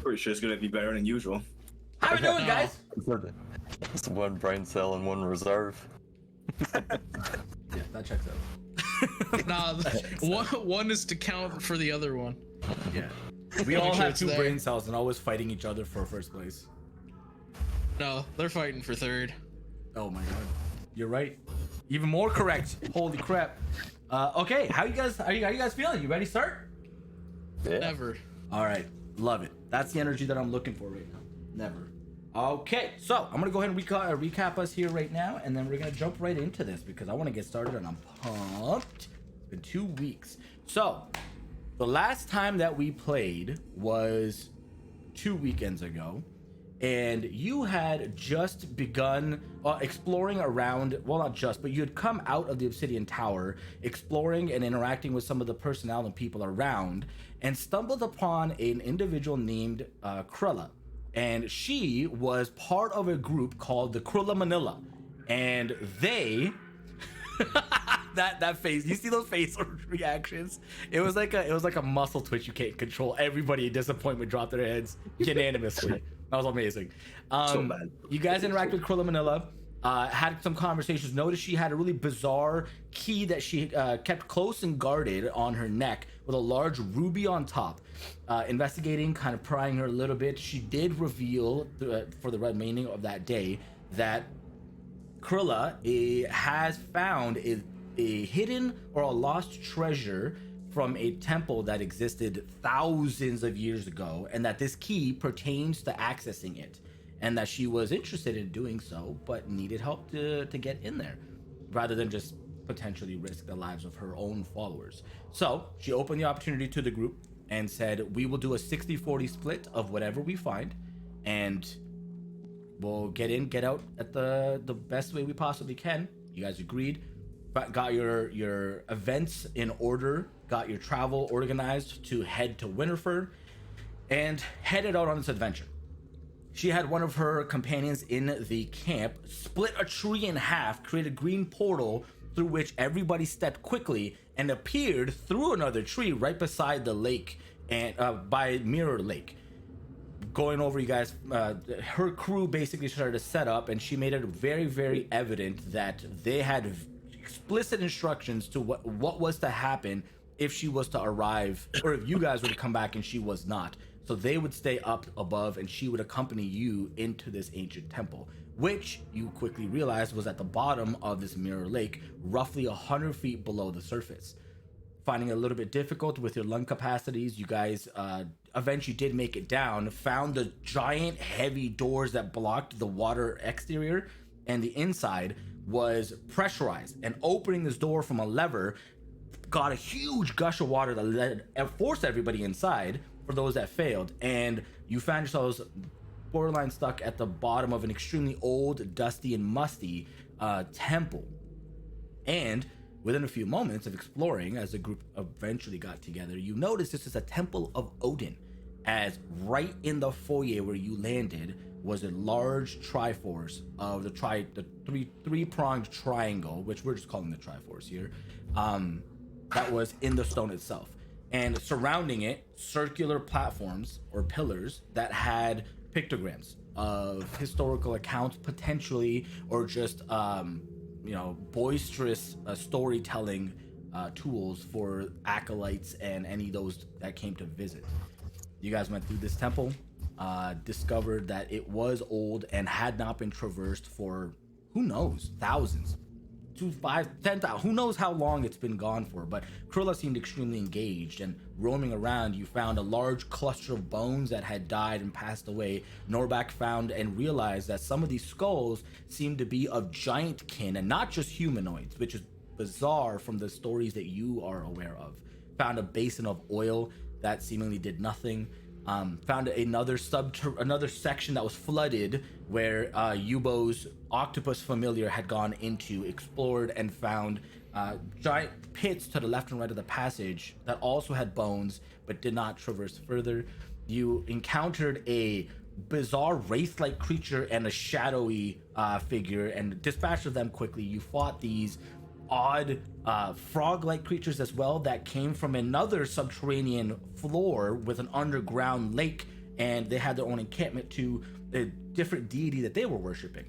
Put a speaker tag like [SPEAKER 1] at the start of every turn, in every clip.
[SPEAKER 1] Pretty sure it's gonna be better than usual.
[SPEAKER 2] How we doing, guys?
[SPEAKER 3] It's one brain cell and one reserve.
[SPEAKER 2] Yeah, that checks out.
[SPEAKER 4] Nah, one is to count for the other one.
[SPEAKER 2] Yeah. We all
[SPEAKER 4] Make sure
[SPEAKER 2] have
[SPEAKER 4] it's
[SPEAKER 2] 2
[SPEAKER 4] there.
[SPEAKER 2] brain cells and always fighting each other for first place.
[SPEAKER 4] No, they're fighting for third.
[SPEAKER 2] Oh my god. You're right. Even more correct. Holy crap. Okay, how you guys feeling? You ready to start?
[SPEAKER 3] Yeah.
[SPEAKER 4] Never.
[SPEAKER 2] All right. Love it. That's the energy that I'm looking for right now. Never. Okay, so I'm gonna go ahead and recap us here right now, and then we're gonna jump right into this because I want to get started and I'm pumped. It's been 2 weeks. So the last time that we played was 2 weekends ago, and you had just begun exploring around, well, not just, but you had come out of the Obsidian Tower, exploring and interacting with some of the personnel and people around, and stumbled upon an individual named Krulla. And she was part of a group called the Krulla Manila. And they... that face, you see those facial reactions? It was like a muscle twitch you can't control. Everybody in disappointment dropped their heads unanimously. That was amazing.
[SPEAKER 1] So bad.
[SPEAKER 2] You guys interacted with Krulla Manila, had some conversations. Noticed she had a really bizarre key that she kept close and guarded on her neck with a large ruby on top. Investigating, kind of prying her a little bit, she did reveal for the remaining of that day that Krulla has found a hidden or a lost treasure from a temple that existed thousands of years ago, and that this key pertains to accessing it, and that she was interested in doing so but needed help to get in there rather than just potentially risk the lives of her own followers. So she opened the opportunity to the group and said, we will do a 60-40 split of whatever we find, and we'll get in, get out at the best way we possibly can. You guys agreed, but got your events in order, got your travel organized to head to Winterford, and headed out on this adventure. She had one of her companions in the camp split a tree in half, create a green portal through which everybody stepped quickly and appeared through another tree right beside the lake and by Mirror Lake. Going over, you guys, her crew basically started to set up, and she made it very, very evident that they had explicit instructions to what was to happen if she was to arrive, or if you guys were to come back and she was not. So they would stay up above, and she would accompany you into this ancient temple, which you quickly realized was at the bottom of this Mirror Lake, roughly 100 feet below the surface. Finding it a little bit difficult with your lung capacities, you guys eventually did make it down, found the giant heavy doors that blocked the water exterior, and the inside was pressurized, and opening this door from a lever got a huge gush of water that forced everybody inside for those that failed, and you found yourselves borderline stuck at the bottom of an extremely old, dusty, and musty temple. And within a few moments of exploring, as the group eventually got together, you noticed this is a temple of Odin, as right in the foyer where you landed was a large triforce of the three-pronged triangle, which we're just calling the triforce here, that was in the stone itself. And surrounding it, circular platforms or pillars that had pictograms of historical accounts potentially, or just boisterous storytelling tools for acolytes and any of those that came to visit. You guys went through this temple, discovered that it was old and had not been traversed for, who knows, thousands, 10,000, who knows how long it's been gone for. But Krulla seemed extremely engaged, and roaming around, you found a large cluster of bones that had died and passed away. Norbak found and realized that some of these skulls seemed to be of giant kin and not just humanoids, which is bizarre from the stories that you are aware of. Found a basin of oil that seemingly did nothing. Found another section that was flooded, where Yubo's octopus familiar had gone into, explored, and found giant pits to the left and right of the passage that also had bones but did not traverse further. You encountered a bizarre wraith-like creature and a shadowy figure and dispatched them quickly. You fought these odd frog-like creatures as well that came from another subterranean floor with an underground lake and they had their own encampment to a different deity that they were worshiping.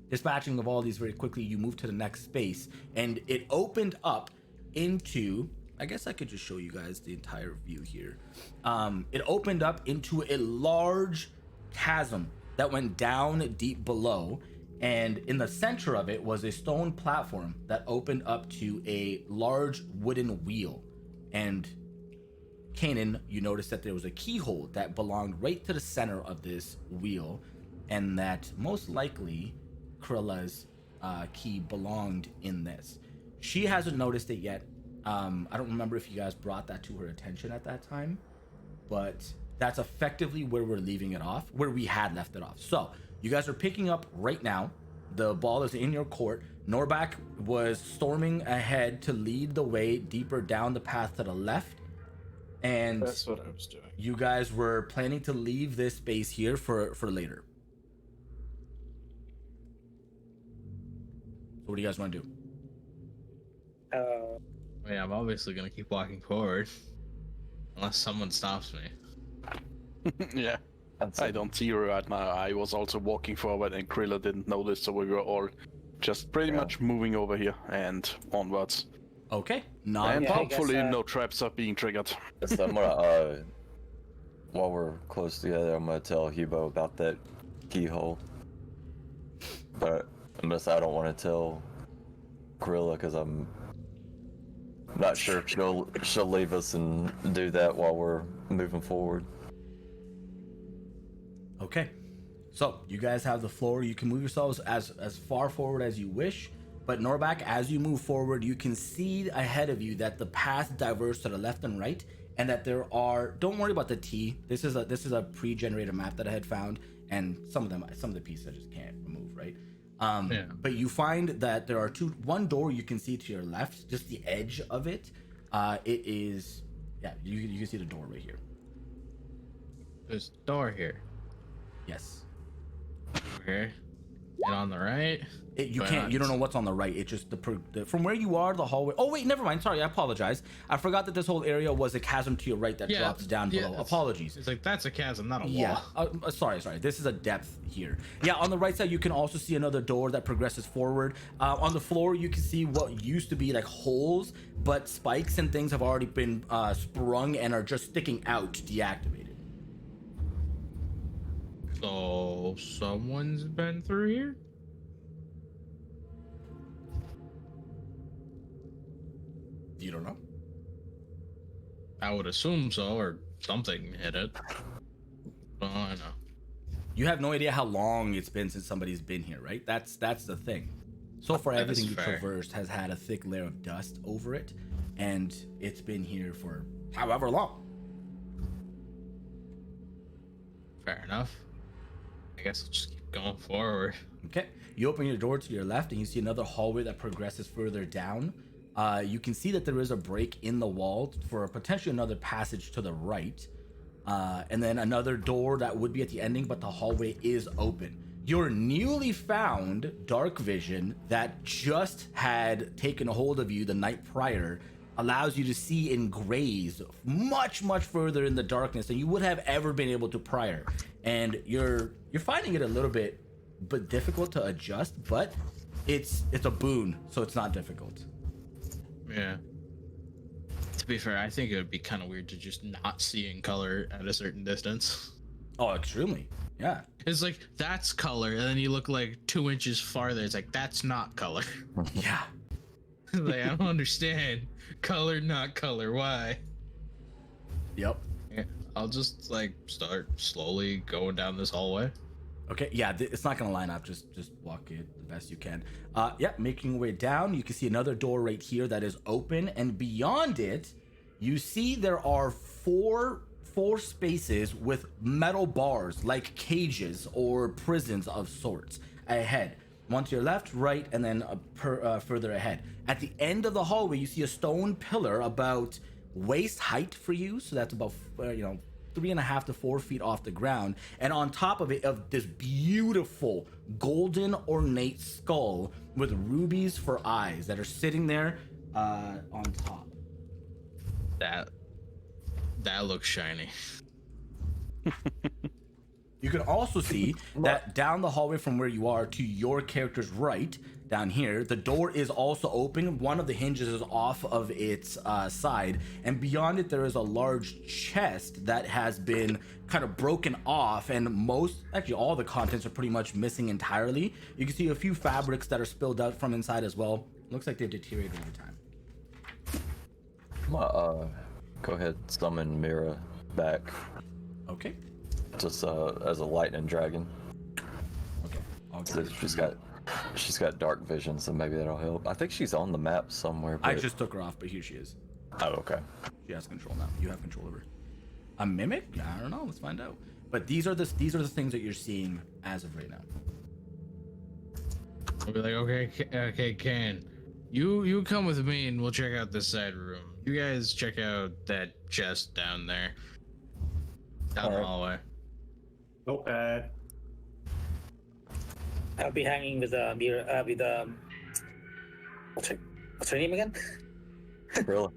[SPEAKER 2] Dispatching of all these very quickly, you move to the next space, and it opened up into, I guess I could just show you guys the entire view here. It opened up into a large chasm that went down deep below, and in the center of it was a stone platform that opened up to a large wooden wheel. And Kanan, you noticed that there was a keyhole that belonged right to the center of this wheel, and that most likely Krilla's key belonged in this. She hasn't noticed it yet. I don't remember if you guys brought that to her attention at that time, but that's effectively where we're leaving it off, where we had left it off. So you guys are picking up right now. The ball is in your court. Norbak was storming ahead to lead the way deeper down the path to the left, and
[SPEAKER 5] That's what I was doing.
[SPEAKER 2] you guys were planning to leave this space here for later. So what do you guys want to do?
[SPEAKER 4] I mean, I'm obviously gonna keep walking forward, unless someone stops me.
[SPEAKER 6] Yeah, I don't see her right now. I was also walking forward and Krilla didn't notice, so we were all just pretty much moving over here and onwards.
[SPEAKER 2] Okay, not
[SPEAKER 6] And
[SPEAKER 2] a problem.
[SPEAKER 6] hopefully no traps are being triggered.
[SPEAKER 3] So I'm gonna, while we're close together, I'm gonna tell Hubo about that keyhole. But unless I don't want to tell Gorilla, because I'm not sure if she'll leave us and do that while we're moving forward.
[SPEAKER 2] Okay, so you guys have the floor. You can move yourselves as far forward as you wish, but Norbak, as you move forward, you can see ahead of you that the path diverges to the left and right, and that there are, don't worry about the T. This is a pre-generated map that I had found, and some of the pieces I just can't remove, right?
[SPEAKER 4] Yeah.
[SPEAKER 2] But you find that there are one door you can see to your left, just the edge of it. It is, yeah, you can see the door right here.
[SPEAKER 4] There's a door here.
[SPEAKER 2] Yes.
[SPEAKER 4] Okay. And on the right.
[SPEAKER 2] You can't. You don't know what's on the right. It just from where you are, the hallway. Oh wait, never mind. Sorry, I apologize. I forgot that this whole area was a chasm to your right that drops down below. Apologies.
[SPEAKER 4] It's like that's a chasm, not a wall.
[SPEAKER 2] Yeah. Sorry. This is a depth here. Yeah. On the right side, you can also see another door that progresses forward. On the floor, you can see what used to be like holes, but spikes and things have already been sprung and are just sticking out, deactivated.
[SPEAKER 4] So someone's been through here?
[SPEAKER 2] You don't know.
[SPEAKER 4] I would assume so, or something hit it. Oh, I know.
[SPEAKER 2] You have no idea how long it's been since somebody's been here, right? That's the thing. So far, everything you traversed has had a thick layer of dust over it, and it's been here for however long.
[SPEAKER 4] Fair enough. I guess I'll just keep going forward.
[SPEAKER 2] Okay. You open your door to your left, and you see another hallway that progresses further down. You can see that there is a break in the wall for potentially another passage to the right. And then another door that would be at the ending, but the hallway is open. Your newly found dark vision that just had taken a hold of you the night prior allows you to see in grays much further in the darkness than you would have ever been able to prior. And you're finding it a little bit difficult to adjust, but it's a boon, so it's not difficult.
[SPEAKER 4] Yeah. To be fair, I think it would be kind of weird to just not see in color at a certain distance.
[SPEAKER 2] Oh, extremely. Yeah.
[SPEAKER 4] It's like, that's color, and then you look like 2 inches farther. It's like, that's not color.
[SPEAKER 2] Yeah.
[SPEAKER 4] Like, I don't understand. Color, not color. Why?
[SPEAKER 2] Yep.
[SPEAKER 4] Yeah, I'll just, like, start slowly going down this hallway.
[SPEAKER 2] Okay, yeah, it's not gonna line up. Just walk it the best you can. Yeah, making your way down, you can see another door right here that is open, and beyond it, you see there are four spaces with metal bars, like cages or prisons of sorts ahead. One to your left, right, and then further ahead. At the end of the hallway, you see a stone pillar about waist height for you, so that's about 3.5 to 4 feet off the ground, and on top of it, of this beautiful golden ornate skull with rubies for eyes that are sitting there on top.
[SPEAKER 4] That looks shiny.
[SPEAKER 2] You can also see that down the hallway from where you are to your character's right, down here, the door is also open. One of the hinges is off of its side, and beyond it there is a large chest that has been kind of broken off, and actually all the contents are pretty much missing entirely. You can see a few fabrics that are spilled out from inside as well. Looks like they've deteriorated over time.
[SPEAKER 3] Go ahead, summon Mira back.
[SPEAKER 2] Okay.
[SPEAKER 3] Just as a lightning dragon.
[SPEAKER 2] Okay. I'll
[SPEAKER 3] So she's got dark vision, so maybe that'll help. I think she's on the map somewhere.
[SPEAKER 2] I
[SPEAKER 3] but-
[SPEAKER 2] just took her off, but here she is.
[SPEAKER 3] Oh, okay.
[SPEAKER 2] She has control now. You have control over her. A mimic? I don't know. Let's find out. But these are the things that you're seeing as of right now.
[SPEAKER 4] I'll be like, okay, Ken, you come with me and we'll check out this side room. You guys check out that chest down there, down the
[SPEAKER 3] Alright.
[SPEAKER 4] hallway.
[SPEAKER 1] Notepad.
[SPEAKER 5] I'll be hanging with what's her name again?
[SPEAKER 3] Really?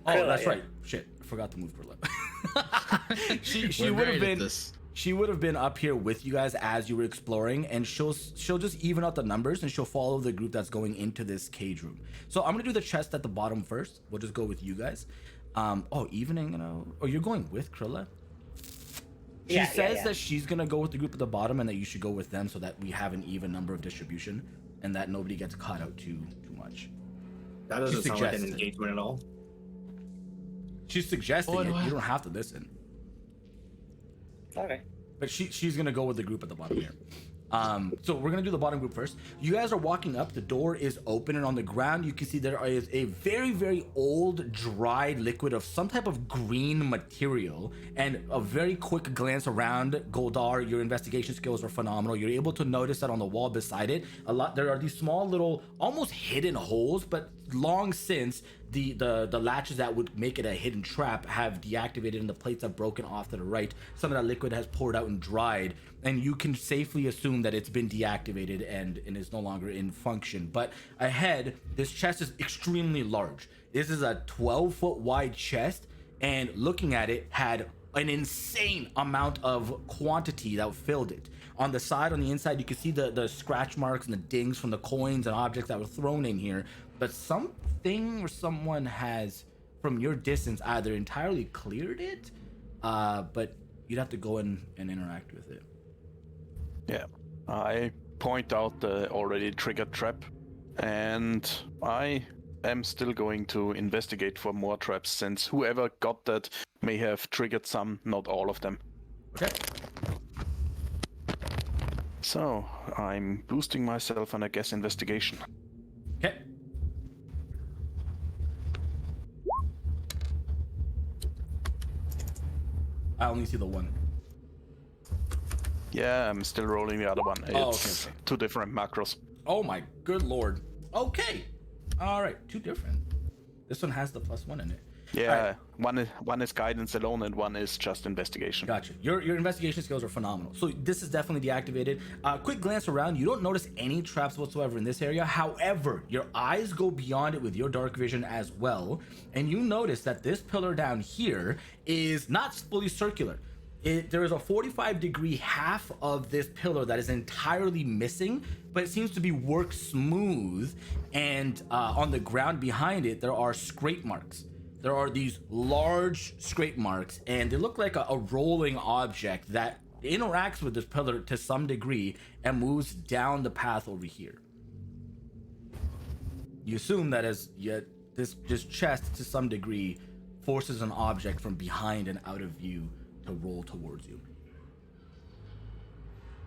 [SPEAKER 2] Oh,
[SPEAKER 5] Krilla,
[SPEAKER 2] that's
[SPEAKER 5] yeah.
[SPEAKER 2] right. Shit, I forgot to move Krilla. she
[SPEAKER 4] We're
[SPEAKER 2] would have
[SPEAKER 4] great at
[SPEAKER 2] been
[SPEAKER 4] this.
[SPEAKER 2] she would have been up here with you guys as you were exploring, and she'll just even out the numbers and she'll follow the group that's going into this cage room. So I'm gonna do the chest at the bottom first. We'll just go with you guys. Evening, you're going with Krilla? She says that she's gonna go with the group at the bottom and that you should go with them so that we have an even number of distribution and that nobody gets caught out too much.
[SPEAKER 1] That doesn't
[SPEAKER 2] She
[SPEAKER 1] sound like an
[SPEAKER 2] suggested.
[SPEAKER 1] engagement at all.
[SPEAKER 2] She's suggesting
[SPEAKER 4] Oh,
[SPEAKER 2] it.
[SPEAKER 4] wow.
[SPEAKER 2] You don't have to listen.
[SPEAKER 5] Okay.
[SPEAKER 2] But she's gonna go with the group at the bottom here. So we're gonna do the bottom group first. You guys are walking up. The door is open, and on the ground you can see there is a very, very old, dried liquid of some type of green material. And a very quick glance around, Goldar, your investigation skills are phenomenal. You're able to notice that on the wall beside it, there are these small little, almost hidden holes, but long since the latches that would make it a hidden trap have deactivated and the plates have broken off to the right. Some of that liquid has poured out and dried, and you can safely assume that it's been deactivated and is no longer in function. But ahead, this chest is extremely large. This is a 12-foot wide chest, and looking at it had an insane amount of quantity that filled it. On the side, on the inside, you can see the scratch marks and the dings from the coins and objects that were thrown in here. But something or someone has, from your distance, either entirely cleared it, but you'd have to go in and interact with it.
[SPEAKER 6] Yeah, I point out the already triggered trap, and I am still going to investigate for more traps, since whoever got that may have triggered some, not all of them.
[SPEAKER 2] Okay.
[SPEAKER 6] So I'm boosting myself on a guess investigation.
[SPEAKER 2] Okay. I only see the one.
[SPEAKER 6] Yeah, I'm still rolling the other one. It's
[SPEAKER 2] Oh, okay.
[SPEAKER 6] two different macros.
[SPEAKER 2] Oh my good lord. Okay. All right. Two different. This one has the +1 in it.
[SPEAKER 6] Yeah, one is guidance alone and one is just investigation.
[SPEAKER 2] Gotcha. Your investigation skills are phenomenal. So this is definitely deactivated. Quick glance around. You don't notice any traps whatsoever in this area. However, your eyes go beyond it with your dark vision as well. And you notice that this pillar down here is not fully circular. There is a 45-degree half of this pillar that is entirely missing, but it seems to be worked smooth. And on the ground behind it, there are scrape marks. There are these large scrape marks, and they look like a rolling object that interacts with this pillar to some degree and moves down the path over here. You assume that this chest to some degree forces an object from behind and out of view to roll towards you.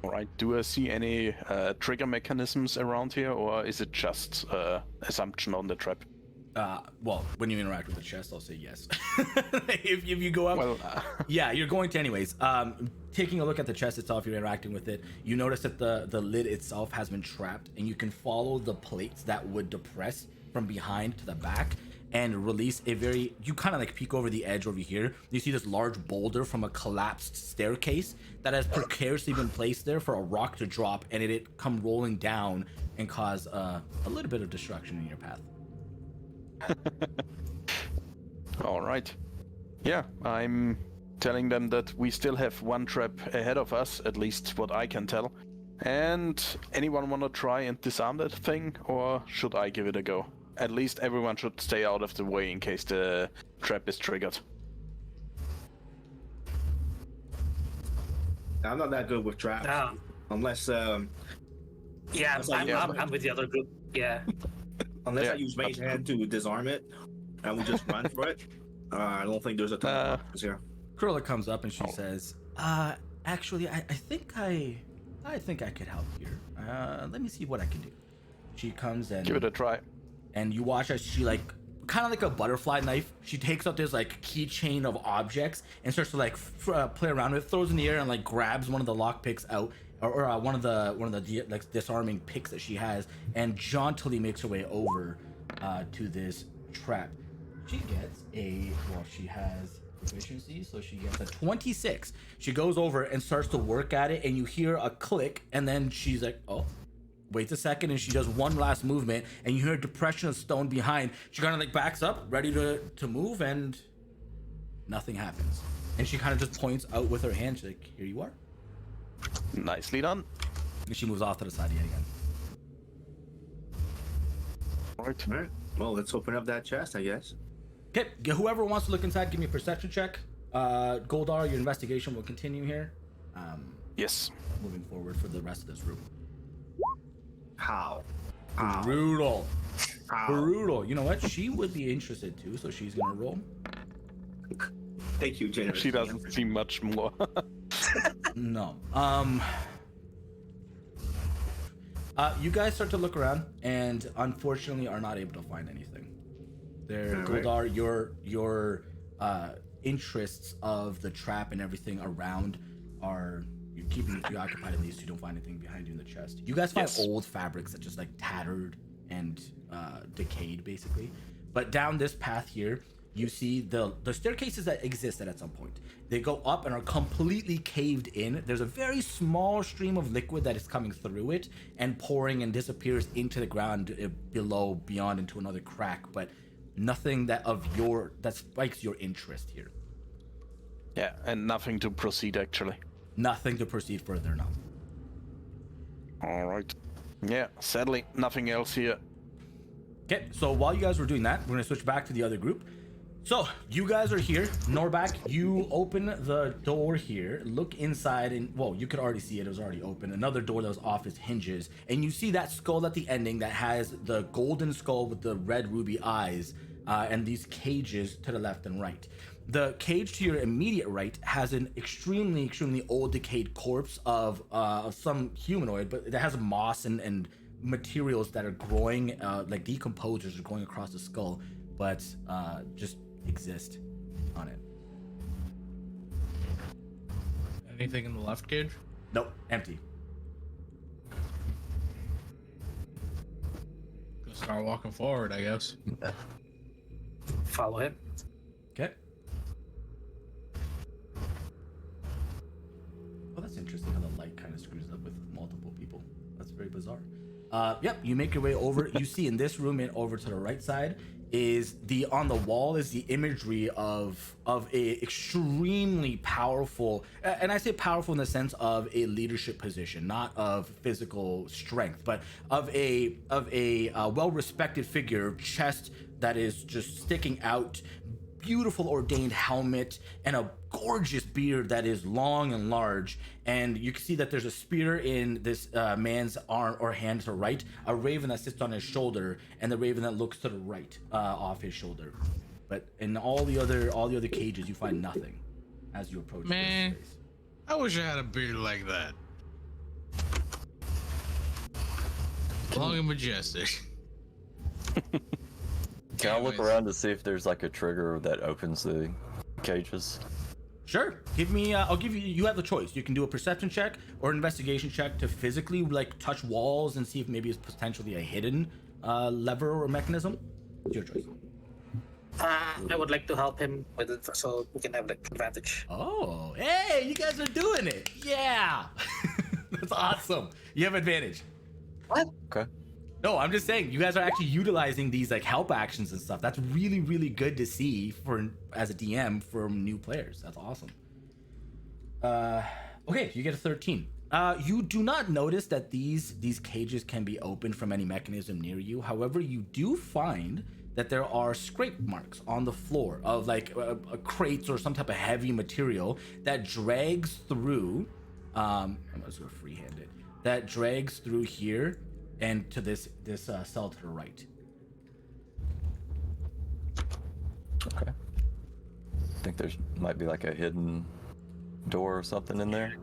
[SPEAKER 6] All right. Do I see any trigger mechanisms around here, or is it just assumption on the trap?
[SPEAKER 2] Well, when you interact with the chest, I'll say yes. if you go up,
[SPEAKER 6] Well,
[SPEAKER 2] yeah, you're going to anyways. Taking a look at the chest itself, you're interacting with it. You notice that the lid itself has been trapped, and you can follow the plates that would depress from behind to the back and release you kind of like peek over the edge over here. You see this large boulder from a collapsed staircase that has precariously been placed there for a rock to drop, and it come rolling down and cause a little bit of destruction in your path.
[SPEAKER 6] all right. Yeah, I'm telling them that we still have one trap ahead of us, at least what I can tell. And anyone want to try and disarm that thing, or should I give it a go? At least everyone should stay out of the way in case the trap is triggered.
[SPEAKER 1] I'm not that good with traps.
[SPEAKER 5] Ah.
[SPEAKER 1] Unless
[SPEAKER 5] Yeah,
[SPEAKER 1] That's like-
[SPEAKER 5] I'm with the other group. Yeah.
[SPEAKER 1] unless
[SPEAKER 6] Yeah,
[SPEAKER 1] I use mage hand to disarm it, and we just run for it. I don't think there's a ton of options here.
[SPEAKER 2] Krilla comes up and she says, actually, I think I could help here. Let me see what I can do. She comes and
[SPEAKER 6] Give it a try.
[SPEAKER 2] and you watch as she like kind of like a butterfly knife, she takes up this like keychain of objects and starts to like play around with it, throws in the air and like grabs one of the lock picks out, or one of the like disarming picks that she has, and jauntily makes her way over to this trap. She gets she has proficiency, so she gets a 26. She goes over and starts to work at it, and you hear a click, and then she's like, oh, waits a second, and she does one last movement, and you hear a depression of stone behind. She kind of like backs up, ready to move, and nothing happens. And she kind of just points out with her hand. She's like, here you are.
[SPEAKER 6] Nicely done.
[SPEAKER 2] And she moves off to the side yet again.
[SPEAKER 6] Right.
[SPEAKER 1] All right. Well, let's open up that chest, I guess.
[SPEAKER 2] Okay, whoever wants to look inside, give me a perception check. Goldar, your investigation will continue here.
[SPEAKER 6] Yes.
[SPEAKER 2] Moving forward for the rest of this room.
[SPEAKER 1] How?
[SPEAKER 2] Brutal.
[SPEAKER 1] How?
[SPEAKER 2] Brutal. You know what? She would be interested too, so she's gonna roll.
[SPEAKER 1] Thank you, generous.
[SPEAKER 6] She doesn't see much more.
[SPEAKER 2] No. You guys start to look around and unfortunately are not able to find anything. There,
[SPEAKER 1] All right.
[SPEAKER 2] Goldar, your interests of the trap and everything around are you're keeping you preoccupied, at least you don't find anything behind you in the chest. You guys find
[SPEAKER 6] Yes.
[SPEAKER 2] old fabrics that just like tattered and decayed basically. But down this path here, you see the staircases that existed at some point. They go up and are completely caved in. There's a very small stream of liquid that is coming through it and pouring and disappears into the ground below, beyond into another crack, but nothing that spikes your interest here.
[SPEAKER 6] Yeah, and nothing to proceed actually.
[SPEAKER 2] Nothing to proceed further now.
[SPEAKER 6] All right. Yeah, sadly, nothing else here.
[SPEAKER 2] Okay, so while you guys were doing that, we're gonna switch back to the other group. So you guys are here. Norbak, you open the door here, look inside, and well, you could already see it was already open. Another door that was off its hinges, and you see that skull at the ending that has the golden skull with the red ruby eyes, and these cages to the left and right. The cage to your immediate right has an extremely old, decayed corpse of some humanoid, but it has moss and materials that are growing, like decomposers are going across the skull, but just exist on it.
[SPEAKER 4] Anything in the left cage?
[SPEAKER 2] Nope, empty.
[SPEAKER 4] Gonna start walking forward, I guess.
[SPEAKER 5] Follow him.
[SPEAKER 2] Okay. Oh, that's interesting how the light kind of screws up with multiple people. That's very bizarre. Yep, you make your way over. You see in this room and over to the right side is on the wall is the imagery of a extremely powerful, and I say powerful in the sense of a leadership position, not of physical strength, but of a well-respected figure, chest that is just sticking out, beautiful ordained helmet, and a gorgeous beard that is long and large. And you can see that there's a spear in this man's arm or hand to the right, a raven that sits on his shoulder, and the raven that looks to the right off his shoulder. But in all the other cages, you find nothing as you approach
[SPEAKER 4] Man.
[SPEAKER 2] this space.
[SPEAKER 4] I wish I had a beard like that. Long and majestic.
[SPEAKER 3] Can I look
[SPEAKER 4] Anyways.
[SPEAKER 3] around to see if there's like a trigger that opens the cages?
[SPEAKER 2] Sure. Give me. I'll give you. You have the choice. You can do a perception check or an investigation check to physically like touch walls and see if maybe it's potentially a hidden lever or mechanism. It's your choice.
[SPEAKER 5] I would like to help him with it so we can have like advantage.
[SPEAKER 2] Oh, hey, you guys are doing it. Yeah. That's awesome. You have advantage.
[SPEAKER 5] What?
[SPEAKER 3] Okay.
[SPEAKER 2] No, I'm just saying you guys are actually utilizing these like help actions and stuff. That's really good to see for as a DM for new players. That's awesome. Okay, you get a 13. You do not notice that these cages can be opened from any mechanism near you. However, you do find that there are scrape marks on the floor of like crates or some type of heavy material that drags through. I'm just gonna freehand it. That drags through here and to this cell to the right.
[SPEAKER 3] Okay. I think there's might be like a hidden door or something in there.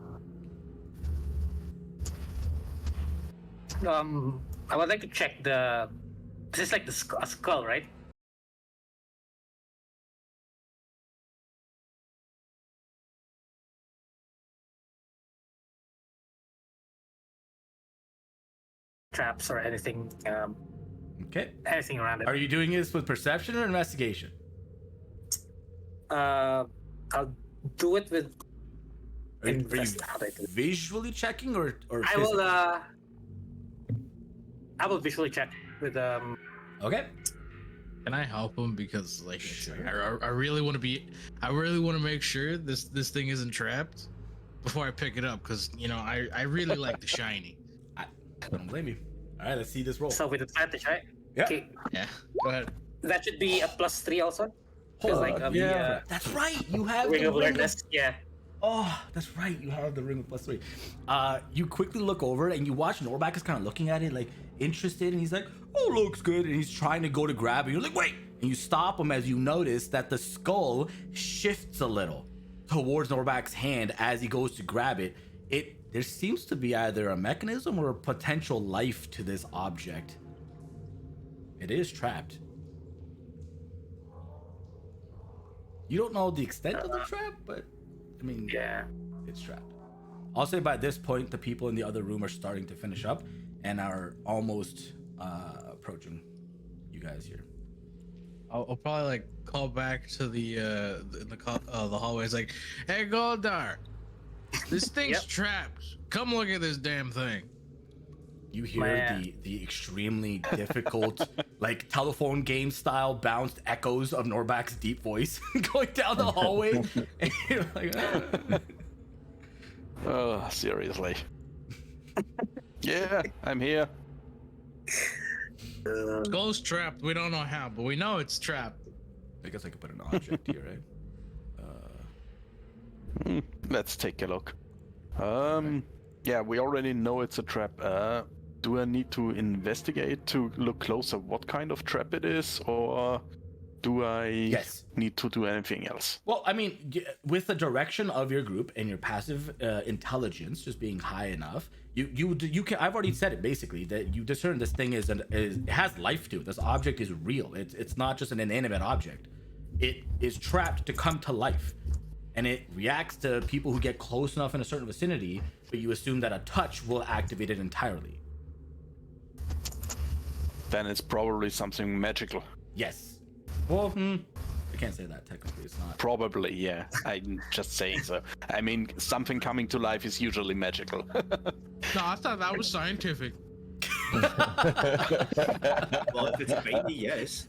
[SPEAKER 5] I would like to check the. This is like the a skull, right? Traps or anything.
[SPEAKER 2] Okay.
[SPEAKER 5] Anything around it.
[SPEAKER 2] Are you doing this with perception or investigation?
[SPEAKER 5] I'll do it with.
[SPEAKER 2] Are you
[SPEAKER 5] How do I do it?
[SPEAKER 2] visually checking or
[SPEAKER 5] I
[SPEAKER 2] physically?
[SPEAKER 5] will. I will visually check with
[SPEAKER 2] Okay.
[SPEAKER 4] Can I help him? Because like
[SPEAKER 2] Sure.
[SPEAKER 4] I really want to be. I really want to make sure this thing isn't trapped before I pick it up. Because you know I really like the shiny.
[SPEAKER 2] I don't blame you. All right, let's see this roll.
[SPEAKER 5] so with advantage, right?
[SPEAKER 2] Yeah.
[SPEAKER 5] Okay,
[SPEAKER 4] Yeah. Go ahead.
[SPEAKER 5] that should be a +3 also.
[SPEAKER 2] Hold
[SPEAKER 5] like,
[SPEAKER 2] on.
[SPEAKER 5] yeah.
[SPEAKER 2] That's right. You have
[SPEAKER 5] Ring
[SPEAKER 2] the
[SPEAKER 5] of awareness. Yeah.
[SPEAKER 2] Oh, that's right. You have the ring of +3. You quickly look over and you watch Norbak is kind of looking at it, like interested, and he's like, "Oh, looks good." And he's trying to go to grab it. You're like, "Wait!" And you stop him as you notice that the skull shifts a little towards Norbak's hand as he goes to grab it. There seems to be either a mechanism or a potential life to this object. It is trapped. You don't know the extent of the trap, but I mean,
[SPEAKER 5] Yeah.
[SPEAKER 2] it's trapped. I'll say by this point, the people in the other room are starting to finish up and are almost approaching you guys here.
[SPEAKER 4] I'll probably like call back to the hallways like, "Hey, Goldar, this thing's
[SPEAKER 5] Yep.
[SPEAKER 4] trapped. Come look at this damn thing."
[SPEAKER 2] You hear
[SPEAKER 5] Man.
[SPEAKER 2] the extremely difficult, like telephone game style bounced echoes of Norbak's deep voice going down the hallway. And you're like, "Ah."
[SPEAKER 6] Oh, seriously. Yeah, I'm here.
[SPEAKER 4] Skull's trapped. We don't know how, but we know it's trapped.
[SPEAKER 2] I guess I could put an object here, right?
[SPEAKER 6] Let's take a look. Yeah, we already know it's a trap. Do I need to investigate to look closer what kind of trap it is, or do I
[SPEAKER 2] Yes.
[SPEAKER 6] need to do anything else?
[SPEAKER 2] Well, I mean, with the direction of your group and your passive intelligence just being high enough, you can. I've already said it basically that you discern this thing is it has life to it. This object is real. It's not just an inanimate object. It is trapped to come to life, and it reacts to people who get close enough in a certain vicinity. But you assume that a touch will activate it entirely.
[SPEAKER 6] Then it's probably something magical.
[SPEAKER 2] Yes. Well, I can't say that technically. It's not.
[SPEAKER 6] Probably, yeah. I'm just saying so. I mean, something coming to life is usually magical.
[SPEAKER 4] No, I thought that was scientific.
[SPEAKER 1] Well, if it's a baby, yes.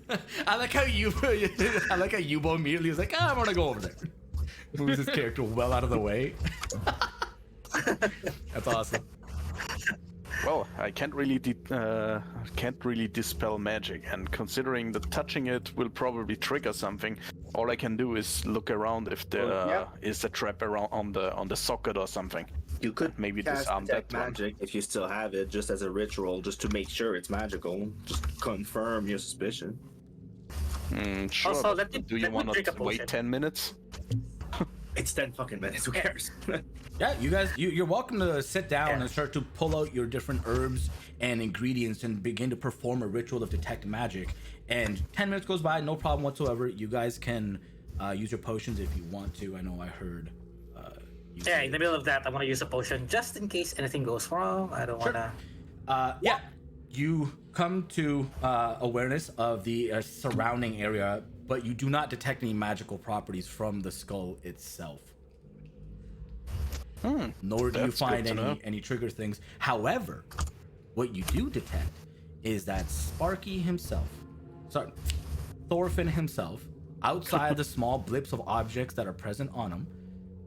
[SPEAKER 2] I like how Yubo immediately was like, "Ah, I'm gonna go over there." Moves his character well out of the way. That's awesome.
[SPEAKER 6] Well, I can't really dispel magic, and considering that touching it will probably trigger something, all I can do is look around if there is a trap around on the socket or something.
[SPEAKER 1] You could
[SPEAKER 6] Maybe
[SPEAKER 1] cast
[SPEAKER 6] disarm
[SPEAKER 1] detect
[SPEAKER 6] that one.
[SPEAKER 1] magic if you still have it, just as a ritual, just to make sure it's magical. Just confirm your suspicion.
[SPEAKER 6] Sure.
[SPEAKER 5] Also,
[SPEAKER 6] but do you
[SPEAKER 5] let me
[SPEAKER 6] want
[SPEAKER 5] drink a
[SPEAKER 6] to wait
[SPEAKER 5] potion.
[SPEAKER 6] 10 minutes?
[SPEAKER 1] It's 10 fucking minutes. Who cares?
[SPEAKER 2] Yeah, you guys, you're welcome to sit down and start to pull out your different herbs and ingredients and begin to perform a ritual of detect magic. And 10 minutes goes by, no problem whatsoever. You guys can use your potions if you want to. I know I heard. You
[SPEAKER 5] Yeah,
[SPEAKER 2] say-
[SPEAKER 5] in the middle of that, I want to use a potion just in case anything goes wrong. I don't want to.
[SPEAKER 2] Yeah, you come to awareness of the surrounding area, but you do not detect any magical properties from the skull itself. Nor do you
[SPEAKER 6] That's
[SPEAKER 2] find
[SPEAKER 6] good to know.
[SPEAKER 2] any trigger things. However, what you do detect is that Sparky himself, Thorfinn himself, outside the small blips of objects that are present on him,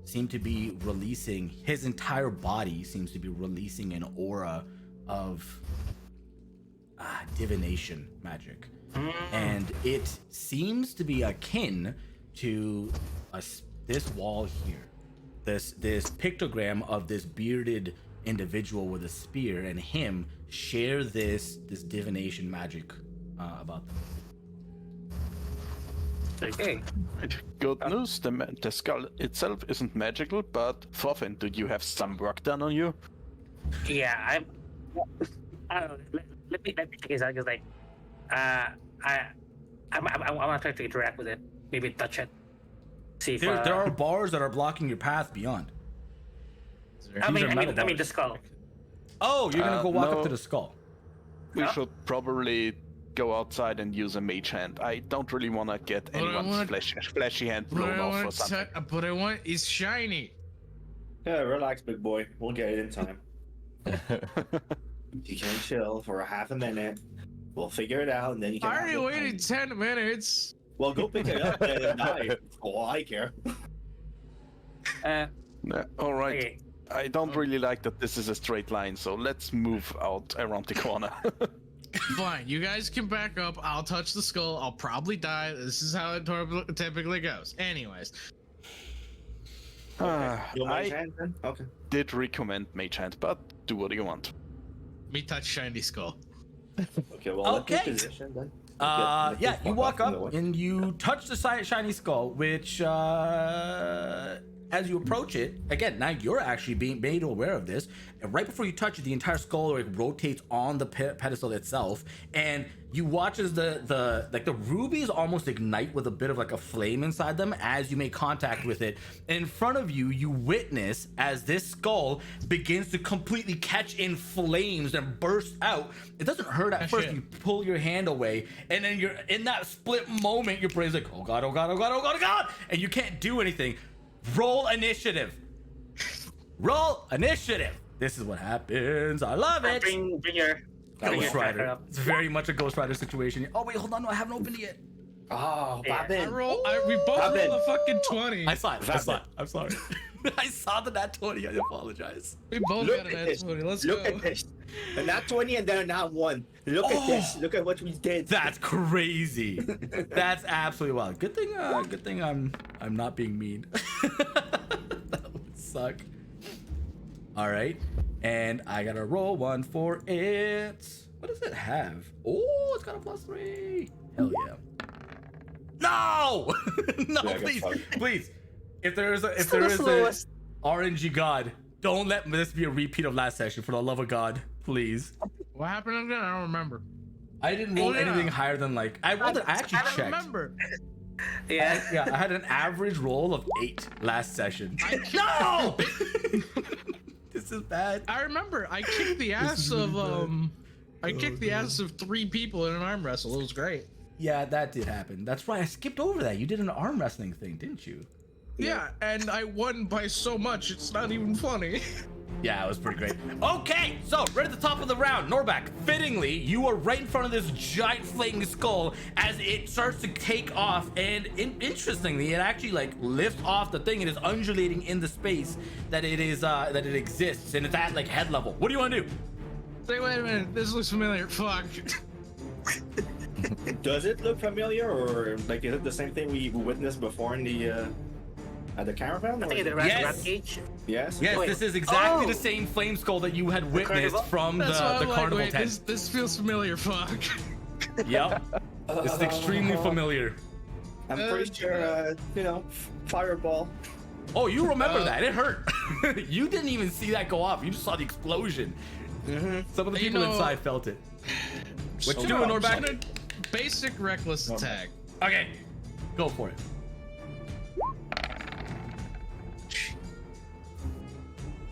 [SPEAKER 2] seem to be releasing, his entire body seems to be releasing an aura of divination magic. And it seems to be akin to this wall here. This pictogram of this bearded individual with a spear and him share this divination magic about them.
[SPEAKER 5] Okay.
[SPEAKER 6] Good news, the skull itself isn't magical, but Thorfinn, did you have some work done on you?
[SPEAKER 5] Yeah, I don't know. Let me check this out. Cause like, I'm gonna try to interact with it. Maybe touch it. See if
[SPEAKER 2] There are bars that are blocking your path beyond.
[SPEAKER 5] I
[SPEAKER 2] These are
[SPEAKER 5] mean
[SPEAKER 2] metal
[SPEAKER 5] the
[SPEAKER 2] bars.
[SPEAKER 5] skull.
[SPEAKER 2] Oh, you're gonna go walk
[SPEAKER 6] no.
[SPEAKER 2] up to the skull.
[SPEAKER 6] We
[SPEAKER 5] Yeah.
[SPEAKER 6] should probably go outside and use a mage hand. I don't really want to get
[SPEAKER 4] But I
[SPEAKER 6] anyone's
[SPEAKER 4] want-
[SPEAKER 6] flashy hand blown off or something.
[SPEAKER 4] But I want it's shiny.
[SPEAKER 1] Yeah, relax, big boy. We'll get it in time. You can chill for a half a minute. We'll figure it out, and then you can.
[SPEAKER 4] I
[SPEAKER 1] have
[SPEAKER 4] already
[SPEAKER 1] it
[SPEAKER 4] waited 10 minutes.
[SPEAKER 1] Well, go pick it up and die. Oh, I care.
[SPEAKER 6] All right.
[SPEAKER 5] Okay.
[SPEAKER 6] I don't really like that this is a straight line, so let's move out around the corner.
[SPEAKER 4] Fine, you guys can back up. I'll touch the skull. I'll probably die. This is how it typically goes. Anyways,
[SPEAKER 1] You'll
[SPEAKER 6] I
[SPEAKER 1] make hands then? Okay.
[SPEAKER 6] did recommend mage hand, but do what you want.
[SPEAKER 4] me touch shiny skull.
[SPEAKER 1] Okay. Well,
[SPEAKER 2] Okay.
[SPEAKER 1] let's position then.
[SPEAKER 2] Yeah,
[SPEAKER 1] Let's
[SPEAKER 2] you walk
[SPEAKER 1] off in the
[SPEAKER 2] up
[SPEAKER 1] way.
[SPEAKER 2] and you touch the shiny skull, which as you approach it, again, now you're actually being made aware of this. And right before you touch it, the entire skull like rotates on the pedestal itself, and you watch as the rubies almost ignite with a bit of like a flame inside them as you make contact with it. And in front of you, you witness as this skull begins to completely catch in flames and burst out. It doesn't hurt at first.
[SPEAKER 4] shit.
[SPEAKER 2] You pull your hand away, and then you're in that split moment. Your brain's like, oh god, oh god, oh god, oh god, oh god, and you can't do anything. Roll initiative. Roll initiative. This is what happens. I love it.
[SPEAKER 5] Bring your
[SPEAKER 2] Ghost
[SPEAKER 5] tracker
[SPEAKER 2] Rider.
[SPEAKER 5] up.
[SPEAKER 2] It's very much a Ghost Rider situation. Oh wait, hold on, no, I haven't opened it yet.
[SPEAKER 1] Oh,
[SPEAKER 5] Yeah.
[SPEAKER 1] Bobbin.
[SPEAKER 4] We both
[SPEAKER 1] Bobbin.
[SPEAKER 4] rolled a fucking 20.
[SPEAKER 2] I saw it. I saw it.
[SPEAKER 1] Vapid.
[SPEAKER 2] I'm sorry. I saw the nat 20. I apologize.
[SPEAKER 4] We both
[SPEAKER 1] Look
[SPEAKER 4] got
[SPEAKER 1] at
[SPEAKER 4] an
[SPEAKER 1] this.
[SPEAKER 4] 20. Let's
[SPEAKER 1] Look
[SPEAKER 4] go.
[SPEAKER 1] at this. And not 20 and then not 1. Look at this. Look at what we did.
[SPEAKER 2] That's crazy. That's absolutely wild. Good thing I'm not being mean. That would suck. All right, and I gotta roll one for it. What does it have? Oh, it's got a +3. Hell yeah. No, no,
[SPEAKER 1] Yeah,
[SPEAKER 2] please,
[SPEAKER 1] that's
[SPEAKER 2] please. If there is a
[SPEAKER 5] slowest.
[SPEAKER 2] RNG god, don't let this be a repeat of last session. For the love of God, please.
[SPEAKER 4] What happened again? I don't remember.
[SPEAKER 2] I didn't roll
[SPEAKER 4] Yeah.
[SPEAKER 2] anything higher than like I rolled it. I actually
[SPEAKER 4] I don't
[SPEAKER 2] checked.
[SPEAKER 4] remember.
[SPEAKER 5] Yeah.
[SPEAKER 2] Yeah, I had an average roll of 8 last session. No! This is bad.
[SPEAKER 4] I remember. I kicked the ass
[SPEAKER 2] really
[SPEAKER 4] of
[SPEAKER 2] bad.
[SPEAKER 4] I kicked the ass of 3 people in an arm wrestle. It was great.
[SPEAKER 2] Yeah, that did happen. That's right. I skipped over that. You did an arm wrestling thing, didn't you?
[SPEAKER 4] Yeah, and I won by so much. It's not even funny.
[SPEAKER 2] Yeah, it was pretty great. Okay, so right at the top of the round, Norback, fittingly, you are right in front of this giant flaming skull as it starts to take off, and interestingly, it actually like lifts off the thing and is undulating in the space that it is that it exists, and it's at like head level. What do you want to do?
[SPEAKER 4] Say, wait a minute. This looks familiar. Fuck.
[SPEAKER 1] Does it look familiar, or like is it the same thing we witnessed before in the at the caravan?
[SPEAKER 5] I think
[SPEAKER 1] or-
[SPEAKER 5] it's the
[SPEAKER 2] Yes.
[SPEAKER 5] rat cage.
[SPEAKER 1] Yes.
[SPEAKER 2] Yes,
[SPEAKER 5] Wait.
[SPEAKER 2] this is exactly
[SPEAKER 5] Oh!
[SPEAKER 2] the same flame skull that you had witnessed
[SPEAKER 5] carnival?
[SPEAKER 2] from
[SPEAKER 4] That's why
[SPEAKER 2] the
[SPEAKER 4] I'm like,
[SPEAKER 2] carnival
[SPEAKER 4] wait,
[SPEAKER 2] tent.
[SPEAKER 4] this feels familiar. Fuck.
[SPEAKER 2] Yep. This is extremely familiar.
[SPEAKER 1] I'm pretty sure. Fireball.
[SPEAKER 2] Oh, you remember that? It hurt. You didn't even see that go off. You just saw the explosion. Some of the
[SPEAKER 4] You
[SPEAKER 2] people
[SPEAKER 4] know-
[SPEAKER 2] inside felt it. What you
[SPEAKER 1] So
[SPEAKER 2] doing,
[SPEAKER 1] I'm
[SPEAKER 2] Norback?
[SPEAKER 4] On a basic reckless attack.
[SPEAKER 2] Okay, go for it.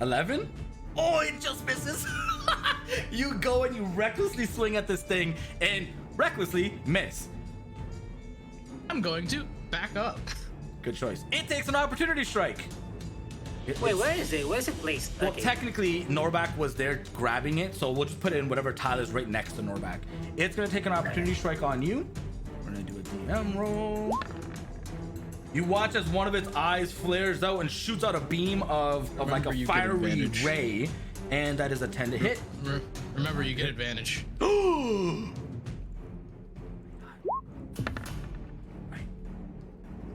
[SPEAKER 2] 11? Oh, it just misses. You go and you recklessly swing at this thing and recklessly miss.
[SPEAKER 4] I'm going to back up.
[SPEAKER 2] Good choice. It takes an opportunity strike.
[SPEAKER 5] Wait, where is it? Where is it placed?
[SPEAKER 2] Well,
[SPEAKER 5] Okay.
[SPEAKER 2] technically, Norback was there grabbing it, so we'll just put it in whatever tile is right next to Norback. It's gonna take an opportunity strike on you. We're gonna do a DM roll. You watch as one of its eyes flares out and shoots out a beam of like
[SPEAKER 4] Remember,
[SPEAKER 2] a
[SPEAKER 4] you get
[SPEAKER 2] fiery
[SPEAKER 4] advantage.
[SPEAKER 2] ray, and that is a 10 to hit.
[SPEAKER 4] Remember, you get advantage.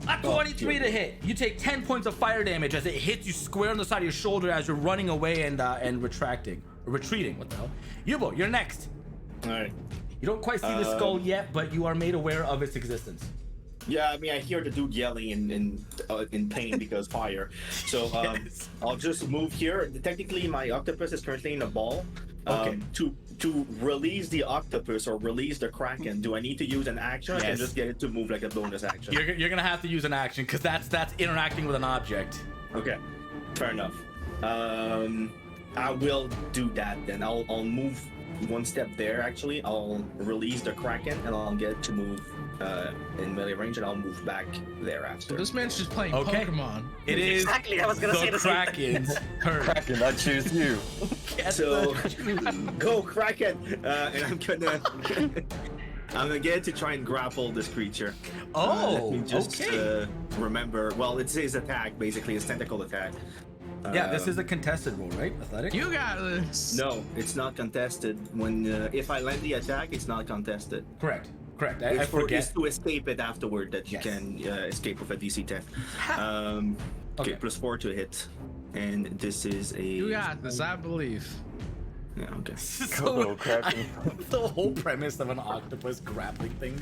[SPEAKER 2] A 23 to hit. You take 10 points of fire damage as it hits you square on the side of your shoulder as you're running away and retreating. What the hell? Yubo, you're next.
[SPEAKER 1] All right.
[SPEAKER 2] You don't quite see the skull yet, but you are made aware of its existence.
[SPEAKER 1] Yeah, I mean, I hear the dude yelling in pain because fire. So
[SPEAKER 2] Yes.
[SPEAKER 1] I'll just move here. Technically, my octopus is currently in a ball.
[SPEAKER 2] Okay.
[SPEAKER 1] To release the octopus or release the kraken, do I need to use an action? I can
[SPEAKER 2] Yes.
[SPEAKER 1] just get it to move like a bonus action.
[SPEAKER 2] You're gonna have to use an action because that's interacting with an object.
[SPEAKER 1] Okay, fair enough. I will do that then. I'll move one step there. Actually, I'll release the kraken and I'll get it to move in melee range, and I'll move back there after.
[SPEAKER 4] This man's just playing
[SPEAKER 2] Okay.
[SPEAKER 4] Pokemon.
[SPEAKER 2] It is
[SPEAKER 5] Exactly, I was gonna say
[SPEAKER 2] the
[SPEAKER 5] the same
[SPEAKER 2] Kraken's turn.
[SPEAKER 3] Kraken, I choose you.
[SPEAKER 1] So go kraken, and I'm gonna get it to try and grapple this creature.
[SPEAKER 2] Oh,
[SPEAKER 1] let me just
[SPEAKER 2] okay.
[SPEAKER 1] remember. Well, it's his attack basically, his tentacle attack.
[SPEAKER 2] Yeah, this is a contested roll, right? Athletic.
[SPEAKER 4] You got this.
[SPEAKER 1] No, it's not contested. When if I land the attack, it's not contested.
[SPEAKER 2] Correct. I
[SPEAKER 1] It's
[SPEAKER 2] forget.
[SPEAKER 1] to escape it afterward that you
[SPEAKER 2] Yes.
[SPEAKER 1] can escape with a DC 10.
[SPEAKER 2] Okay.
[SPEAKER 1] Okay, +4 to hit, and this is a.
[SPEAKER 4] You got this, I believe.
[SPEAKER 1] Yeah. Okay.
[SPEAKER 3] Go, Kraken.
[SPEAKER 2] The whole premise of an octopus grappling things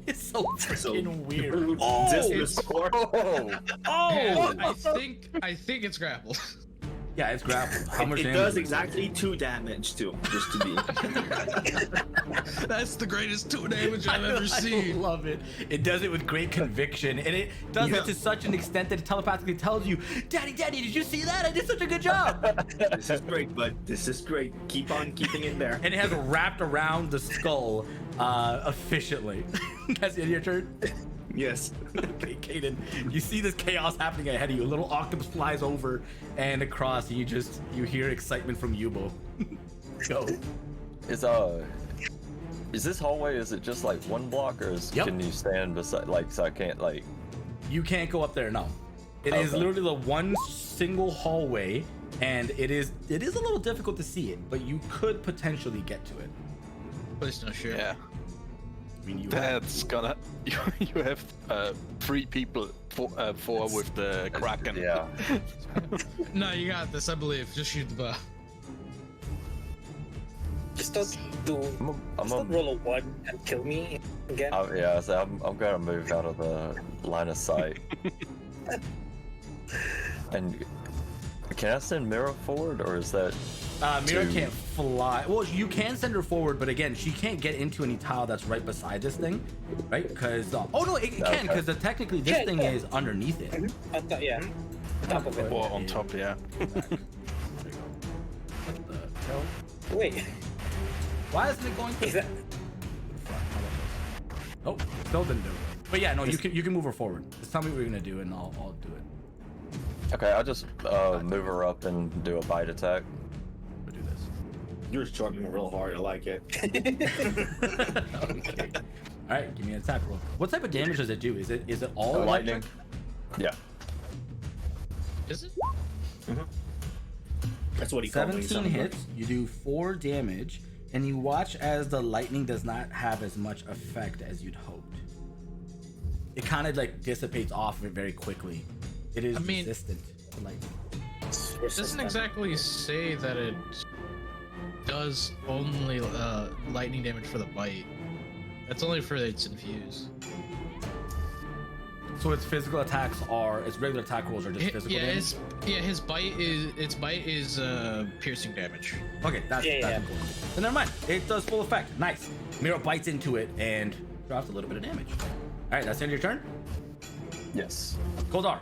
[SPEAKER 2] is so freaking weird.
[SPEAKER 1] This +4.
[SPEAKER 2] Oh!
[SPEAKER 4] I think it's grappled.
[SPEAKER 2] Yeah, it's grappled. How much
[SPEAKER 1] It
[SPEAKER 2] damage?
[SPEAKER 1] does exactly 2 damage too, just to be.
[SPEAKER 4] That's the greatest 2 damage I've ever
[SPEAKER 2] I
[SPEAKER 4] seen.
[SPEAKER 2] love it. It does it with great conviction, and it does
[SPEAKER 1] Yeah.
[SPEAKER 2] it to such an extent that it telepathically tells you, "Daddy, did you see that? I did such a good job."
[SPEAKER 1] This is great, bud. This is great. Keep on keeping it there.
[SPEAKER 2] And it has wrapped around the skull efficiently. That's it. Your turn.
[SPEAKER 1] Yes.
[SPEAKER 2] Okay, Kaden, you see this chaos happening ahead of you. A little octopus flies over and across, and you hear excitement from Yubo. Go.
[SPEAKER 3] Is this hallway? Is it just like one block, or
[SPEAKER 2] Yep.
[SPEAKER 3] can you stand beside? Like, so I can't like.
[SPEAKER 2] You can't go up there, no. It is
[SPEAKER 3] Okay.
[SPEAKER 2] literally the one single hallway, and it is a little difficult to see it, but you could potentially get to it.
[SPEAKER 4] Please no shit.
[SPEAKER 6] Yeah,
[SPEAKER 2] I mean, you
[SPEAKER 6] that's gonna. You have 3 people, four with the Kraken.
[SPEAKER 3] Yeah.
[SPEAKER 4] No, you got this, I believe. Just shoot the bow.
[SPEAKER 5] Just don't do.
[SPEAKER 3] I'm
[SPEAKER 5] Just don't roll a 1 and kill me again.
[SPEAKER 3] Yeah, so I'm gonna move out of the line of sight. And can I send Mira forward, or is that?
[SPEAKER 2] Mira
[SPEAKER 3] to-
[SPEAKER 2] can't fly. Well, you can send her forward, but again, she can't get into any tile that's right beside this thing, right? Because oh no, it can
[SPEAKER 3] Okay.
[SPEAKER 2] because technically this
[SPEAKER 5] Yeah,
[SPEAKER 2] thing
[SPEAKER 5] yeah.
[SPEAKER 2] is underneath it.
[SPEAKER 5] Yeah. Top of it.
[SPEAKER 6] Or on top, yeah.
[SPEAKER 2] What the hell?
[SPEAKER 5] Wait,
[SPEAKER 2] Why isn't it going
[SPEAKER 5] is
[SPEAKER 2] through?
[SPEAKER 5] that?
[SPEAKER 2] Oh, still didn't do it. But yeah, no, you can move her forward. Just tell me what you're gonna do, and I'll do it.
[SPEAKER 3] Okay, I'll just move her up and do a bite attack.
[SPEAKER 2] We'll do this.
[SPEAKER 1] You're struggling real hard. I like it.
[SPEAKER 2] Okay. All right, give me an attack roll. What type of damage does it do? Is it all
[SPEAKER 3] Lightning.
[SPEAKER 2] electric?
[SPEAKER 3] Yeah.
[SPEAKER 4] Is it?
[SPEAKER 1] That's what he called me.
[SPEAKER 2] 17 hits. You do 4 damage, and you watch as the lightning does not have as much effect as you'd hoped. It kind of like dissipates off of it very quickly. It is
[SPEAKER 4] I mean-
[SPEAKER 2] resistant to lightning.
[SPEAKER 4] It doesn't exactly say that it does only lightning damage for the bite. That's only for its infuse.
[SPEAKER 2] So its physical attacks are its regular attack rolls are just physical
[SPEAKER 4] Yeah,
[SPEAKER 2] damage.
[SPEAKER 4] his bite is piercing damage.
[SPEAKER 2] Okay, that's
[SPEAKER 5] Yeah.
[SPEAKER 2] important. So never mind. It does full effect. Nice. Mira bites into it and drops a little bit of damage. All right, that's the end of your turn.
[SPEAKER 3] Yes.
[SPEAKER 2] Goldar.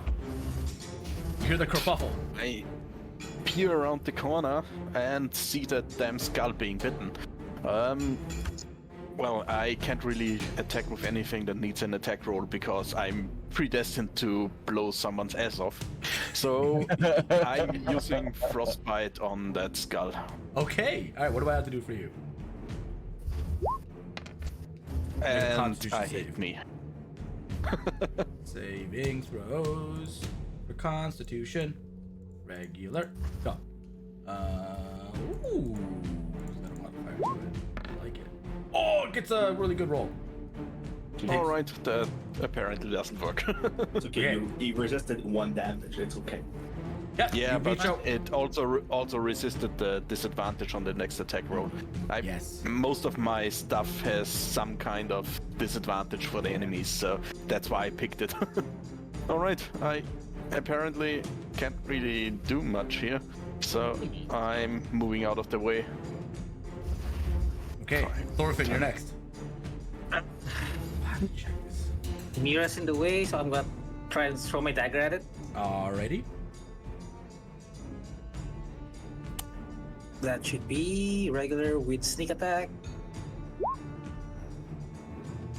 [SPEAKER 2] You hear the kerfuffle.
[SPEAKER 6] I peer around the corner and see that damn skull being bitten. Well, I can't really attack with anything that needs an attack roll because I'm predestined to blow someone's ass off. So I'm using frostbite on that skull.
[SPEAKER 2] Okay. All right, what do I have to do for you?
[SPEAKER 6] And
[SPEAKER 2] Constitution
[SPEAKER 6] I
[SPEAKER 2] save.
[SPEAKER 6] hit me.
[SPEAKER 2] Saving throws for Constitution. Regular. Go. Ooh. Is that a modifier to it? I like it. Oh, it gets a really good roll.
[SPEAKER 6] All right, that apparently doesn't work.
[SPEAKER 1] It's okay.
[SPEAKER 2] Okay.
[SPEAKER 1] You resisted 1 damage. It's okay.
[SPEAKER 2] Yeah,
[SPEAKER 6] Yeah,
[SPEAKER 2] you
[SPEAKER 6] but
[SPEAKER 2] reach out.
[SPEAKER 6] it also resisted the disadvantage on the next attack roll.
[SPEAKER 2] Yes.
[SPEAKER 6] Most of my stuff has some kind of disadvantage for the enemies, so that's why I picked it. All right, I apparently can't really do much here, so I'm moving out of the way.
[SPEAKER 2] Okay, Thorfinn, you're next. Check this.
[SPEAKER 5] Mira's in the way, so I'm gonna try and throw my dagger at it.
[SPEAKER 2] Alrighty.
[SPEAKER 5] That should be regular with sneak attack.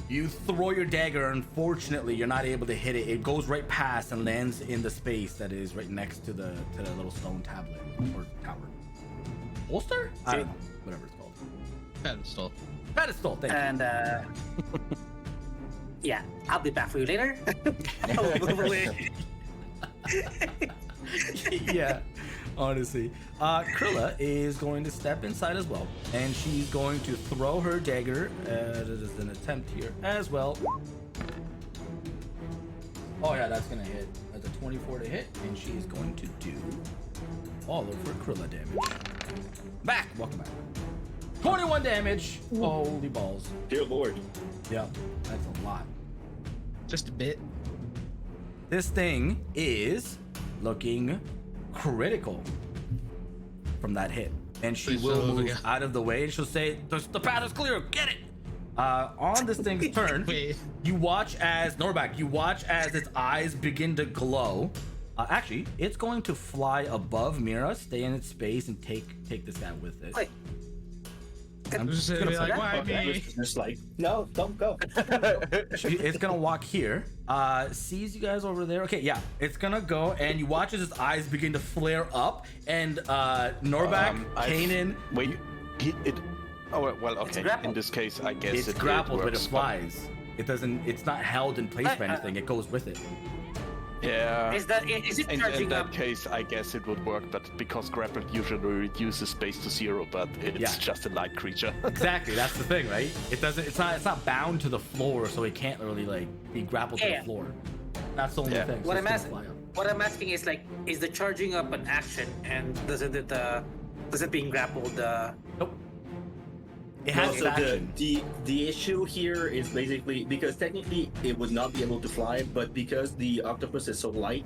[SPEAKER 2] You throw your dagger. Unfortunately, you're not able to hit it. It goes right past and lands in the space that is right next to the little stone tablet or tower. Holster? I don't know. Whatever it's called.
[SPEAKER 4] Pedestal.
[SPEAKER 2] Pedestal. Thank you.
[SPEAKER 5] And yeah, I'll be back for you later. I'll move away.
[SPEAKER 2] Yeah, honestly. Krilla is going to step inside as well, and she's going to throw her dagger as an attempt here as well. Oh yeah, that's gonna hit. That's a 24 to hit, and she is going to do all of her Krilla damage. Back, welcome back. 21 damage. Holy balls.
[SPEAKER 1] Dear Lord.
[SPEAKER 2] Yeah, that's a lot.
[SPEAKER 4] Just a bit.
[SPEAKER 2] This thing is looking critical from that hit, and she
[SPEAKER 4] Please
[SPEAKER 2] will
[SPEAKER 4] don't
[SPEAKER 2] move
[SPEAKER 4] forget.
[SPEAKER 2] out of the way, and she'll say, the path is clear, get it! On this thing's turn,
[SPEAKER 4] Wait.
[SPEAKER 2] you watch as, Norback, you watch as its eyes begin to glow. Actually, it's going to fly above Mira, stay in its space, and take this guy with it.
[SPEAKER 5] Wait.
[SPEAKER 2] I'm
[SPEAKER 4] Just
[SPEAKER 2] gonna
[SPEAKER 4] be like,
[SPEAKER 2] put-
[SPEAKER 4] why
[SPEAKER 1] Okay,
[SPEAKER 4] me?
[SPEAKER 1] it's just like, no, don't go.
[SPEAKER 2] It's gonna walk here. Sees you guys over there. Okay, yeah, it's gonna go, and you watch as its eyes begin to flare up, and Norback, Kanan,
[SPEAKER 6] Wait, oh well, okay. In
[SPEAKER 5] grappled.
[SPEAKER 6] this case, I guess
[SPEAKER 2] it's
[SPEAKER 6] it
[SPEAKER 2] grappled, but it
[SPEAKER 6] works.
[SPEAKER 2] flies. It doesn't. It's not held in place by anything. It goes with it.
[SPEAKER 6] Yeah.
[SPEAKER 5] Is it
[SPEAKER 6] In
[SPEAKER 5] charging
[SPEAKER 6] that
[SPEAKER 5] up?
[SPEAKER 6] case, I guess it would work, but because grappled usually reduces space to 0, but it's
[SPEAKER 2] Yeah.
[SPEAKER 6] just a light creature.
[SPEAKER 2] Exactly. That's the thing, right? It doesn't. It's not bound to the floor, so it can't really like be grappled to
[SPEAKER 5] Yeah.
[SPEAKER 2] the floor. That's the only
[SPEAKER 6] Yeah.
[SPEAKER 2] thing. So
[SPEAKER 5] What
[SPEAKER 2] it's
[SPEAKER 5] I'm
[SPEAKER 2] gonna
[SPEAKER 5] asking,
[SPEAKER 2] fly up.
[SPEAKER 5] what I'm asking is like, is the charging up an action, and does it being grappled?
[SPEAKER 2] Nope. It
[SPEAKER 1] No,
[SPEAKER 2] has its
[SPEAKER 1] so
[SPEAKER 2] action.
[SPEAKER 1] the issue here is basically because technically it would not be able to fly, but because the octopus is so light,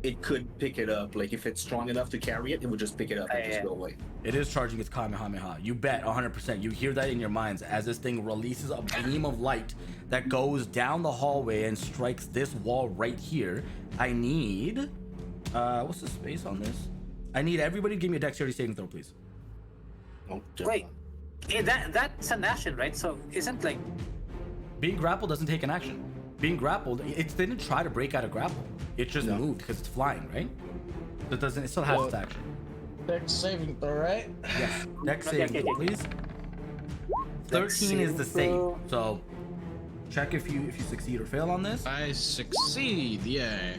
[SPEAKER 1] it could pick it up. Like if it's strong enough to carry it, it would just pick it up and just
[SPEAKER 5] Yeah.
[SPEAKER 1] go away.
[SPEAKER 2] It is charging its Kamehameha. You bet 100%. You hear that in your minds as this thing releases a beam of light that goes down the hallway and strikes this wall right here. I need... what's the space on this? I need everybody to give me a dexterity saving throw, please.
[SPEAKER 1] Oh, just-
[SPEAKER 5] Wait, that's an action, right? So isn't like
[SPEAKER 2] Being grappled doesn't take an action. Being grappled, it didn't try to break out of grapple. It just
[SPEAKER 1] No.
[SPEAKER 2] moved because it's flying, right? So it doesn't. It still has its action.
[SPEAKER 4] Dex saving throw, right?
[SPEAKER 2] Yes. Dex
[SPEAKER 5] Okay,
[SPEAKER 2] saving
[SPEAKER 5] okay,
[SPEAKER 2] throw,
[SPEAKER 5] okay.
[SPEAKER 2] please.
[SPEAKER 5] Dex
[SPEAKER 2] 13 is the save.
[SPEAKER 5] saving throw.
[SPEAKER 2] So check if you succeed or fail on this,
[SPEAKER 4] I succeed, yeah.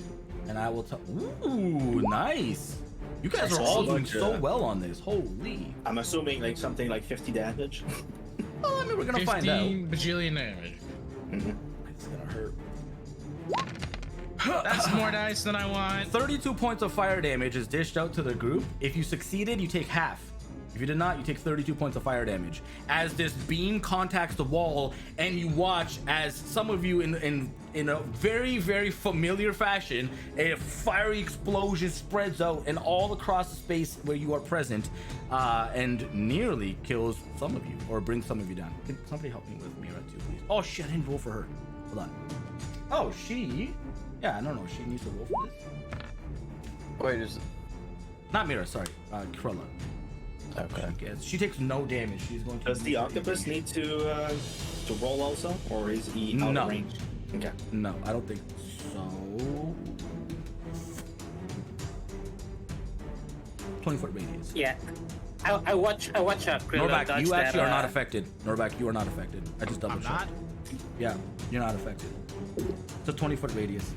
[SPEAKER 2] and I will tell. Ooh, nice. You guys are all doing so well on this. Holy.
[SPEAKER 1] I'm assuming like something like 50 damage.
[SPEAKER 2] Well, I mean, we're gonna find out.
[SPEAKER 4] 15 bajillion damage.
[SPEAKER 2] It's gonna hurt.
[SPEAKER 4] That's more dice than I want.
[SPEAKER 2] 32 points of fire damage is dished out to the group. If you succeeded, you take half. If you did not, you take 32 points of fire damage. As this beam contacts the wall, and you watch as some of you in a very, very familiar fashion, a fiery explosion spreads out and all across the space where you are present, and nearly kills some of you, or brings some of you down. Can somebody help me with Mira too, please? Oh shit, I didn't roll for her. Hold on. Oh, she... Yeah, no, she needs to roll for this.
[SPEAKER 3] Wait, is
[SPEAKER 2] Not Mira, sorry. Krilla.
[SPEAKER 3] okay.
[SPEAKER 2] Yes, she takes no damage. She's going to.
[SPEAKER 1] Does the octopus need to roll also, or is he out
[SPEAKER 2] No.
[SPEAKER 1] of range? Okay.
[SPEAKER 2] No, I don't think so. 20-foot radius.
[SPEAKER 5] yeah. I watch Krilla
[SPEAKER 2] Norback,
[SPEAKER 5] dodge
[SPEAKER 2] you
[SPEAKER 5] that,
[SPEAKER 2] actually are not affected. Norback, you are not affected. I just double
[SPEAKER 4] I'm
[SPEAKER 2] checked.
[SPEAKER 4] not.
[SPEAKER 2] Yeah, you're not affected. It's a 20-foot radius.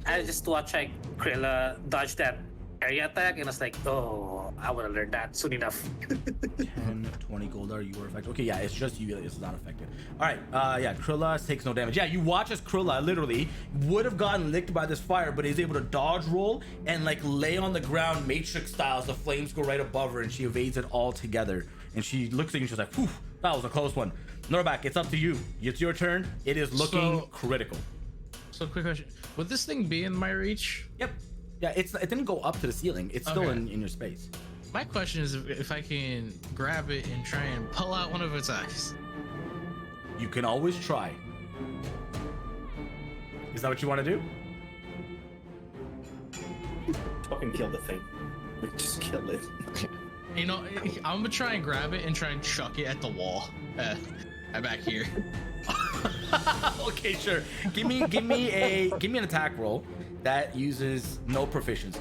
[SPEAKER 5] I just watch like Krilla dodge that area attack, and it's like, oh, I would have learned that soon enough.
[SPEAKER 2] 10, 20 Goldar, you were affected. Okay, yeah, it's just you. It's not affected. All right, yeah, Krilla takes no damage. Yeah, you watch as Krilla literally would have gotten licked by this fire, but is able to dodge roll and like lay on the ground Matrix style as the flames go right above her, and she evades it all together. And she looks at you and she's like, "Phew, that was a close one." Norback, it's up to you. It's your turn. It is looking critical.
[SPEAKER 4] So, quick question: would this thing be in my reach?
[SPEAKER 2] Yep. Yeah, it didn't go up to the ceiling. It's still
[SPEAKER 4] Okay.
[SPEAKER 2] in your space.
[SPEAKER 4] My question is if I can grab it and try and pull out one of its eyes.
[SPEAKER 2] You can always try. Is that what you want to do?
[SPEAKER 1] Fucking kill the thing. Just kill it.
[SPEAKER 4] You know, I'm gonna try and grab it and try and chuck it at the wall. Back here.
[SPEAKER 2] Okay, sure. Give me an attack roll that uses no proficiency.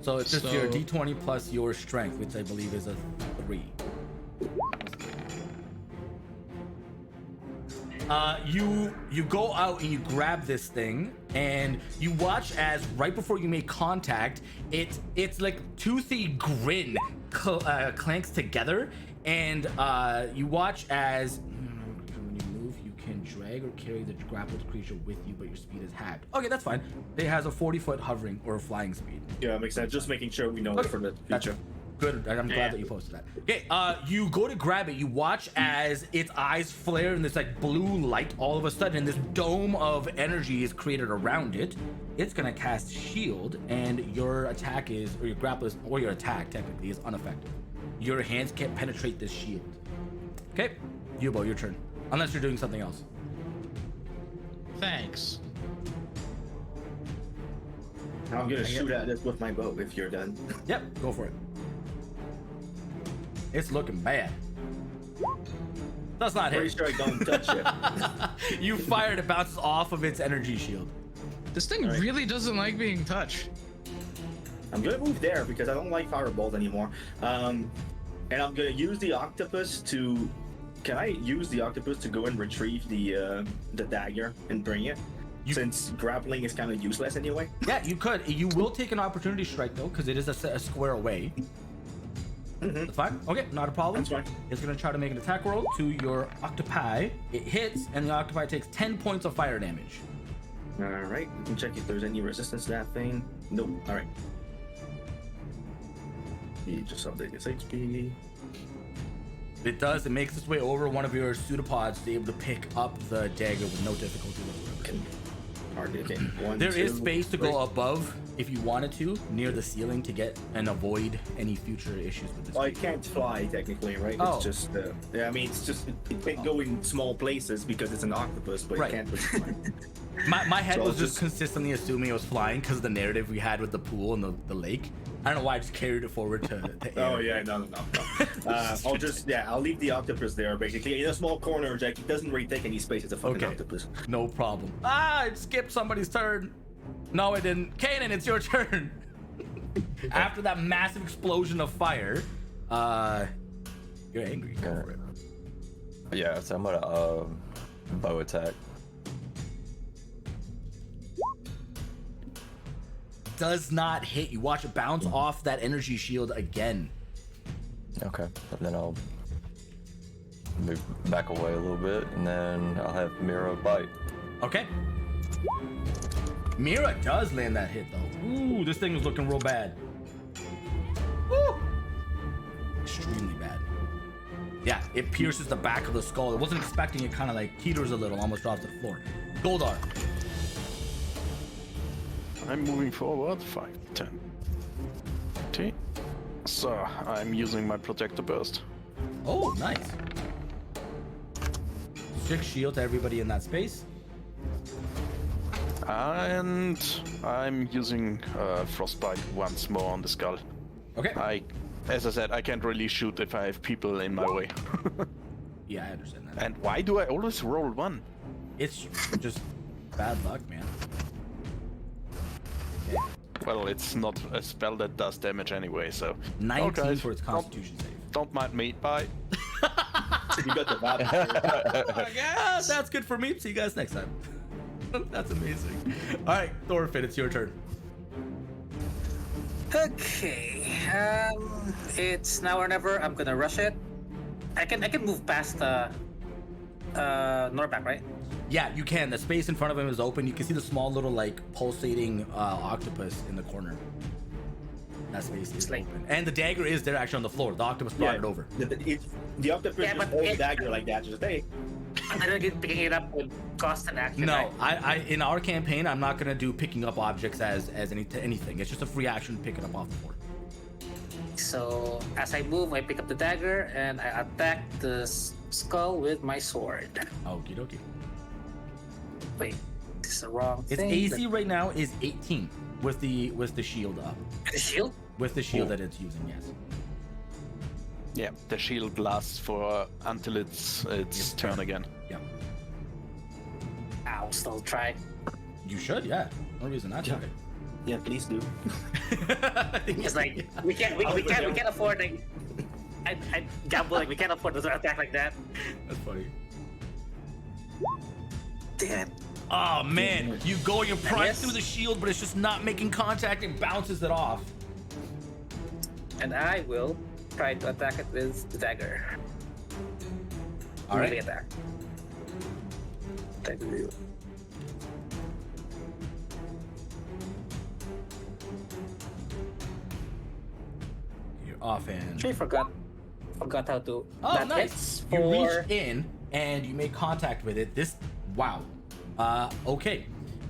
[SPEAKER 2] So it's just your D20 plus your strength, which I believe is a 3. You go out and you grab this thing, and you watch as right before you make contact, it's like toothy grin clanks together, and you watch as when you move, you can drag or carry the grappled creature with you, but your speed is halved. Okay, that's fine. It has a 40-foot hovering or flying speed.
[SPEAKER 1] Yeah, makes sense. Just making sure we know it for the
[SPEAKER 2] That's
[SPEAKER 1] future.
[SPEAKER 2] good. I'm glad that you posted that. Okay, you go to grab it. You watch as its eyes flare and this like blue light all of a sudden, and this dome of energy is created around it. It's gonna cast shield, and your attack is, or your grapple is, or your attack technically is unaffected. Your hands can't penetrate this shield. Okay, Yubo, your turn. Unless you're doing something else.
[SPEAKER 4] Thanks.
[SPEAKER 1] I'm gonna shoot at this with my bow if you're done.
[SPEAKER 2] Yep, go for it. It's looking bad. That's not
[SPEAKER 1] Pretty
[SPEAKER 2] hit.
[SPEAKER 1] sure I don't touch it.
[SPEAKER 2] You fired, it bounces off of its energy shield.
[SPEAKER 4] This thing really doesn't like being touched.
[SPEAKER 1] I'm gonna move there because I don't like fireballs anymore. And I'm gonna use the octopus to. Can I use the octopus to go and retrieve the dagger and bring it? Since grappling is kind of useless anyway.
[SPEAKER 2] Yeah, you could. You will take an opportunity strike though, because it is a square away. That's fine. Okay, not a problem.
[SPEAKER 1] That's fine.
[SPEAKER 2] It's gonna try to make an attack roll to your octopi. It hits, and the octopi takes 10 points of fire damage.
[SPEAKER 1] All right. We can check if there's any resistance to that thing. Nope. All right. You just update this HP.
[SPEAKER 2] It does. It makes its way over one of your pseudopods to be able to pick up the dagger with no difficulty whatsoever.
[SPEAKER 1] Can hardly okay. One,
[SPEAKER 2] There is
[SPEAKER 1] two,
[SPEAKER 2] space to
[SPEAKER 1] three.
[SPEAKER 2] go above if you wanted to, near the ceiling, to get and avoid any future issues with this.
[SPEAKER 1] Well, it can't fly technically, right?
[SPEAKER 2] Oh.
[SPEAKER 1] It's just, yeah. I mean, it's just it can go in small places because it's an octopus, but
[SPEAKER 2] Right.
[SPEAKER 1] it can't really fly.
[SPEAKER 2] My head
[SPEAKER 1] So
[SPEAKER 2] was
[SPEAKER 1] I'll
[SPEAKER 2] just
[SPEAKER 1] just-
[SPEAKER 2] consistently assuming it was flying because of the narrative we had with the pool and the lake. I don't know why I just carried it forward to air.
[SPEAKER 1] Oh yeah, no. I'll leave the octopus there basically in a small corner. Jack, it doesn't really take any space. It's a fucking
[SPEAKER 2] Okay.
[SPEAKER 1] octopus.
[SPEAKER 2] No problem. Ah, it skipped somebody's turn. No, it didn't. Kanan, it's your turn. After that massive explosion of fire, you're angry. Go for it.
[SPEAKER 3] Yeah, so I'm gonna bow attack.
[SPEAKER 2] Does not hit. You watch it bounce off that energy shield again.
[SPEAKER 3] Okay, and then I'll move back away a little bit, and then I'll have Mira bite.
[SPEAKER 2] Okay. Mira does land that hit though. Ooh, this thing was looking real bad. Woo! Extremely bad. Yeah, it pierces the back of the skull. It wasn't expecting it, kind of like teeters a little, almost drops to the floor. Goldar.
[SPEAKER 6] I'm moving forward. 5, 10, 20. So I'm using my projector burst.
[SPEAKER 2] Oh, nice. 6 shield to everybody in that space.
[SPEAKER 6] And I'm using frostbite once more on the skull.
[SPEAKER 2] Okay.
[SPEAKER 6] As I said, I can't really shoot if I have people in my way.
[SPEAKER 2] Yeah, I understand that.
[SPEAKER 6] And why do I always roll 1?
[SPEAKER 2] It's just bad luck, man.
[SPEAKER 6] Well, it's not a spell that does damage anyway, so.
[SPEAKER 2] 19
[SPEAKER 6] Okay,
[SPEAKER 2] for its constitution save.
[SPEAKER 6] Don't mind me. Bye.
[SPEAKER 1] You got the vibe.
[SPEAKER 2] Yeah, that's good for me. See you guys next time. That's amazing. All right, Thorfinn, it's your turn.
[SPEAKER 5] Okay. It's now or never. I'm gonna rush it. I can move past Norback, right?
[SPEAKER 2] Yeah, you can. The space in front of him is open. You can see the small little like pulsating octopus in the corner. That space is
[SPEAKER 5] like-
[SPEAKER 2] open, and the dagger is there actually on the floor. The octopus brought it over.
[SPEAKER 1] The octopus
[SPEAKER 5] Yeah,
[SPEAKER 1] just
[SPEAKER 5] but
[SPEAKER 1] holds the
[SPEAKER 5] it-
[SPEAKER 1] dagger like that. Just hey.
[SPEAKER 5] I don't get picking it up with cost and action.
[SPEAKER 2] No,
[SPEAKER 5] right?
[SPEAKER 2] I in our campaign, I'm not gonna do picking up objects as anything. It's just a free action to pick it up off the floor.
[SPEAKER 5] So as I move, I pick up the dagger and I attack the skull with my sword.
[SPEAKER 2] Okie dokie.
[SPEAKER 5] Wait, this is the wrong
[SPEAKER 2] Its
[SPEAKER 5] thing.
[SPEAKER 2] AC right now is 18 with the shield up.
[SPEAKER 5] The shield?
[SPEAKER 2] With the shield that it's using, yes.
[SPEAKER 6] Yeah, the shield lasts for until it's turn again.
[SPEAKER 2] Yeah.
[SPEAKER 5] I'll still try.
[SPEAKER 2] You should, yeah. No reason not to.
[SPEAKER 1] Yeah, please do.
[SPEAKER 5] It's like we can't afford like I gamble like we can't afford to attack like that.
[SPEAKER 2] That's funny.
[SPEAKER 5] Damn it.
[SPEAKER 2] Oh man, you go and you pry
[SPEAKER 5] Yes.
[SPEAKER 2] through the shield, but it's just not making contact and bounces it off.
[SPEAKER 5] And I will try to attack it with the dagger.
[SPEAKER 2] All right.
[SPEAKER 5] Melee attack. Dagger.
[SPEAKER 2] You're off and.
[SPEAKER 5] Actually forgot how to.
[SPEAKER 2] Oh,
[SPEAKER 5] that
[SPEAKER 2] nice.
[SPEAKER 5] hits
[SPEAKER 2] You
[SPEAKER 5] for
[SPEAKER 2] reach in and you make contact with it. Wow. Okay.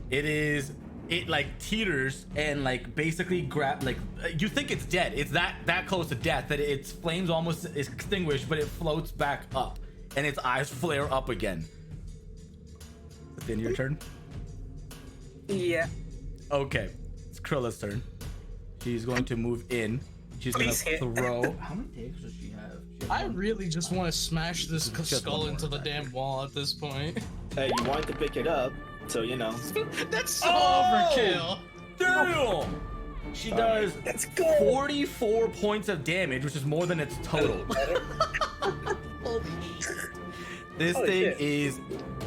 [SPEAKER 2] It like teeters and like basically you think it's dead. It's that close to death that its flames almost is extinguished, but it floats back up and its eyes flare up again. Is it in your turn?
[SPEAKER 5] Yeah.
[SPEAKER 2] Okay. It's Krilla's turn. She's going to move in. She's
[SPEAKER 5] Please
[SPEAKER 2] gonna
[SPEAKER 5] hit.
[SPEAKER 2] throw. How many days does she have? She has
[SPEAKER 4] I
[SPEAKER 2] one.
[SPEAKER 4] really just want to smash this
[SPEAKER 2] Just
[SPEAKER 4] skull
[SPEAKER 2] one more
[SPEAKER 4] into the
[SPEAKER 2] attack.
[SPEAKER 4] damn wall at this point.
[SPEAKER 1] Hey, you wanted to pick it up, so you know.
[SPEAKER 4] That's so
[SPEAKER 2] Oh!
[SPEAKER 4] overkill.
[SPEAKER 2] Damn! She does
[SPEAKER 5] Let's go.
[SPEAKER 2] 44 points of damage, which is more than its total. This
[SPEAKER 5] Holy
[SPEAKER 2] thing
[SPEAKER 5] shit.
[SPEAKER 2] is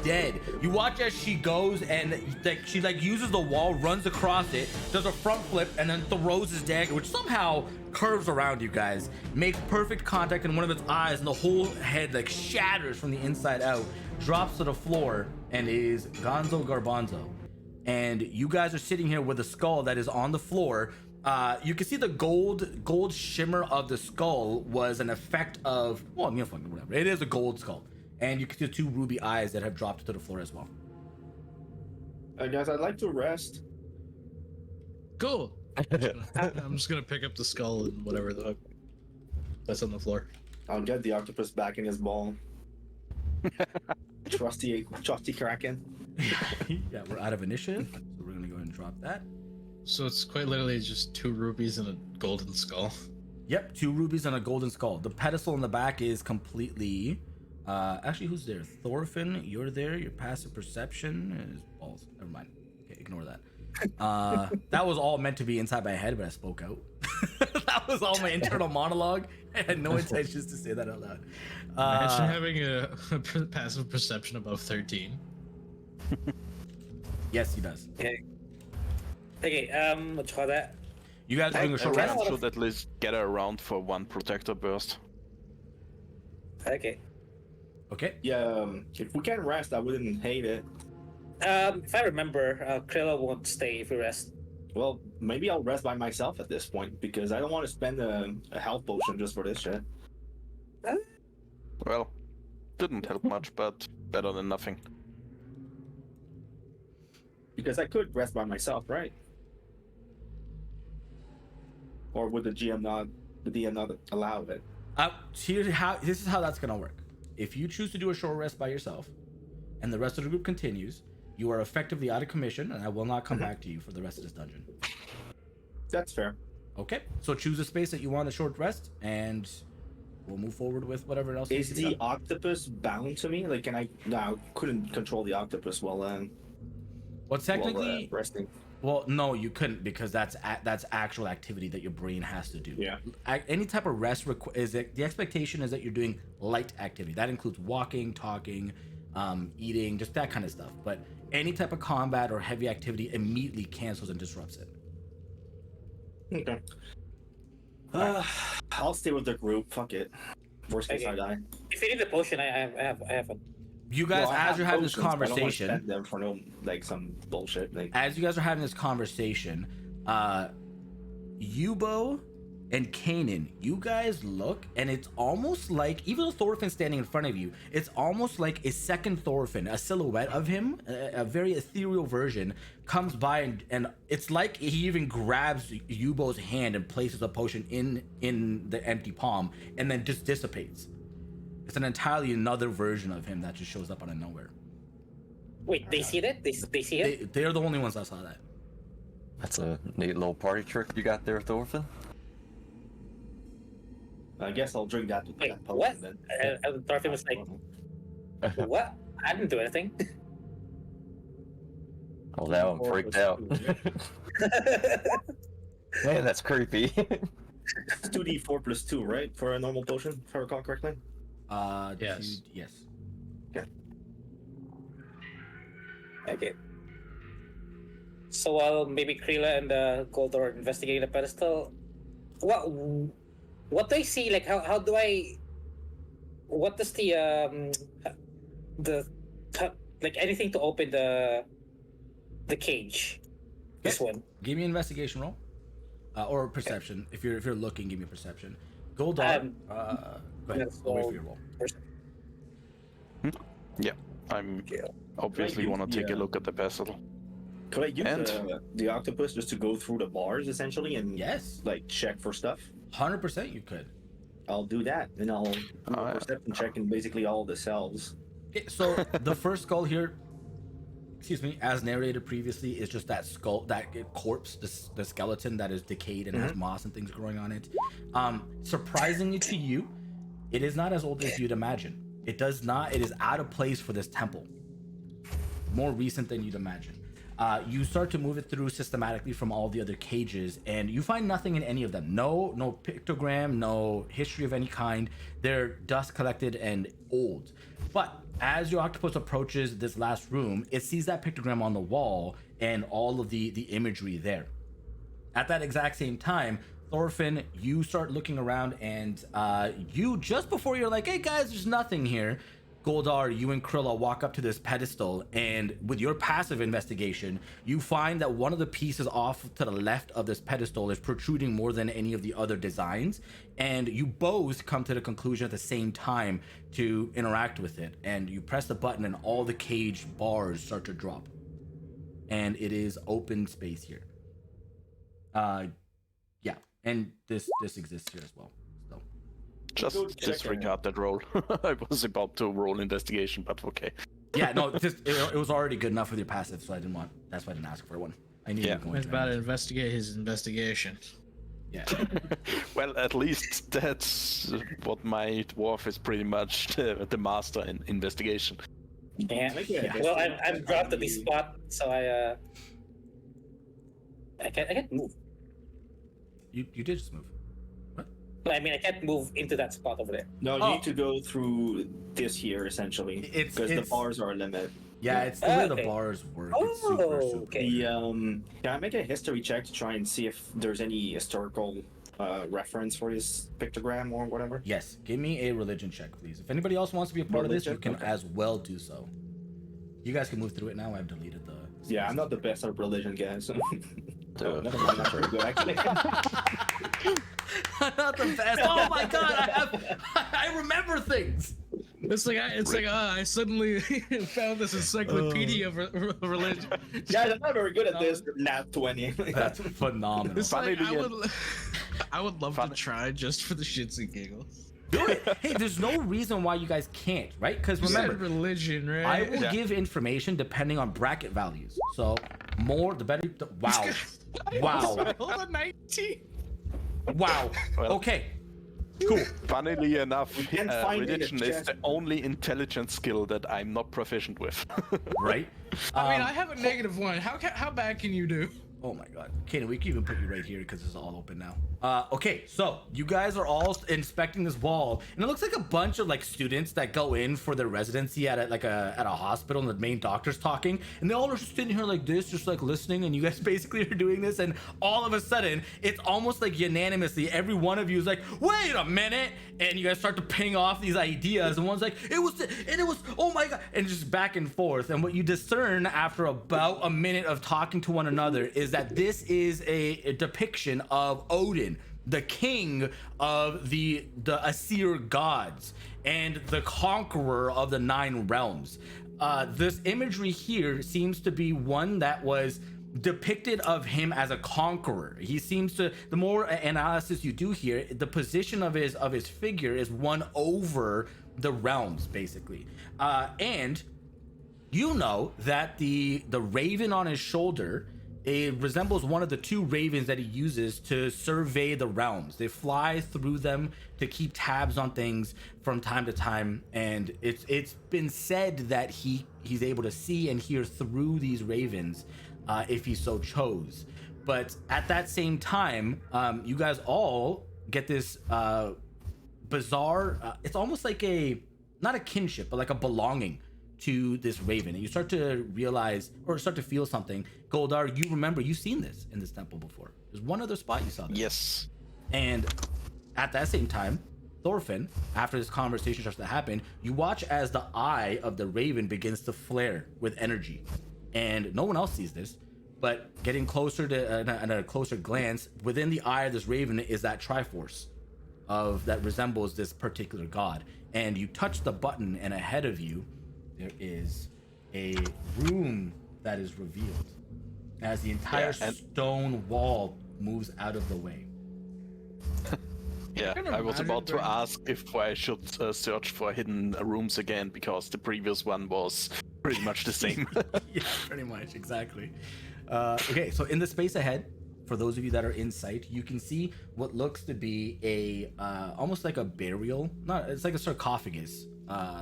[SPEAKER 2] dead. You watch as she goes and she uses the wall, runs across it, does a front flip, and then throws his dagger, which somehow curves around you guys, makes perfect contact in one of its eyes, and the whole head shatters from the inside out, drops to the floor, and is Gonzo Garbanzo. And you guys are sitting here with a skull that is on the floor. You can see the gold shimmer of the skull was an effect of, well, whatever. It is a gold skull. And you can see the two ruby eyes that have dropped to the floor as well.
[SPEAKER 1] Guys, I'd like to rest.
[SPEAKER 4] Cool. I'm just gonna pick up the skull and whatever the that's on the floor.
[SPEAKER 1] I'll get the octopus back in his ball. Trusty Kraken.
[SPEAKER 2] Yeah, we're out of initiative, so we're gonna go ahead and drop that.
[SPEAKER 4] So it's quite literally just 2 rubies and a golden skull.
[SPEAKER 2] Yep, 2 rubies and a golden skull. The pedestal in the back is completely. Actually, who's there? Thorfinn, you're there. Your passive perception is balls. Never mind. Okay, ignore that. That was all meant to be inside my head, but I spoke out. That was all my internal monologue. I had no intentions to say that out loud.
[SPEAKER 4] Imagine having a passive perception above 13.
[SPEAKER 2] Yes, he does.
[SPEAKER 5] Okay. Okay. What you call that?
[SPEAKER 2] You guys are doing a short
[SPEAKER 5] I-
[SPEAKER 2] rest.
[SPEAKER 6] Everyone should at least get around for 1 protector burst.
[SPEAKER 5] Okay.
[SPEAKER 2] Okay.
[SPEAKER 1] Yeah, if we can rest, I wouldn't hate it.
[SPEAKER 5] If I remember, Krilla won't stay if we rest.
[SPEAKER 1] Well, maybe I'll rest by myself at this point because I don't want to spend a health potion just for this shit.
[SPEAKER 6] Well, didn't help much, but better than nothing.
[SPEAKER 1] Because I could rest by myself, right? Or would the DM not allow it?
[SPEAKER 2] This is how that's gonna work. If you choose to do a short rest by yourself, and the rest of the group continues, you are effectively out of commission, and I will not come back to you for the rest of this dungeon.
[SPEAKER 1] That's fair.
[SPEAKER 2] Okay, so choose a space that you want a short rest, and we'll move forward with whatever else. needs
[SPEAKER 1] Is
[SPEAKER 2] to be
[SPEAKER 1] the
[SPEAKER 2] done.
[SPEAKER 1] octopus bound to me? Like, can I? No, I couldn't control the octopus while
[SPEAKER 2] Well,
[SPEAKER 1] while
[SPEAKER 2] technically,
[SPEAKER 1] resting.
[SPEAKER 2] well, no, you couldn't because that's actual activity that your brain has to do.
[SPEAKER 1] Yeah.
[SPEAKER 2] Any type of rest the expectation is that you're doing light activity. That includes walking, talking, eating, just that kind of stuff. But any type of combat or heavy activity immediately cancels and disrupts it.
[SPEAKER 1] Okay. I'll stay with the group. Fuck it. Worst case, I die.
[SPEAKER 5] If you need the potion, I have one.
[SPEAKER 2] You guys,
[SPEAKER 1] Well, I
[SPEAKER 2] as
[SPEAKER 1] have
[SPEAKER 2] you're having this
[SPEAKER 1] potions, but I don't wanna
[SPEAKER 2] conversation,
[SPEAKER 1] spend them for no like some bullshit. Like,
[SPEAKER 2] as you guys are having this conversation, Yubo and Kanan, you guys look, and it's almost like, even though Thorfinn's standing in front of you, it's almost like a second Thorfinn, a silhouette of him, a very ethereal version, comes by, and it's like he even grabs Yubo's hand and places a potion in the empty palm, and then just dissipates. It's an entirely another version of him that just shows up out of nowhere.
[SPEAKER 5] Wait, they see that? They see it?
[SPEAKER 2] They're the only ones that saw that.
[SPEAKER 3] That's a neat little party trick you got there, Thorfinn.
[SPEAKER 1] I guess I'll drink that.
[SPEAKER 5] Wait,
[SPEAKER 1] that potion
[SPEAKER 5] what?
[SPEAKER 1] then.
[SPEAKER 5] And Thorfinn was like, what? I didn't do anything.
[SPEAKER 3] Well, now I'm freaked out. Man, that's creepy.
[SPEAKER 1] It's 2d4 plus 2, right? For a normal potion, if I recall correctly.
[SPEAKER 4] Yes.
[SPEAKER 2] Yes.
[SPEAKER 5] Okay. So while maybe Krila and Gold are investigating the pedestal, what do I see? Like, how do I? What does the like anything to open the cage? This one.
[SPEAKER 2] Give me an investigation roll, or perception. If you're looking, give me a perception. Goldar, go ahead. I'll wait for your roll.
[SPEAKER 6] Yeah, I'm obviously
[SPEAKER 1] Right,
[SPEAKER 6] want to take a
[SPEAKER 1] yeah.
[SPEAKER 6] look at the pedestal.
[SPEAKER 1] Could I use
[SPEAKER 6] And-
[SPEAKER 1] the octopus just to go through the bars essentially and
[SPEAKER 2] Yes,
[SPEAKER 1] like check for stuff?
[SPEAKER 2] 100% you could.
[SPEAKER 1] I'll do that, and I'll do a
[SPEAKER 6] yeah.
[SPEAKER 1] perception check in basically all the cells.
[SPEAKER 2] Okay, so the first skull here, excuse me, as narrated previously, is just that skull, that corpse, the skeleton that is decayed and has moss and things growing on it. Surprisingly to you, it is not as old as you'd imagine. It is out of place for this temple. More recent than you'd imagine. You start to move it through systematically from all the other cages, and you find nothing in any of them. No pictogram, no history of any kind. They're dust collected and old. But as your octopus approaches this last room, it sees that pictogram on the wall and all of the imagery there. At that exact same time, Thorfinn, you start looking around, and you, just before you're like, hey guys, there's nothing here, Goldar, you and Krilla walk up to this pedestal, and with your passive investigation, you find that one of the pieces off to the left of this pedestal is protruding more than any of the other designs, and you both come to the conclusion at the same time to interact with it, and you press the button and all the cage bars start to drop, and it is open space here. Yeah, and this exists here as well. So
[SPEAKER 6] Just
[SPEAKER 1] Go check
[SPEAKER 6] disregard that roll. I was about to roll investigation, but okay.
[SPEAKER 2] yeah, no, it was already good enough with your passive, so that's why I didn't ask for one. I knew you were going
[SPEAKER 4] It's
[SPEAKER 2] to
[SPEAKER 4] about to
[SPEAKER 2] anyway.
[SPEAKER 4] investigate his investigation.
[SPEAKER 2] Yeah.
[SPEAKER 6] Well, at least that's what my dwarf is pretty much the master in investigation.
[SPEAKER 5] Yeah.
[SPEAKER 1] Make it a
[SPEAKER 5] Well,
[SPEAKER 1] history
[SPEAKER 5] I'm
[SPEAKER 1] check
[SPEAKER 5] dropped
[SPEAKER 1] on
[SPEAKER 5] to this
[SPEAKER 1] the-
[SPEAKER 5] spot, so I can't move.
[SPEAKER 2] You did just move.
[SPEAKER 5] No, I mean I can't move into that spot over there.
[SPEAKER 1] No, you
[SPEAKER 2] Oh.
[SPEAKER 1] need to go through this here essentially,
[SPEAKER 2] It's-
[SPEAKER 1] because the
[SPEAKER 2] it's-
[SPEAKER 1] bars are a limit.
[SPEAKER 2] Yeah, it's the way the
[SPEAKER 5] Okay.
[SPEAKER 2] bars work.
[SPEAKER 5] Oh,
[SPEAKER 2] It's super.
[SPEAKER 5] okay.
[SPEAKER 1] The can I make a history check to try and see if there's any historical reference for this pictogram or whatever?
[SPEAKER 2] Yes, give me a religion check, please. If anybody else wants to be a part of this, you
[SPEAKER 1] Religion?
[SPEAKER 2] can
[SPEAKER 1] Okay.
[SPEAKER 2] as well do so. You guys can move through it now. I've deleted the.
[SPEAKER 1] Yeah, I'm not the best at religion, guys. So.
[SPEAKER 3] Dude.
[SPEAKER 1] Never mind, not very good actually.
[SPEAKER 2] Not the best. Oh my god, I remember things.
[SPEAKER 4] It's like I suddenly found this encyclopedia of religion.
[SPEAKER 1] Guys, I'm not very good at this. Nat 20.
[SPEAKER 2] That's phenomenal.
[SPEAKER 4] It's like,
[SPEAKER 6] Finally,
[SPEAKER 4] I would love to try just for the shits and giggles.
[SPEAKER 2] Do it. Hey, there's no reason why you guys can't, right? Because
[SPEAKER 4] You said
[SPEAKER 2] remember,
[SPEAKER 4] religion, right?
[SPEAKER 2] I will
[SPEAKER 6] Yeah.
[SPEAKER 2] give information depending on bracket values. So more, the better. Wow. Wow.
[SPEAKER 4] Hold on, 19.
[SPEAKER 2] Wow.
[SPEAKER 6] Well-
[SPEAKER 2] Okay. Cool.
[SPEAKER 6] Funnily enough,
[SPEAKER 1] can't find it in the
[SPEAKER 6] religion is
[SPEAKER 1] chest.
[SPEAKER 6] the only intelligence skill that I'm not proficient with.
[SPEAKER 2] Right.
[SPEAKER 4] I mean, I have a -1. How bad can you do?
[SPEAKER 2] Oh my god. Kaden, we can even put you right here because it's all open now. Okay, so you guys are all inspecting this wall, and it looks like a bunch of like students that go in for their residency at a hospital, and the main doctor's talking, and they all are just sitting here like this, just like listening, and you guys basically are doing this, and all of a sudden, it's almost like unanimously, every one of you is like, wait a minute, and you guys start to ping off these ideas, and one's like, it was, oh my god, and just back and forth, and what you discern after about a minute of talking to one another is that this is a depiction of Odin, the king of the Aesir gods and the conqueror of the 9 realms. This imagery here seems to be one that was depicted of him as a conqueror. He seems to, the more analysis you do here, the position of his figure is one over the realms, basically. And you know that the raven on his shoulder, it resembles one of the 2 ravens that he uses to survey the realms. They fly through them to keep tabs on things from time to time, and it's been said that he's able to see and hear through these ravens if he so chose. But at that same time, you guys all get this bizarre, it's almost like not a kinship, but like a belonging to this raven, and you start to realize or start to feel something. Goldar, you remember you've seen this in this temple before. There's one other spot you saw this.
[SPEAKER 6] Yes.
[SPEAKER 2] And at that same time, Thorfinn, after this conversation starts to happen, you watch as the eye of the raven begins to flare with energy, and no one else sees this, but getting closer to a closer glance, within the eye of this raven is that Triforce that resembles this particular god, and you touch the button, and ahead of you there is a room that is revealed as the entire stone wall moves out of the way.
[SPEAKER 6] Yeah, I was about to ask if I should search for hidden rooms again, because the previous one was pretty much the same.
[SPEAKER 2] Yeah, pretty much, exactly. Okay, so in the space ahead, for those of you that are in sight, you can see what looks to be a almost like a burial, it's like a sarcophagus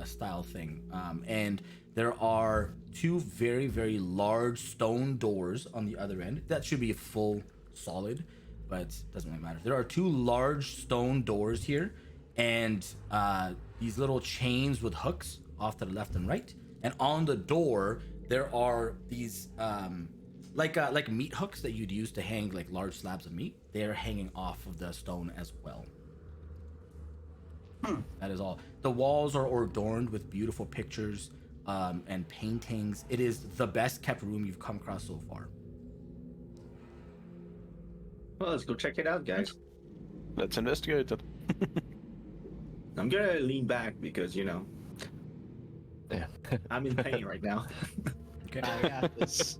[SPEAKER 2] style thing, and there are 2 very, very large stone doors on the other end. That should be full solid, but doesn't really matter. There are 2 large stone doors here, and these little chains with hooks off to the left and right, and on the door there are these like meat hooks that you'd use to hang like large slabs of meat. They're hanging off of the stone as well. That is all. The walls are adorned with beautiful pictures and paintings. It is the best kept room you've come across so far.
[SPEAKER 1] Well, let's go check it out, guys.
[SPEAKER 6] Let's investigate it.
[SPEAKER 1] I'm gonna lean back because, yeah, I'm in pain right now.
[SPEAKER 2] Okay.
[SPEAKER 4] I got this.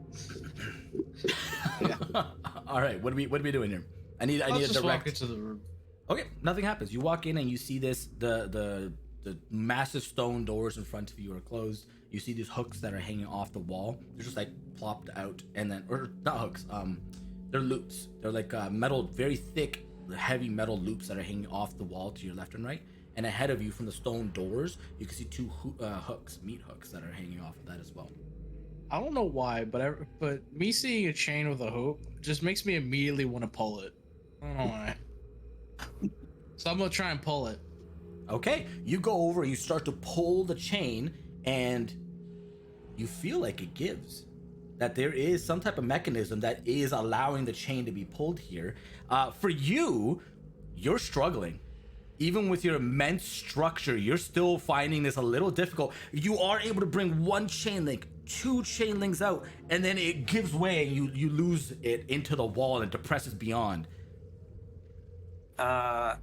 [SPEAKER 2] All right. What are we doing here? I need
[SPEAKER 4] Let's
[SPEAKER 2] a
[SPEAKER 4] just walk
[SPEAKER 2] direct.
[SPEAKER 4] into the room.
[SPEAKER 2] Okay, nothing happens. You walk in and you see the massive stone doors in front of you are closed. You see these hooks that are hanging off the wall. They're just like plopped out, and then, or not hooks. They're loops. They're like metal, very thick, heavy metal loops that are hanging off the wall to your left and right. And ahead of you, from the stone doors, you can see 2 hooks, meat hooks, that are hanging off of that as well.
[SPEAKER 4] I don't know why, but me seeing a chain with a hook just makes me immediately want to pull it. I don't know why. So I'm gonna try and pull it.
[SPEAKER 2] Okay, you go over, you start to pull the chain, and you feel like it gives. That there is some type of mechanism that is allowing the chain to be pulled here. For you, you're struggling. Even with your immense structure, you're still finding this a little difficult. You are able to bring 1 chain link, 2 chain links out, and then it gives way and you lose it into the wall and it depresses beyond.
[SPEAKER 5] I'll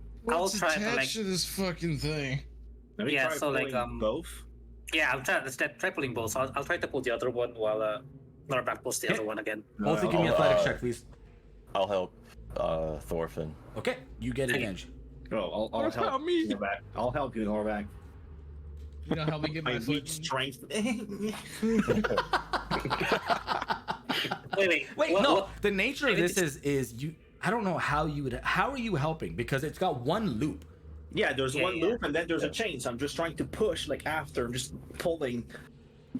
[SPEAKER 5] try to like.
[SPEAKER 4] to this fucking thing?
[SPEAKER 1] Let me
[SPEAKER 5] Yeah,
[SPEAKER 1] try
[SPEAKER 5] so, like,
[SPEAKER 1] pulling both.
[SPEAKER 5] Yeah, I'll try pulling both. So I'll try to pull the other one while Norback pulls the
[SPEAKER 2] Okay.
[SPEAKER 5] other one again.
[SPEAKER 2] Both of you give me athletics check, please.
[SPEAKER 3] I'll help Thorfinn.
[SPEAKER 2] Okay, you get advantage.
[SPEAKER 1] Oh, I'll
[SPEAKER 4] What
[SPEAKER 1] help
[SPEAKER 4] about me?
[SPEAKER 1] Norback. I'll help you, Norback.
[SPEAKER 4] You know how we get
[SPEAKER 1] My
[SPEAKER 4] my
[SPEAKER 1] weak
[SPEAKER 4] foot.
[SPEAKER 1] strength.
[SPEAKER 5] Wait.
[SPEAKER 2] Wait,
[SPEAKER 5] what-
[SPEAKER 2] no.
[SPEAKER 5] what-
[SPEAKER 2] The nature of this is you. I don't know how are you helping, because it's got 1 loop.
[SPEAKER 1] Yeah, there's
[SPEAKER 5] Yeah,
[SPEAKER 1] one
[SPEAKER 5] yeah.
[SPEAKER 1] loop and then there's a chain. So I'm just trying to push, like after, I'm just pulling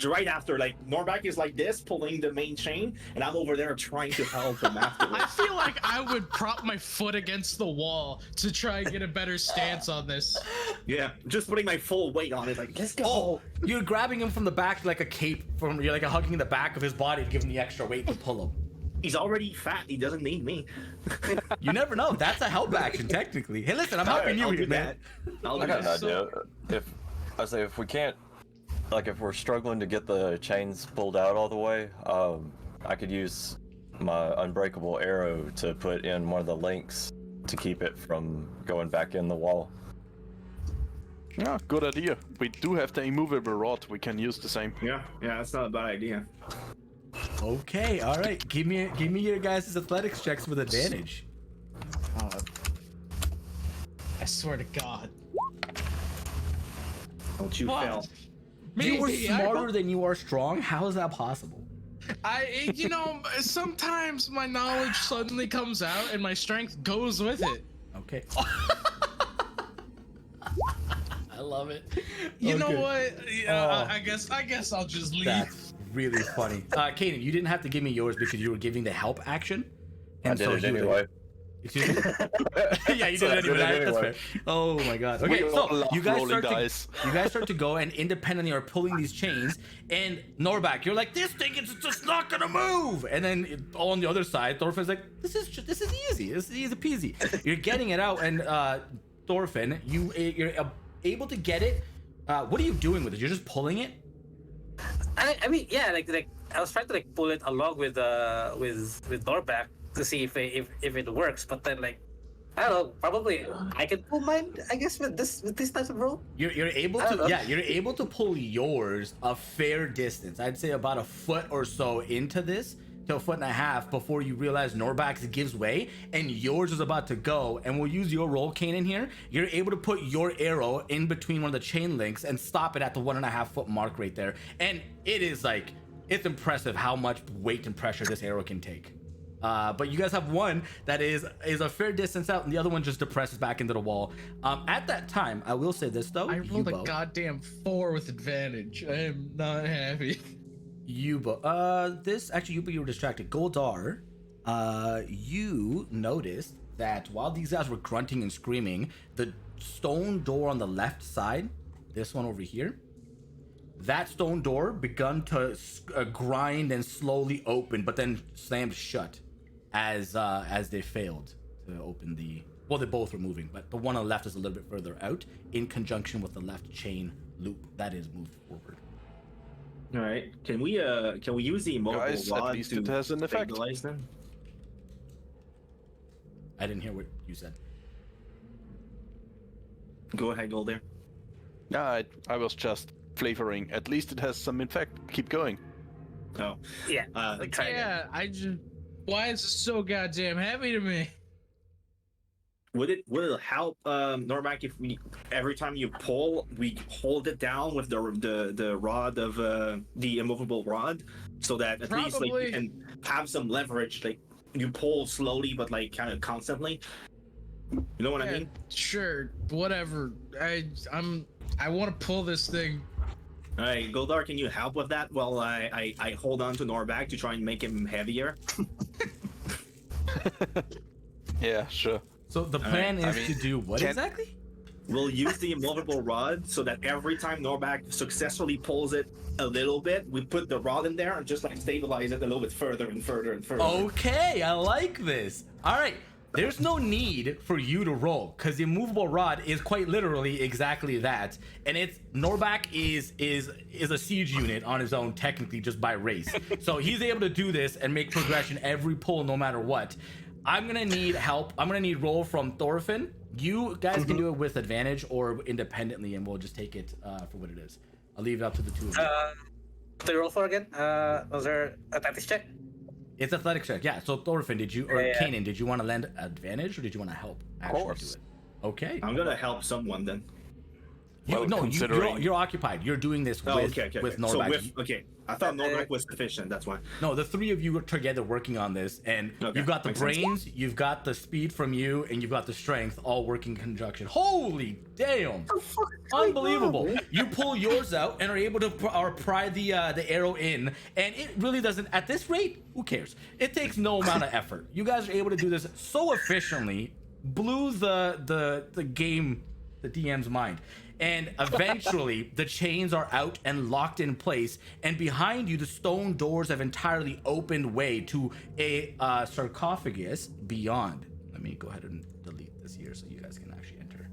[SPEAKER 1] right after, like Norbak is like this, pulling the main chain, and I'm over there trying to help him afterwards.
[SPEAKER 4] I feel like I would prop my foot against the wall to try and get a better stance on this.
[SPEAKER 1] Yeah, just putting my full weight on it, like let's go.
[SPEAKER 2] Oh, you're grabbing him from the back like a cape from you're like hugging the back of his body to give him the extra weight to pull him.
[SPEAKER 1] He's already fat. He doesn't need me.
[SPEAKER 2] You never know. That's a help action technically. Hey, listen, I'm helping
[SPEAKER 1] I'll
[SPEAKER 2] you
[SPEAKER 1] do
[SPEAKER 2] here, man.
[SPEAKER 1] that. I'll
[SPEAKER 3] I
[SPEAKER 1] do
[SPEAKER 3] got an
[SPEAKER 1] that.
[SPEAKER 3] idea. If we can't, like, if we're struggling to get the chains pulled out all the way, I could use my unbreakable arrow to put in one of the links to keep it from going back in the wall.
[SPEAKER 6] Yeah, good idea. We do have the immovable rod. We can use the same.
[SPEAKER 1] Yeah, that's not a bad idea.
[SPEAKER 2] Okay, all right. Give me your guys' athletics checks with advantage.
[SPEAKER 4] I swear to God.
[SPEAKER 1] Don't you fail.
[SPEAKER 2] You were
[SPEAKER 4] Maybe,
[SPEAKER 2] smarter than you are strong. How is that possible?
[SPEAKER 4] you know, sometimes my knowledge suddenly comes out and my strength goes with it.
[SPEAKER 2] Okay. I love it.
[SPEAKER 4] You know
[SPEAKER 2] Okay.
[SPEAKER 4] what? Yeah,
[SPEAKER 2] Oh.
[SPEAKER 4] I guess I'll just leave.
[SPEAKER 2] That's really funny. Kaden, you didn't have to give me yours because you were giving the help action.
[SPEAKER 3] I did it anyway.
[SPEAKER 2] Excuse me? Yeah, you
[SPEAKER 3] So I
[SPEAKER 2] did it anyway. That's
[SPEAKER 3] anyway.
[SPEAKER 2] fair. Oh my god. Okay,
[SPEAKER 6] We
[SPEAKER 2] so
[SPEAKER 6] all love
[SPEAKER 2] you guys
[SPEAKER 6] rolling
[SPEAKER 2] start
[SPEAKER 6] dice.
[SPEAKER 2] to you guys start to go and independently are pulling these chains. And Norbak, you're like, this thing is just not gonna move. And then on the other side, Thorfinn's like, this is easy. This is easy peasy. You're getting it out, and Thorfinn, you're able to get it. What are you doing with it? You're just pulling it.
[SPEAKER 5] I mean, yeah, like I was trying to like pull it along with Norback to see if it works, but then like I don't know, probably I can pull mine, I guess, with this type of rope.
[SPEAKER 2] You're able
[SPEAKER 5] I don't
[SPEAKER 2] to
[SPEAKER 5] know.
[SPEAKER 2] you're able to pull yours a fair distance. I'd say about a foot or so into this to a foot and a half before you realize Norbak's gives way and yours is about to go. And we'll use your roll, Kanan, here. You're able to put your arrow in between one of the chain links and stop it at the 1.5 foot mark right there. And it is like, it's impressive how much weight and pressure this arrow can take. But you guys have one that is a fair distance out, and the other one just depresses back into the wall. At that time, I will say this though.
[SPEAKER 4] I rolled a
[SPEAKER 2] Yubo,
[SPEAKER 4] goddamn 4 with advantage. I am not happy.
[SPEAKER 2] This actually, Yubo, you were distracted. Goldar, you noticed that while these guys were grunting and screaming, the stone door on the left side, this one over here, that stone door begun to grind and slowly open, but then slammed shut as they failed to open the. Well, they both were moving, but the one on the left is a little bit further out, in conjunction with the left chain loop that is moved forward.
[SPEAKER 1] All right, can we use the immobile
[SPEAKER 6] Guys, at
[SPEAKER 1] rod
[SPEAKER 6] least
[SPEAKER 1] to
[SPEAKER 6] it has an effect.
[SPEAKER 1] stabilize them?
[SPEAKER 2] I didn't hear what you said.
[SPEAKER 1] Go ahead, Golder.
[SPEAKER 6] Yeah, I was just flavoring. At least it has some effect. Keep going.
[SPEAKER 1] Oh,
[SPEAKER 5] Yeah,
[SPEAKER 1] like
[SPEAKER 5] try again.
[SPEAKER 4] Yeah, I just. Why is it so goddamn heavy to me?
[SPEAKER 1] would it help, Normac, if we every time you pull, we hold it down with the rod of the immovable rod, so that at least like
[SPEAKER 4] Probably.
[SPEAKER 1] you can have some leverage, like you pull slowly but like kind of constantly. You know what I mean?
[SPEAKER 4] Sure, whatever. I want to pull this thing.
[SPEAKER 1] All right, Goldar, can you help with that while I hold on to Norback to try and make him heavier?
[SPEAKER 6] Yeah, sure.
[SPEAKER 2] So the plan is to do what exactly?
[SPEAKER 1] We'll use the immovable rod so that every time Norback successfully pulls it a little bit, we put the rod in there and just like stabilize it a little bit further and further and further.
[SPEAKER 2] Okay, I like this. All right, there's no need for you to roll because the immovable rod is quite literally exactly that, and it's Norback is a siege unit on his own technically just by race, so he's able to do this and make progression every pull no matter what. I'm gonna need help. I'm gonna need roll from Thorfinn. You guys can do it with advantage or independently, and we'll just take it for what it is. I'll leave it up to the two of you.
[SPEAKER 5] To roll for again? Was there a tactics check?
[SPEAKER 2] It's athletics check, yeah. So Thorfinn, did you or
[SPEAKER 5] Yeah.
[SPEAKER 2] Kanan, did you want to lend advantage or did you want to help actually do
[SPEAKER 6] course.
[SPEAKER 2] it? Okay.
[SPEAKER 1] I'm gonna help someone then.
[SPEAKER 2] You're occupied. You're doing this with with Norbak.
[SPEAKER 1] So I thought Norbak was sufficient. That's why.
[SPEAKER 2] No, the three of you are together working on this, and you've got the brains, you've got the speed from you, and you've got the strength, all working in conjunction. Holy damn! Unbelievable! You pull yours out and are able to pry the arrow in, and it really doesn't. At this rate, who cares? It takes no amount of effort. You guys are able to do this so efficiently. Blew the game, the DM's mind. And eventually the chains are out and locked in place, and behind you the stone doors have entirely opened way to a sarcophagus beyond. Let me go ahead and delete this here so you guys can actually enter.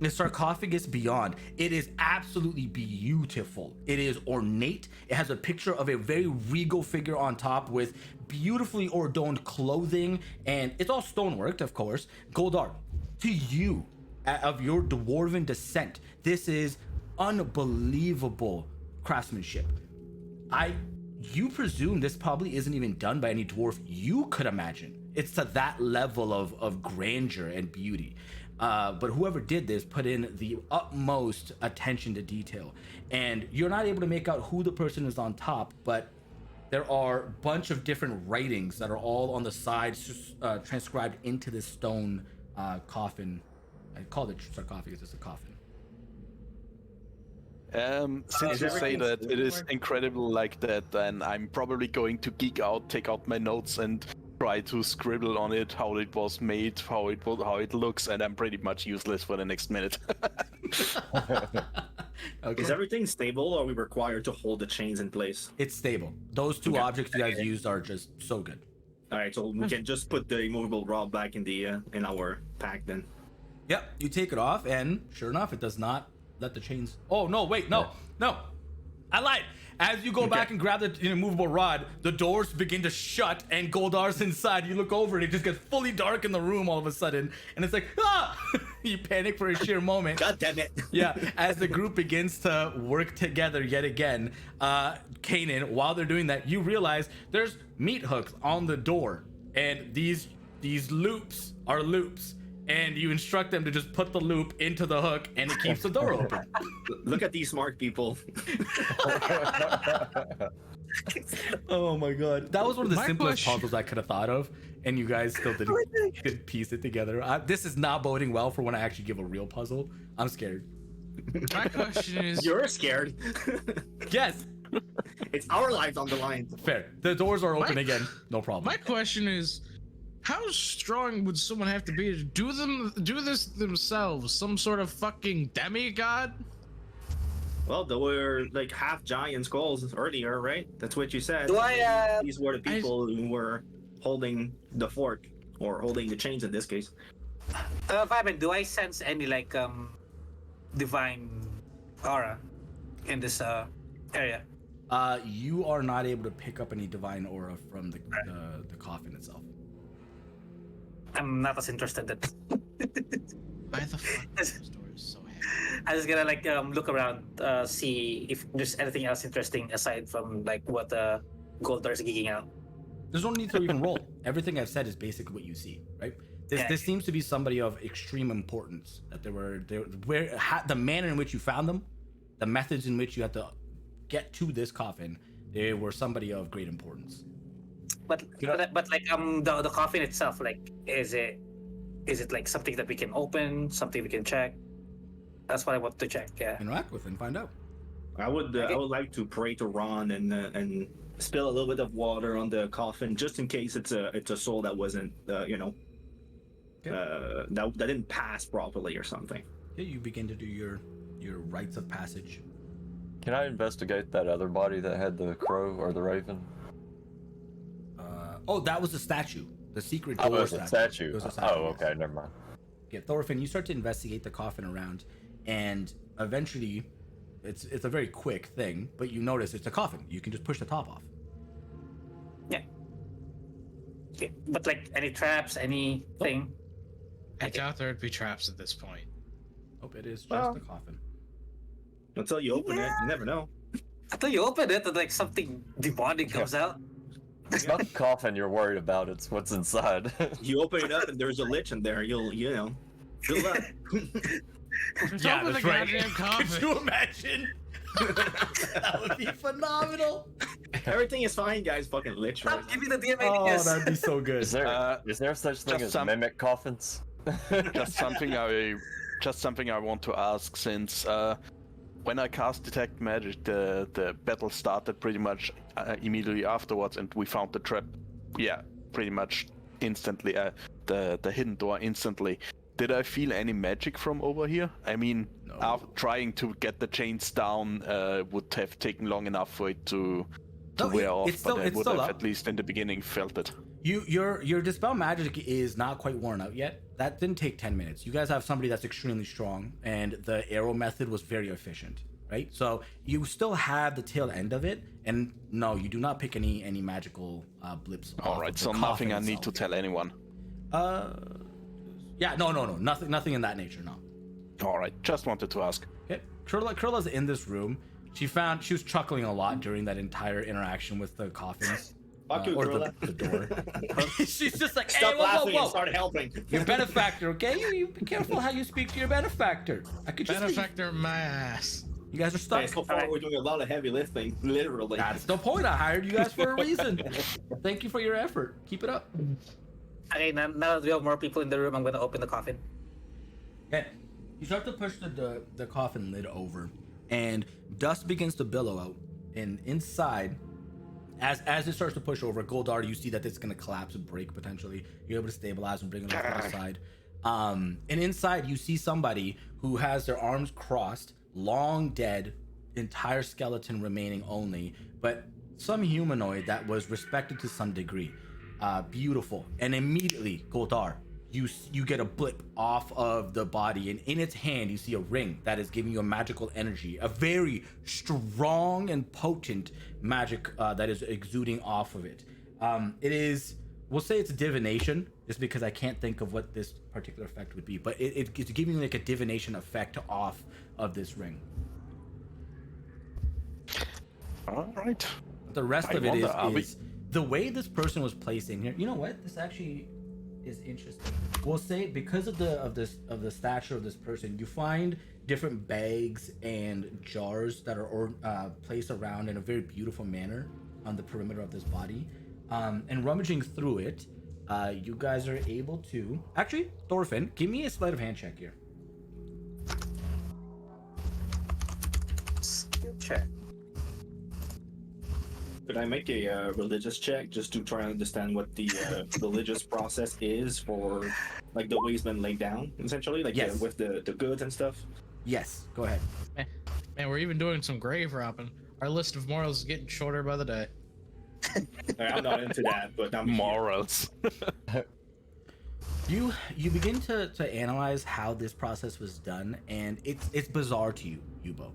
[SPEAKER 2] The sarcophagus beyond, it is absolutely beautiful. It is ornate. It has a picture of a very regal figure on top with beautifully adorned clothing, and it's all stoneworked, of course. Goldar, to you, of your dwarven descent, this is unbelievable craftsmanship. You presume this probably isn't even done by any dwarf you could imagine. It's to that level of grandeur and beauty. But whoever did this put in the utmost attention to detail, and you're not able to make out who the person is on top, but there are a bunch of different writings that are all on the sides, transcribed into this stone coffin. I call it sarcophagus, it's a coffin.
[SPEAKER 6] Since you say that it is incredible like that, then I'm probably going to geek out, take out my notes, and try to scribble on it how it was made, how it looks, and I'm pretty much useless for the next minute.
[SPEAKER 2] Okay.
[SPEAKER 1] Is everything stable, or are we required to hold the chains in place?
[SPEAKER 2] It's stable. Those two objects you guys used are just so good.
[SPEAKER 1] All right, so we can just put the immovable rod back in in our pack then.
[SPEAKER 2] Yep, you take it off, and sure enough, it does not let the chains. Oh no! Wait, no, I lied. As you go back and grab the immovable rod, the doors begin to shut, and Goldar's inside. You look over, and it just gets fully dark in the room all of a sudden, and it's like, ah! You panic for a sheer moment.
[SPEAKER 1] God damn it!
[SPEAKER 2] Yeah, as the group begins to work together yet again, Kanan, while they're doing that, you realize there's meat hooks on the door, and these loops are loops. And you instruct them to just put the loop into the hook, and it keeps the door open.
[SPEAKER 1] Look at these smart people.
[SPEAKER 2] Oh my god, that was one of the
[SPEAKER 4] My
[SPEAKER 2] simplest
[SPEAKER 4] question-
[SPEAKER 2] puzzles I could have thought of, and you guys still didn't piece it together. This is not boding well for when I actually give a real puzzle. I'm scared.
[SPEAKER 4] My question is,
[SPEAKER 1] You're scared.
[SPEAKER 2] Yes,
[SPEAKER 1] It's our lives on the line.
[SPEAKER 2] fair. The doors are open
[SPEAKER 4] My-
[SPEAKER 2] again. No problem.
[SPEAKER 4] my question is, how strong would someone have to be to do this themselves? Some sort of fucking demigod?
[SPEAKER 1] Well, there were like half giant skulls earlier, right? That's what you said. These were the people who were holding the fort, or holding the chains in this case.
[SPEAKER 5] Viben, do I sense any like divine aura in this area?
[SPEAKER 2] You are not able to pick up any divine aura from the coffin itself.
[SPEAKER 5] I'm not as interested in.
[SPEAKER 4] Why the fuck are those doors so heavy?
[SPEAKER 5] I'm just gonna like look around, see if there's anything else interesting aside from like what Goldar's geeking out.
[SPEAKER 2] There's no need to even roll. Everything I've said is basically what you see, right? This seems to be somebody of extreme importance. That the manner in which you found them, the methods in which you had to get to this coffin, they were somebody of great importance.
[SPEAKER 5] But like the coffin itself, like is it like something that we can open, something we can check? That's what I want to check. Yeah.
[SPEAKER 2] Interact with and find out.
[SPEAKER 1] I would like to pray to Ron and spill a little bit of water on the coffin, just in case it's a soul that wasn't that didn't pass properly or something.
[SPEAKER 2] Yeah, you begin to do your rites of passage.
[SPEAKER 3] Can I investigate that other body that had the crow or the raven?
[SPEAKER 2] Oh, that was the statue. The secret door
[SPEAKER 3] Oh, it was a statue.
[SPEAKER 2] It was a statue,
[SPEAKER 3] Oh,
[SPEAKER 2] yes.
[SPEAKER 3] okay, never mind.
[SPEAKER 2] Yeah, Thorfinn, you start to investigate the coffin around, and eventually, it's a very quick thing, but you notice it's a coffin. You can just push the top off.
[SPEAKER 5] Yeah. Okay. But like any traps, anything?
[SPEAKER 4] I doubt there'd be traps at this point.
[SPEAKER 2] Nope, it is just
[SPEAKER 1] Well-
[SPEAKER 2] a coffin.
[SPEAKER 1] Until you open it, you never know.
[SPEAKER 5] Until you open it and like something demonic comes out.
[SPEAKER 3] It's not the coffin you're worried about, it's what's inside.
[SPEAKER 1] You open it up and there's a lich in there. Good luck.
[SPEAKER 4] Just
[SPEAKER 2] Yeah,
[SPEAKER 4] open
[SPEAKER 2] that's
[SPEAKER 4] the
[SPEAKER 2] right.
[SPEAKER 4] goddamn
[SPEAKER 2] Could
[SPEAKER 4] coffin.
[SPEAKER 2] you imagine? That would be phenomenal.
[SPEAKER 1] Everything is fine, guys. Fucking literally.
[SPEAKER 5] Stop giving the DM
[SPEAKER 2] Oh,
[SPEAKER 5] ideas.
[SPEAKER 2] that'd be so good.
[SPEAKER 3] Is there such thing
[SPEAKER 6] just
[SPEAKER 3] as
[SPEAKER 6] some-
[SPEAKER 3] mimic coffins?
[SPEAKER 6] just something I want to ask, since when I cast detect magic, the battle started pretty much immediately afterwards, and we found the trap. Yeah, pretty much instantly. The hidden door instantly. Did I feel any magic from over here? I mean,
[SPEAKER 2] No.
[SPEAKER 6] trying to get the chains down would have taken long enough for it to
[SPEAKER 2] No,
[SPEAKER 6] wear off,
[SPEAKER 2] it's still-
[SPEAKER 6] but I
[SPEAKER 2] it's
[SPEAKER 6] would
[SPEAKER 2] still
[SPEAKER 6] have
[SPEAKER 2] up.
[SPEAKER 6] at least in the beginning felt it.
[SPEAKER 2] Your dispel magic is not quite worn out yet. That didn't take 10 minutes. You guys have somebody that's extremely strong, and the arrow method was very efficient, right? So you still have the tail end of it, and no, you do not pick any magical blips.
[SPEAKER 6] All
[SPEAKER 2] off
[SPEAKER 6] right,
[SPEAKER 2] of the
[SPEAKER 6] so
[SPEAKER 2] coffin
[SPEAKER 6] nothing I need to
[SPEAKER 2] itself.
[SPEAKER 6] tell anyone.
[SPEAKER 2] Yeah, no, nothing in that nature, no.
[SPEAKER 6] All right, just wanted to ask.
[SPEAKER 2] Okay, Krilla's in this room. She was chuckling a lot during that entire interaction with the coffins.
[SPEAKER 1] Fuck you,
[SPEAKER 2] or
[SPEAKER 1] Krilla.
[SPEAKER 2] the door. She's just like, hey,
[SPEAKER 1] Stop
[SPEAKER 2] whoa,
[SPEAKER 1] laughing
[SPEAKER 2] whoa,
[SPEAKER 1] and
[SPEAKER 2] whoa.
[SPEAKER 1] start helping.
[SPEAKER 2] Your benefactor, okay? You be careful how you speak to your benefactor. I could just leave.
[SPEAKER 4] Benefactor my ass.
[SPEAKER 2] You guys are stuck.
[SPEAKER 1] Hey, so far we're doing a lot of heavy lifting, literally.
[SPEAKER 2] That's the point. I hired you guys for a reason. Thank you for your effort. Keep it up.
[SPEAKER 5] Okay, now that we have more people in the room, I'm gonna open the coffin.
[SPEAKER 2] Okay. You start to push the coffin lid over, and dust begins to billow out. And inside, as it starts to push over, Goldar, you see that it's gonna collapse and break potentially. You're able to stabilize and bring it off to the side. And inside, you see somebody who has their arms crossed, long dead, entire skeleton remaining only, but some humanoid that was respected to some degree. Beautiful. And immediately, Goldar, you get a blip off of the body, and in its hand you see a ring that is giving you a magical energy, a very strong and potent magic that is exuding off of it. It is, we'll say it's divination, just because I can't think of what this particular effect would be, but it's giving you like a divination effect off of this ring.
[SPEAKER 6] All right.
[SPEAKER 2] The rest
[SPEAKER 6] I
[SPEAKER 2] of it
[SPEAKER 6] wonder, are we-
[SPEAKER 2] is the way this person was placed in here. You know what? This actually is interesting. We'll say because of the stature of this person, you find different bags and jars that are placed around in a very beautiful manner on the perimeter of this body. And rummaging through it, you guys are able to actually, Thorfinn, give me a sleight of hand check here.
[SPEAKER 5] Skill check.
[SPEAKER 1] Could I make a religious check just to try and understand what the religious process is for, like, the way it's been laid down, essentially, like
[SPEAKER 2] Yes.
[SPEAKER 1] with the goods and stuff?
[SPEAKER 2] Yes, go ahead.
[SPEAKER 4] Man, we're even doing some grave robbing. Our list of morals is getting shorter by the day.
[SPEAKER 1] I'm not into that, but I'm
[SPEAKER 6] Morals.
[SPEAKER 2] You begin to analyze how this process was done, and it's bizarre to you, Yubo.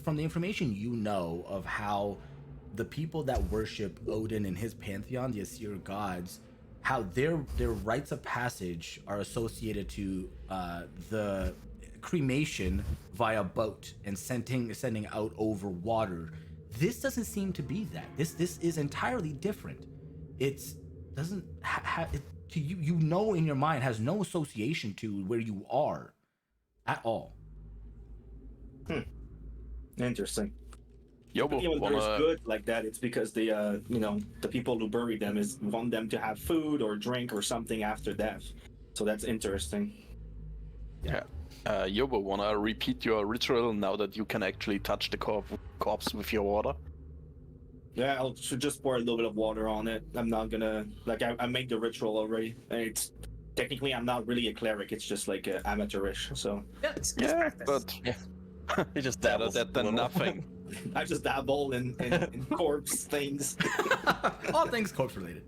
[SPEAKER 2] From the information you know of how the people that worship Odin and his pantheon, the Asir gods, how their rites of passage are associated to the cremation via boat and sending out over water. This doesn't seem to be that. This is entirely different. It's doesn't have it to you. You know in your mind has no association to where you are at all.
[SPEAKER 1] interesting.
[SPEAKER 6] Yobo,
[SPEAKER 1] Even when there's
[SPEAKER 6] wanna...
[SPEAKER 1] good like that, it's because the the people who bury them want them to have food or drink or something after death. So that's interesting.
[SPEAKER 6] Yeah. Yobo, wanna repeat your ritual now that you can actually touch the corpse with your water?
[SPEAKER 1] Yeah, I'll should just pour a little bit of water on it. I'm not gonna I made the ritual already. And it's technically I'm not really a cleric. It's just like amateurish. So
[SPEAKER 5] It's
[SPEAKER 6] Yeah,
[SPEAKER 5] practice.
[SPEAKER 6] but
[SPEAKER 3] He just
[SPEAKER 6] better
[SPEAKER 3] dabbles
[SPEAKER 6] that
[SPEAKER 3] a
[SPEAKER 6] than
[SPEAKER 3] little.
[SPEAKER 6] nothing.
[SPEAKER 1] I just dabble in corpse things.
[SPEAKER 2] All things corpse related.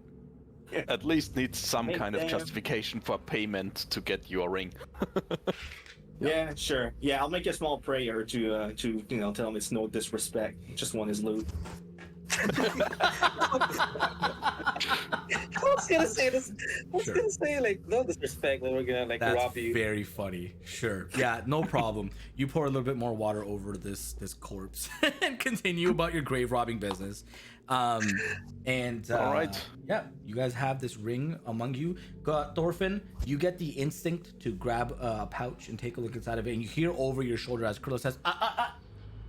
[SPEAKER 6] At least needs some
[SPEAKER 1] Hey,
[SPEAKER 6] kind of
[SPEAKER 1] damn.
[SPEAKER 6] justification for payment to get your ring.
[SPEAKER 1] Yeah, sure. Yeah, I'll make a small prayer to tell him it's no disrespect. Just want his loot.
[SPEAKER 5] was gonna say this. I was
[SPEAKER 2] Sure.
[SPEAKER 5] gonna say like no disrespect, but we're gonna like
[SPEAKER 2] That's
[SPEAKER 5] rob you.
[SPEAKER 2] very funny. Sure. Yeah, no problem. You pour a little bit more water over this corpse and continue about your grave robbing business. All
[SPEAKER 6] right.
[SPEAKER 2] Yeah, you guys have this ring among you. Thorfinn, you get the instinct to grab a pouch and take a look inside of it, and you hear over your shoulder as Krilla says,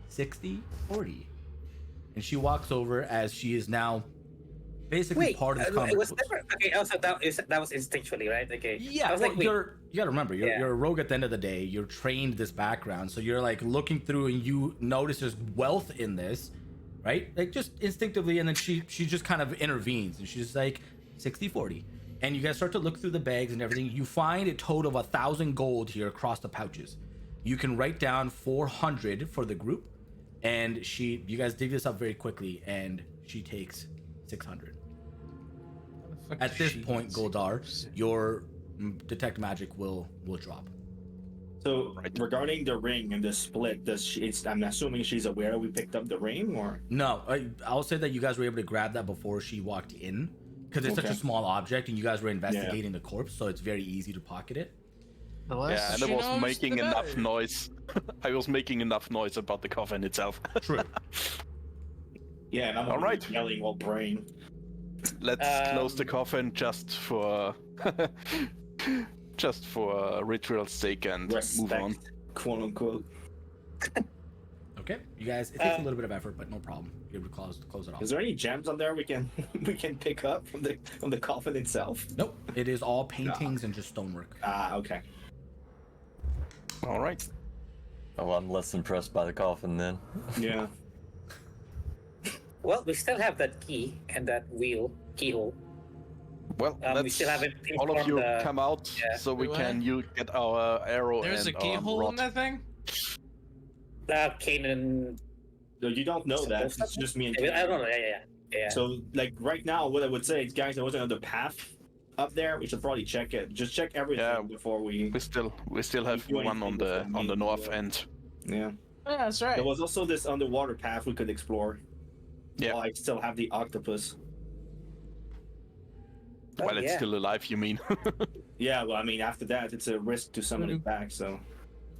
[SPEAKER 2] 60-40. And she walks over as she is now basically
[SPEAKER 5] Wait,
[SPEAKER 2] part of the
[SPEAKER 5] it was
[SPEAKER 2] conversation.
[SPEAKER 5] never okay. Also, that was instinctually right. Okay.
[SPEAKER 2] Yeah,
[SPEAKER 5] I was
[SPEAKER 2] well,
[SPEAKER 5] like, wait,
[SPEAKER 2] you gotta remember,
[SPEAKER 5] Yeah.
[SPEAKER 2] you're a rogue at the end of the day. You're trained this background, so you're like looking through and you notice there's wealth in this, right? Like just instinctively, and then she just kind of intervenes and she's like 60-40. And you guys start to look through the bags and everything. You find a total of 1,000 gold here across the pouches. You can write down 400 for the group, and you guys dig this up very quickly, and she takes 600. At this point, Goldar, your detect magic will drop.
[SPEAKER 1] So regarding the ring and the split, I'm assuming she's aware we picked up the ring, or
[SPEAKER 2] No, I'll say that you guys were able to grab that before she walked in, because it's such a
[SPEAKER 1] Okay.
[SPEAKER 2] small object, and you guys were investigating the corpse, so it's very easy to pocket it.
[SPEAKER 4] The less
[SPEAKER 6] Yeah, and
[SPEAKER 4] she
[SPEAKER 6] I was
[SPEAKER 4] knows,
[SPEAKER 6] making
[SPEAKER 4] the
[SPEAKER 6] enough
[SPEAKER 4] better.
[SPEAKER 6] noise. I was making enough noise about the coffin itself.
[SPEAKER 2] True.
[SPEAKER 1] yeah, and I'm
[SPEAKER 6] All
[SPEAKER 1] gonna be
[SPEAKER 6] right.
[SPEAKER 1] yelling while praying.
[SPEAKER 6] Let's close the coffin just for ritual's sake and move on.
[SPEAKER 1] Respect, quote unquote.
[SPEAKER 2] Okay, you guys, it takes a little bit of effort, but no problem. You're able to close it off.
[SPEAKER 1] Is there any gems on there we can pick up from the coffin itself?
[SPEAKER 2] Nope, it is all paintings and just stonework.
[SPEAKER 1] Ah, okay.
[SPEAKER 6] All right.
[SPEAKER 3] Oh, I'm less impressed by the coffin then.
[SPEAKER 1] Yeah.
[SPEAKER 5] well, we still have that key and that keyhole.
[SPEAKER 6] Well,
[SPEAKER 5] We
[SPEAKER 6] let's
[SPEAKER 5] still haven't
[SPEAKER 6] all of
[SPEAKER 5] informed
[SPEAKER 6] you
[SPEAKER 5] the-
[SPEAKER 6] come out
[SPEAKER 5] Yeah.
[SPEAKER 6] so we
[SPEAKER 4] Wait,
[SPEAKER 6] can get our arrow
[SPEAKER 4] There's a
[SPEAKER 6] and our
[SPEAKER 4] keyhole in
[SPEAKER 6] rod.
[SPEAKER 4] that thing?
[SPEAKER 5] Kanan.
[SPEAKER 1] No, you don't know that.
[SPEAKER 5] Supposed
[SPEAKER 1] It's
[SPEAKER 5] to-
[SPEAKER 1] just me and
[SPEAKER 5] I don't know. Yeah.
[SPEAKER 1] So, like, right now, what I would say is, guys, there was another path up there. We should probably check it. Just check everything
[SPEAKER 6] Yeah.
[SPEAKER 1] before we.
[SPEAKER 6] We still have
[SPEAKER 1] do
[SPEAKER 6] one on
[SPEAKER 1] anything
[SPEAKER 6] the
[SPEAKER 1] with the
[SPEAKER 6] north
[SPEAKER 1] main-
[SPEAKER 6] end.
[SPEAKER 1] Yeah.
[SPEAKER 4] Yeah, that's right.
[SPEAKER 1] There was also this underwater path we could explore.
[SPEAKER 6] Yeah.
[SPEAKER 1] While I still have the octopus.
[SPEAKER 6] Well, it's
[SPEAKER 5] yeah.
[SPEAKER 6] still alive, you mean?
[SPEAKER 1] Yeah, well, I mean, after that, it's a risk to summon it back, so.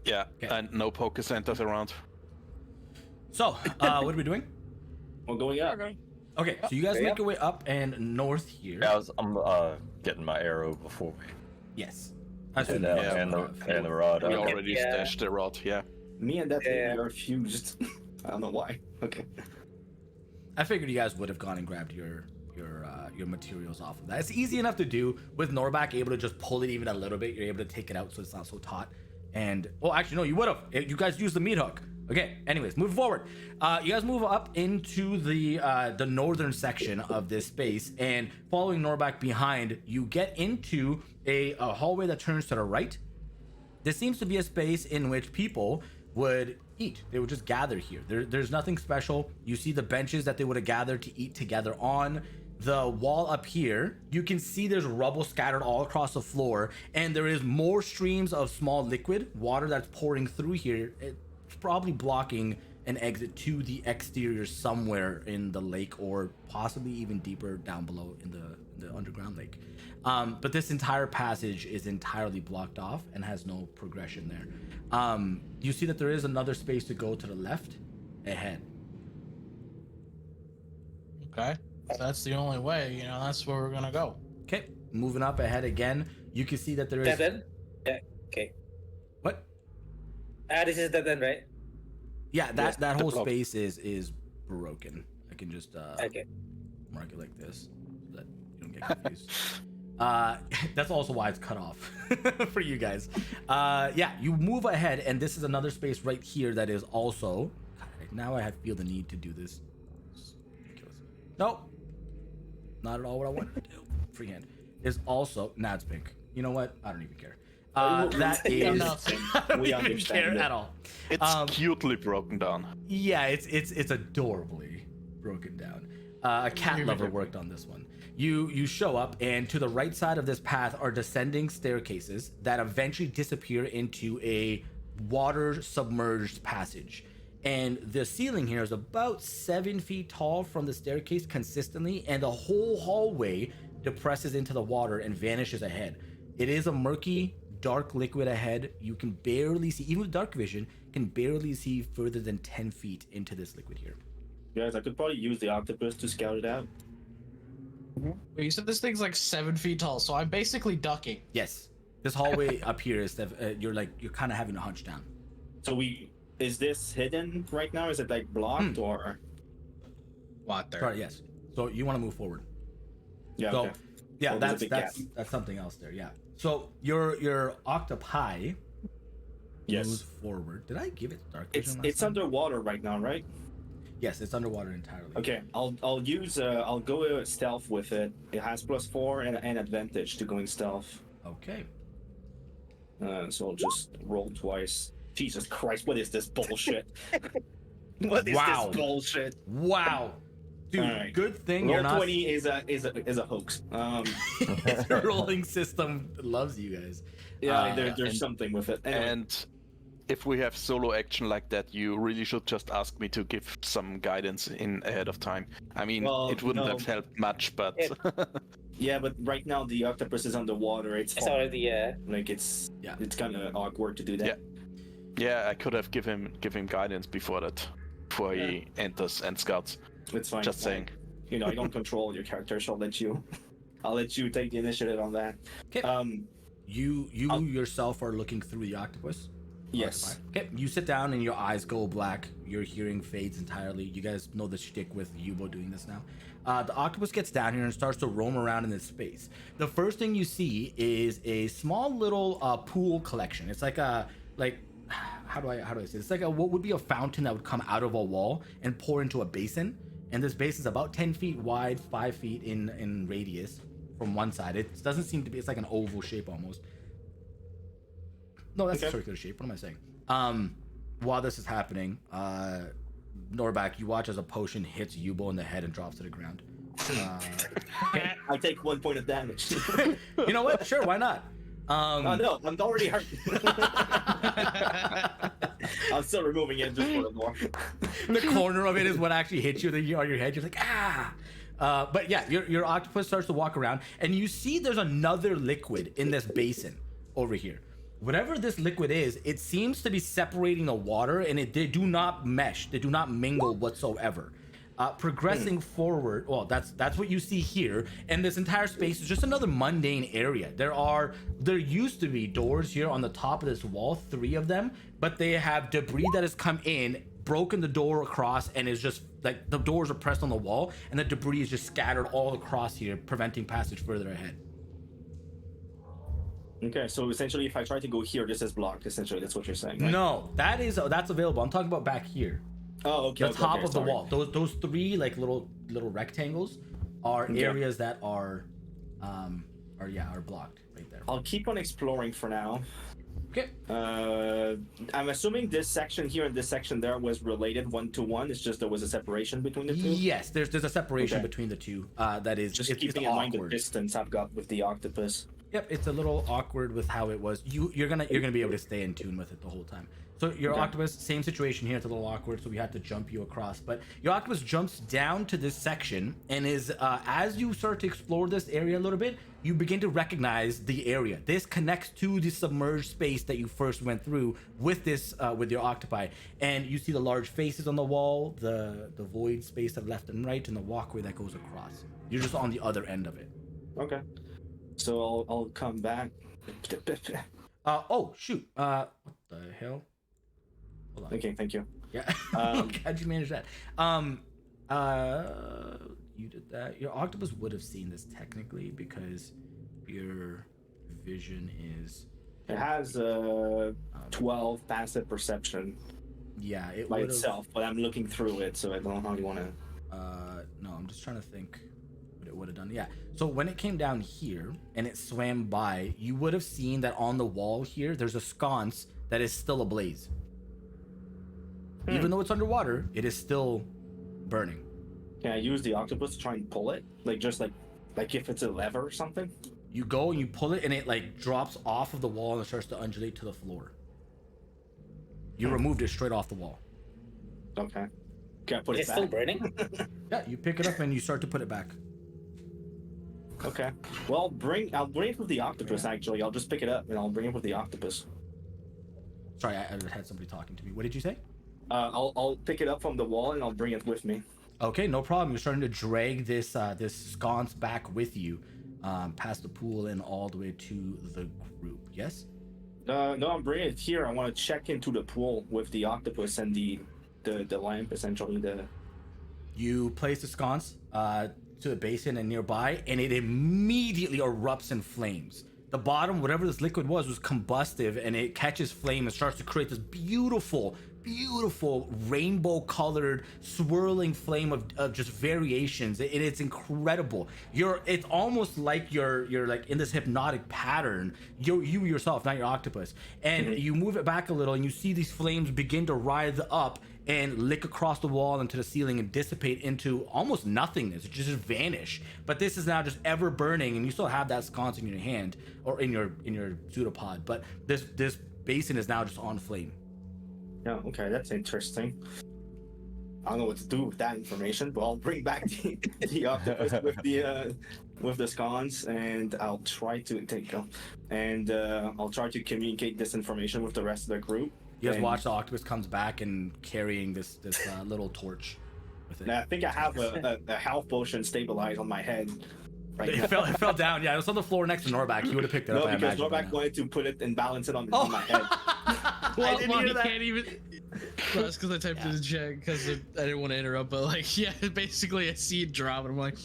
[SPEAKER 6] Yeah,
[SPEAKER 2] Okay.
[SPEAKER 6] and no poker centers around.
[SPEAKER 2] So, what are we doing?
[SPEAKER 1] We're going up.
[SPEAKER 2] Okay, so you guys
[SPEAKER 5] Okay,
[SPEAKER 2] make your way up and north here.
[SPEAKER 3] Yeah, I'm getting my arrow before we
[SPEAKER 2] Yes. That's
[SPEAKER 3] head
[SPEAKER 2] what
[SPEAKER 3] out,
[SPEAKER 2] you guys
[SPEAKER 3] and
[SPEAKER 2] have.
[SPEAKER 3] the rod.
[SPEAKER 6] We
[SPEAKER 3] Okay.
[SPEAKER 6] already
[SPEAKER 5] Yeah.
[SPEAKER 6] stashed the rod, yeah.
[SPEAKER 1] Me and that
[SPEAKER 5] Yeah.
[SPEAKER 1] lady are fused. I don't know why. Okay.
[SPEAKER 2] I figured you guys would have gone and grabbed your materials off of that. It's easy enough to do with Norback able to just pull it even a little bit. You're able to take it out so it's not so taut. And well, actually, no, you would have. You guys used the meat hook. Okay. Anyways, moving forward, you guys move up into the northern section of this space, and following Norback behind, you get into a hallway that turns to the right. This seems to be a space in which people would eat. They would just gather here. There's nothing special. You see the benches that they would have gathered to eat together on. The wall up here, you can see there's rubble scattered all across the floor, and there is more streams of small liquid water that's pouring through here. It's probably blocking an exit to the exterior somewhere in the lake, or possibly even deeper down below in the underground lake. But this entire passage is entirely blocked off and has no progression there. You see that there is another space to go to the left ahead.
[SPEAKER 4] Okay. If that's the only way, that's where we're gonna go.
[SPEAKER 2] Okay, moving up ahead again, you can see that there is
[SPEAKER 5] Dead end? Yeah. Okay.
[SPEAKER 2] what?
[SPEAKER 5] This is dead end, right?
[SPEAKER 2] Yeah,
[SPEAKER 6] Yes,
[SPEAKER 2] that whole
[SPEAKER 6] the block.
[SPEAKER 2] space is broken. I can just
[SPEAKER 5] Okay.
[SPEAKER 2] mark it like this so that you don't get confused. That's also why it's cut off for you guys. Yeah, you move ahead, and this is another space right here that is also. God, now I feel the need to do this. It's ridiculous. Nope, not at all what I wanted to do. Freehand is also. Nah, it's pink. You know what? I don't even care. That
[SPEAKER 1] We
[SPEAKER 2] is.
[SPEAKER 1] understand.
[SPEAKER 2] I don't
[SPEAKER 1] We
[SPEAKER 2] even care
[SPEAKER 1] understand it.
[SPEAKER 2] at all.
[SPEAKER 6] It's cutely broken down.
[SPEAKER 2] Yeah, it's adorably broken down. A cat lover worked on this one. You show up, and to the right side of this path are descending staircases that eventually disappear into a water submerged passage. And the ceiling here is about 7 feet tall from the staircase consistently, and the whole hallway depresses into the water and vanishes ahead. It is a murky, dark liquid ahead. You can barely see, even with dark vision, can barely see further than 10 feet into this liquid here.
[SPEAKER 1] Guys, I could probably use the octopus to scout it out.
[SPEAKER 4] Wait, you said this thing's like 7 feet tall, so I'm basically ducking.
[SPEAKER 2] Yes, this hallway up here is you're kind of having to hunch down.
[SPEAKER 1] So is this hidden right now? Is it like blocked or?
[SPEAKER 4] What there?
[SPEAKER 2] Sorry, yes. So you want to move forward.
[SPEAKER 1] Yeah.
[SPEAKER 2] So
[SPEAKER 1] Okay.
[SPEAKER 2] yeah,
[SPEAKER 1] Well, there's a
[SPEAKER 2] that's
[SPEAKER 1] big
[SPEAKER 2] that's something else there. Yeah. So your octopi
[SPEAKER 1] Yes.
[SPEAKER 2] moves forward. Did I give it dark vision? last
[SPEAKER 1] It's
[SPEAKER 2] time?
[SPEAKER 1] underwater right now, right?
[SPEAKER 2] Yes, it's underwater entirely.
[SPEAKER 1] Okay. I'll go stealth with it. It has +4 and advantage to going stealth.
[SPEAKER 2] Okay.
[SPEAKER 1] So I'll just roll twice. Jesus Christ! What is this bullshit? What is
[SPEAKER 2] Wow.
[SPEAKER 1] this bullshit?
[SPEAKER 2] Wow. Dude,
[SPEAKER 1] Alright.
[SPEAKER 2] good thing
[SPEAKER 1] Roll
[SPEAKER 2] you're not.
[SPEAKER 1] 20 is a hoax.
[SPEAKER 2] The rolling system loves you guys.
[SPEAKER 1] Yeah, there's
[SPEAKER 6] and-
[SPEAKER 1] something with it. Anyway.
[SPEAKER 6] And if we have solo action like that, you really should just ask me to give some guidance in ahead of time. I mean,
[SPEAKER 1] Well,
[SPEAKER 6] it wouldn't
[SPEAKER 1] no.
[SPEAKER 6] have helped much, but
[SPEAKER 1] Yeah, but right now the octopus is underwater. It's
[SPEAKER 5] It's
[SPEAKER 1] far.
[SPEAKER 5] already
[SPEAKER 1] Like it's
[SPEAKER 2] Yeah.
[SPEAKER 1] kind of awkward to do that.
[SPEAKER 6] yeah, I could have give him guidance before he enters and scouts.
[SPEAKER 1] It's fine.
[SPEAKER 6] Just saying.
[SPEAKER 1] You know, I don't control your character, so I'll let you take the initiative on that.
[SPEAKER 2] Okay. You yourself are looking through the octopus.
[SPEAKER 1] Yes.
[SPEAKER 2] Okay. You sit down and your eyes go black. Your hearing fades entirely. You guys know the shtick with Yubo doing this now. The octopus gets down here and starts to roam around in this space. The first thing you see is a small little pool collection. It's like how do I say this? It's like what would be a fountain that would come out of a wall and pour into a basin. And this basin is about 10 feet wide, 5 feet in radius from one side. It doesn't seem to be. It's like an oval shape almost. No, that's a
[SPEAKER 1] Okay.
[SPEAKER 2] circular shape. What am I saying? While this is happening, Norback, you watch as a potion hits Yubo in the head and drops to the ground.
[SPEAKER 1] I take 1 point of damage.
[SPEAKER 2] You know what? Sure, why not?
[SPEAKER 1] Oh no, I'm already hurt. I'm still removing it just for the more.
[SPEAKER 2] The corner of it is what actually hits you on your head. You're like, ah. But yeah, your octopus starts to walk around, and you see there's another liquid in this basin over here. Whatever this liquid is, it seems to be separating the water, and they do not mesh. They do not mingle whatsoever. Progressing forward, well, that's what you see here, and this entire space is just another mundane area. There used to be doors here on the top of this wall, 3 of them, but they have debris that has come in, broken the door across, and is just like the doors are pressed on the wall, and the debris is just scattered all across here, preventing passage further ahead.
[SPEAKER 1] Okay, so essentially, if I try to go here, this is blocked. Essentially, that's what you're saying. Right?
[SPEAKER 2] No, that's available. I'm talking about back here.
[SPEAKER 1] Oh, okay.
[SPEAKER 2] The top
[SPEAKER 1] okay,
[SPEAKER 2] of the
[SPEAKER 1] sorry.
[SPEAKER 2] wall. Those 3 like little rectangles are
[SPEAKER 1] Okay.
[SPEAKER 2] areas that are blocked right there.
[SPEAKER 1] I'll keep on exploring for now.
[SPEAKER 2] Okay.
[SPEAKER 1] I'm assuming this section here and this section there was related 1-to-1. It's just there was a separation between the two.
[SPEAKER 2] Yes, there's a separation
[SPEAKER 1] Okay.
[SPEAKER 2] between the two. That is
[SPEAKER 1] Just
[SPEAKER 2] it's
[SPEAKER 1] keeping in mind the
[SPEAKER 2] awkward.
[SPEAKER 1] distance I've got with the octopus.
[SPEAKER 2] Yep, it's a little awkward with how it was. You're gonna be able to stay in tune with it the whole time. So your
[SPEAKER 1] Okay.
[SPEAKER 2] octopus, same situation here. It's a little awkward, so we had to jump you across. But your octopus jumps down to this section, and is as you start to explore this area a little bit, you begin to recognize the area. This connects to the submerged space that you first went through with this with your octopi, and you see the large faces on the wall, the void space of left and right, and the walkway that goes across. You're just on the other end of it.
[SPEAKER 1] Okay. So I'll come back.
[SPEAKER 2] Oh shoot. What the hell? Hold on.
[SPEAKER 1] Okay, thank you.
[SPEAKER 2] Yeah. How'd you manage that? You did that. Your octopus would have seen this technically because your vision is.
[SPEAKER 1] It has 12 passive perception
[SPEAKER 2] Yeah, it
[SPEAKER 1] by
[SPEAKER 2] would have.
[SPEAKER 1] itself, but I'm looking through it, so I don't know how you want to.
[SPEAKER 2] No, I'm just trying to think what it would have done. Yeah. So when it came down here and it swam by, you would have seen that on the wall here, there's a sconce that is still ablaze. Even though it's underwater, it is still burning.
[SPEAKER 1] Can I use the octopus to try and pull it? Like if it's a lever or something?
[SPEAKER 2] You go and you pull it, and it like drops off of the wall and starts to undulate to the floor. You removed it straight off the wall.
[SPEAKER 1] Okay. Can I put
[SPEAKER 5] Is
[SPEAKER 1] it
[SPEAKER 5] it
[SPEAKER 1] back?
[SPEAKER 5] still burning?
[SPEAKER 2] Yeah, you pick it up and you start to put it back.
[SPEAKER 1] Okay. Well, I'll bring it with the octopus. Actually, I'll just pick it up and I'll bring it with the octopus.
[SPEAKER 2] Sorry, I had somebody talking to me. What did you say?
[SPEAKER 1] I'll pick it up from the wall and I'll bring it with me.
[SPEAKER 2] Okay, no problem. You're starting to drag this this sconce back with you, past the pool and all the way to the group. Yes.
[SPEAKER 1] No, I'm bringing it here. I want to check into the pool with the octopus and the lamp, essentially.
[SPEAKER 2] You place the sconce to the basin and nearby, and it immediately erupts in flames. The bottom, whatever this liquid was combustive, and it catches flame and starts to create this beautiful rainbow-colored swirling flame of just variations. It's incredible. It's almost like you're like in this hypnotic pattern. You yourself, not your octopus, and you move it back a little, and you see these flames begin to rise up and lick across the wall into the ceiling and dissipate into almost nothingness. It just vanish. But this is now just ever burning, and you still have that sconce in your hand or in your pseudopod. But this basin is now just on flame.
[SPEAKER 1] Yeah, okay, that's interesting. I don't know what to do with that information, but I'll bring back the octopus with the scones, and I'll try to I'll try to communicate this information with the rest of the group.
[SPEAKER 2] You guys watch the octopus comes back and carrying this little torch with it.
[SPEAKER 1] I think I have a health potion stabilized on my head. Right
[SPEAKER 2] It fell down. Yeah, it was on the floor next to Norback. He would have picked it up.
[SPEAKER 1] No, because Norback wanted to put it and balance it on my head.
[SPEAKER 4] Well,
[SPEAKER 2] didn't hear
[SPEAKER 4] he
[SPEAKER 2] that.
[SPEAKER 4] can't even. Well, that's because I typed in the chat because I didn't want to interrupt. But like, yeah, basically I see it drop, and I'm like,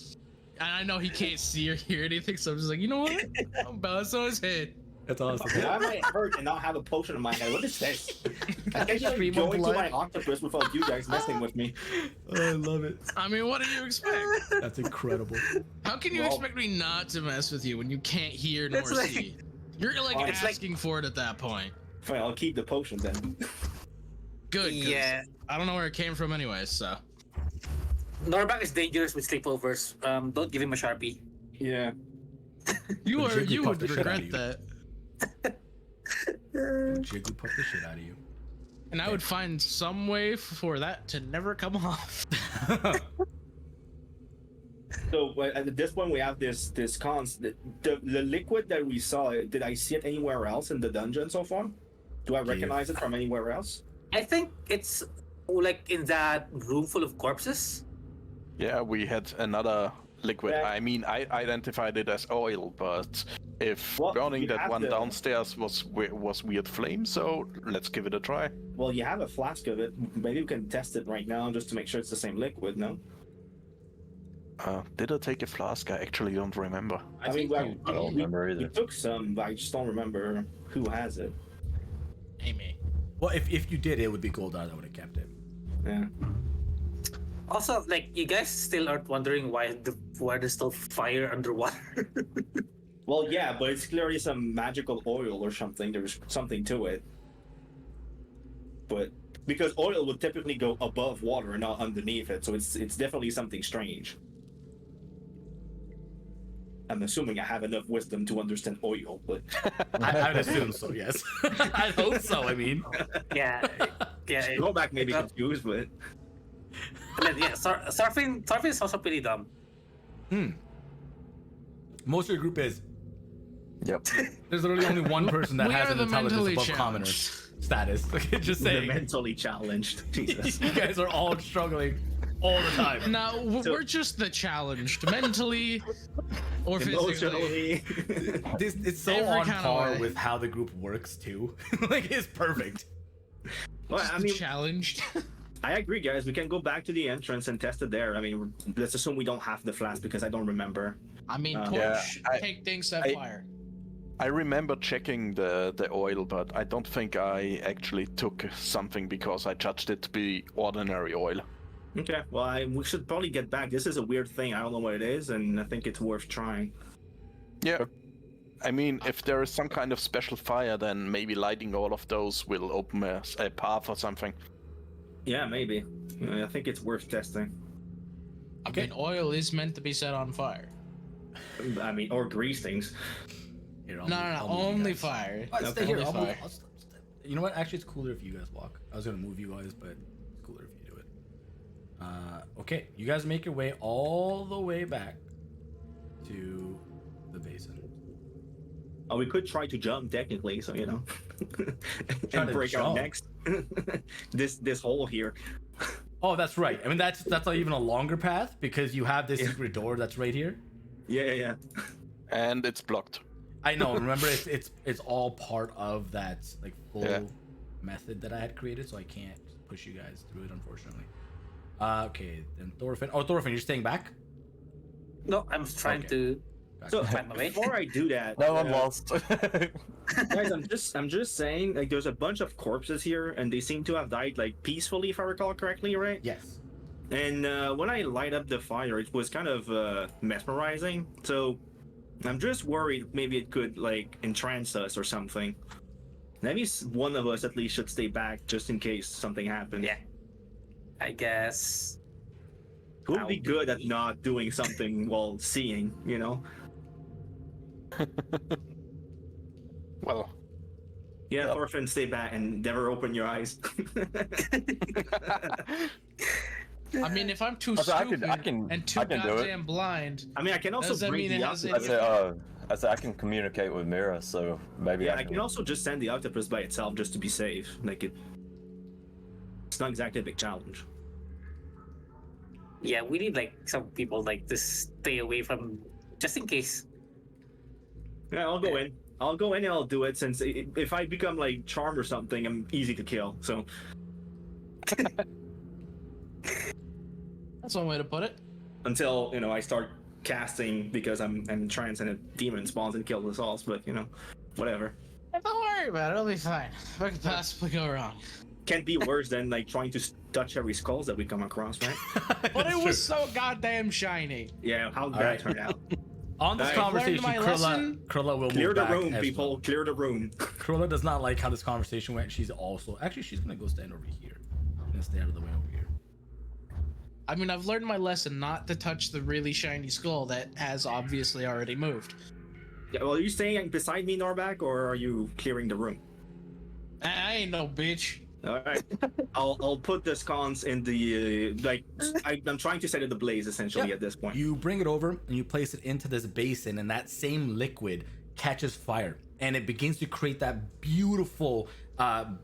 [SPEAKER 4] and I know he can't see or hear anything, so I'm just like, you know what? I'm bouncing on his head.
[SPEAKER 2] That's awesome.
[SPEAKER 1] I might hurt and not have a potion in my head. What is this? I can't
[SPEAKER 2] Stream
[SPEAKER 1] go
[SPEAKER 2] of
[SPEAKER 1] into
[SPEAKER 2] blood.
[SPEAKER 1] my octopus without you guys messing with me.
[SPEAKER 2] I love it.
[SPEAKER 4] I mean, what do you expect?
[SPEAKER 2] That's incredible.
[SPEAKER 4] How can you expect me not to mess with you when you can't hear nor
[SPEAKER 5] It's like-
[SPEAKER 4] see? You're like
[SPEAKER 1] It's
[SPEAKER 4] asking for it at that point.
[SPEAKER 1] Fine, I'll keep the potion then.
[SPEAKER 4] Good. 'cause
[SPEAKER 5] Yeah.
[SPEAKER 4] I don't know where it came from, anyways. So.
[SPEAKER 5] Norback is dangerous with sleepovers. Don't give him a Sharpie.
[SPEAKER 1] Yeah.
[SPEAKER 4] You
[SPEAKER 2] Jigglypuff
[SPEAKER 4] would
[SPEAKER 2] the shit out of
[SPEAKER 4] regret
[SPEAKER 2] you.
[SPEAKER 4] that.
[SPEAKER 2] Jigglypuff the shit out of you.
[SPEAKER 4] And I would find some way for that to never come off.
[SPEAKER 1] So at this point we have this cons. The liquid that we saw. Did I see it anywhere else in the dungeon so far? Do I recognize it from anywhere else?
[SPEAKER 5] I think it's like in that room full of corpses.
[SPEAKER 6] Yeah, we had another liquid.
[SPEAKER 1] Yeah.
[SPEAKER 6] I mean, I identified it as oil, but if
[SPEAKER 1] Well,
[SPEAKER 6] burning
[SPEAKER 1] you
[SPEAKER 6] that
[SPEAKER 1] have
[SPEAKER 6] one
[SPEAKER 1] the-
[SPEAKER 6] downstairs was weird flame, so let's give it a try.
[SPEAKER 1] Well, you have a flask of it. Maybe we can test it right now just to make sure it's the same liquid. No.
[SPEAKER 6] Did I take a flask? I actually don't remember.
[SPEAKER 1] I mean,
[SPEAKER 3] I don't remember
[SPEAKER 1] we
[SPEAKER 3] either.
[SPEAKER 1] took some, but I just don't remember who has it.
[SPEAKER 4] Amy.
[SPEAKER 2] Well, if you did, it would be Goldar that would have kept it.
[SPEAKER 1] Yeah.
[SPEAKER 5] Also, like, you guys still aren't wondering why there's still fire underwater.
[SPEAKER 1] Well, yeah, but it's clearly some magical oil or something. There's something to it. But because oil would typically go above water and not underneath it, so it's definitely something strange. I'm assuming I have enough wisdom to understand oil, but
[SPEAKER 2] I would assume so. Yes. I hope so. I mean,
[SPEAKER 5] yeah, yeah.
[SPEAKER 1] go back maybe confused, but
[SPEAKER 5] Yeah, surfing is also pretty dumb.
[SPEAKER 2] most of your group is.
[SPEAKER 3] Yep.
[SPEAKER 2] There's literally only one person that
[SPEAKER 4] We
[SPEAKER 2] has
[SPEAKER 4] are
[SPEAKER 2] an
[SPEAKER 4] the
[SPEAKER 2] intelligence
[SPEAKER 4] mentally
[SPEAKER 2] above
[SPEAKER 4] challenged.
[SPEAKER 2] commoners status. Like, just
[SPEAKER 1] they're
[SPEAKER 2] saying,
[SPEAKER 1] mentally challenged. Jesus.
[SPEAKER 2] you guys are all struggling all the time.
[SPEAKER 4] Now we're just the challenged mentally or physically.
[SPEAKER 1] Emotionally.
[SPEAKER 2] It's so
[SPEAKER 4] Every
[SPEAKER 2] on
[SPEAKER 4] kind of
[SPEAKER 2] par
[SPEAKER 4] way.
[SPEAKER 2] with how the group works too. Like, it's perfect.
[SPEAKER 1] Well, I mean,
[SPEAKER 4] Challenged.
[SPEAKER 1] I agree, guys. We can go back to the entrance and test it there. I mean, let's assume we don't have the flask because I don't remember.
[SPEAKER 4] I mean, torch,
[SPEAKER 6] Yeah,
[SPEAKER 4] take things that
[SPEAKER 6] I-
[SPEAKER 4] fire.
[SPEAKER 6] I remember checking the oil, but I don't think I actually took something because I judged it to be ordinary oil.
[SPEAKER 1] Okay, well, we should probably get back. This is a weird thing. I don't know what it is, and I think it's worth trying.
[SPEAKER 6] Yeah. I mean, if there is some kind of special fire, then maybe lighting all of those will open a path or something.
[SPEAKER 1] Yeah, maybe. I think it's worth testing.
[SPEAKER 4] I mean, oil is meant to be set on fire.
[SPEAKER 1] I mean, or grease things.
[SPEAKER 2] Here,
[SPEAKER 4] No,
[SPEAKER 2] I'll move you
[SPEAKER 4] only
[SPEAKER 2] guys.
[SPEAKER 4] fire.
[SPEAKER 2] Stay
[SPEAKER 1] Okay.
[SPEAKER 2] here.
[SPEAKER 4] Only
[SPEAKER 2] I'll move,
[SPEAKER 4] fire.
[SPEAKER 2] you know what? Actually, it's cooler if you guys walk. I was gonna move you guys, but it's cooler if you do it. Okay, you guys make your way all the way back to the basin.
[SPEAKER 1] Oh, we could try to jump technically, so you know,
[SPEAKER 2] Try
[SPEAKER 1] and
[SPEAKER 2] to
[SPEAKER 1] break out
[SPEAKER 2] jump?
[SPEAKER 1] next. this hole here.
[SPEAKER 2] Oh, that's right. I mean, that's not even a longer path because you have this secret door that's right here.
[SPEAKER 1] Yeah.
[SPEAKER 6] And it's blocked.
[SPEAKER 2] I know. Remember, it's all part of that like full
[SPEAKER 6] Yeah.
[SPEAKER 2] method that I had created, so I can't push you guys through it, unfortunately. Okay, then Thorfinn. Oh, Thorfinn, you're staying back.
[SPEAKER 5] No, I'm trying
[SPEAKER 2] Okay.
[SPEAKER 5] to.
[SPEAKER 1] So
[SPEAKER 5] Find my way.
[SPEAKER 1] before I do that,
[SPEAKER 3] No, I'm lost.
[SPEAKER 1] guys, I'm just saying, like, there's a bunch of corpses here, and they seem to have died like peacefully, if I recall correctly, right?
[SPEAKER 2] Yes.
[SPEAKER 1] And when I light up the fire, it was kind of mesmerizing. So I'm just worried maybe it could like entrance us or something. Maybe one of us at least should stay back just in case something happens.
[SPEAKER 5] Yeah. I guess.
[SPEAKER 1] Who would be good at not doing something while seeing, you know?
[SPEAKER 6] Well,
[SPEAKER 1] Yeah, Thorfinn, stay back and never open your eyes.
[SPEAKER 4] I mean, if I'm too
[SPEAKER 3] Also, I
[SPEAKER 4] stupid
[SPEAKER 3] can
[SPEAKER 4] and too
[SPEAKER 3] do it.
[SPEAKER 4] goddamn blind,
[SPEAKER 1] I mean, I can also
[SPEAKER 4] Does that
[SPEAKER 1] bring
[SPEAKER 4] mean
[SPEAKER 1] the
[SPEAKER 4] it has
[SPEAKER 1] octopus.
[SPEAKER 3] I said I can communicate with Mira, so maybe
[SPEAKER 1] Yeah, I can also just send the octopus by itself just to be safe. Like it's not exactly a big challenge.
[SPEAKER 5] Yeah, we need like some people like to stay away from, just in case.
[SPEAKER 1] Yeah, I'll go in. I'll go in and I'll do it since if I become like charm or something, I'm easy to kill. So
[SPEAKER 4] that's one way to put it.
[SPEAKER 1] until you know I start casting because I'm trans and a demon spawns and kills us all. But you know, whatever.
[SPEAKER 4] Don't worry about it. It'll be fine. What could possibly go wrong?
[SPEAKER 1] Can't be worse than like trying to touch every skulls that we come across, right?
[SPEAKER 4] But it was so goddamn shiny.
[SPEAKER 1] Yeah, how'd that
[SPEAKER 2] right.
[SPEAKER 1] turn out?
[SPEAKER 2] On this
[SPEAKER 1] I've
[SPEAKER 2] conversation,
[SPEAKER 4] learned my lesson.
[SPEAKER 2] Krilla will
[SPEAKER 1] Clear
[SPEAKER 2] move
[SPEAKER 1] the
[SPEAKER 2] back
[SPEAKER 1] room,
[SPEAKER 2] as
[SPEAKER 1] people.
[SPEAKER 2] well.
[SPEAKER 1] Clear the room.
[SPEAKER 2] Krilla does not like how this conversation went. She's also actually she's gonna go stand over here. I'm gonna stay out of the way over here.
[SPEAKER 4] I mean, I've learned my lesson not to touch the really shiny skull that has obviously already moved.
[SPEAKER 1] Yeah, well, are you staying beside me, Norback, or are you clearing the room?
[SPEAKER 4] I ain't no bitch.
[SPEAKER 1] All right, I'll put the scones in the I'm trying to set it ablaze essentially
[SPEAKER 2] Yeah.
[SPEAKER 1] at this point.
[SPEAKER 2] You bring it over and you place it into this basin, and that same liquid catches fire, and it begins to create that beautiful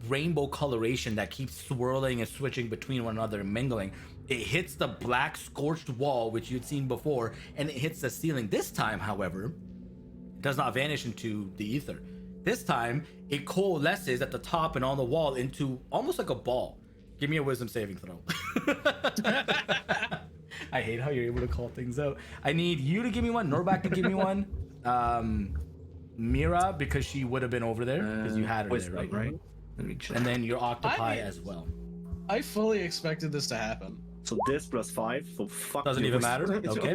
[SPEAKER 2] rainbow coloration that keeps swirling and switching between one another and mingling. It hits the black scorched wall, which you'd seen before, and it hits the ceiling. This time, however, it does not vanish into the ether. This time, it coalesces at the top and on the wall into almost like a ball. Give me a wisdom saving throw. I hate how you're able to call things out. I need you to give me one, Norback to give me one, Mira, because she would have been over there, because you had her there,
[SPEAKER 1] Wisdom,
[SPEAKER 2] right?
[SPEAKER 1] Let me check.
[SPEAKER 2] And then your octopi
[SPEAKER 4] I mean-
[SPEAKER 2] as well.
[SPEAKER 4] I fully expected this to happen.
[SPEAKER 1] So this plus 5, so fuck.
[SPEAKER 2] Doesn't
[SPEAKER 1] you.
[SPEAKER 2] even matter. Okay.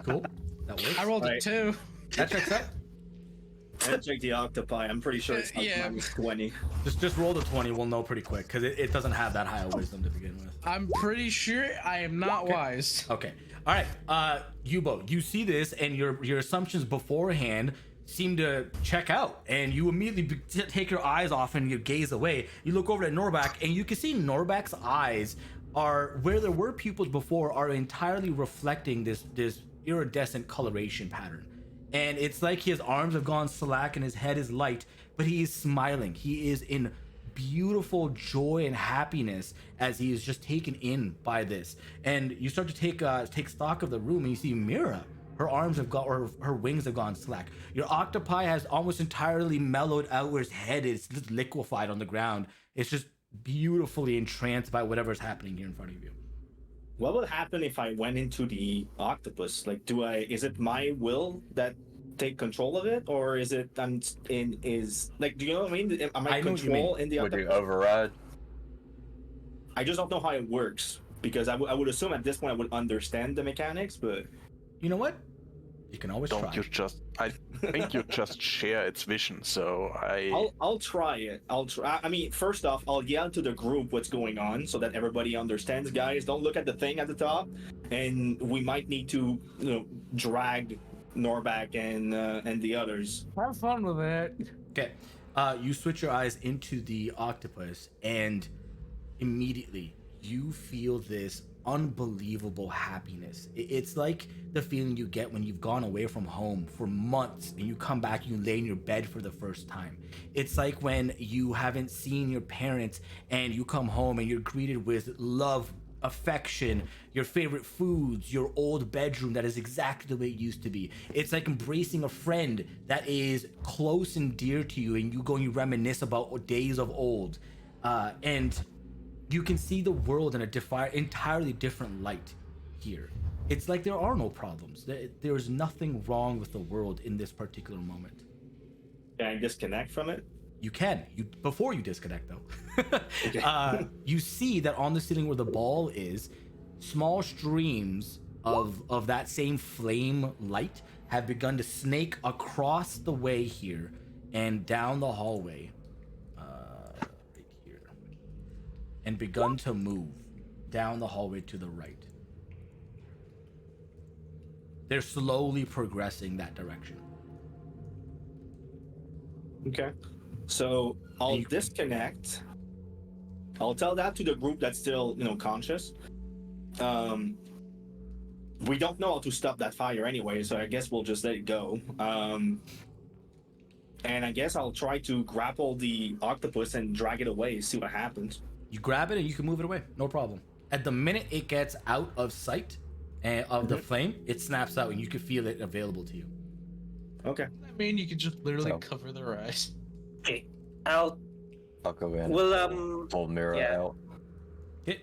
[SPEAKER 2] Cool. That works.
[SPEAKER 4] I rolled a
[SPEAKER 1] Right.
[SPEAKER 4] 2.
[SPEAKER 2] That checks out.
[SPEAKER 1] And check the octopi. I'm pretty sure it's like
[SPEAKER 4] Yeah.
[SPEAKER 1] minus 20.
[SPEAKER 2] Just roll the 20. We'll know pretty quick because it doesn't have that high of wisdom to begin with.
[SPEAKER 4] I'm pretty sure I am not wise.
[SPEAKER 2] Okay. All right. Yubo, you see this, and your assumptions beforehand seem to check out, and you immediately take your eyes off and you gaze away. You look over at Norback, and you can see Norback's eyes are where there were pupils before are entirely reflecting this iridescent coloration pattern. And it's like his arms have gone slack and his head is light, but he is smiling. He is in beautiful joy and happiness as he is just taken in by this. And you start to take stock of the room, and you see Mira. Her arms have got, or her wings have gone slack. Your octopi has almost entirely mellowed out, where its head is just liquefied on the ground. It's just beautifully entranced by whatever's happening here in front of you.
[SPEAKER 1] What would happen if I went into the octopus? Like, is it my will that take control of it, or is it do you know what I mean? Am I
[SPEAKER 2] I know what you
[SPEAKER 1] control
[SPEAKER 2] mean.
[SPEAKER 1] in the
[SPEAKER 3] Would you
[SPEAKER 1] octopus?
[SPEAKER 3] override?
[SPEAKER 1] I just don't know how it works because I would assume at this point I would understand the mechanics, but
[SPEAKER 2] You know what? You can always try.
[SPEAKER 6] don't you just? I think you just share its vision. So
[SPEAKER 1] I'll try it. I'll try. I mean, first off, I'll yell to the group what's going on so that everybody understands. Guys, don't look at the thing at the top, and we might need to, drag Norback and the others.
[SPEAKER 4] Have fun with it.
[SPEAKER 2] Okay. You switch your eyes into the octopus, and immediately you feel this unbelievable happiness. It's like the feeling you get when you've gone away from home for months and you come back, you lay in your bed for the first time. It's like when you haven't seen your parents and you come home and you're greeted with love, affection, your favorite foods, your old bedroom that is exactly the way it used to be. It's like embracing a friend that is close and dear to you, and you go and you reminisce about days of old, and you can see the world in a entirely different light here. It's like there are no problems. There's nothing wrong with the world in this particular moment.
[SPEAKER 1] Can I disconnect from it?
[SPEAKER 2] You can. Before you disconnect, though,
[SPEAKER 1] Okay.
[SPEAKER 2] you see that on the ceiling where the ball is, small streams of that same flame light have begun to snake across the way here and down the hallway, right here, and begun to move down the hallway to the right. They're slowly progressing that direction.
[SPEAKER 1] Okay. So I'll disconnect. I'll tell that to the group that's still, conscious. We don't know how to stop that fire anyway, so I guess we'll just let it go. And I guess I'll try to grapple the octopus and drag it away, see what happens.
[SPEAKER 2] You grab it and you can move it away, no problem. At the minute it gets out of sight of the flame, it snaps out and you can feel it available to you.
[SPEAKER 1] Okay.
[SPEAKER 4] I mean, you could just literally
[SPEAKER 3] So-
[SPEAKER 4] cover their eyes.
[SPEAKER 5] Okay, I'll
[SPEAKER 3] go in. Pull mirror
[SPEAKER 5] yeah.
[SPEAKER 3] out.
[SPEAKER 2] Okay,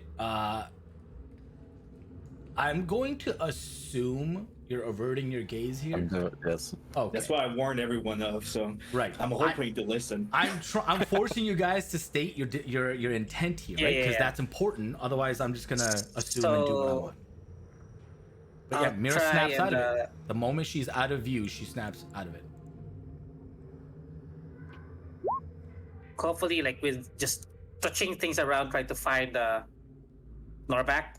[SPEAKER 2] I'm going to assume you're averting your gaze here.
[SPEAKER 3] I'm doing this.
[SPEAKER 2] Okay.
[SPEAKER 1] That's what I warned everyone of, so
[SPEAKER 2] Right.
[SPEAKER 1] I'm hoping to listen.
[SPEAKER 2] I'm forcing you guys to state your intent here, right? Because that's important. Otherwise, I'm just gonna assume and do what I
[SPEAKER 5] So,
[SPEAKER 2] want. But yeah,
[SPEAKER 5] I'll
[SPEAKER 2] Mira
[SPEAKER 5] try
[SPEAKER 2] snaps out
[SPEAKER 5] and,
[SPEAKER 2] of it. The moment she's out of view, she snaps out of it.
[SPEAKER 5] hopefully, like with just touching things around, trying to find Norback.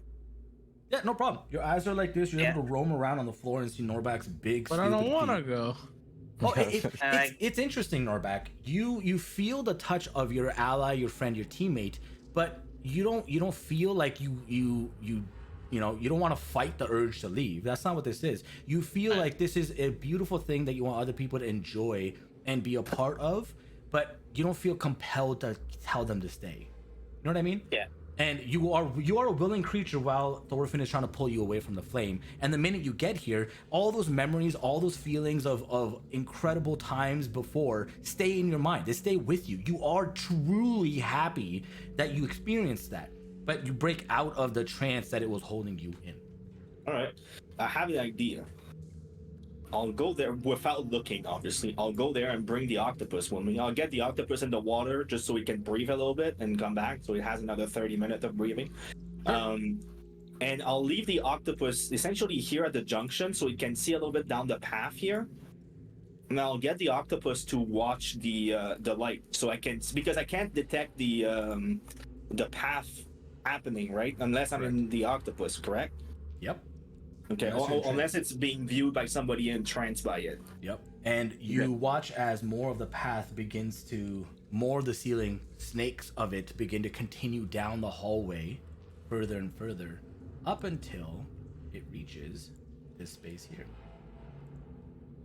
[SPEAKER 2] Yeah, no problem. Your eyes are like this. You're
[SPEAKER 5] Yeah.
[SPEAKER 2] able to roam around on the floor and see Norback's big.
[SPEAKER 4] But I don't
[SPEAKER 2] stupid
[SPEAKER 4] want to
[SPEAKER 2] feet.
[SPEAKER 4] go.
[SPEAKER 2] Oh,
[SPEAKER 5] I-
[SPEAKER 2] it's interesting, Norback. You feel the touch of your ally, your friend, your teammate, but you don't feel like you don't want to fight the urge to leave. That's not what this is. You feel like this is a beautiful thing that you want other people to enjoy and be a part of, but you don't feel compelled to tell them to stay. You know what I mean?
[SPEAKER 5] Yeah.
[SPEAKER 2] And you are a willing creature while Thorfinn is trying to pull you away from the flame. And the minute you get here, all those memories, all those feelings of incredible times before stay in your mind. They stay with you. You are truly happy that you experienced that, but you break out of the trance that it was holding you in.
[SPEAKER 1] All right. I have an idea. I'll go there without looking, obviously. I'll go there and bring the octopus with me. I'll get the octopus in the water just so it can breathe a little bit and come back, so it has another 30 minutes of breathing. And I'll leave the octopus essentially here at the junction so it can see a little bit down the path here. And I'll get the octopus to watch the light, so I can, because I can't detect the path happening, right? Unless I'm in the octopus, correct?
[SPEAKER 2] Yep.
[SPEAKER 1] Okay,
[SPEAKER 2] Unless you're
[SPEAKER 1] unless it's being viewed by somebody entranced by it.
[SPEAKER 2] Yep. And you watch as more of the path begins to, more of the ceiling, snakes of it begin to continue down the hallway further and further up until it reaches this space here.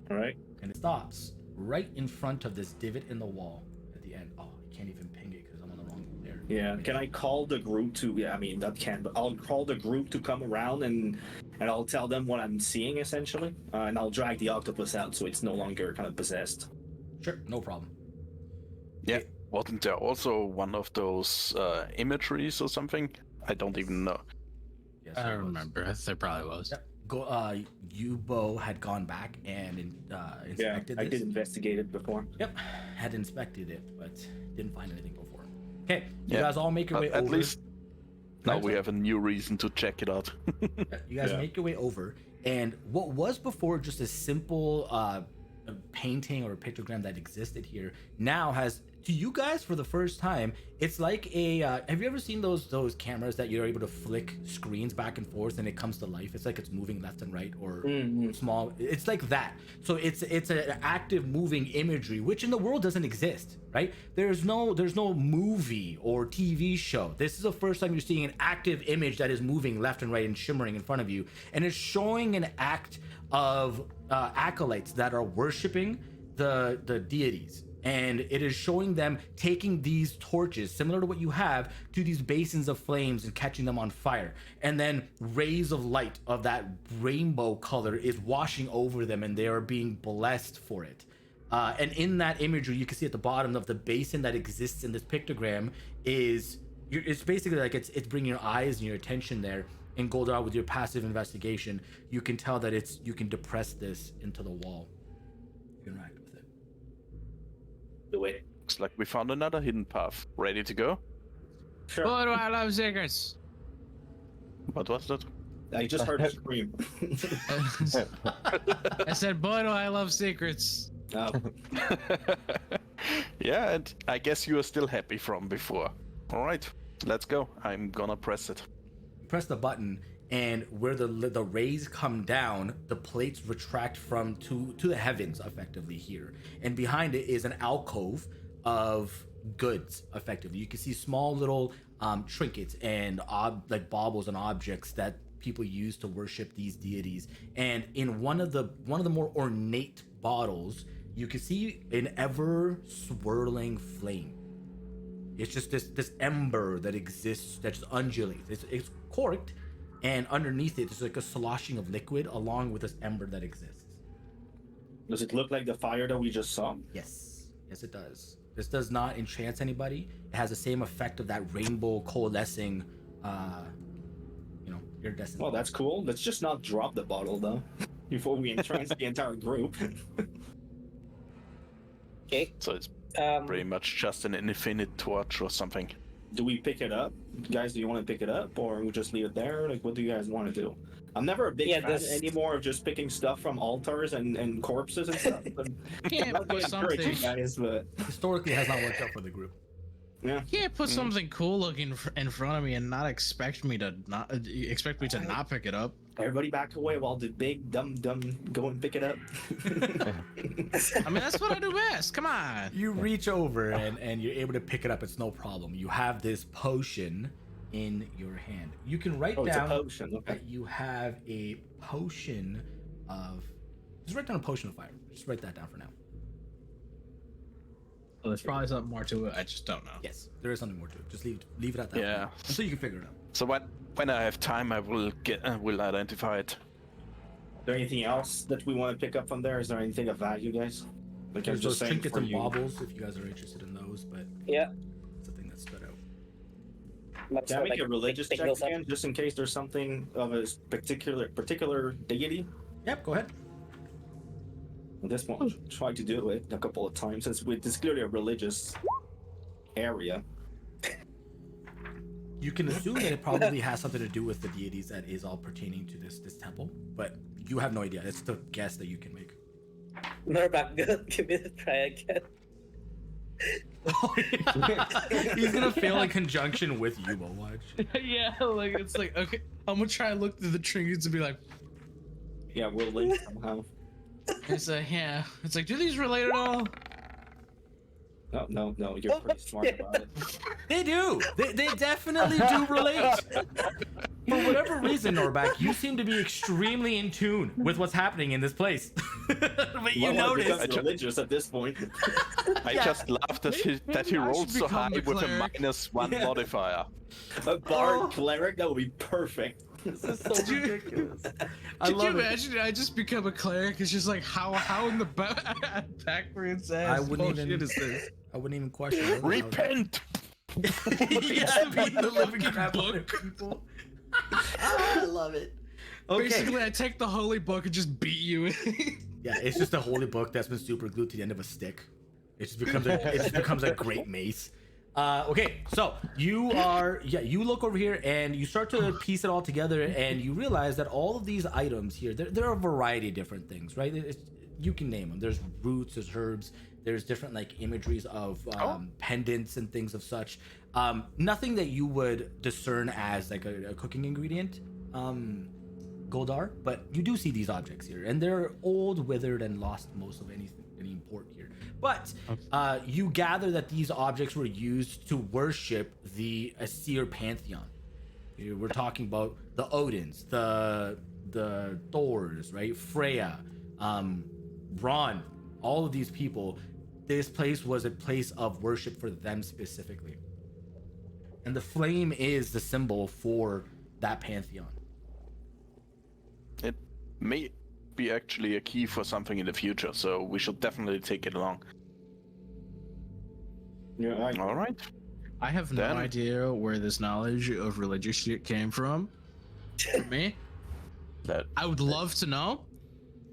[SPEAKER 1] All right.
[SPEAKER 2] And it stops right in front of this divot in the wall at the end. Oh, I can't even ping it because I'm on the wrong there.
[SPEAKER 1] Yeah. Can I call the group to? Yeah, I mean that can, but I'll call the group to come around and I'll tell them what I'm seeing essentially, and I'll drag the octopus out so it's no longer kind of possessed.
[SPEAKER 2] Sure, no problem.
[SPEAKER 6] Yeah. Wasn't there also one of those imageries or something? I don't even know.
[SPEAKER 2] Yes,
[SPEAKER 4] I
[SPEAKER 2] it
[SPEAKER 4] don't
[SPEAKER 2] was.
[SPEAKER 4] remember. There probably was.
[SPEAKER 2] Yep. Yubo had gone back and
[SPEAKER 1] Yeah,
[SPEAKER 2] inspected
[SPEAKER 1] I
[SPEAKER 2] this.
[SPEAKER 1] did investigate it before.
[SPEAKER 2] Yep, had inspected it, but didn't find anything before. Okay, you
[SPEAKER 6] Yeah,
[SPEAKER 2] guys all make your way
[SPEAKER 6] At
[SPEAKER 2] over.
[SPEAKER 6] least now
[SPEAKER 2] Right.
[SPEAKER 6] we have a new reason to check it out.
[SPEAKER 2] You guys
[SPEAKER 1] Yeah.
[SPEAKER 2] make your way over, and what was before just a simple painting or a pictogram that existed here now has, to you guys for the first time, it's like a have you ever seen those cameras that you're able to flick screens back and forth and it comes to life? It's like it's moving left and right, or small, it's like that. So it's an active moving imagery, which in the world doesn't exist, right? There's no movie or TV show. This is the first time you're seeing an active image that is moving left and right and shimmering in front of you, and it's showing an act of acolytes that are worshiping the deities, and it is showing them taking these torches similar to what you have to these basins of flames and catching them on fire, and then rays of light of that rainbow color is washing over them and they are being blessed for it. And in that imagery, you can see at the bottom of the basin that exists in this pictogram it's basically like it's bringing your eyes and your attention there. In Goldar, with your passive investigation, you can tell that you can depress this into the wall. You interact with it.
[SPEAKER 5] Do it.
[SPEAKER 6] Looks like we found another hidden path. Ready to go?
[SPEAKER 5] Sure.
[SPEAKER 4] Boy, do I love secrets.
[SPEAKER 6] What was that?
[SPEAKER 1] I just heard a scream.
[SPEAKER 4] I said, boy, do I love secrets.
[SPEAKER 1] Oh,
[SPEAKER 6] Yeah, and I guess you are still happy from before. All right, let's go. I'm gonna press it.
[SPEAKER 2] Press the button, and where the rays come down, the plates retract from to the heavens effectively here, and behind it is an alcove of goods effectively. You can see small little trinkets and like baubles and objects that people use to worship these deities. And in one of the more ornate bottles, you can see an ever swirling flame. It's just this ember that exists, that just undulates. It's corked, and underneath it is like a sloshing of liquid along with this ember that exists.
[SPEAKER 1] does it look like the fire that we just saw?
[SPEAKER 2] Yes, it does. This does not enchant anybody. It has the same effect of that rainbow coalescing, iridescent.
[SPEAKER 1] Well, that's cool. Let's just not drop the bottle though, before we entrance the entire group.
[SPEAKER 5] Okay.
[SPEAKER 6] So it's pretty much just an infinite torch or something.
[SPEAKER 1] Do we pick it up? Guys, do you want to pick it up, or we just leave it there? Like, what do you guys want to do? I'm never a big fan anymore of just picking stuff from altars and corpses and stuff.
[SPEAKER 4] Yeah,
[SPEAKER 1] Not
[SPEAKER 4] put
[SPEAKER 1] to encourage you
[SPEAKER 4] something.
[SPEAKER 1] guys, but
[SPEAKER 2] Historically has not worked out for the group.
[SPEAKER 1] yeah.
[SPEAKER 4] You can't put something cool looking in front of me and not expect me to not pick it up.
[SPEAKER 1] Everybody back away while the big dumb go and pick it up.
[SPEAKER 4] I mean, that's what I do best. Come on.
[SPEAKER 2] You reach over and you're able to pick it up. It's no problem. You have this potion in your hand. You can write
[SPEAKER 1] Oh, it's a
[SPEAKER 2] down
[SPEAKER 1] potion. Okay.
[SPEAKER 2] that you have a potion of. Just write down a potion of fire. Just write that down for now.
[SPEAKER 4] Well, there's probably something more to it. I just don't know.
[SPEAKER 2] Yes, there is something more to it. Just leave it at that.
[SPEAKER 6] Yeah.
[SPEAKER 2] Until you can figure it out.
[SPEAKER 6] So when I have time, I will identify it.
[SPEAKER 1] Is there anything else that we want to pick up from there? Is there anything of value, guys? Like I was
[SPEAKER 2] There's those
[SPEAKER 1] just saying
[SPEAKER 2] trinkets
[SPEAKER 1] for
[SPEAKER 2] and
[SPEAKER 1] you.
[SPEAKER 2] baubles if you guys are interested in those, but
[SPEAKER 5] Yeah.
[SPEAKER 2] it's the thing that stood out.
[SPEAKER 1] Can I make a religious
[SPEAKER 5] pick
[SPEAKER 1] check
[SPEAKER 5] those up.
[SPEAKER 1] again, just in case there's something of a particular deity?
[SPEAKER 2] Yep, go ahead.
[SPEAKER 1] This one, tried to do it a couple of times since it's clearly a religious area.
[SPEAKER 2] You can assume that it probably has something to do with the deities that is all pertaining to this temple, but you have no idea. It's the guess that you can make.
[SPEAKER 5] Norback, give me the try again.
[SPEAKER 2] He's gonna fail in conjunction with Yubo. Watch.
[SPEAKER 4] Yeah, like it's like okay, I'm gonna try and look through the trinkets and be like,
[SPEAKER 1] Yeah, we'll link somehow.
[SPEAKER 4] it's yeah. It's like, do these relate at all?
[SPEAKER 1] No, you're pretty smart about it.
[SPEAKER 2] They do. They definitely do relate. For whatever reason, Norback, you seem to be extremely in tune with what's happening in this place. But you
[SPEAKER 1] Well,
[SPEAKER 2] notice.
[SPEAKER 1] becomes religious at this point.
[SPEAKER 6] I
[SPEAKER 2] Yeah.
[SPEAKER 6] just laughed that
[SPEAKER 4] Maybe
[SPEAKER 6] he
[SPEAKER 4] I
[SPEAKER 6] rolled
[SPEAKER 4] should
[SPEAKER 6] so
[SPEAKER 4] become
[SPEAKER 6] high
[SPEAKER 4] the
[SPEAKER 6] with a
[SPEAKER 4] cleric.
[SPEAKER 6] -1
[SPEAKER 1] Yeah.
[SPEAKER 6] modifier.
[SPEAKER 1] A bard
[SPEAKER 2] Oh.
[SPEAKER 1] cleric, that would be perfect.
[SPEAKER 2] This is so
[SPEAKER 4] you-
[SPEAKER 2] ridiculous. I
[SPEAKER 4] Could you
[SPEAKER 2] love it.
[SPEAKER 4] imagine I just become a cleric? It's just like how in the backwards ass
[SPEAKER 2] I wouldn't
[SPEAKER 4] bullshit
[SPEAKER 2] even-
[SPEAKER 4] is this?
[SPEAKER 2] I wouldn't even question it.
[SPEAKER 6] Repent!
[SPEAKER 2] Yeah, beat the living crap out of
[SPEAKER 4] book.
[SPEAKER 2] people. I love it. Okay.
[SPEAKER 4] Basically, I take the holy book and just beat you.
[SPEAKER 2] Yeah, it's just a holy book that's been super glued to the end of a stick. It just becomes a great mace. Okay, so you look over here and you start to piece it all together, and you realize that all of these items here, there are a variety of different things, right? you can name them. There's roots, there's herbs, there's different like imageries of pendants and things of such. Nothing that you would discern as like a cooking ingredient, Goldar, but you do see these objects here, and they're old, withered, and lost most of any import here. But you gather that these objects were used to worship the Aesir pantheon. We're talking about the Odins, the Thors, right? Freya, Ron, all of these people. This place was a place of worship for them specifically. And the flame is the symbol for that pantheon.
[SPEAKER 6] It may be actually a key for something in the future, so we should definitely take it along.
[SPEAKER 1] Yeah,
[SPEAKER 6] All right.
[SPEAKER 4] I have no
[SPEAKER 6] Then-
[SPEAKER 4] idea where this knowledge of religious shit came from. For me,
[SPEAKER 3] That
[SPEAKER 4] I would love to know,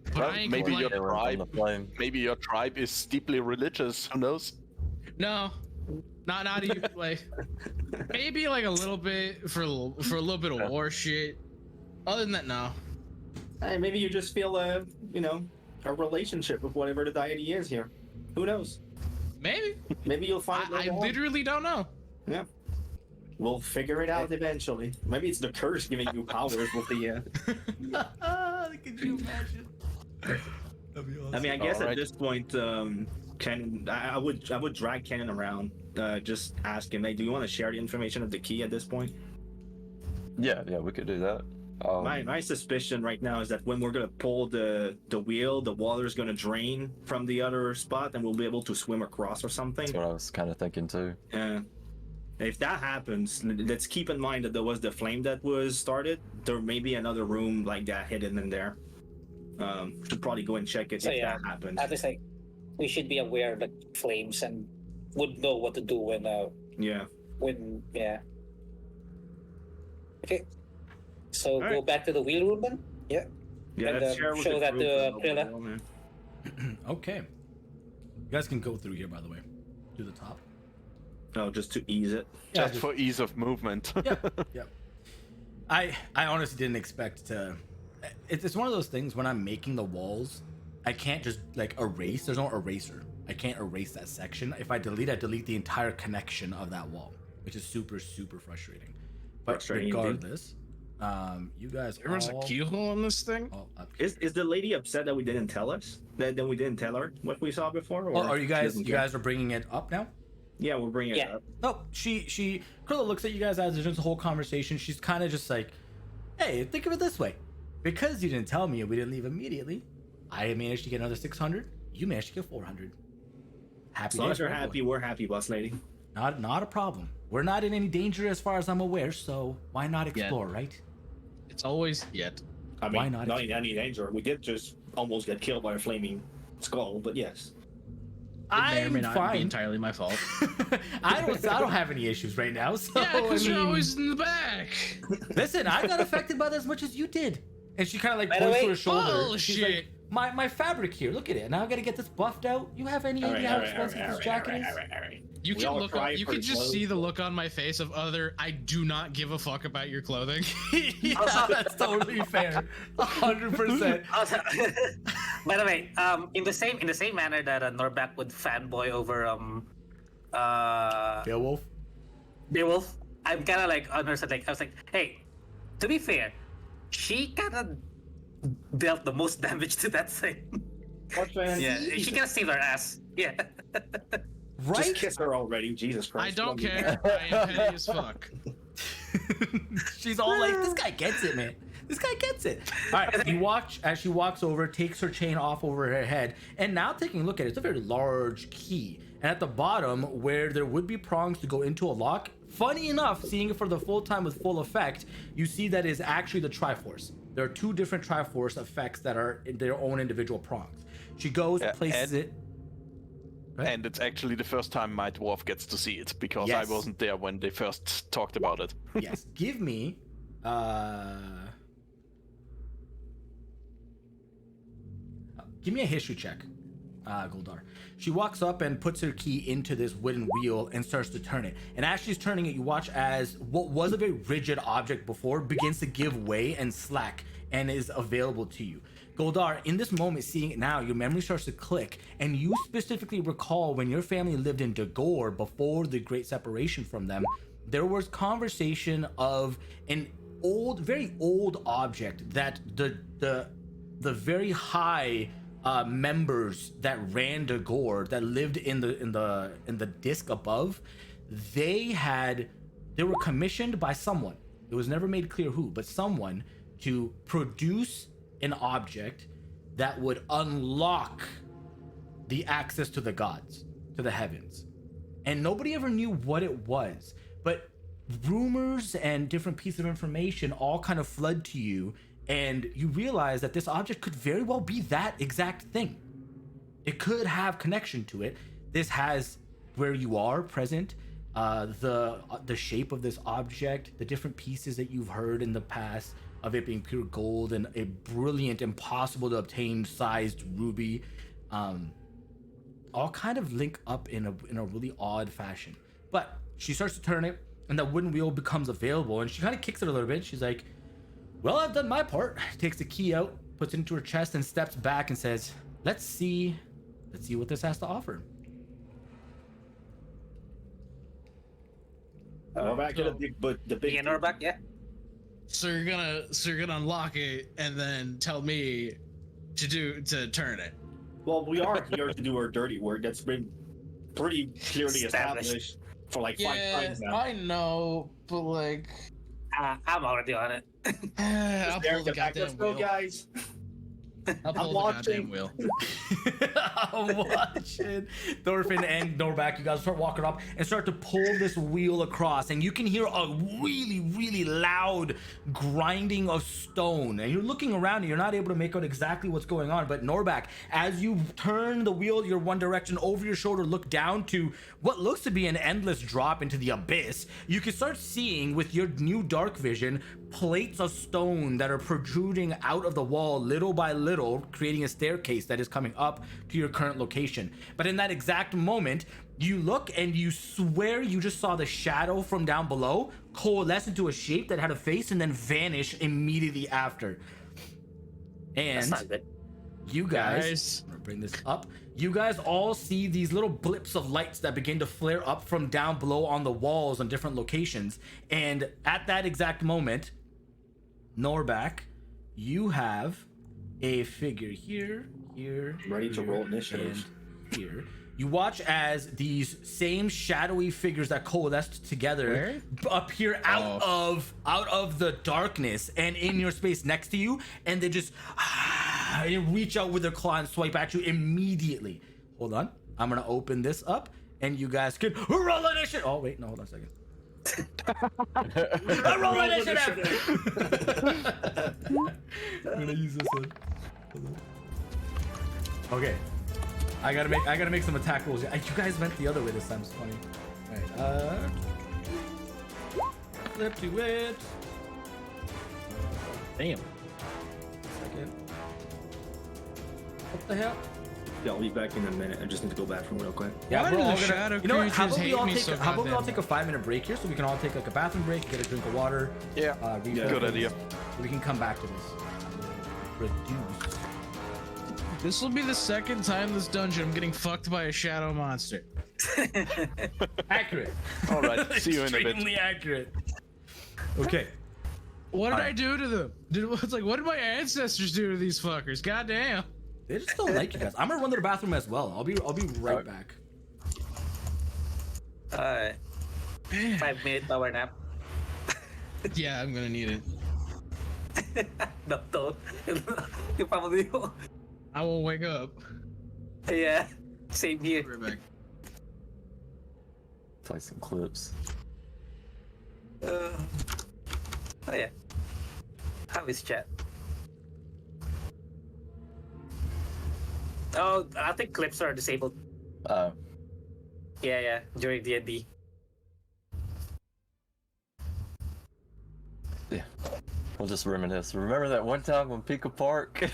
[SPEAKER 4] but
[SPEAKER 6] Well,
[SPEAKER 4] I ain't
[SPEAKER 6] maybe
[SPEAKER 4] gonna
[SPEAKER 6] your
[SPEAKER 4] lie.
[SPEAKER 3] they were on
[SPEAKER 6] tribe-
[SPEAKER 3] the flame.
[SPEAKER 6] Maybe your tribe is deeply religious. Who knows?
[SPEAKER 4] No, not even like maybe like a little bit for a little bit of war shit. Other than that, no.
[SPEAKER 1] Hey, maybe you just feel a relationship with whatever the deity is here. Who knows?
[SPEAKER 4] Maybe
[SPEAKER 1] Maybe you'll find.
[SPEAKER 4] I
[SPEAKER 1] later on.
[SPEAKER 4] literally don't know.
[SPEAKER 1] Yeah. We'll figure it out eventually. Maybe it's the curse giving you powers with the.
[SPEAKER 2] Could you imagine? That'd be awesome.
[SPEAKER 1] I mean, I guess at
[SPEAKER 3] Alright.
[SPEAKER 1] this point, Ken, I would drag Ken around. Just ask him, hey, do you want to share the information of the key at this point?
[SPEAKER 3] Yeah, we could do that.
[SPEAKER 1] My suspicion right now is that when we're gonna pull the wheel, the water's gonna drain from the other spot, and we'll be able to swim across or something.
[SPEAKER 3] That's what I was kind of thinking too.
[SPEAKER 1] Yeah. If that happens, let's keep in mind that there was the flame that was started. There may be another room like that hidden in there. Should probably go and check it
[SPEAKER 5] So,
[SPEAKER 1] if
[SPEAKER 5] yeah,
[SPEAKER 1] that happens.
[SPEAKER 5] At least like we should be aware of the flames and would know what to do when
[SPEAKER 1] Yeah.
[SPEAKER 5] yeah. Okay. So
[SPEAKER 1] Alright.
[SPEAKER 5] go back to the wheel room then. Yeah.
[SPEAKER 1] Yeah,
[SPEAKER 5] And,
[SPEAKER 1] let's share with
[SPEAKER 5] show
[SPEAKER 1] the
[SPEAKER 5] that
[SPEAKER 1] group
[SPEAKER 5] to,
[SPEAKER 1] and
[SPEAKER 5] Prilla.
[SPEAKER 1] overall, man.
[SPEAKER 2] Okay. You guys can go through here, by the way, to the top.
[SPEAKER 1] No, just to ease it.
[SPEAKER 6] Just for ease of movement.
[SPEAKER 2] Yeah. I honestly didn't expect to. It's one of those things when I'm making the walls, I can't just like erase. There's no eraser. I can't erase that section. If I delete the entire connection of that wall, which is super frustrating. But
[SPEAKER 1] Frustrating indeed.
[SPEAKER 2] regardless, you guys
[SPEAKER 4] Everyone's a
[SPEAKER 2] all,
[SPEAKER 4] keyhole in this thing.
[SPEAKER 2] all up.
[SPEAKER 1] Is the lady upset that we didn't tell us? That we didn't tell her what we saw before?
[SPEAKER 2] Oh, are you
[SPEAKER 1] she
[SPEAKER 2] guys?
[SPEAKER 1] doesn't
[SPEAKER 2] You
[SPEAKER 1] care?
[SPEAKER 2] guys are bringing it up now?
[SPEAKER 1] Yeah, we're bringing it
[SPEAKER 5] Yeah.
[SPEAKER 1] up.
[SPEAKER 2] No, she Krilla looks at you guys as there's just a whole conversation. She's kind of just like, hey, think of it this way. Because you didn't tell me and we didn't leave immediately, I managed to get another 600. You managed to get 400. Happy
[SPEAKER 1] As long
[SPEAKER 2] days
[SPEAKER 1] as you're
[SPEAKER 2] for
[SPEAKER 1] happy,
[SPEAKER 2] everyone.
[SPEAKER 1] we're happy, boss lady.
[SPEAKER 2] Not a problem. We're not in any danger as far as I'm aware, so why not explore, right?
[SPEAKER 4] It's always yet.
[SPEAKER 1] I mean,
[SPEAKER 2] Why not
[SPEAKER 1] not in any danger. We did just almost get killed by a flaming skull, but yes.
[SPEAKER 4] It may or
[SPEAKER 2] I'm
[SPEAKER 4] may not be
[SPEAKER 2] fine.
[SPEAKER 4] entirely my fault.
[SPEAKER 2] I don't have any issues right now. So
[SPEAKER 4] Yeah, because
[SPEAKER 2] I
[SPEAKER 4] you're
[SPEAKER 2] mean,
[SPEAKER 4] always in the back.
[SPEAKER 2] listen, I got affected by that as much as you did. And she kind of like
[SPEAKER 5] By the
[SPEAKER 2] points to
[SPEAKER 5] way-
[SPEAKER 2] her shoulder.
[SPEAKER 4] Bullshit.
[SPEAKER 2] She's like, my fabric here. Look at it. Now I gotta get this buffed out. You have any idea how expensive this jacket is?
[SPEAKER 4] You
[SPEAKER 1] We
[SPEAKER 4] can
[SPEAKER 1] all
[SPEAKER 4] look.
[SPEAKER 1] cry
[SPEAKER 4] You
[SPEAKER 1] for
[SPEAKER 4] can just
[SPEAKER 1] clothes.
[SPEAKER 4] see the look on my face of other. I do not give a fuck about your clothing.
[SPEAKER 2] Yeah, that's totally fair. 100%.
[SPEAKER 5] Also, by the way, in the same manner that Norbak would fanboy over
[SPEAKER 2] Beowulf.
[SPEAKER 5] Beowulf, I'm kind of like on her side. Like I was like, hey, to be fair, she kind of dealt the most damage to that thing. Yeah, she kind of saved her ass. Yeah.
[SPEAKER 2] Right?
[SPEAKER 1] Just kiss her already, Jesus Christ.
[SPEAKER 4] I don't
[SPEAKER 1] Love you.
[SPEAKER 4] care. I am petty as fuck.
[SPEAKER 2] She's all like, this guy gets it, man. This guy gets it. All right, you watch as she walks over, takes her chain off over her head, and now taking a look at it, it's a very large key. And at the bottom, where there would be prongs to go into a lock, funny enough, seeing it for the full time with full effect, you see that is actually the Triforce. There are two different Triforce effects that are in their own individual prongs. She goes,
[SPEAKER 6] Yeah,
[SPEAKER 2] places
[SPEAKER 6] and-
[SPEAKER 2] it.
[SPEAKER 6] And it's actually the first time my dwarf gets to see it, because
[SPEAKER 2] Yes.
[SPEAKER 6] I wasn't there when they first talked about it.
[SPEAKER 2] Yes, give me give me a history check, Goldar. She walks up and puts her key into this wooden wheel and starts to turn it. And as she's turning it, you watch as what was a very rigid object before begins to give way and slack and is available to you. Goldar, in this moment, seeing it now, your memory starts to click, and you specifically recall when your family lived in Dagor before the Great Separation from them. There was conversation of an old, very old object that the very high members that ran Dagor, that lived in the disc above, they were commissioned by someone. It was never made clear who, but someone to produce an object that would unlock the access to the gods, to the heavens. And nobody ever knew what it was, but rumors and different pieces of information all kind of flood to you, and you realize that this object could very well be that exact thing. It could have connection to it. This has where you are present, the shape of this object, the different pieces that you've heard in the past of it being pure gold and a brilliant, impossible to obtain sized ruby, all kind of link up in a really odd fashion. But she starts to turn it, and that wooden wheel becomes available, and she kind of kicks it a little bit. She's like, well, I've done my part. Takes the key out, puts it into her chest, and steps back and says, let's see what this has to offer.
[SPEAKER 1] Back to the big
[SPEAKER 5] Norback, yeah.
[SPEAKER 4] So you're gonna unlock it and then tell me to turn it.
[SPEAKER 1] Well, we are here to do our dirty work. That's been pretty clearly established for like 5 times now.
[SPEAKER 4] I know, but like,
[SPEAKER 5] I'm already on it.
[SPEAKER 4] I'll pull the
[SPEAKER 1] Let's
[SPEAKER 4] goddamn
[SPEAKER 1] go,
[SPEAKER 4] wheel.
[SPEAKER 1] guys.
[SPEAKER 4] I'll pull the goddamn wheel.
[SPEAKER 2] I'm watching Thorfinn and Norback. You guys start walking up and start to pull this wheel across, and you can hear a really, really loud grinding of stone. And you're looking around, and you're not able to make out exactly what's going on. But Norback, as you turn the wheel your one direction, over your shoulder, look down to what looks to be an endless drop into the abyss, you can start seeing with your new dark vision plates of stone that are protruding out of the wall little by little, creating a staircase that is coming up to your current location. But in that exact moment, you look and you swear you just saw the shadow from down below coalesce into a shape that had a face and then vanish immediately after. And
[SPEAKER 5] That's not good.
[SPEAKER 2] you guys, I'm gonna bring this up. You guys all see these little blips of lights that begin to flare up from down below on the walls on different locations. And at that exact moment, Norback, you have a figure here,
[SPEAKER 1] Ready to
[SPEAKER 2] here,
[SPEAKER 1] roll initiative.
[SPEAKER 2] and here. You watch as these same shadowy figures that coalesced together appear out of the darkness and in your space next to you, and they just reach out with their claw and swipe at you immediately. Hold on, I'm gonna open this up, and you guys can roll initiative. Oh wait, no, hold on a second. Roll initiative. I'm gonna use this one. Okay. I gotta make some attack rolls. You guys went the other way this time. It's funny. Alright, flip to it. Damn. Second. What the hell?
[SPEAKER 1] Yeah, I'll be back in a minute. I just need to go bathroom real quick.
[SPEAKER 2] Yeah,
[SPEAKER 4] Why
[SPEAKER 2] we're
[SPEAKER 4] do
[SPEAKER 2] all
[SPEAKER 4] the
[SPEAKER 2] gonna.
[SPEAKER 4] shadow
[SPEAKER 2] You know what? How
[SPEAKER 4] creatures
[SPEAKER 2] about we
[SPEAKER 4] hate
[SPEAKER 2] all
[SPEAKER 4] me
[SPEAKER 2] take?
[SPEAKER 4] so
[SPEAKER 2] How about we all
[SPEAKER 4] goddamn
[SPEAKER 2] take a 5-minute break here, so we can all take like a bathroom break, get a drink of water.
[SPEAKER 6] Yeah,
[SPEAKER 2] refill
[SPEAKER 6] good
[SPEAKER 2] things,
[SPEAKER 6] idea.
[SPEAKER 2] so we can come back to this. Reduce.
[SPEAKER 4] This will be the second time this dungeon I'm getting fucked by a shadow monster.
[SPEAKER 2] Accurate.
[SPEAKER 6] All right, see you in a bit.
[SPEAKER 2] Extremely accurate. Okay.
[SPEAKER 4] What did I
[SPEAKER 2] Alright.
[SPEAKER 4] do to them? What did my ancestors do to these fuckers? Goddamn.
[SPEAKER 2] They just don't like you guys. I'm gonna run to the bathroom as well. I'll be right back.
[SPEAKER 5] Alright. 5-minute power nap.
[SPEAKER 4] Yeah, I'm gonna need it.
[SPEAKER 5] No, don't. You probably will.
[SPEAKER 4] I will wake up.
[SPEAKER 5] Yeah. Same here.
[SPEAKER 4] Right back.
[SPEAKER 3] Play some clips.
[SPEAKER 5] Oh yeah. How is chat? Oh, I think clips are disabled. Yeah, during D&D.
[SPEAKER 3] Yeah. We'll just reminisce. Remember that one time on Pico Park?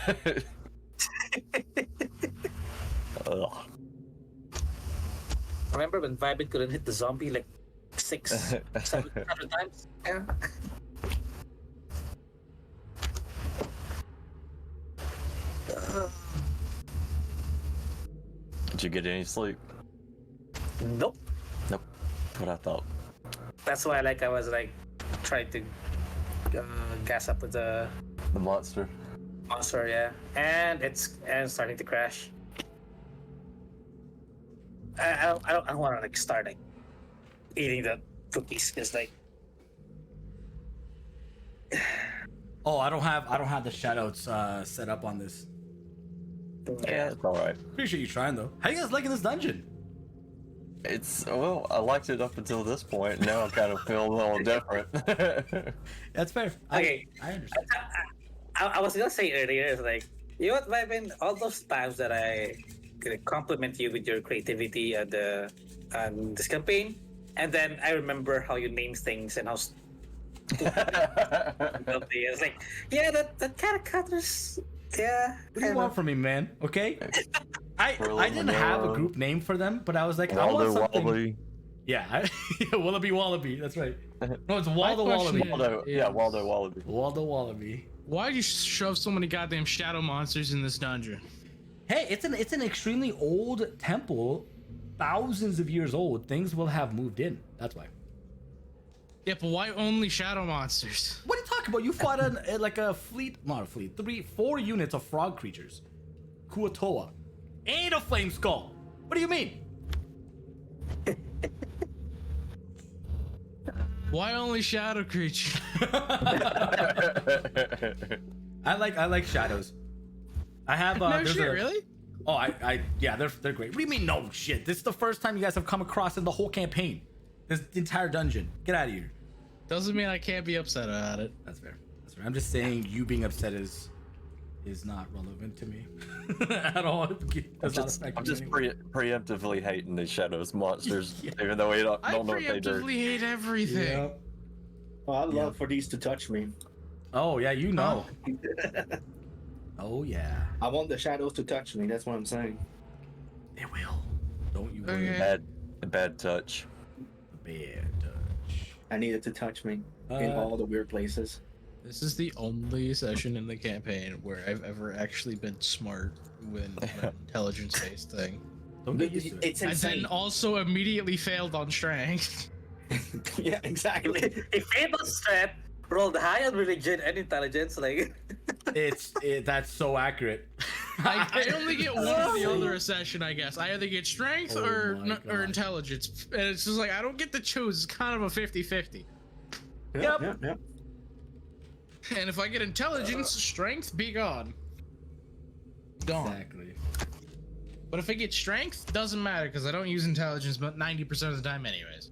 [SPEAKER 3] Ugh.
[SPEAKER 5] Remember when Vibin couldn't hit the zombie like 600 times? Yeah.
[SPEAKER 3] Did you get any sleep?
[SPEAKER 5] Nope.
[SPEAKER 3] Nope. That's what I thought.
[SPEAKER 5] That's why I was trying to gas up with the
[SPEAKER 3] The monster.
[SPEAKER 5] monster, yeah. And it's starting to crash. I don't want to start eating the cookies because
[SPEAKER 2] Oh, I don't have the shoutouts set up on this.
[SPEAKER 3] Yeah, it's all right.
[SPEAKER 2] Appreciate you trying though. How you guys liking this dungeon?
[SPEAKER 3] Well, I liked it up until this point. Now I kind of feel a little different.
[SPEAKER 2] That's fair.
[SPEAKER 5] Okay.
[SPEAKER 2] I understand.
[SPEAKER 5] I was gonna say earlier, it's you know what, Vibin? All those times that I compliment you with your creativity and this campaign, and then I remember how you name things and how it's yeah, that kind of cutters. Yeah.
[SPEAKER 2] What do you want from me, man? Okay. I didn't have a group name for them, but I was like, I want something.
[SPEAKER 3] Wallaby.
[SPEAKER 2] Yeah, Wallaby Wallaby. That's right. No, it's Waldo
[SPEAKER 4] My question
[SPEAKER 2] Wallaby.
[SPEAKER 4] is-
[SPEAKER 3] Yeah, Waldo Wallaby.
[SPEAKER 2] Waldo Wallaby.
[SPEAKER 4] Why'd you shove so many goddamn shadow monsters in this dungeon?
[SPEAKER 2] Hey, it's an extremely old temple, thousands of years old. Things will have moved in. That's why.
[SPEAKER 4] Yeah, but why only shadow monsters?
[SPEAKER 2] What are you talking about? You fought a fleet, not a fleet, 4 units of frog creatures. Kuatoa. And a flame skull. What do you mean?
[SPEAKER 4] Why only shadow creatures?
[SPEAKER 2] I like shadows. I have
[SPEAKER 4] No
[SPEAKER 2] there's
[SPEAKER 4] shit,
[SPEAKER 2] a-
[SPEAKER 4] really?
[SPEAKER 2] Oh, yeah, they're great. What do you mean no shit? This is the first time you guys have come across in the whole campaign. This entire dungeon. Get out of here.
[SPEAKER 4] Doesn't mean I can't be upset about it.
[SPEAKER 2] That's fair. That's fair. I'm just saying you being upset is not relevant to me at all. It does not affect
[SPEAKER 3] I'm
[SPEAKER 2] me
[SPEAKER 3] just
[SPEAKER 2] anyway.
[SPEAKER 3] preemptively hating the shadows monsters,
[SPEAKER 2] Yeah.
[SPEAKER 3] even though we don't
[SPEAKER 4] I
[SPEAKER 3] know what they do.
[SPEAKER 4] preemptively hate everything.
[SPEAKER 2] Yeah.
[SPEAKER 1] Oh, I'd love for these to touch me.
[SPEAKER 2] Oh yeah, you know. Oh yeah.
[SPEAKER 1] I want the shadows to touch me. That's what I'm saying.
[SPEAKER 2] They will. Don't you worry.
[SPEAKER 4] Okay.
[SPEAKER 3] Bad touch.
[SPEAKER 2] Bad touch.
[SPEAKER 1] I need it to touch me in all the weird places.
[SPEAKER 4] This is the only session in the campaign where I've ever actually been smart with an intelligence-based thing.
[SPEAKER 2] Don't get used to it.
[SPEAKER 1] It's
[SPEAKER 4] And
[SPEAKER 1] insane.
[SPEAKER 4] then also immediately failed on strength.
[SPEAKER 1] Yeah, exactly.
[SPEAKER 5] if able strat rolled high on religion and intelligence,
[SPEAKER 2] That's so accurate.
[SPEAKER 4] I only get one or the other a session, I guess. I either get strength
[SPEAKER 2] Oh
[SPEAKER 4] or
[SPEAKER 2] my God.
[SPEAKER 4] intelligence. And it's just I don't get to choose. It's kind of a 50-50.
[SPEAKER 2] Yep.
[SPEAKER 1] Yep.
[SPEAKER 4] And if I get intelligence, strength, be gone. Gone.
[SPEAKER 2] Exactly.
[SPEAKER 4] But if I get strength, doesn't matter because I don't use intelligence but 90% of the time anyways.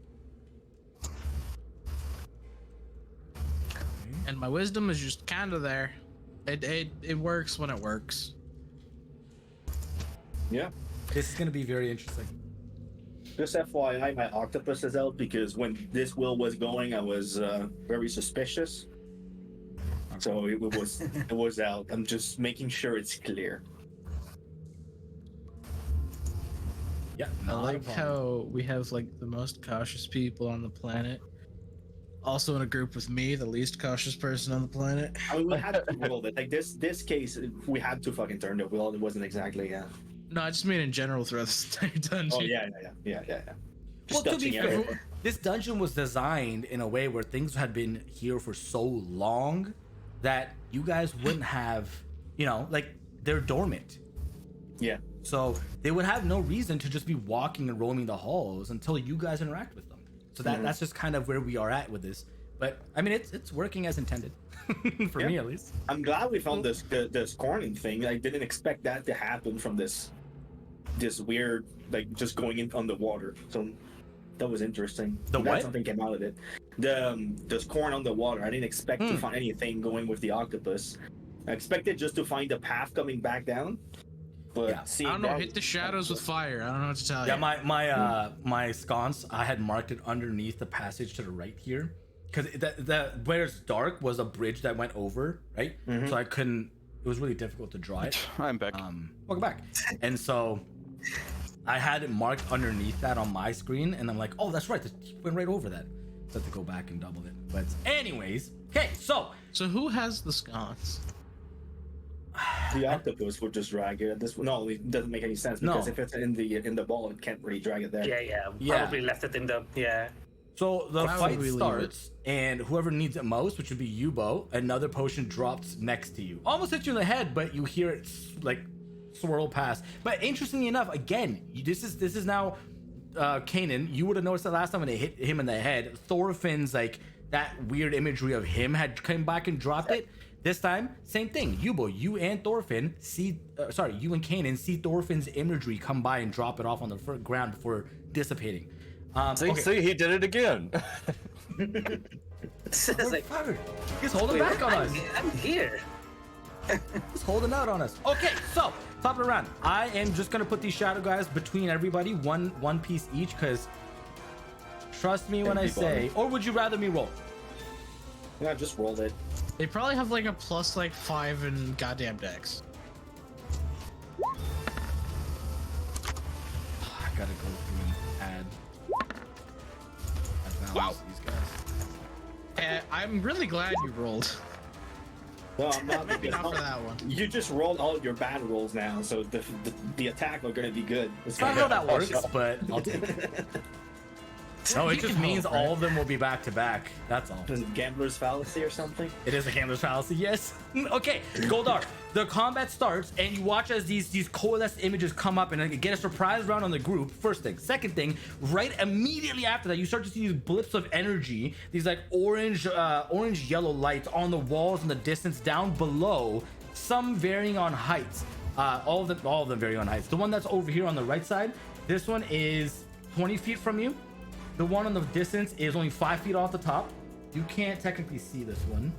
[SPEAKER 4] And my wisdom is just kind of there. It works when it works.
[SPEAKER 1] Yeah.
[SPEAKER 2] This is gonna be very interesting.
[SPEAKER 1] Just FYI, my octopus is out because when this will was going, I was very suspicious. So it was out. I'm just making sure it's clear.
[SPEAKER 2] Yeah.
[SPEAKER 4] I
[SPEAKER 2] not a
[SPEAKER 4] like
[SPEAKER 2] problem.
[SPEAKER 4] how we have the most cautious people on the planet. Also in a group with me, the least cautious person on the planet.
[SPEAKER 1] I mean, we had to roll it. Like this case, we had to fucking turn the wheel. It wasn't exactly.
[SPEAKER 4] No, I just mean in general throughout this entire dungeon.
[SPEAKER 1] Oh yeah.
[SPEAKER 2] Well,
[SPEAKER 1] Just
[SPEAKER 2] to be
[SPEAKER 1] touching
[SPEAKER 2] fair,
[SPEAKER 1] everything.
[SPEAKER 2] this dungeon was designed in a way where things had been here for so long that you guys wouldn't have, they're dormant.
[SPEAKER 1] Yeah.
[SPEAKER 2] So they would have no reason to just be walking and roaming the halls until you guys interact with them. So that's just kind of where we are at with this. But I mean, it's working as intended for me at least.
[SPEAKER 1] I'm glad we found this corning thing. I didn't expect that to happen from this weird just going in on the water. So that was interesting.
[SPEAKER 2] The
[SPEAKER 1] I'm glad
[SPEAKER 2] what?
[SPEAKER 1] Something came out of it. This corn on the water. I didn't expect to find anything going with the octopus. I expected just to find the path coming back down. But
[SPEAKER 2] Yeah.
[SPEAKER 1] seeing
[SPEAKER 4] I don't know,
[SPEAKER 1] that
[SPEAKER 4] hit
[SPEAKER 1] was-
[SPEAKER 4] the shadows with fire. I don't know what to tell
[SPEAKER 2] Yeah,
[SPEAKER 4] you.
[SPEAKER 2] my sconce, I had marked it underneath the passage to the right here, because where it's dark was a bridge that went over, right? So I couldn't. It was really difficult to draw it.
[SPEAKER 6] I'm back.
[SPEAKER 2] Welcome back. And so I had it marked underneath that on my screen, and I'm like, oh, that's right. It went right over that. So I had to go back and double it. But anyways, okay, so
[SPEAKER 4] So who has the sconce?
[SPEAKER 1] The octopus would just drag it. This no, it doesn't make any sense because if it's in the ball, it can't really drag it there.
[SPEAKER 5] Yeah. Probably left it in the
[SPEAKER 2] So the
[SPEAKER 4] Why would
[SPEAKER 2] fight
[SPEAKER 4] we leave
[SPEAKER 2] starts, and whoever needs it most, which would be Yubo, another potion drops next to you. Almost hits you in the head, but you hear it like swirl past. But interestingly enough, again, this is now Kanan. You would have noticed that last time when it hit him in the head, Thorfinn's like that weird imagery of him had come back and dropped it. This time, same thing. Yubo, you and Thorfinn see, you and Kanan see Thorfinn's imagery come by and drop it off on the ground before dissipating.
[SPEAKER 3] See, he did it again.
[SPEAKER 5] It's like,
[SPEAKER 2] He's holding back on us.
[SPEAKER 5] I'm here.
[SPEAKER 2] He's holding out on us. Okay, so top of the round. I am just gonna put these shadow guys between everybody, one piece each, because trust me when I say. Or would you rather me roll?
[SPEAKER 1] Yeah, just rolled it.
[SPEAKER 4] They probably have like a plus like 5 in goddamn decks.
[SPEAKER 2] I gotta go through and add balance these guys.
[SPEAKER 4] I'm really glad you rolled.
[SPEAKER 1] Well, I'm not.
[SPEAKER 4] Maybe not for that one.
[SPEAKER 1] You just rolled all your bad rolls now, so the attack are gonna be good.
[SPEAKER 2] It's not how that works, but I'll take it. No, it just means all of them will be back to back. That's all.
[SPEAKER 1] Is it gambler's fallacy or something?
[SPEAKER 2] It is a gambler's fallacy, yes. Okay, Goldar. The combat starts, and you watch as these coalesced images come up and get a surprise round on the group. First thing. Second thing, right immediately after that, you start to see these blips of energy, these like orange yellow lights on the walls in the distance down below, some varying on heights. All of them vary on heights. The one that's over here on the right side, this one is 20 feet from you. The one on the distance is only 5 feet off the top. You can't technically see this one,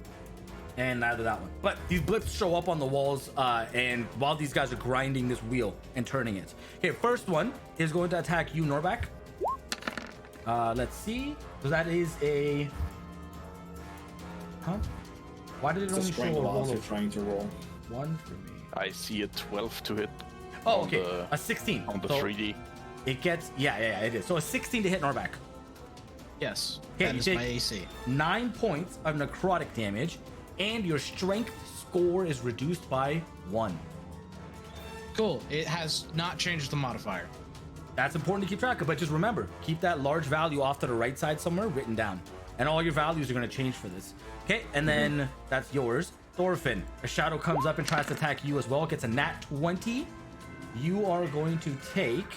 [SPEAKER 2] and neither that one. But these blips show up on the walls, and while these guys are grinding this wheel and turning it. Okay, first one is going to attack you, Norbak. Let's see. So that is a... Huh? Why did it
[SPEAKER 1] It's
[SPEAKER 2] only
[SPEAKER 1] a
[SPEAKER 2] show a
[SPEAKER 1] strength
[SPEAKER 2] roll
[SPEAKER 1] loss you're
[SPEAKER 2] of
[SPEAKER 1] trying to roll.
[SPEAKER 2] 1 for me?
[SPEAKER 6] I see a 12 to hit.
[SPEAKER 2] Oh,
[SPEAKER 6] on
[SPEAKER 2] okay.
[SPEAKER 6] the-
[SPEAKER 2] A 16.
[SPEAKER 6] on the
[SPEAKER 2] So
[SPEAKER 6] 3D.
[SPEAKER 2] It gets... Yeah, it is. So a 16 to hit Norbak.
[SPEAKER 4] Yes.
[SPEAKER 2] Okay,
[SPEAKER 4] That
[SPEAKER 2] you
[SPEAKER 4] is
[SPEAKER 2] take
[SPEAKER 4] my AC.
[SPEAKER 2] 9 points of necrotic damage, and your strength score is reduced by 1.
[SPEAKER 4] Cool. It has not changed the modifier.
[SPEAKER 2] That's important to keep track of, but just remember, keep that large value off to the right side somewhere written down. And all your values are going to change for this. Okay, and then that's yours. Thorfinn, a shadow comes up and tries to attack you as well. It gets a nat 20. You are going to take,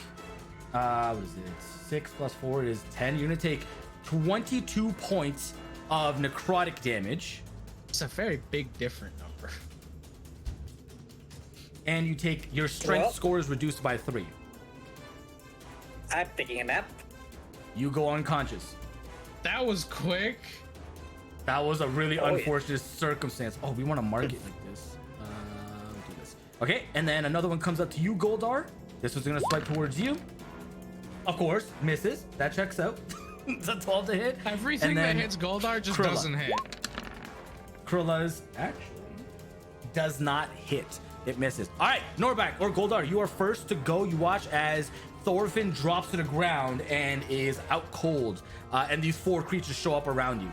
[SPEAKER 2] what is it? 6 plus 4 is 10. You're going to take 22 points of necrotic damage.
[SPEAKER 4] It's a very big different number.
[SPEAKER 2] And you take your strength
[SPEAKER 5] Well-
[SPEAKER 2] score is reduced by 3.
[SPEAKER 5] I'm taking a nap.
[SPEAKER 2] You go unconscious.
[SPEAKER 4] That was quick.
[SPEAKER 2] That was a really
[SPEAKER 5] Oh, yeah.
[SPEAKER 2] unfortunate circumstance. Oh, we want to mark it like this. Do this. Okay, and then another one comes up to you, Goldar. This one's gonna swipe towards you. Of course, misses. That checks out. It's a 12 to hit.
[SPEAKER 4] Everything
[SPEAKER 2] And
[SPEAKER 4] that
[SPEAKER 2] then
[SPEAKER 4] hits Goldar just
[SPEAKER 2] Krilla.
[SPEAKER 4] doesn't hit.
[SPEAKER 2] Krilla's actually does not hit. It misses. All right, Norbak or Goldar, you are first to go. You watch as Thorfinn drops to the ground and is out cold, and these 4 creatures show up around you.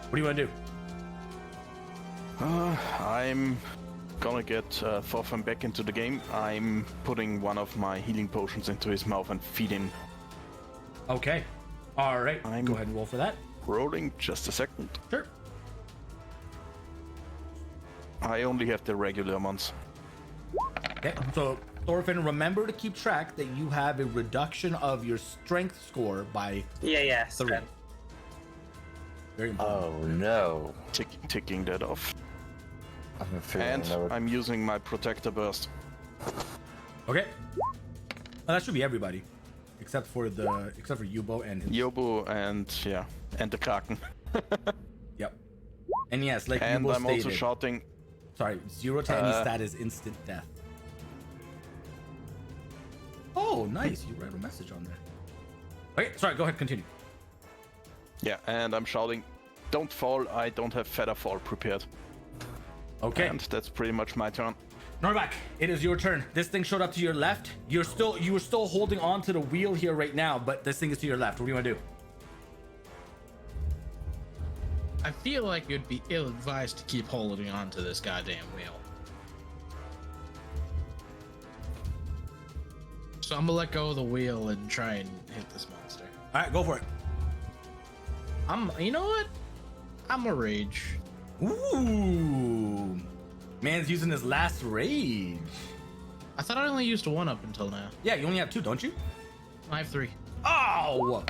[SPEAKER 2] What do you want to do?
[SPEAKER 6] I'm gonna get Thorfinn back into the game. I'm putting one of my healing potions into his mouth and feed him.
[SPEAKER 2] Okay. All right.
[SPEAKER 6] I'm-
[SPEAKER 2] Go ahead and roll for that.
[SPEAKER 6] Rolling, just a second.
[SPEAKER 2] Sure.
[SPEAKER 6] I only have the regular ones.
[SPEAKER 2] Okay. So, Thorfinn, remember to keep track that you have a reduction of your strength score by
[SPEAKER 5] Yeah.
[SPEAKER 2] 3.
[SPEAKER 5] Stan.
[SPEAKER 2] Very important.
[SPEAKER 3] Oh no.
[SPEAKER 6] Ticking that off.
[SPEAKER 3] I have a feeling
[SPEAKER 6] And
[SPEAKER 3] that would-
[SPEAKER 6] I'm using my protector burst.
[SPEAKER 2] Okay. That should be everybody, except for Yubo and his.
[SPEAKER 6] Yobo and and the Kraken.
[SPEAKER 2] Yep. And yes, like
[SPEAKER 6] And
[SPEAKER 2] Yubo
[SPEAKER 6] I'm
[SPEAKER 2] stated.
[SPEAKER 6] also shouting.
[SPEAKER 2] Sorry, 0 to any stat is instant death. Oh, nice. You read a message on there. Okay, sorry. Go ahead. Continue.
[SPEAKER 6] Yeah, and I'm shouting, "Don't fall! I don't have feather fall prepared."
[SPEAKER 2] Okay.
[SPEAKER 6] And that's pretty much my turn.
[SPEAKER 2] Norbak, it is your turn. This thing showed up to your left. You were still holding on to the wheel here right now, but this thing is to your left. What do you want to do?
[SPEAKER 4] I feel like it'd be ill-advised to keep holding on to this goddamn wheel. So I'm gonna let go of the wheel and try and hit this monster.
[SPEAKER 2] All right, go for it.
[SPEAKER 4] You know what? I'm a rage.
[SPEAKER 2] Ooh, man's using his last rage.
[SPEAKER 4] I thought I only used one up until now.
[SPEAKER 2] Yeah, you only have 2, don't you?
[SPEAKER 4] I have 3.
[SPEAKER 2] Oh,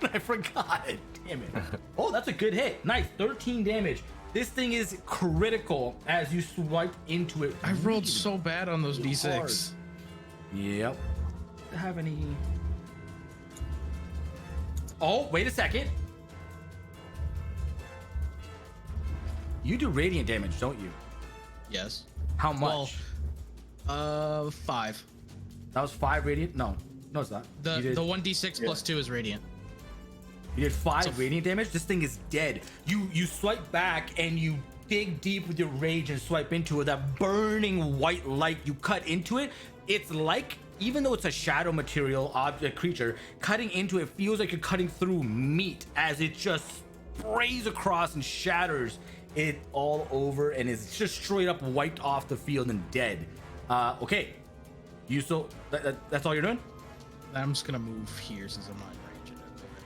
[SPEAKER 2] I forgot. Damn it. Oh, that's a good hit. Nice, 13 damage. This thing is critical as you swipe into it.
[SPEAKER 4] I rolled so bad on those d6.
[SPEAKER 2] hard. Yep. Have any? Oh, wait a second. You do radiant damage, don't you?
[SPEAKER 4] Yes.
[SPEAKER 2] How much?
[SPEAKER 4] Well, 5.
[SPEAKER 2] That was 5 radiant. No, it's not.
[SPEAKER 4] The
[SPEAKER 2] You did-
[SPEAKER 4] 1d6 plus 2 is radiant.
[SPEAKER 2] You did 5
[SPEAKER 4] So-
[SPEAKER 2] radiant damage. This thing is dead. You swipe back and you dig deep with your rage and swipe into it. That burning white light, you cut into it. It's like, even though it's a shadow material object creature, cutting into it feels like you're cutting through meat as it just sprays across and shatters it all over and is just straight up wiped off the field and dead. Okay. You that's all you're doing?
[SPEAKER 4] I'm just gonna move here since I'm not in range.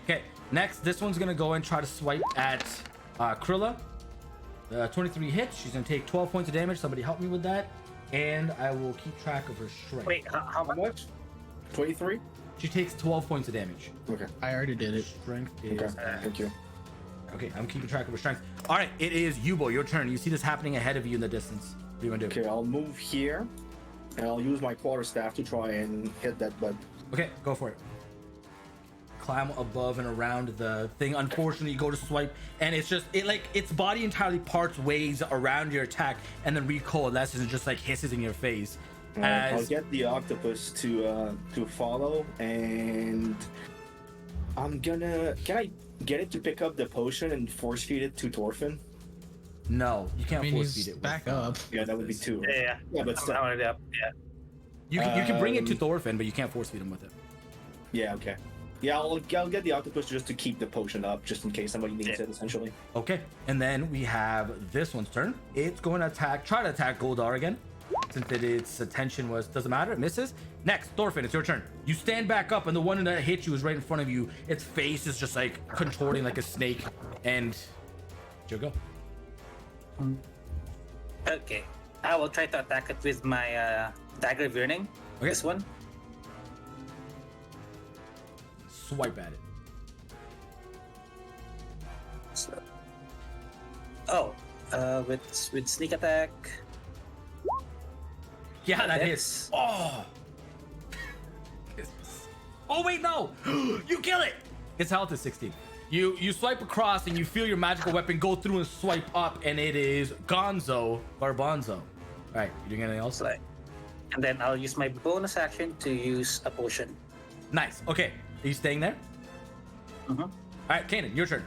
[SPEAKER 2] Okay, next, this one's gonna go and try to swipe at Krilla. 23 hits. She's gonna take 12 points of damage. Somebody help me with that. And I will keep track of her strength.
[SPEAKER 5] Wait, how much?
[SPEAKER 1] 23.
[SPEAKER 2] She takes 12 points of damage.
[SPEAKER 1] Okay.
[SPEAKER 4] I already did it.
[SPEAKER 2] Strength is...
[SPEAKER 1] Okay. Thank you.
[SPEAKER 2] Okay, I'm keeping track of her strength. All right, it is Yubo, your turn. You see this happening ahead of you in the distance. What are you gonna do?
[SPEAKER 1] Okay, I'll move here, and I'll use my quarterstaff to try and hit that bud.
[SPEAKER 2] Okay, go for it. Climb above and around the thing. Unfortunately, you go to swipe, and it's just its body entirely parts ways around your attack, and then recoalesces and just like hisses in your face.
[SPEAKER 1] I'll get the octopus to follow, and I'm gonna. Can I get it to pick up the potion and force feed it to Thorfinn?
[SPEAKER 2] No, you can't
[SPEAKER 4] I mean,
[SPEAKER 2] force
[SPEAKER 4] he's
[SPEAKER 2] feed it.
[SPEAKER 4] back up.
[SPEAKER 1] Yeah, that would be 2. Right?
[SPEAKER 5] Yeah.
[SPEAKER 1] Yeah, but
[SPEAKER 5] I'm
[SPEAKER 1] still.
[SPEAKER 5] already up. Yeah.
[SPEAKER 2] You can bring it to Thorfinn, but you can't force feed him with it.
[SPEAKER 1] Yeah. Okay. Yeah, I'll get the octopus just to keep the potion up, just in case somebody needs it, essentially.
[SPEAKER 2] Okay, and then we have this one's turn. It's going to try to attack Goldar again. Since its attention doesn't matter, it misses. Next, Thorfinn, it's your turn. You stand back up, and the one that hit you is right in front of you. Its face is just like contorting like a snake, and you'll go.
[SPEAKER 5] Okay. I will try to attack it with my dagger of yearning.
[SPEAKER 2] Okay.
[SPEAKER 5] This one.
[SPEAKER 2] Swipe at it.
[SPEAKER 5] So, with sneak attack.
[SPEAKER 2] Yeah, that
[SPEAKER 5] hits.
[SPEAKER 2] hits. Oh. Oh wait, no! You kill it. Its health is 16. You swipe across and you feel your magical weapon go through and swipe up, and it is Garbanzo. All right, you doing anything else?
[SPEAKER 5] And then I'll use my bonus action to use a potion.
[SPEAKER 2] Nice. Okay, are you staying there?
[SPEAKER 5] Mm-hmm.
[SPEAKER 2] All right, Kanan, your turn.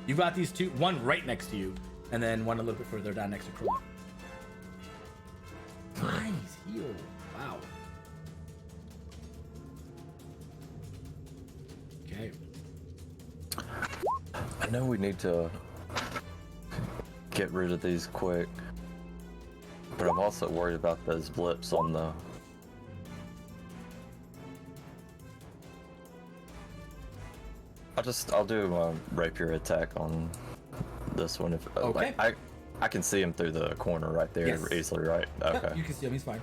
[SPEAKER 2] You got these two, one right next to you, and then one a little bit further down next to Krilla. Nice heal. Wow. Okay.
[SPEAKER 3] I know we need to get rid of these quick, but I'm also worried about those blips on the... I'll do my rapier attack on this one. If
[SPEAKER 2] Okay.
[SPEAKER 3] I can see him through the corner right there
[SPEAKER 2] Yes.
[SPEAKER 3] easily, right? Okay.
[SPEAKER 2] Yep, you can see him. He's fine.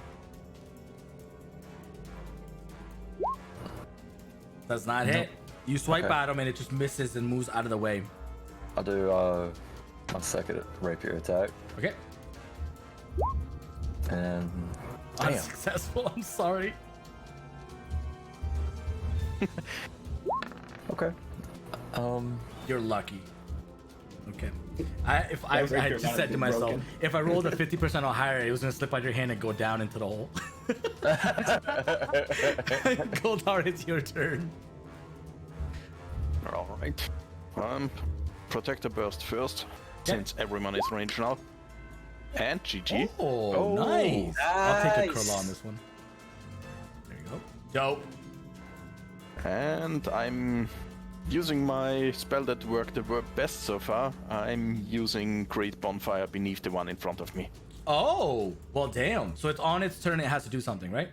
[SPEAKER 2] Does not hit. You swipe
[SPEAKER 3] Okay.
[SPEAKER 2] at him and it just misses and moves out of the way.
[SPEAKER 3] I'll do my second rapier attack,
[SPEAKER 2] Okay.
[SPEAKER 3] and damn.
[SPEAKER 2] Unsuccessful. I'm sorry.
[SPEAKER 3] Okay.
[SPEAKER 2] You're lucky. Okay. I
[SPEAKER 1] rapier might
[SPEAKER 2] just
[SPEAKER 1] have
[SPEAKER 2] said to
[SPEAKER 1] been
[SPEAKER 2] myself,
[SPEAKER 1] broken.
[SPEAKER 2] if I rolled a 50% or higher, it was gonna slip out your hand and go down into the hole. Goldar, it's your turn.
[SPEAKER 6] All right. Protector burst first,
[SPEAKER 2] Yeah.
[SPEAKER 6] since everyone is ranged now. And GG.
[SPEAKER 2] Oh, nice. I'll take a
[SPEAKER 5] nice.
[SPEAKER 2] curl on this one. There you go. Dope.
[SPEAKER 6] And I'm using my spell that worked the best so far. I'm using Great Bonfire beneath the one in front of me.
[SPEAKER 2] Oh, well, damn. So it's on its turn. It has to do something, right?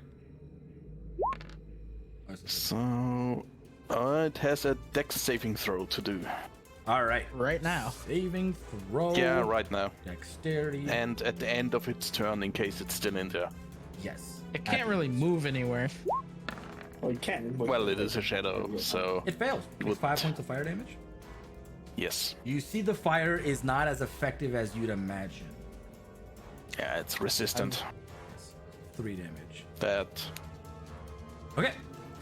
[SPEAKER 6] So it has a dex saving throw to do.
[SPEAKER 2] All right.
[SPEAKER 4] Right now.
[SPEAKER 2] Saving throw.
[SPEAKER 6] Yeah, right now.
[SPEAKER 2] Dexterity.
[SPEAKER 6] And at the end of its turn, in case it's still in there.
[SPEAKER 2] Yes.
[SPEAKER 4] It can't really move anywhere.
[SPEAKER 1] Well, you can. but-
[SPEAKER 6] Well, it is a shadow, so
[SPEAKER 2] It fails. It's
[SPEAKER 6] Would-
[SPEAKER 2] 5 points of fire damage.
[SPEAKER 6] yes.
[SPEAKER 2] You see the fire is not as effective as you'd imagine.
[SPEAKER 6] Yeah, it's resistant.
[SPEAKER 2] 3 damage.
[SPEAKER 6] That.
[SPEAKER 2] Okay.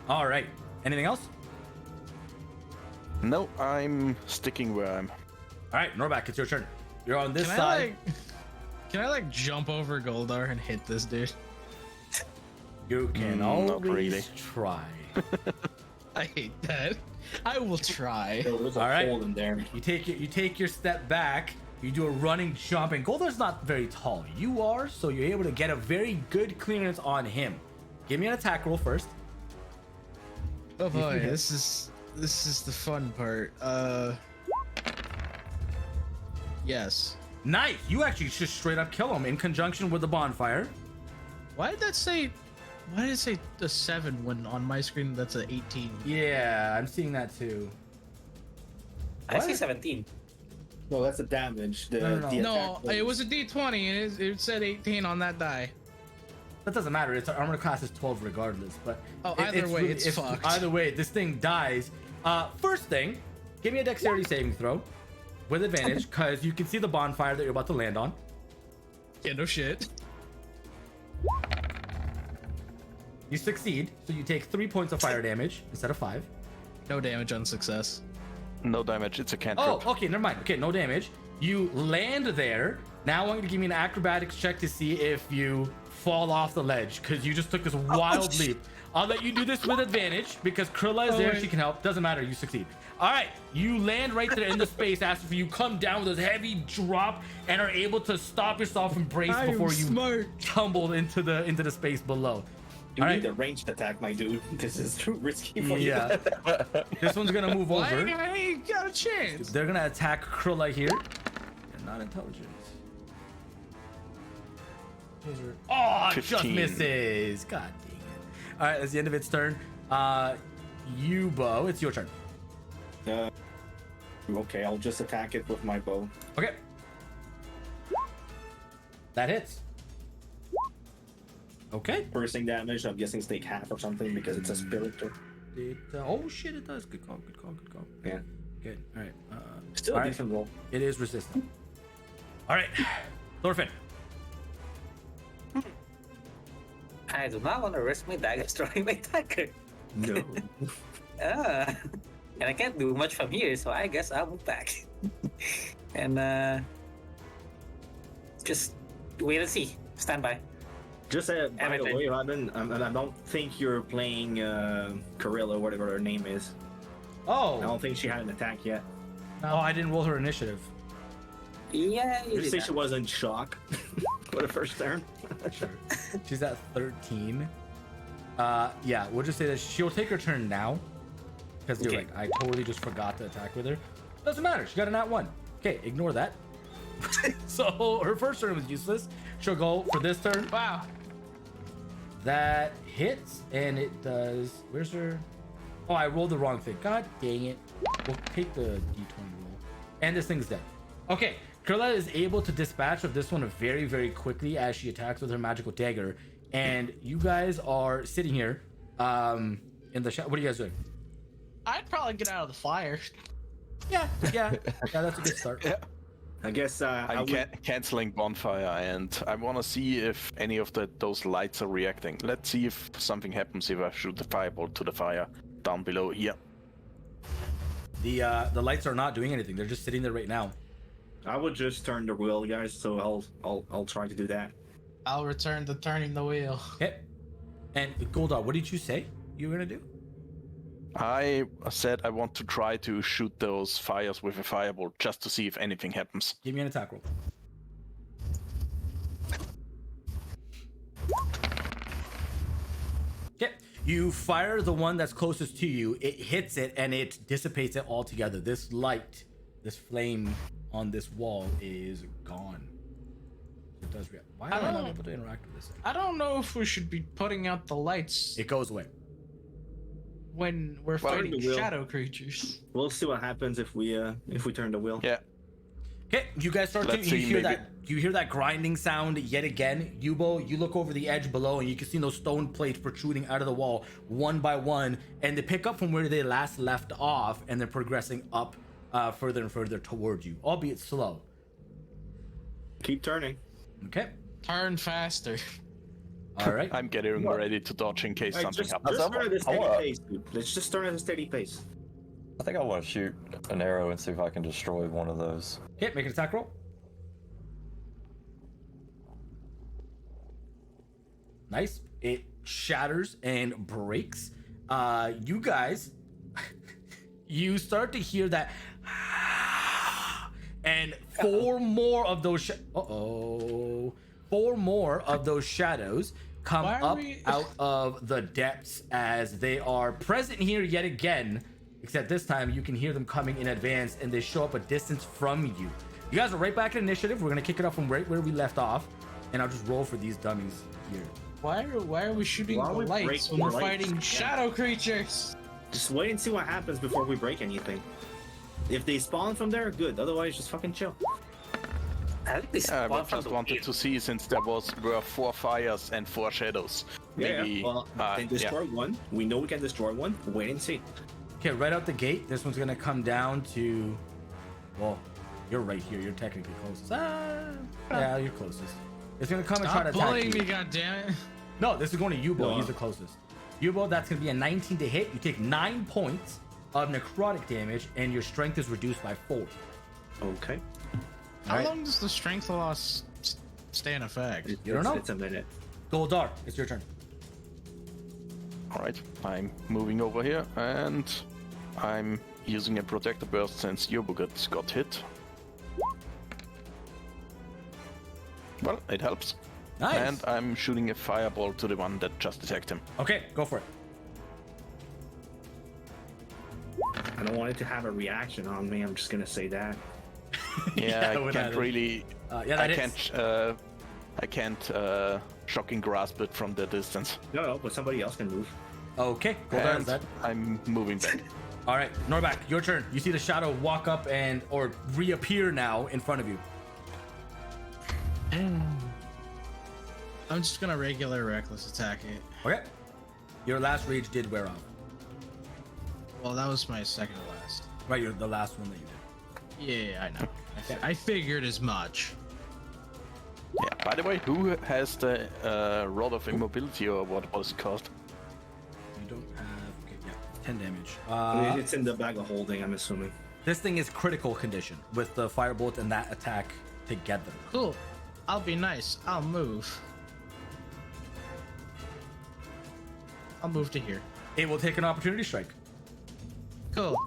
[SPEAKER 2] All right. Anything else?
[SPEAKER 6] No, I'm sticking where I'm.
[SPEAKER 2] All right, Norback, it's your turn. You're on this
[SPEAKER 4] Can
[SPEAKER 2] side.
[SPEAKER 4] Can I like jump over Goldar and hit this dude?
[SPEAKER 2] You can
[SPEAKER 6] not
[SPEAKER 2] always
[SPEAKER 6] really.
[SPEAKER 2] try.
[SPEAKER 4] I hate that. I will try.
[SPEAKER 1] There's a
[SPEAKER 2] All right.
[SPEAKER 1] hole in there.
[SPEAKER 2] You take your step back. You do a running jump, and Goldar's not very tall. You are, so you're able to get a very good clearance on him. Give me an attack roll first.
[SPEAKER 4] Oh boy, this is the fun part. Yes.
[SPEAKER 2] Nice. You actually just straight up kill him in conjunction with the bonfire.
[SPEAKER 4] Why did that say? Why did it say a 7 when on my screen that's an 18?
[SPEAKER 2] Yeah, I'm seeing that too.
[SPEAKER 5] I see
[SPEAKER 2] What?
[SPEAKER 5] 17.
[SPEAKER 1] No, that's the damage. The,
[SPEAKER 2] No.
[SPEAKER 1] the
[SPEAKER 4] No,
[SPEAKER 1] attack
[SPEAKER 4] it was a D20 and it said 18 on that die.
[SPEAKER 2] That doesn't matter. It's armor class is 12 regardless. But
[SPEAKER 4] Oh, either way, it's fucked.
[SPEAKER 2] Either way, this thing dies. First thing, give me a dexterity saving throw with advantage because you can see the bonfire that you're about to land on.
[SPEAKER 4] Yeah, no shit.
[SPEAKER 2] You succeed, so you take 3 points of fire damage instead of 5.
[SPEAKER 4] No damage on success.
[SPEAKER 6] No damage, it's a cantrip.
[SPEAKER 2] Oh, okay, never mind. Okay, no damage. You land there. Now I want you to give me an acrobatics check to see if you fall off the ledge because you just took this wild leap. I'll let you do this with advantage because Krilla is there.
[SPEAKER 4] wait.
[SPEAKER 2] She can help. Doesn't matter. You succeed. All right, you land right there in the space. After you come down with this heavy drop and are able to stop yourself and brace before you tumble into the space below.
[SPEAKER 1] You
[SPEAKER 2] All
[SPEAKER 1] need
[SPEAKER 2] right.
[SPEAKER 1] the ranged attack, my dude. This is too risky for you.
[SPEAKER 2] Yeah. This one's gonna move
[SPEAKER 4] Why?
[SPEAKER 2] over.
[SPEAKER 4] I ain't got a chance.
[SPEAKER 2] They're gonna attack Krilla here. And not intelligence. Oh, just
[SPEAKER 6] 15.
[SPEAKER 2] misses. God dang it. All right, that's the end of its turn. Yubo, it's your turn.
[SPEAKER 1] Okay, I'll just attack it with my bow.
[SPEAKER 2] Okay. That hits. Okay.
[SPEAKER 1] Piercing damage, I'm guessing it's take half or something because it's a spirit.
[SPEAKER 2] Oh shit, it does. Good call. Good call. Good call.
[SPEAKER 1] Yeah.
[SPEAKER 2] Good. All right.
[SPEAKER 1] Still
[SPEAKER 2] all
[SPEAKER 1] a
[SPEAKER 2] right.
[SPEAKER 1] decent roll.
[SPEAKER 2] It is resistant. All right, Thorfinn.
[SPEAKER 5] I do not want to risk my daggers throwing my dagger.
[SPEAKER 1] No.
[SPEAKER 5] And I can't do much from here, so I guess I'll move back. And just wait and see. Stand by.
[SPEAKER 1] Just by the
[SPEAKER 5] Everything.
[SPEAKER 1] way, Robin, I don't think you're playing Corilla, whatever her name is. I
[SPEAKER 2] Oh.
[SPEAKER 1] don't think she had an attack yet.
[SPEAKER 2] Oh, I didn't roll her initiative.
[SPEAKER 5] Yeah, you
[SPEAKER 1] Did you
[SPEAKER 5] did
[SPEAKER 1] say
[SPEAKER 5] that.
[SPEAKER 1] she was in shock for the first turn?
[SPEAKER 2] Sure. She's at 13. Yeah, we'll just say that she'll take her turn now. Because you're
[SPEAKER 5] Okay.
[SPEAKER 2] like, I totally just forgot to attack with her. Doesn't matter. She got a nat 1. Okay, ignore that. So her first turn was useless. She'll go for this turn.
[SPEAKER 4] Wow.
[SPEAKER 2] That hits, and it does. Where's her? Oh, I rolled the wrong thing. God dang it. We'll take the d20 roll. And this thing's dead. Okay, Kurla is able to dispatch of this one very, very quickly as she attacks with her magical dagger. And you guys are sitting here in the shop. What are you guys doing?
[SPEAKER 4] I'd probably get out of the fire.
[SPEAKER 2] Yeah, that's a good start.
[SPEAKER 6] Yeah.
[SPEAKER 1] I guess I
[SPEAKER 6] I'm
[SPEAKER 1] would...
[SPEAKER 6] canceling bonfire, and I want to see if any of those lights are reacting. Let's see if something happens if I shoot the fireball to the fire down below here.
[SPEAKER 2] The lights are not doing anything. They're just sitting there right now.
[SPEAKER 1] I would just turn the wheel, guys. So I'll try to do that.
[SPEAKER 4] I'll return to turning the wheel.
[SPEAKER 2] Okay. And Goldar, what did you say you were gonna do?
[SPEAKER 6] I said I want to try to shoot those fires with a fireball just to see if anything happens.
[SPEAKER 2] Give me an attack roll. Okay. You fire the one that's closest to you. It hits it and it dissipates it altogether. This light, this flame on this wall is gone. It does react. Why am I not able to interact with this thing?
[SPEAKER 4] I don't know if we should be putting out the lights.
[SPEAKER 2] It goes away.
[SPEAKER 4] when we're
[SPEAKER 1] Well,
[SPEAKER 4] fighting
[SPEAKER 1] the wheel.
[SPEAKER 4] shadow creatures.
[SPEAKER 1] We'll see what happens if we turn the wheel.
[SPEAKER 6] Yeah.
[SPEAKER 2] Okay, you guys start to
[SPEAKER 6] Let's
[SPEAKER 2] you
[SPEAKER 6] see,
[SPEAKER 2] hear
[SPEAKER 6] maybe-
[SPEAKER 2] that you hear that grinding sound yet again. Yubo, you look over the edge below and you can see those stone plates protruding out of the wall one by one, and they pick up from where they last left off, and they're progressing up further and further towards you, albeit slow.
[SPEAKER 1] Keep turning.
[SPEAKER 2] Okay,
[SPEAKER 4] Turn faster.
[SPEAKER 2] all right.
[SPEAKER 6] I'm getting ready to dodge in case
[SPEAKER 1] Alright,
[SPEAKER 6] something
[SPEAKER 1] just
[SPEAKER 6] happens.
[SPEAKER 1] start at a steady
[SPEAKER 3] I wanna-
[SPEAKER 1] pace, dude. Let's just start at a steady pace.
[SPEAKER 3] I think I want to shoot an arrow and see if I can destroy one of those.
[SPEAKER 2] Okay, make an attack roll. Nice. It shatters and breaks. You guys, you start to hear that, and four more of those. Four more of those shadows come
[SPEAKER 4] Why are
[SPEAKER 2] up
[SPEAKER 4] we-
[SPEAKER 2] out of the depths as they are present here yet again. Except this time you can hear them coming in advance, and they show up a distance from you. You guys are right back in initiative. We're gonna kick it up from right where we left off, and I'll just roll for these dummies here.
[SPEAKER 4] Why are we shooting
[SPEAKER 1] Why
[SPEAKER 4] the
[SPEAKER 1] we
[SPEAKER 4] lights
[SPEAKER 1] break
[SPEAKER 4] when
[SPEAKER 1] the
[SPEAKER 4] we're
[SPEAKER 1] lights?
[SPEAKER 4] fighting
[SPEAKER 1] Yeah.
[SPEAKER 4] shadow creatures?
[SPEAKER 1] Just wait and see what happens before we break anything. If they spawn from there, good. Otherwise, just fucking chill.
[SPEAKER 5] I think they
[SPEAKER 6] I
[SPEAKER 5] spawn from
[SPEAKER 6] just
[SPEAKER 5] the
[SPEAKER 6] wanted
[SPEAKER 5] wheel.
[SPEAKER 6] to see, since were 4 fires and 4 shadows.
[SPEAKER 1] Yeah.
[SPEAKER 6] Maybe,
[SPEAKER 1] Well, then destroy one. We know we can destroy one. Wait and see.
[SPEAKER 2] Okay, right out the gate, this one's gonna come down to. Well, you're right here. You're technically closest. Yeah, you're closest. It's gonna come and try to
[SPEAKER 4] Stop
[SPEAKER 2] attack
[SPEAKER 4] bullying
[SPEAKER 2] you.
[SPEAKER 4] me, goddammit.
[SPEAKER 2] No, this is going to Yubo.
[SPEAKER 1] No.
[SPEAKER 2] He's the closest. Yubo, that's gonna be a 19 to hit. You take 9 points of necrotic damage, and your strength is reduced by 4.
[SPEAKER 1] Okay.
[SPEAKER 4] How
[SPEAKER 2] Alright.
[SPEAKER 4] long does the strength loss stay in effect?
[SPEAKER 2] You don't know?
[SPEAKER 1] It's a minute.
[SPEAKER 2] Goldar, it's your turn.
[SPEAKER 6] Alright, I'm moving over here, and I'm using a protector burst since Yobu got hit. Well, it helps.
[SPEAKER 2] Nice.
[SPEAKER 6] And I'm shooting a fireball to the one that just attacked him.
[SPEAKER 2] Okay, go for it.
[SPEAKER 1] I don't want it to have a reaction on me. I'm just gonna say that.
[SPEAKER 6] Yeah, I
[SPEAKER 2] without
[SPEAKER 6] can't
[SPEAKER 2] it.
[SPEAKER 6] really.
[SPEAKER 2] Yeah, that
[SPEAKER 6] I can't shocking grasp it from the distance.
[SPEAKER 1] No, but somebody else can move.
[SPEAKER 2] Okay, Goldar is
[SPEAKER 6] And
[SPEAKER 2] that.
[SPEAKER 6] I'm moving back.
[SPEAKER 2] All right, Norback, your turn. You see the shadow walk up or reappear now in front of you.
[SPEAKER 4] I'm just gonna regular reckless attack it.
[SPEAKER 2] Okay. Your last rage did wear off.
[SPEAKER 4] Well, that was my second to last.
[SPEAKER 2] Right, you're the last one that you did.
[SPEAKER 4] Yeah, I know. I figured as much.
[SPEAKER 6] Yeah. By the way, who has the rod of immobility, or what was it called?
[SPEAKER 2] You don't have. Okay, yeah, 10 damage.
[SPEAKER 1] It's in the bag of holding, I'm assuming.
[SPEAKER 2] This thing is critical condition with the firebolt and that attack together.
[SPEAKER 4] Cool. I'll be nice. I'll move. I'll move to here.
[SPEAKER 2] It will take an opportunity strike.
[SPEAKER 4] Cool.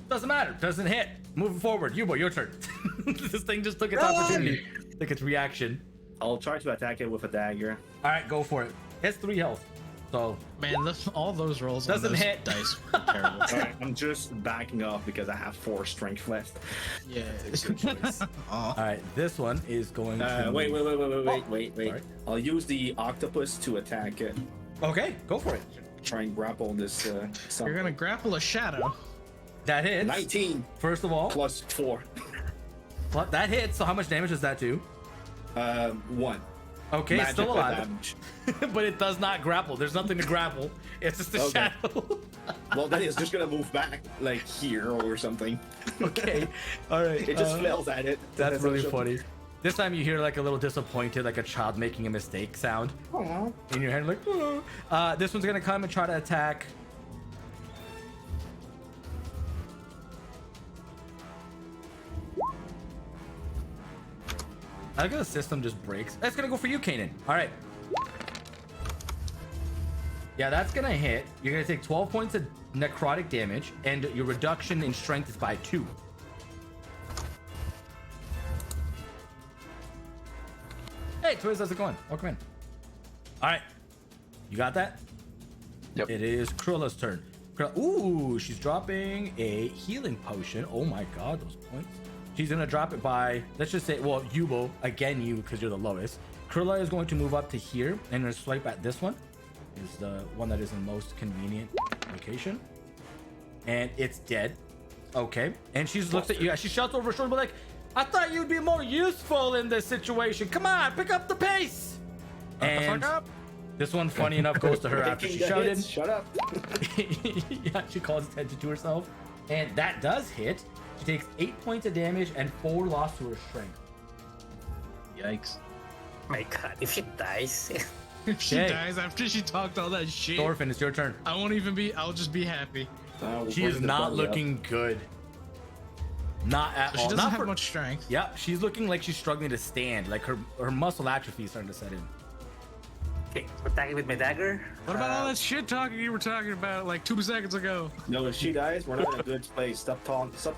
[SPEAKER 2] Doesn't matter. Doesn't hit. Moving forward. Yubo, your turn. This thing just took its opportunity. Took its reaction.
[SPEAKER 1] I'll try to attack it with a dagger.
[SPEAKER 2] All right, go for it. It's 3 health. So
[SPEAKER 4] Man, all those rolls
[SPEAKER 2] Doesn't
[SPEAKER 4] on those
[SPEAKER 2] hit.
[SPEAKER 4] dice were terrible.
[SPEAKER 1] Alright, I'm just backing off because I have 4 strength left.
[SPEAKER 4] Yeah.
[SPEAKER 2] all right, this one is going to.
[SPEAKER 1] Wait.
[SPEAKER 2] Sorry.
[SPEAKER 1] I'll use the octopus to attack it.
[SPEAKER 2] Okay, go for it.
[SPEAKER 1] Try and grapple this.
[SPEAKER 4] You're gonna grapple a shadow.
[SPEAKER 2] That hits.
[SPEAKER 1] 19
[SPEAKER 2] First of all,
[SPEAKER 1] plus 4.
[SPEAKER 2] that hits. So how much damage does that do?
[SPEAKER 1] 1.
[SPEAKER 2] Okay, it's still
[SPEAKER 1] Magical
[SPEAKER 2] alive,
[SPEAKER 1] damage.
[SPEAKER 2] but it does not grapple. There's nothing to grapple. It's just a
[SPEAKER 1] Okay.
[SPEAKER 2] shadow.
[SPEAKER 1] Well, then it's just gonna move back, like here or something.
[SPEAKER 2] Okay, all right.
[SPEAKER 1] It just fails at it.
[SPEAKER 2] That's really funny. This time you hear like a little disappointed, like a child making a mistake sound in your head, like. "Oh." This one's gonna come and try to attack. I think the system just breaks. That's gonna go for you, Kanan. All right. Yeah, that's gonna hit. You're gonna take 12 points of necrotic damage, and your reduction in strength is by 2. Hey, Twiz, how's it going? Welcome in. All right, you got that?
[SPEAKER 3] Yep.
[SPEAKER 2] It is Krilla's turn. Ooh, she's dropping a healing potion. Oh my god, those points. She's gonna drop it by, let's just say, well, Yubo, again you, because you're the lowest. Krilla is going to move up to here and gonna swipe at this one. is the one that is in most convenient location. And it's dead. Okay. And she just looks at you. She shouts over her shoulder, like, I thought you'd be more useful in this situation. Come on, pick up the pace. And this one, funny enough, goes to her after she shouted.
[SPEAKER 1] Shut up.
[SPEAKER 2] Yeah, she calls attention to herself. And that does hit. She takes 8 points of damage and 4 loss to her strength.
[SPEAKER 4] Yikes.
[SPEAKER 5] My God, if she dies.
[SPEAKER 4] If she
[SPEAKER 2] Okay.
[SPEAKER 4] dies after she talked all that shit,
[SPEAKER 2] Thorfinn, it's your turn.
[SPEAKER 4] I won't even be. I'll just be happy.
[SPEAKER 2] She is not looking good. Not at
[SPEAKER 4] So
[SPEAKER 2] all.
[SPEAKER 4] she doesn't
[SPEAKER 2] Not
[SPEAKER 4] have
[SPEAKER 2] for-
[SPEAKER 4] much strength.
[SPEAKER 2] Yep, she's looking like she's struggling to stand. Like her muscle atrophy is starting to set in.
[SPEAKER 5] Okay, attacking with my dagger.
[SPEAKER 4] What about all that shit talking you were talking about like 2 seconds ago?
[SPEAKER 1] No, if she dies, we're not in a good place. Stop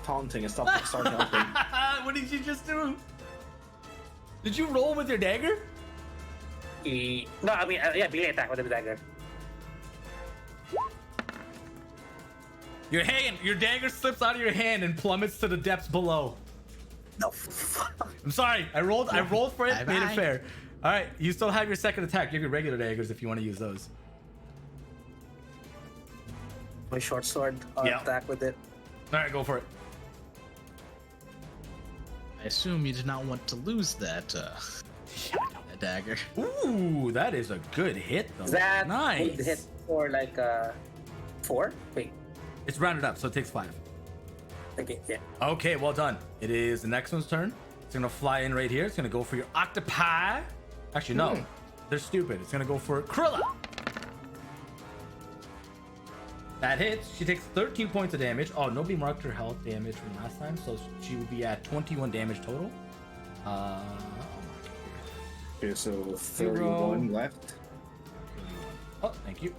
[SPEAKER 1] taunting and start helping.
[SPEAKER 2] What did you just do? Did you roll with your dagger?
[SPEAKER 5] No, I mean, yeah, melee attack with the dagger.
[SPEAKER 2] Your dagger slips out of your hand and plummets to the depths below.
[SPEAKER 5] No.
[SPEAKER 2] I'm sorry. I rolled for it, made it
[SPEAKER 4] Bye-bye.
[SPEAKER 2] fair. All right, you still have your second attack. You have your regular daggers if you want to use those.
[SPEAKER 5] My short sword
[SPEAKER 2] Yeah.
[SPEAKER 5] attack with it.
[SPEAKER 2] All right, go for it.
[SPEAKER 4] I assume you did not want to lose that dagger.
[SPEAKER 2] Ooh, that is a good hit though.
[SPEAKER 5] Is that
[SPEAKER 2] nice?
[SPEAKER 5] would hit for like 4? Wait.
[SPEAKER 2] It's rounded up, so it takes 5.
[SPEAKER 5] Okay, yeah.
[SPEAKER 2] Okay, well done. It is the next one's turn. It's gonna fly in right here. It's gonna go for your octopi. Actually, no, they're stupid. It's gonna go for Krilla. That hits. She takes 13 points of damage. Oh, nobody marked her health damage from last time, so she would be at 21 damage total.
[SPEAKER 1] Okay, so 31 left.
[SPEAKER 2] Oh, thank you.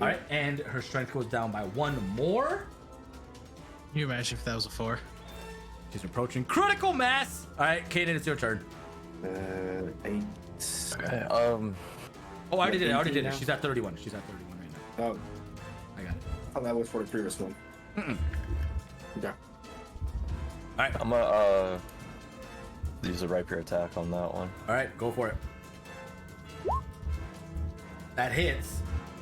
[SPEAKER 2] All right, and her strength goes down by 1 more.
[SPEAKER 4] Can you imagine if that was a 4?
[SPEAKER 2] She's approaching critical mass. All right, Kaden, it's your turn.
[SPEAKER 1] 8.
[SPEAKER 3] Okay.
[SPEAKER 2] Oh, I already did it. I already
[SPEAKER 1] 18
[SPEAKER 2] did it.
[SPEAKER 1] now?
[SPEAKER 2] She's at 31. She's at 31 right now.
[SPEAKER 1] Oh,
[SPEAKER 2] I got it.
[SPEAKER 1] I thought that was for the previous one. Okay.
[SPEAKER 2] All right.
[SPEAKER 3] I'm gonna use a rapier attack on that one.
[SPEAKER 2] All right, go for it. That hits,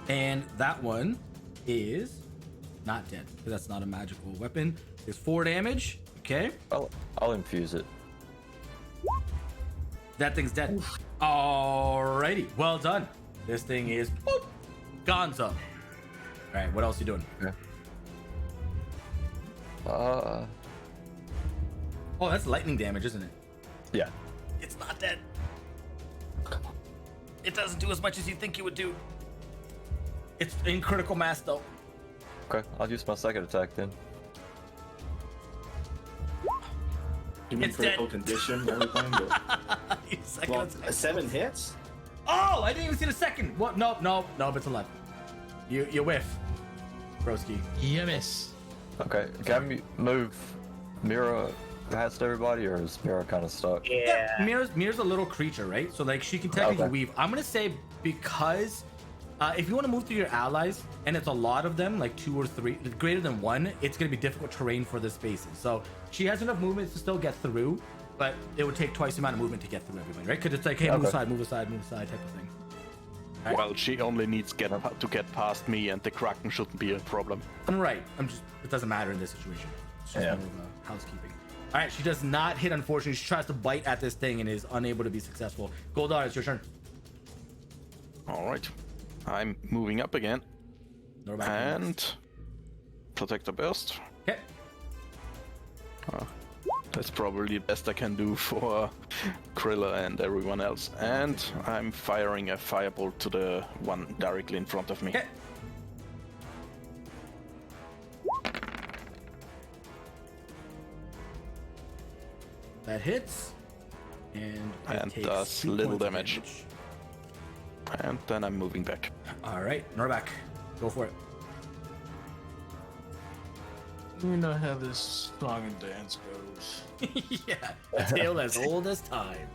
[SPEAKER 2] and that one is not dead because that's not a magical weapon. It's 4 damage. Okay,
[SPEAKER 3] I'll infuse it.
[SPEAKER 2] that thing's dead. Alrighty, well done. This thing is boop, gonzo. All right, what else you doing?
[SPEAKER 3] Okay.
[SPEAKER 2] Oh, that's lightning damage, isn't it?
[SPEAKER 3] Yeah.
[SPEAKER 2] It's not dead. It doesn't do as much as you think it would do. It's in critical mass though.
[SPEAKER 3] Okay, I'll use my second attack then.
[SPEAKER 1] You mean
[SPEAKER 2] It's
[SPEAKER 1] critical
[SPEAKER 2] dead.
[SPEAKER 1] condition every time? But,
[SPEAKER 2] Your second
[SPEAKER 1] well,
[SPEAKER 2] attack.
[SPEAKER 1] 7 hits?
[SPEAKER 2] Oh, I didn't even see the second. What? No, it's 11. You whiff, broski.
[SPEAKER 4] You miss.
[SPEAKER 3] Okay, can I move Mira past everybody, or is Mira kind of stuck?
[SPEAKER 5] Yeah.
[SPEAKER 2] Mir's a little creature, right? So like she can technically
[SPEAKER 3] Okay.
[SPEAKER 2] weave. I'm gonna say because if you want to move through your allies and it's a lot of them, like 2 or 3, greater than 1, it's gonna be difficult terrain for the spaces. So she has enough movement to still get through, but it would take twice the amount of movement to get through everybody, right? Because it's like, hey, move
[SPEAKER 3] Okay.
[SPEAKER 2] aside, move aside, move aside type of thing. Right.
[SPEAKER 6] Well, she only needs to get past me, and the Kraken shouldn't be a problem.
[SPEAKER 2] I'm right. It doesn't matter in this situation. It's just
[SPEAKER 3] Yeah.
[SPEAKER 2] more of a housekeeping. All right, she does not hit, unfortunately. She tries to bite at this thing and is unable to be successful. Goldar, it's your turn.
[SPEAKER 6] All right, I'm moving up again
[SPEAKER 2] Norback.
[SPEAKER 6] and protector burst.
[SPEAKER 2] Okay.
[SPEAKER 6] That's probably the best I can do for Krilla and everyone else. And I'm firing a firebolt to the one directly in front of me.
[SPEAKER 2] Okay. That hits. And it
[SPEAKER 6] And
[SPEAKER 2] takes
[SPEAKER 6] does
[SPEAKER 2] 2
[SPEAKER 6] little
[SPEAKER 2] points of
[SPEAKER 6] damage. And then I'm moving back.
[SPEAKER 2] All right, Norback, go for it.
[SPEAKER 4] You know how this song and dance goes.
[SPEAKER 2] Yeah, a tale as old as time.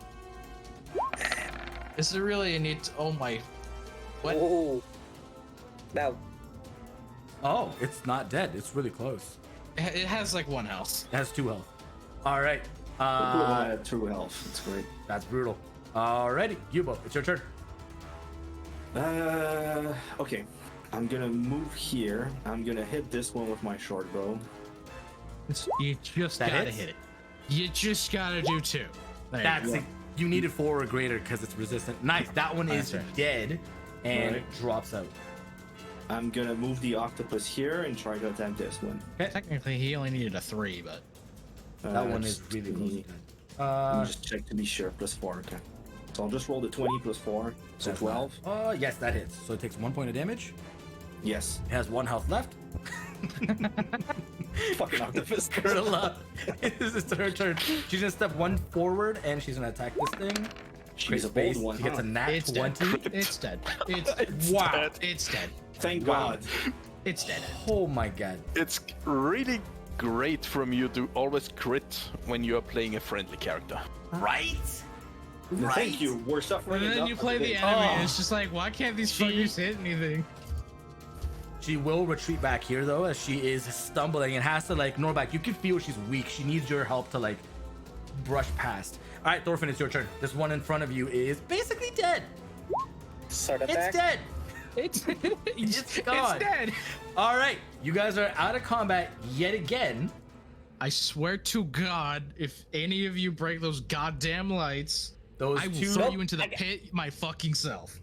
[SPEAKER 4] Is there really a need to, oh my, what?
[SPEAKER 5] Oh. Now,
[SPEAKER 2] Oh, it's not dead. It's really close.
[SPEAKER 4] It has like 1 health.
[SPEAKER 2] It has 2 health. All right.
[SPEAKER 1] I have 2 health. It's great.
[SPEAKER 2] That's brutal. Alrighty, Yubo, it's your turn.
[SPEAKER 1] Okay. I'm gonna move here. I'm gonna hit this one with my short bow.
[SPEAKER 4] You just
[SPEAKER 2] That
[SPEAKER 4] gotta
[SPEAKER 2] hits?
[SPEAKER 4] hit it. You just gotta do 2. There you
[SPEAKER 2] That's
[SPEAKER 4] go.
[SPEAKER 2] it. You needed 4 or greater because it's resistant. Nice. That one is
[SPEAKER 4] That's right.
[SPEAKER 2] dead and
[SPEAKER 1] Right.
[SPEAKER 2] drops out.
[SPEAKER 1] I'm gonna move the octopus here and try to attack this one.
[SPEAKER 4] Technically, he only needed a 3, but
[SPEAKER 2] That one is
[SPEAKER 1] just
[SPEAKER 2] really
[SPEAKER 1] let
[SPEAKER 2] close
[SPEAKER 1] me-
[SPEAKER 2] to dead.
[SPEAKER 1] Let me just check to be sure. +4. Okay. So I'll just roll the 20 + 4. So
[SPEAKER 2] That's
[SPEAKER 1] 12.
[SPEAKER 2] Oh, yes, that hits. So it takes 1 point of damage.
[SPEAKER 1] Yes.
[SPEAKER 2] It has 1 health left.
[SPEAKER 1] Fucking octopus.
[SPEAKER 2] Kurla, it's her turn. She's gonna step 1 forward and she's gonna attack this thing.
[SPEAKER 1] She's a
[SPEAKER 2] Great
[SPEAKER 1] bold
[SPEAKER 2] space.
[SPEAKER 1] one.
[SPEAKER 2] She gets a
[SPEAKER 1] huh?
[SPEAKER 2] nat
[SPEAKER 4] it's dead.
[SPEAKER 2] 20.
[SPEAKER 4] It's dead. It's
[SPEAKER 2] Wow.
[SPEAKER 6] dead.
[SPEAKER 4] It's dead.
[SPEAKER 1] Thank
[SPEAKER 2] Wow.
[SPEAKER 1] God.
[SPEAKER 4] It's dead.
[SPEAKER 2] Oh my god.
[SPEAKER 6] It's really great from you to always crit when you are playing a friendly character.
[SPEAKER 2] Right?
[SPEAKER 1] Thank you. We're suffering
[SPEAKER 4] And then
[SPEAKER 1] enough
[SPEAKER 4] you
[SPEAKER 1] as
[SPEAKER 4] play
[SPEAKER 1] it
[SPEAKER 4] the
[SPEAKER 1] is.
[SPEAKER 4] enemy,
[SPEAKER 2] Oh.
[SPEAKER 4] and it's just like, why can't these
[SPEAKER 2] She-
[SPEAKER 4] fuckers hit anything?
[SPEAKER 2] She will retreat back here though, as she is stumbling and has to like Norback. You can feel she's weak. She needs your help to like brush past. All right, Thorfinn, it's your turn. This one in front of you is basically dead.
[SPEAKER 5] Sword
[SPEAKER 2] It's
[SPEAKER 5] attack.
[SPEAKER 2] dead.
[SPEAKER 4] It's
[SPEAKER 2] It's gone.
[SPEAKER 4] It's dead.
[SPEAKER 2] All right, you guys are out of combat yet again.
[SPEAKER 4] I swear to God, if any of you break those goddamn lights,
[SPEAKER 2] Those
[SPEAKER 4] I will
[SPEAKER 2] two.
[SPEAKER 4] throw you into the
[SPEAKER 5] I-
[SPEAKER 4] pit my fucking self.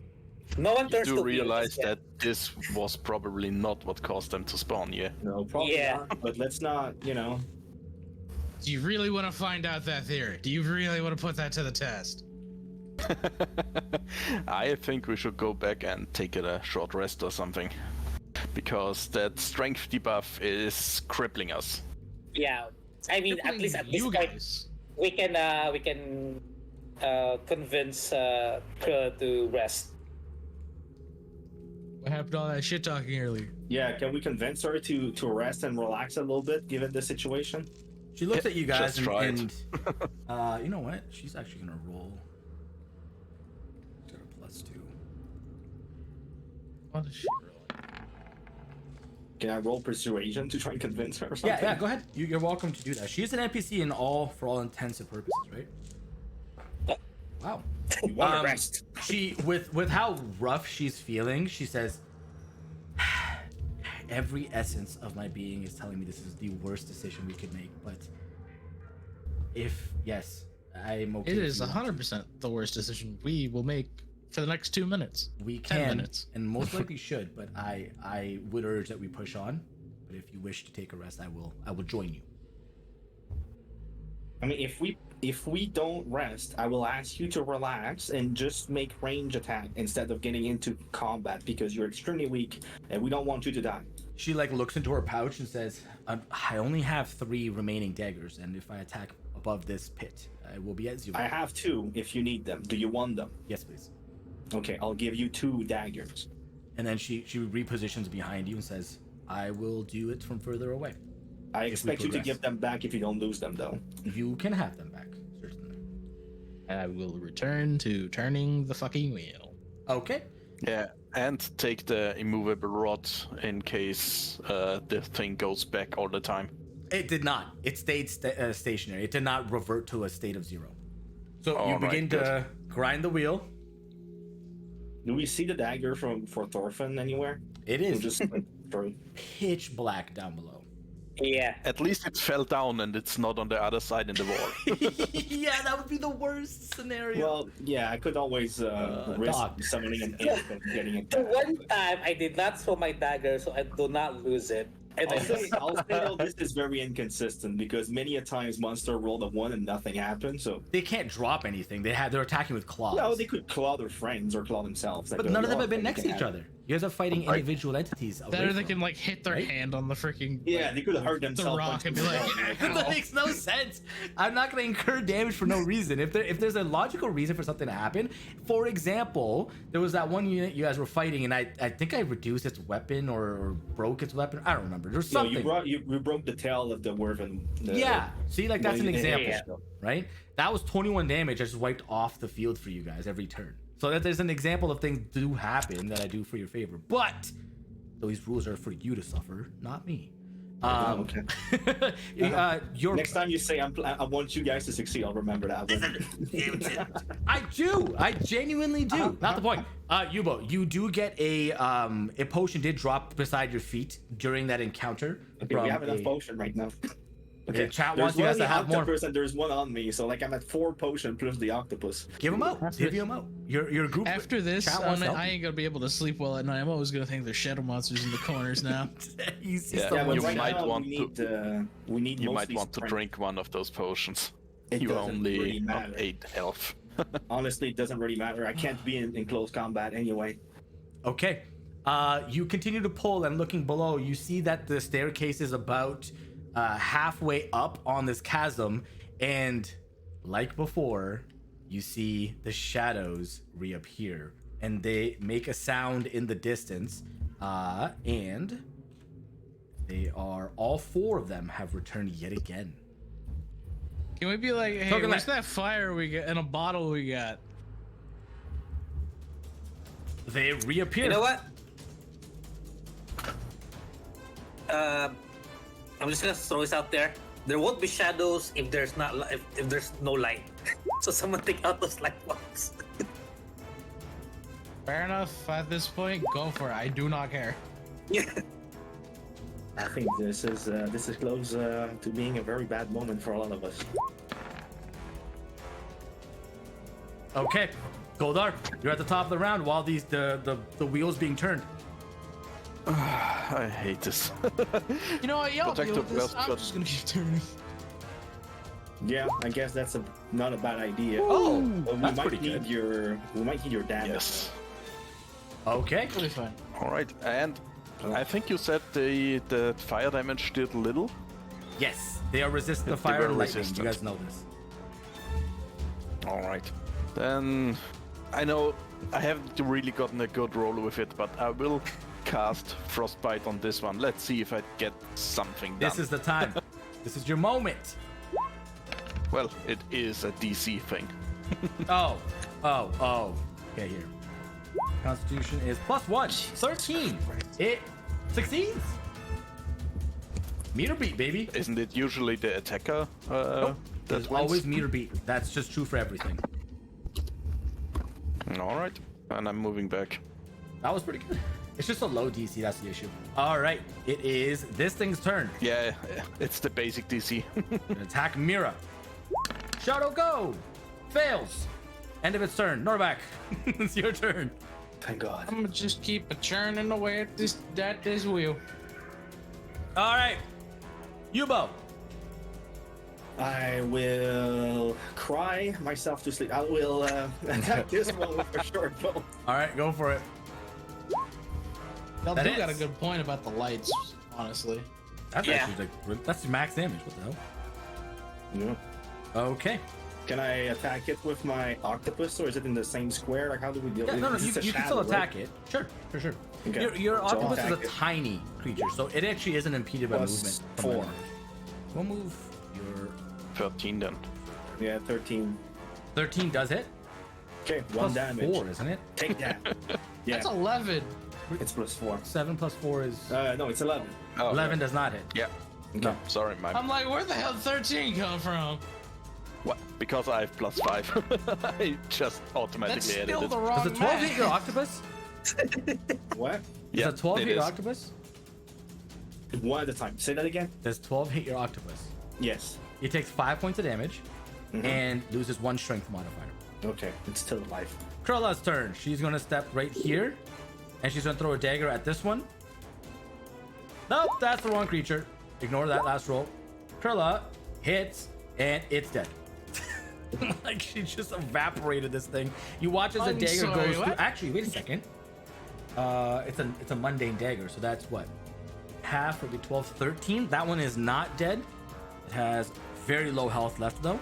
[SPEAKER 5] No one
[SPEAKER 6] You
[SPEAKER 5] turns
[SPEAKER 6] do
[SPEAKER 5] to
[SPEAKER 6] realize
[SPEAKER 5] me.
[SPEAKER 6] that this was probably not what caused them to spawn, yeah?
[SPEAKER 1] No, probably
[SPEAKER 5] Yeah.
[SPEAKER 1] not. But let's not,
[SPEAKER 4] Do you really want to find out that theory? Do you really want to put that to the test?
[SPEAKER 6] I think we should go back and take a short rest or something. Because that strength debuff is crippling us.
[SPEAKER 5] Yeah, I mean, at least at this
[SPEAKER 4] you
[SPEAKER 5] point,
[SPEAKER 4] guys.
[SPEAKER 5] we can convince Krill to rest.
[SPEAKER 4] What happened to all that shit talking earlier?
[SPEAKER 1] Yeah, can we convince her to rest and relax a little bit, given the situation?
[SPEAKER 2] She looks at you guys
[SPEAKER 6] Just try it.
[SPEAKER 2] and you know what? She's actually gonna roll. She's got a +2.
[SPEAKER 4] What is shit rolling?
[SPEAKER 1] Can I roll persuasion to try and convince her or something?
[SPEAKER 2] Yeah, go ahead. You're welcome to do that. She's an NPC for all intents and purposes, right? Wow.
[SPEAKER 1] You want to rest.
[SPEAKER 2] She with how rough she's feeling, she says, every essence of my being is telling me this is the worst decision we could make, but yes, I'm okay.
[SPEAKER 4] It
[SPEAKER 2] if
[SPEAKER 4] is
[SPEAKER 2] you want to.
[SPEAKER 4] 100% the worst decision we will make for the next 2 minutes.
[SPEAKER 2] We
[SPEAKER 4] 10
[SPEAKER 2] can
[SPEAKER 4] minutes.
[SPEAKER 2] and most likely should, but I would urge that we push on. But if you wish to take a rest, I will join you.
[SPEAKER 1] I mean, if we don't rest, I will ask you to relax and just make range attack instead of getting into combat because you're extremely weak and we don't want you to die.
[SPEAKER 2] She like looks into her pouch and says, I only have 3 remaining daggers, and if I attack above this pit, I will be at 0.
[SPEAKER 1] I have 2 if you need them. Do you want them?
[SPEAKER 2] Yes, please.
[SPEAKER 1] Okay, I'll give you 2 daggers.
[SPEAKER 2] And then she repositions behind you and says, I will do it from further away.
[SPEAKER 1] I
[SPEAKER 2] we
[SPEAKER 1] expect you to
[SPEAKER 2] progress.
[SPEAKER 1] give them back if you don't lose them, though.
[SPEAKER 2] You can have them back, certainly.
[SPEAKER 4] I will return to turning the fucking wheel.
[SPEAKER 2] Okay.
[SPEAKER 6] Yeah, and take the immovable rod in case the thing goes back all the time.
[SPEAKER 2] It did not. It stayed stationary. It did not revert to a state of 0. So
[SPEAKER 6] All
[SPEAKER 2] you
[SPEAKER 6] right,
[SPEAKER 2] begin to grind the wheel.
[SPEAKER 1] Do we see the dagger for Thorfinn anywhere?
[SPEAKER 2] It
[SPEAKER 1] We'll
[SPEAKER 2] is
[SPEAKER 1] just like, throw.
[SPEAKER 2] pitch black down below.
[SPEAKER 5] Yeah.
[SPEAKER 6] At least it fell down and it's not on the other side in the wall.
[SPEAKER 2] Yeah, that would be the worst scenario.
[SPEAKER 1] Well, yeah, I could always risk
[SPEAKER 2] Doc.
[SPEAKER 1] summoning an imp and getting it.
[SPEAKER 5] The one time I did not throw my dagger, so I do not lose it. And I
[SPEAKER 1] I'll say though, this is very inconsistent because many a times monster rolled a 1 and nothing happened. So
[SPEAKER 2] they can't drop anything. They're attacking with claws.
[SPEAKER 1] no, they could claw their friends or claw themselves. Like,
[SPEAKER 2] But
[SPEAKER 1] there
[SPEAKER 2] none of them
[SPEAKER 1] are
[SPEAKER 2] have been
[SPEAKER 1] things
[SPEAKER 2] next
[SPEAKER 1] that
[SPEAKER 2] to each
[SPEAKER 1] happen.
[SPEAKER 2] other. You guys are fighting
[SPEAKER 6] Right.
[SPEAKER 2] individual entities. away
[SPEAKER 4] Better they
[SPEAKER 2] from
[SPEAKER 4] can like hit their
[SPEAKER 2] Right?
[SPEAKER 4] hand on the freaking
[SPEAKER 1] Yeah, they could have hurt
[SPEAKER 4] the
[SPEAKER 1] themselves.
[SPEAKER 4] rock and be like,
[SPEAKER 2] that makes no sense. I'm not going to incur damage for no reason. If there's a logical reason for something to happen, for example, there was that one unit you guys were fighting, and I think I reduced its weapon or broke its weapon. I don't remember. There was
[SPEAKER 1] No,
[SPEAKER 2] something.
[SPEAKER 1] you broke the tail of the wyvern.
[SPEAKER 2] Yeah. See, like that's an example,
[SPEAKER 5] Yeah.
[SPEAKER 2] right? That was 21 damage. I just wiped off the field for you guys every turn. So that there's an example of things do happen that I do for your favor. But these rules are for you to suffer, not me.
[SPEAKER 1] Okay.
[SPEAKER 2] Your
[SPEAKER 1] Next time you say I want you guys to succeed, I'll remember that.
[SPEAKER 2] I do. I genuinely do. Not the point. Yubo, you do get a potion did drop beside your feet during that encounter.
[SPEAKER 1] Okay, we have enough potion right now.
[SPEAKER 2] Okay, chat
[SPEAKER 1] There's
[SPEAKER 2] wants you
[SPEAKER 1] one
[SPEAKER 2] guys to
[SPEAKER 1] on the
[SPEAKER 2] have more.
[SPEAKER 1] octopus and there's one on me, so like I'm at 4 potion plus the octopus.
[SPEAKER 2] Give them out. Give them out. Your group.
[SPEAKER 4] After this,
[SPEAKER 2] chat wants to help
[SPEAKER 4] I ain't gonna be able to sleep well at night. I'm always gonna think there's shadow monsters in the corners now.
[SPEAKER 2] you see
[SPEAKER 3] Yeah,
[SPEAKER 2] someone
[SPEAKER 3] you
[SPEAKER 1] right
[SPEAKER 3] might
[SPEAKER 1] now,
[SPEAKER 3] want
[SPEAKER 1] we need
[SPEAKER 3] You might
[SPEAKER 1] mostly
[SPEAKER 3] want to
[SPEAKER 1] strength.
[SPEAKER 3] drink one of those potions.
[SPEAKER 1] It
[SPEAKER 3] You
[SPEAKER 1] doesn't
[SPEAKER 3] only
[SPEAKER 1] really
[SPEAKER 3] on
[SPEAKER 1] matter.
[SPEAKER 3] 8 health.
[SPEAKER 1] Honestly, it doesn't really matter. I can't be in close combat anyway.
[SPEAKER 2] Okay. You continue to pull, and looking below, you see that the staircase is about halfway up on this chasm, and like before, you see the shadows reappear, and they make a sound in the distance, and they are all 4 of them have returned yet again.
[SPEAKER 4] Can we be like, hey,
[SPEAKER 2] Token
[SPEAKER 4] what's
[SPEAKER 2] light.
[SPEAKER 4] that fire we got and a bottle we got?
[SPEAKER 2] They reappear.
[SPEAKER 5] You know what? I'm just gonna throw this out there. There won't be shadows if there's not if there's no light. So someone take out those light bulbs.
[SPEAKER 4] Fair enough. At this point, go for it. I do not care.
[SPEAKER 5] Yeah.
[SPEAKER 1] I think this is close to being a very bad moment for all of us.
[SPEAKER 2] Okay, Goldar, you're at the top of the round while the wheels being turned.
[SPEAKER 6] I hate this.
[SPEAKER 4] You know what? Y'all deal
[SPEAKER 6] Protective
[SPEAKER 4] with this.
[SPEAKER 6] vest
[SPEAKER 4] I'm
[SPEAKER 6] got-
[SPEAKER 4] just gonna keep turning.
[SPEAKER 1] Yeah, I guess that's not a bad idea.
[SPEAKER 2] Oh,
[SPEAKER 1] But
[SPEAKER 2] that's pretty good.
[SPEAKER 1] We might need your damage.
[SPEAKER 6] Yes.
[SPEAKER 2] Okay.
[SPEAKER 4] Totally fine.
[SPEAKER 6] All right, and I think you said the fire damage did little.
[SPEAKER 2] Yes, they are resistant to
[SPEAKER 6] They
[SPEAKER 2] fire
[SPEAKER 6] were
[SPEAKER 2] and lightning.
[SPEAKER 6] resistant.
[SPEAKER 2] You guys know this.
[SPEAKER 6] All right, then I know I haven't really gotten a good roll with it, but I will cast Frostbite on this one. Let's see if I get something done.
[SPEAKER 2] This is the time. This is your moment.
[SPEAKER 6] Well, it is a DC thing.
[SPEAKER 2] Oh. Okay, here. Constitution is +1. 13. It succeeds. Meter beat, baby.
[SPEAKER 6] Isn't it usually the attacker
[SPEAKER 2] Nope.
[SPEAKER 6] that
[SPEAKER 2] It's
[SPEAKER 6] wins?
[SPEAKER 2] always meter beat. That's just true for everything.
[SPEAKER 6] All right, and I'm moving back.
[SPEAKER 2] That was pretty good. It's just a low DC. That's the issue. All right. It is this thing's turn.
[SPEAKER 6] Yeah, it's the basic DC.
[SPEAKER 2] Attack Mira. Shadow go. Fails. End of its turn. Norback. It's your turn.
[SPEAKER 1] Thank God.
[SPEAKER 4] I'm gonna just keep a churning away at this wheel.
[SPEAKER 2] All right. Yubo.
[SPEAKER 1] I will cry myself to sleep. I will attack this one with a short bow.
[SPEAKER 2] All right, go for it.
[SPEAKER 4] Y'all
[SPEAKER 2] That
[SPEAKER 4] do got a
[SPEAKER 2] is.
[SPEAKER 4] good point about the lights, honestly.
[SPEAKER 2] That's
[SPEAKER 5] Yeah.
[SPEAKER 2] actually like, that's max damage. What the hell?
[SPEAKER 1] Yeah.
[SPEAKER 2] Okay.
[SPEAKER 1] Can I attack it with my octopus, or is it in the same square? Like, how do we deal
[SPEAKER 2] Yeah,
[SPEAKER 1] with
[SPEAKER 2] no,
[SPEAKER 1] it?
[SPEAKER 2] no,
[SPEAKER 1] It's
[SPEAKER 2] you
[SPEAKER 1] just a
[SPEAKER 2] can
[SPEAKER 1] shadow,
[SPEAKER 2] still attack
[SPEAKER 1] right?
[SPEAKER 2] it. Sure, for sure.
[SPEAKER 1] Okay.
[SPEAKER 2] Your
[SPEAKER 1] So I'll
[SPEAKER 2] octopus is a
[SPEAKER 1] attack it.
[SPEAKER 2] tiny creature, so it actually isn't impeded by
[SPEAKER 1] Plus
[SPEAKER 2] movement. from
[SPEAKER 1] 4.
[SPEAKER 2] where- We'll move your
[SPEAKER 6] 13 then.
[SPEAKER 1] Yeah, 13.
[SPEAKER 2] 13 does hit.
[SPEAKER 1] Okay, 1
[SPEAKER 2] Plus
[SPEAKER 1] damage.
[SPEAKER 2] 4, isn't it?
[SPEAKER 1] Take that. Yeah,
[SPEAKER 4] That's 11.
[SPEAKER 1] it's plus 4.
[SPEAKER 2] 7 plus 4 is
[SPEAKER 1] No, it's 11.
[SPEAKER 6] Oh,
[SPEAKER 2] 11 does not hit.
[SPEAKER 6] Yeah. No, sorry, my.
[SPEAKER 4] I'm like, where the hell did 13 come from?
[SPEAKER 6] What? Because I have +5. I just
[SPEAKER 4] That's
[SPEAKER 6] automatically
[SPEAKER 4] still
[SPEAKER 6] added
[SPEAKER 4] the
[SPEAKER 6] it.
[SPEAKER 4] wrong
[SPEAKER 2] Does a 12
[SPEAKER 4] math.
[SPEAKER 2] hit your octopus?
[SPEAKER 1] What?
[SPEAKER 6] Yeah,
[SPEAKER 2] Does a 12
[SPEAKER 6] it
[SPEAKER 2] hit your
[SPEAKER 6] is.
[SPEAKER 2] octopus?
[SPEAKER 1] One at a time. Say that again?
[SPEAKER 2] Does 12 hit your octopus?
[SPEAKER 1] Yes.
[SPEAKER 2] He takes 5 points of damage
[SPEAKER 1] Mhm.
[SPEAKER 2] and loses 1 strength modifier.
[SPEAKER 1] Okay, it's still alive.
[SPEAKER 2] Krulla's turn. She's gonna step right here, and she's gonna throw a dagger at this one. Nope, that's the wrong creature. Ignore that last roll. Krulla hits, and it's dead. Like she just evaporated this thing. You watch as the
[SPEAKER 4] I'm
[SPEAKER 2] dagger
[SPEAKER 4] sorry,
[SPEAKER 2] goes through.
[SPEAKER 4] what?
[SPEAKER 2] Actually, wait a second. It's a mundane dagger, so that's what? Half would be 12, 13. That one is not dead. It has very low health left though.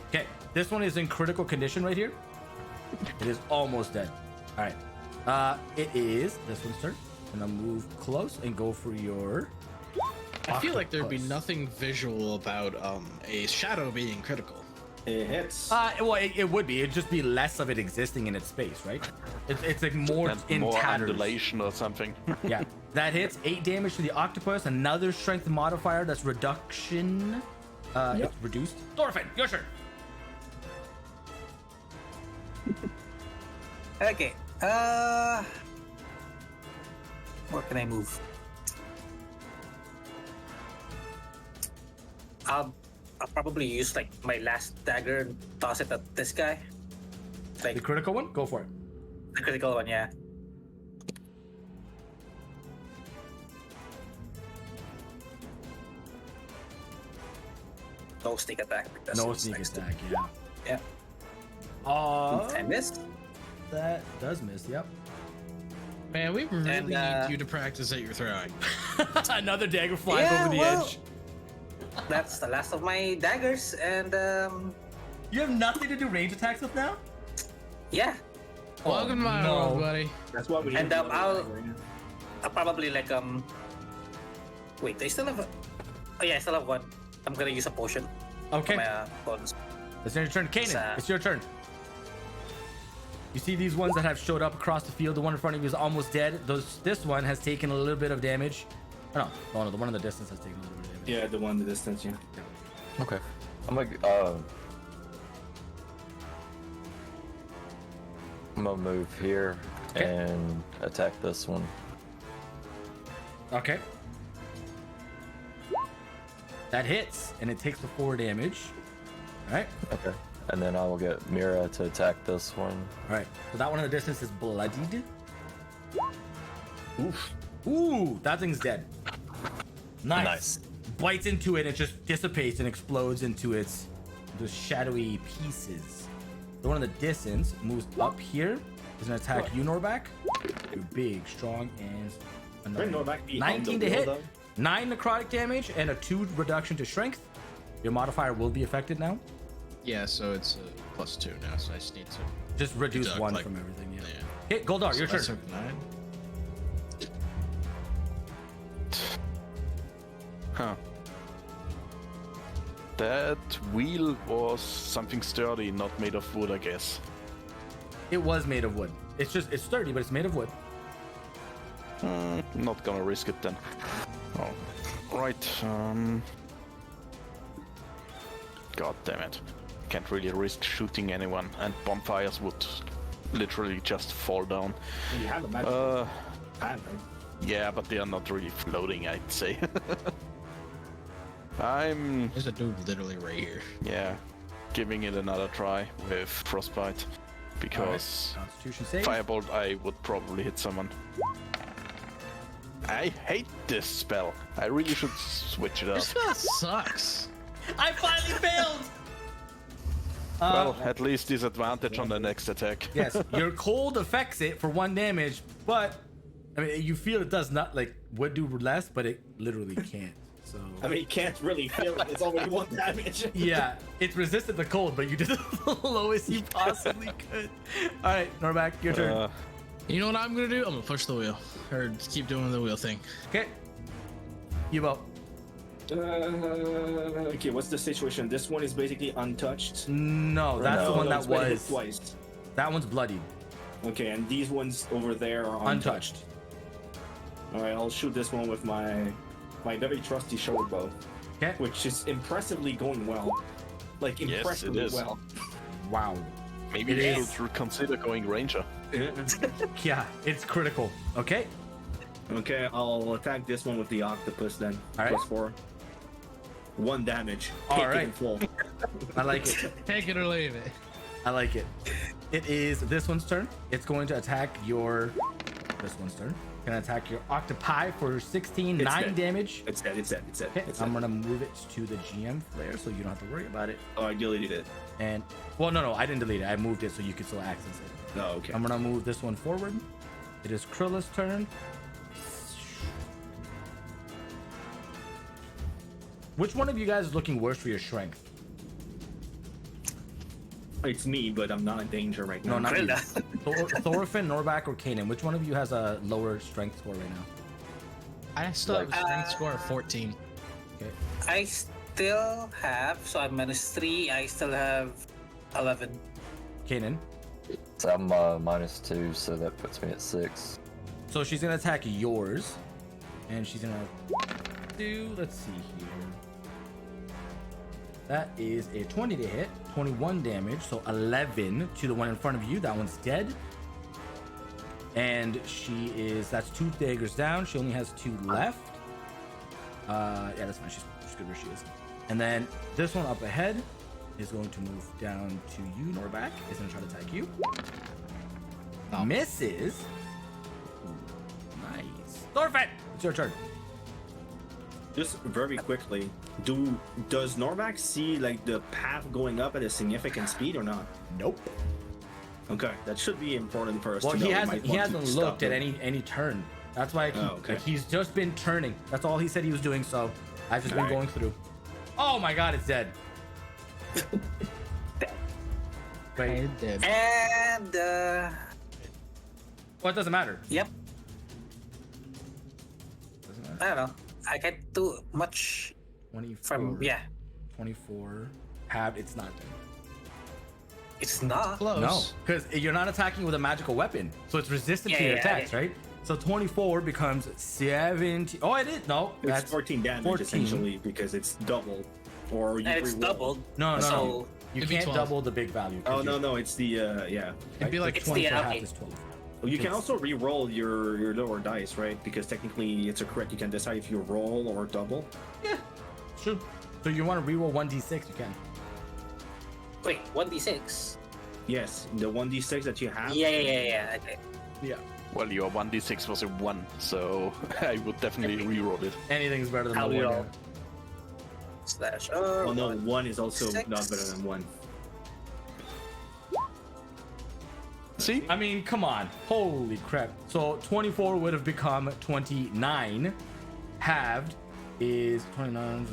[SPEAKER 2] Okay, this one is in critical condition right here. It is almost dead. All right. It is this one's turn. And I'll move close and go for your.
[SPEAKER 4] I feel like there'd be
[SPEAKER 2] octopus.
[SPEAKER 4] nothing visual about a shadow being critical.
[SPEAKER 1] It hits.
[SPEAKER 2] Well, it would be. It'd just be less of it existing in its space, right? It's like more
[SPEAKER 6] And
[SPEAKER 2] in
[SPEAKER 6] more
[SPEAKER 2] tatters.
[SPEAKER 6] undulation or something.
[SPEAKER 2] Yeah, that hits 8 damage to the octopus. Another strength modifier. That's reduction. It's reduced. Thorfinn, your turn.
[SPEAKER 5] Okay. Where can I move? I'll probably use like my last dagger and toss it at this guy.
[SPEAKER 2] The
[SPEAKER 5] Like
[SPEAKER 2] critical one. Go for it.
[SPEAKER 5] the critical one, yeah. No sneak attack. because
[SPEAKER 2] No
[SPEAKER 5] it's
[SPEAKER 2] sneak
[SPEAKER 5] next to-
[SPEAKER 2] attack. Yeah.
[SPEAKER 5] Yeah. I missed.
[SPEAKER 2] That does miss. Yep.
[SPEAKER 4] Man, we really
[SPEAKER 5] And,
[SPEAKER 4] need you to practice at your throwing.
[SPEAKER 2] Another dagger flies
[SPEAKER 5] Yeah,
[SPEAKER 2] over the
[SPEAKER 5] well-
[SPEAKER 2] edge.
[SPEAKER 5] That's the last of my daggers, and
[SPEAKER 2] You have nothing to do range attacks with now.
[SPEAKER 5] yeah.
[SPEAKER 4] Welcome to my
[SPEAKER 2] no.
[SPEAKER 4] world, buddy.
[SPEAKER 1] That's why we.
[SPEAKER 5] And,
[SPEAKER 1] have
[SPEAKER 5] I'll probably like Wait, I still have. Oh yeah, I still have one. I'm gonna use a potion.
[SPEAKER 2] Okay.
[SPEAKER 5] For my bonus.
[SPEAKER 2] It's your turn, Kanan.
[SPEAKER 5] Sa-
[SPEAKER 2] It's your turn. You see these ones that have showed up across the field. The one in front of you is almost dead. This one has taken a little bit of damage. Oh, no, the one in the distance has taken a little bit of damage.
[SPEAKER 1] Yeah, the one in the distance. Yeah.
[SPEAKER 3] Okay. I'm gonna move here
[SPEAKER 2] Okay.
[SPEAKER 3] and attack this one.
[SPEAKER 2] Okay. That hits, and it takes the 4 damage. All right.
[SPEAKER 3] Okay. And then I will get Mira to attack this one.
[SPEAKER 2] All right. So that one in the distance is bloodied. Oof. Ooh, that thing's dead. Nice. Bites into it, it just dissipates and explodes into its the shadowy pieces. The one in the distance moves up here. Is gonna attack you, Norback. You're big, strong, and another
[SPEAKER 1] Bring Norback behind
[SPEAKER 2] 19
[SPEAKER 1] the
[SPEAKER 2] to
[SPEAKER 1] wheel,
[SPEAKER 2] hit.
[SPEAKER 1] though.
[SPEAKER 2] 9 necrotic damage and a 2 reduction to strength. Your modifier will be affected now.
[SPEAKER 4] Yeah, so it's +2 now, so I just need to.
[SPEAKER 2] Just reduce
[SPEAKER 4] Deduct,
[SPEAKER 2] 1
[SPEAKER 4] like-
[SPEAKER 2] from everything. Yeah.
[SPEAKER 4] Yeah.
[SPEAKER 2] Hit Goldar, your
[SPEAKER 4] So I
[SPEAKER 2] turn.
[SPEAKER 4] took 9.
[SPEAKER 6] Huh. That wheel was something sturdy, not made of wood, I guess.
[SPEAKER 2] It was made of wood. It's sturdy, but it's made of wood.
[SPEAKER 6] Not gonna risk it then. Oh, right. God damn it. Can't really risk shooting anyone, and bonfires would literally just fall down.
[SPEAKER 1] You have a magic pad, right?
[SPEAKER 6] Yeah, but they are not really floating, I'd say. I'm,
[SPEAKER 4] There's a dude literally right here.
[SPEAKER 6] yeah, giving it another try with Frostbite. Because
[SPEAKER 2] Constitution save.
[SPEAKER 6] Firebolt, I would probably hit someone. I hate this spell. I really should switch it up.
[SPEAKER 4] This spell sucks.
[SPEAKER 2] I finally failed.
[SPEAKER 6] Well, at least disadvantage on the next attack.
[SPEAKER 2] Yes, your cold affects it for 1 damage, but I mean, you feel it does not like would do less, but it literally can't. So
[SPEAKER 1] I mean, you can't really feel it. It's already 1 damage.
[SPEAKER 2] yeah, it's resisted the cold, but you did the lowest you possibly could. All right, Norback, your turn.
[SPEAKER 4] You know what I'm gonna do? I'm gonna push the wheel. Or just keep doing the wheel thing.
[SPEAKER 2] Okay, you vote.
[SPEAKER 1] Okay, what's the situation? This one is basically untouched.
[SPEAKER 2] No, that's the
[SPEAKER 1] No,
[SPEAKER 2] one
[SPEAKER 1] no,
[SPEAKER 2] that
[SPEAKER 1] it's been hit
[SPEAKER 2] was.
[SPEAKER 1] twice.
[SPEAKER 2] That one's bloodied,
[SPEAKER 1] Okay, and these ones over there are
[SPEAKER 2] untouched.
[SPEAKER 1] All right, I'll shoot this one with my very trusty shoulder bow,
[SPEAKER 2] Okay.
[SPEAKER 1] which is impressively going well. Like
[SPEAKER 6] Yes, it
[SPEAKER 1] impressively
[SPEAKER 6] is.
[SPEAKER 1] well.
[SPEAKER 2] Wow.
[SPEAKER 6] Maybe
[SPEAKER 2] It
[SPEAKER 6] you
[SPEAKER 2] is.
[SPEAKER 6] should consider going Ranger.
[SPEAKER 2] Yeah, it's critical. Okay.
[SPEAKER 1] Okay, I'll attack this one with the octopus then.
[SPEAKER 2] All right.
[SPEAKER 1] +4. 1 damage.
[SPEAKER 2] All
[SPEAKER 1] Take it
[SPEAKER 2] right.
[SPEAKER 1] in full.
[SPEAKER 2] I like it.
[SPEAKER 4] Take it or leave it.
[SPEAKER 2] I like it. It is this one's turn. It's going to attack this one's turn. Gonna attack your octopi for 16,
[SPEAKER 1] It's
[SPEAKER 2] 9
[SPEAKER 1] dead.
[SPEAKER 2] damage.
[SPEAKER 1] It's dead. It's dead. It's dead.
[SPEAKER 2] Okay,
[SPEAKER 1] It's
[SPEAKER 2] I'm
[SPEAKER 1] dead.
[SPEAKER 2] gonna move it to the GM flare so you don't have to worry about it.
[SPEAKER 1] Oh, I deleted it.
[SPEAKER 2] And well, no, I didn't delete it. I moved it so you can still access it.
[SPEAKER 1] Oh, okay.
[SPEAKER 2] I'm gonna move this one forward. It is Krilla's turn. Which one of you guys is looking worse for your strength?
[SPEAKER 1] It's me, but I'm not in danger right now.
[SPEAKER 2] No, not you.
[SPEAKER 5] Krilla.
[SPEAKER 2] Thorfinn, Norback, or Kanan. Which one of you has a lower strength score right now?
[SPEAKER 4] I still have a strength score of 14.
[SPEAKER 2] Okay.
[SPEAKER 5] I still have, so I'm -3. I still have 11.
[SPEAKER 2] Kanan.
[SPEAKER 3] So I'm -2, so that puts me at 6.
[SPEAKER 2] So she's gonna attack yours, and she's gonna do. Let's see here. That is a 20 to hit, 21 damage, so 11 to the one in front of you. That one's dead. And that's 2 daggers down. She only has 2 left. Yeah, that's fine. She's good where she is. And then this one up ahead is going to move down to you, Norback. Is going to try to attack you. Misses. Ooh, nice. Thorfinn, it's your turn.
[SPEAKER 1] Just very quickly, does Norvac see like the path going up at a significant speed or not?
[SPEAKER 2] Nope.
[SPEAKER 1] Okay, that should be important for us
[SPEAKER 2] Well,
[SPEAKER 1] to know.
[SPEAKER 2] he hasn't looked at any turn. That's why he's just been turning. That's all he said he was doing. So I've just been going through. Oh my God, it's dead. Wait.
[SPEAKER 4] Dead.
[SPEAKER 5] And
[SPEAKER 2] Well, it doesn't matter.
[SPEAKER 5] yep,
[SPEAKER 2] Doesn't matter.
[SPEAKER 5] I don't know. I can't do much
[SPEAKER 2] 24.
[SPEAKER 5] from
[SPEAKER 2] 24. Halved. It's not dead.
[SPEAKER 5] It's not.
[SPEAKER 4] Close.
[SPEAKER 2] No, because you're not attacking with a magical weapon, so it's resistant to your attacks, right? So 24 becomes 17. Oh, it is. No,
[SPEAKER 1] It's
[SPEAKER 2] that's
[SPEAKER 1] 14 damage
[SPEAKER 2] 14.
[SPEAKER 1] essentially because it's double, or you
[SPEAKER 5] And it's
[SPEAKER 1] re-roll.
[SPEAKER 5] doubled.
[SPEAKER 2] No.
[SPEAKER 5] So
[SPEAKER 2] You
[SPEAKER 4] It'd be
[SPEAKER 2] can't
[SPEAKER 4] 12.
[SPEAKER 2] double the big value. 'cause
[SPEAKER 1] Oh
[SPEAKER 2] you-
[SPEAKER 1] no, it's the yeah.
[SPEAKER 4] It'd be like
[SPEAKER 5] It's
[SPEAKER 2] 20
[SPEAKER 5] the
[SPEAKER 2] for half
[SPEAKER 5] okay.
[SPEAKER 2] is 12.
[SPEAKER 1] Well, you can also re-roll your lower dice, right? Because technically it's a crit. You can decide if you roll or double.
[SPEAKER 2] Yeah, true. So you want to reroll 1d6, you can.
[SPEAKER 5] wait, 1d6.
[SPEAKER 1] Yes, the 1d6 that you have.
[SPEAKER 5] Yeah. Okay.
[SPEAKER 2] Yeah.
[SPEAKER 6] Well, your 1d6 was a 1, so I would definitely reroll it.
[SPEAKER 2] Anything's better than
[SPEAKER 5] I'll
[SPEAKER 2] the one.
[SPEAKER 5] reroll.
[SPEAKER 2] Yeah.
[SPEAKER 5] Slash.
[SPEAKER 1] Well, no, 1 is also
[SPEAKER 5] Six.
[SPEAKER 1] not better than 1.
[SPEAKER 6] See?
[SPEAKER 2] I mean, come on. Holy crap. So 24 would have become 29. Halved is 29,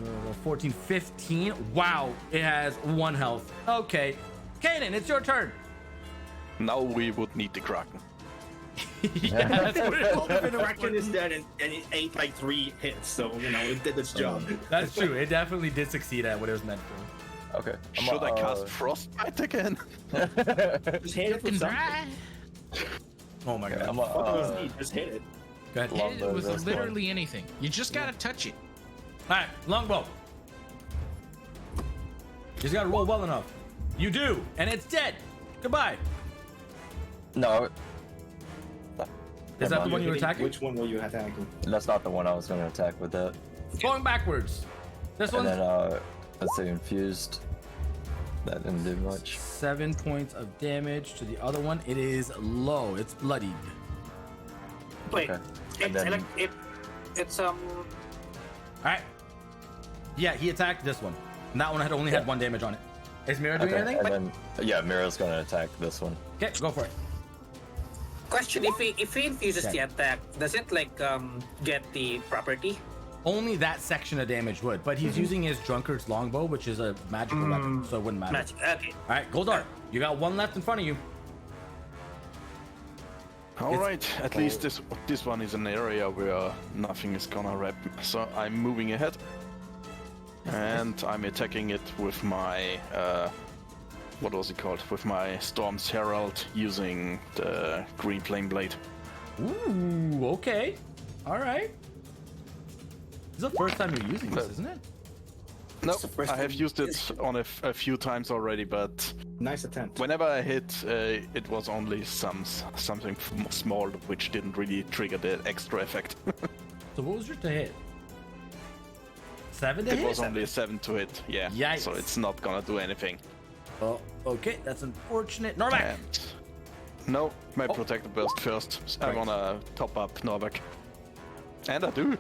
[SPEAKER 2] 14, 15. Wow, it has 1 health. Okay. Kanan, it's your turn.
[SPEAKER 6] Now we would need the Kraken.
[SPEAKER 2] Yeah, that's what it
[SPEAKER 1] The Kraken is dead and it ate like 3 hits, so you know it did its job.
[SPEAKER 2] That's true. It definitely did succeed at what it was meant for.
[SPEAKER 3] Okay.
[SPEAKER 6] Should I cast Frostbite again?
[SPEAKER 1] Just hit it with something.
[SPEAKER 4] Dry.
[SPEAKER 2] Oh my god.
[SPEAKER 1] Just hit it.
[SPEAKER 2] Go ahead.
[SPEAKER 3] Love
[SPEAKER 4] It
[SPEAKER 3] those,
[SPEAKER 4] was
[SPEAKER 3] that's
[SPEAKER 4] literally anything. You just gotta touch it.
[SPEAKER 2] Alright, longbow. You just gotta roll well enough. You do, and it's dead. Goodbye.
[SPEAKER 3] No.
[SPEAKER 2] Is that the one you were
[SPEAKER 1] Hitting-
[SPEAKER 2] attacking?
[SPEAKER 1] Which one were you attacking?
[SPEAKER 3] That's not the one I was going to attack with that.
[SPEAKER 2] Going backwards. This
[SPEAKER 3] And
[SPEAKER 2] one's
[SPEAKER 3] then, let's say infused. That didn't do much.
[SPEAKER 2] 7 points of damage to the other one. It is low. It's bloodied.
[SPEAKER 5] Wait.
[SPEAKER 3] Okay. And then-
[SPEAKER 5] It's
[SPEAKER 2] Alright. Yeah, he attacked this one. And that one had only had 1 damage on it. Is Mira doing anything?
[SPEAKER 3] and then yeah, Mira's going to attack this one.
[SPEAKER 2] Okay, go for it.
[SPEAKER 5] question. If he infuses
[SPEAKER 2] Okay.
[SPEAKER 5] the attack, does it like get the property?
[SPEAKER 2] Only that section of damage would, but he's using his drunkard's longbow, which is a magical weapon, so it wouldn't matter.
[SPEAKER 5] Magic. Okay.
[SPEAKER 2] All right, Goldar, you got 1 left in front of you.
[SPEAKER 6] All right, at least this one is an area where nothing is gonna wrap. So I'm moving ahead, and I'm attacking it with my what was it called? With my Storm's Herald using the Green Flame Blade.
[SPEAKER 2] Ooh, okay. All right. This is the first time you're using this, isn't it?
[SPEAKER 6] No,
[SPEAKER 1] the first
[SPEAKER 6] I have
[SPEAKER 1] time.
[SPEAKER 6] used it on a few times already, but
[SPEAKER 1] Nice attempt.
[SPEAKER 6] whenever I hit, it was only something small, which didn't really trigger the extra effect.
[SPEAKER 2] So what was your to hit? 7 to
[SPEAKER 6] It
[SPEAKER 2] hit?
[SPEAKER 6] was only a 7 to hit, yeah.
[SPEAKER 2] Yikes.
[SPEAKER 6] So it's not gonna do anything.
[SPEAKER 2] Oh, okay, that's unfortunate. Norback!
[SPEAKER 6] And no, my protector burst first. I
[SPEAKER 2] Right.
[SPEAKER 6] wanna top up Norbeck. And I do.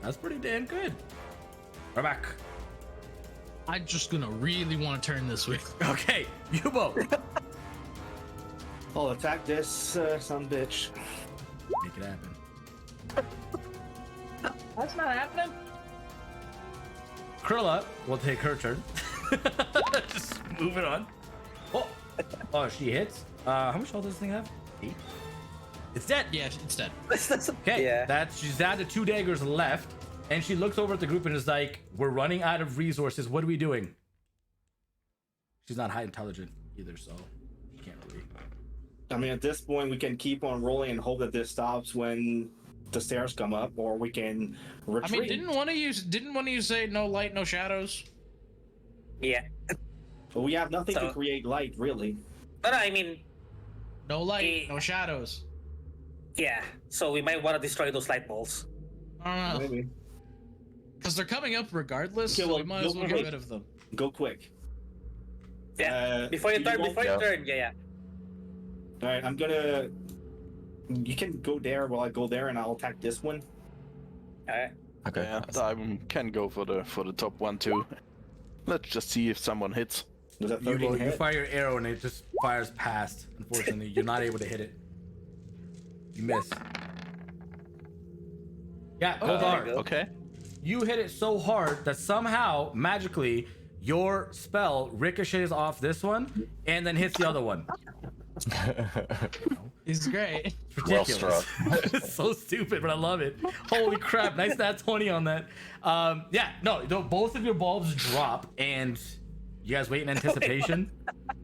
[SPEAKER 2] That's pretty damn good. Norback.
[SPEAKER 4] I'm just gonna really want to turn this way.
[SPEAKER 2] Okay, Yubo.
[SPEAKER 1] I'll attack this son bitch.
[SPEAKER 2] Make it happen. That's not happening. Krilla will take her turn. Just moving on. Oh, she hits. How much health does this thing have? 8. It's dead.
[SPEAKER 4] Yeah, it's dead.
[SPEAKER 2] Okay,
[SPEAKER 5] Yeah.
[SPEAKER 2] that's she's down to 2 daggers left. And she looks over at the group and is like, we're running out of resources. What are we doing? She's not high intelligent either, so she can't really.
[SPEAKER 1] I mean, at this point, we can keep on rolling and hope that this stops when the stairs come up, or we can retreat.
[SPEAKER 4] I mean, didn't one of you say no light, no shadows?
[SPEAKER 5] Yeah.
[SPEAKER 1] But we have nothing to
[SPEAKER 5] So-
[SPEAKER 1] create light, really.
[SPEAKER 5] No, I mean,
[SPEAKER 4] No light, no shadows.
[SPEAKER 5] yeah. So we might want to destroy those light bulbs.
[SPEAKER 4] I don't know.
[SPEAKER 1] Maybe.
[SPEAKER 4] Because they're coming up regardless,
[SPEAKER 1] Okay,
[SPEAKER 4] so
[SPEAKER 1] well,
[SPEAKER 4] we might as well
[SPEAKER 1] you'll-
[SPEAKER 4] get rid of them.
[SPEAKER 1] Go quick.
[SPEAKER 5] Yeah. Before you turn,
[SPEAKER 1] won't-
[SPEAKER 5] yeah.
[SPEAKER 1] All right, I'm gonna. You can go there while I go there, and I'll attack this one.
[SPEAKER 5] Alright.
[SPEAKER 3] Okay.
[SPEAKER 6] Yeah, I can go for the top one too. Let's just see if someone hits.
[SPEAKER 1] Does that
[SPEAKER 2] You
[SPEAKER 1] 13
[SPEAKER 2] you
[SPEAKER 1] hit?
[SPEAKER 2] fire your arrow and it just fires past. Unfortunately, you're not able to hit it. You miss. Yeah,
[SPEAKER 5] Oh,
[SPEAKER 2] Goldar.
[SPEAKER 5] there you go.
[SPEAKER 6] Okay.
[SPEAKER 2] You hit it so hard that somehow, magically, your spell ricochets off this one and then hits the other one.
[SPEAKER 4] He's great.
[SPEAKER 2] It's
[SPEAKER 3] Well
[SPEAKER 2] ridiculous.
[SPEAKER 3] struck.
[SPEAKER 2] It's so stupid, but I love it. Holy crap! Nice nat 20 on that. Yeah, no, both of your bulbs drop, and you guys wait in anticipation.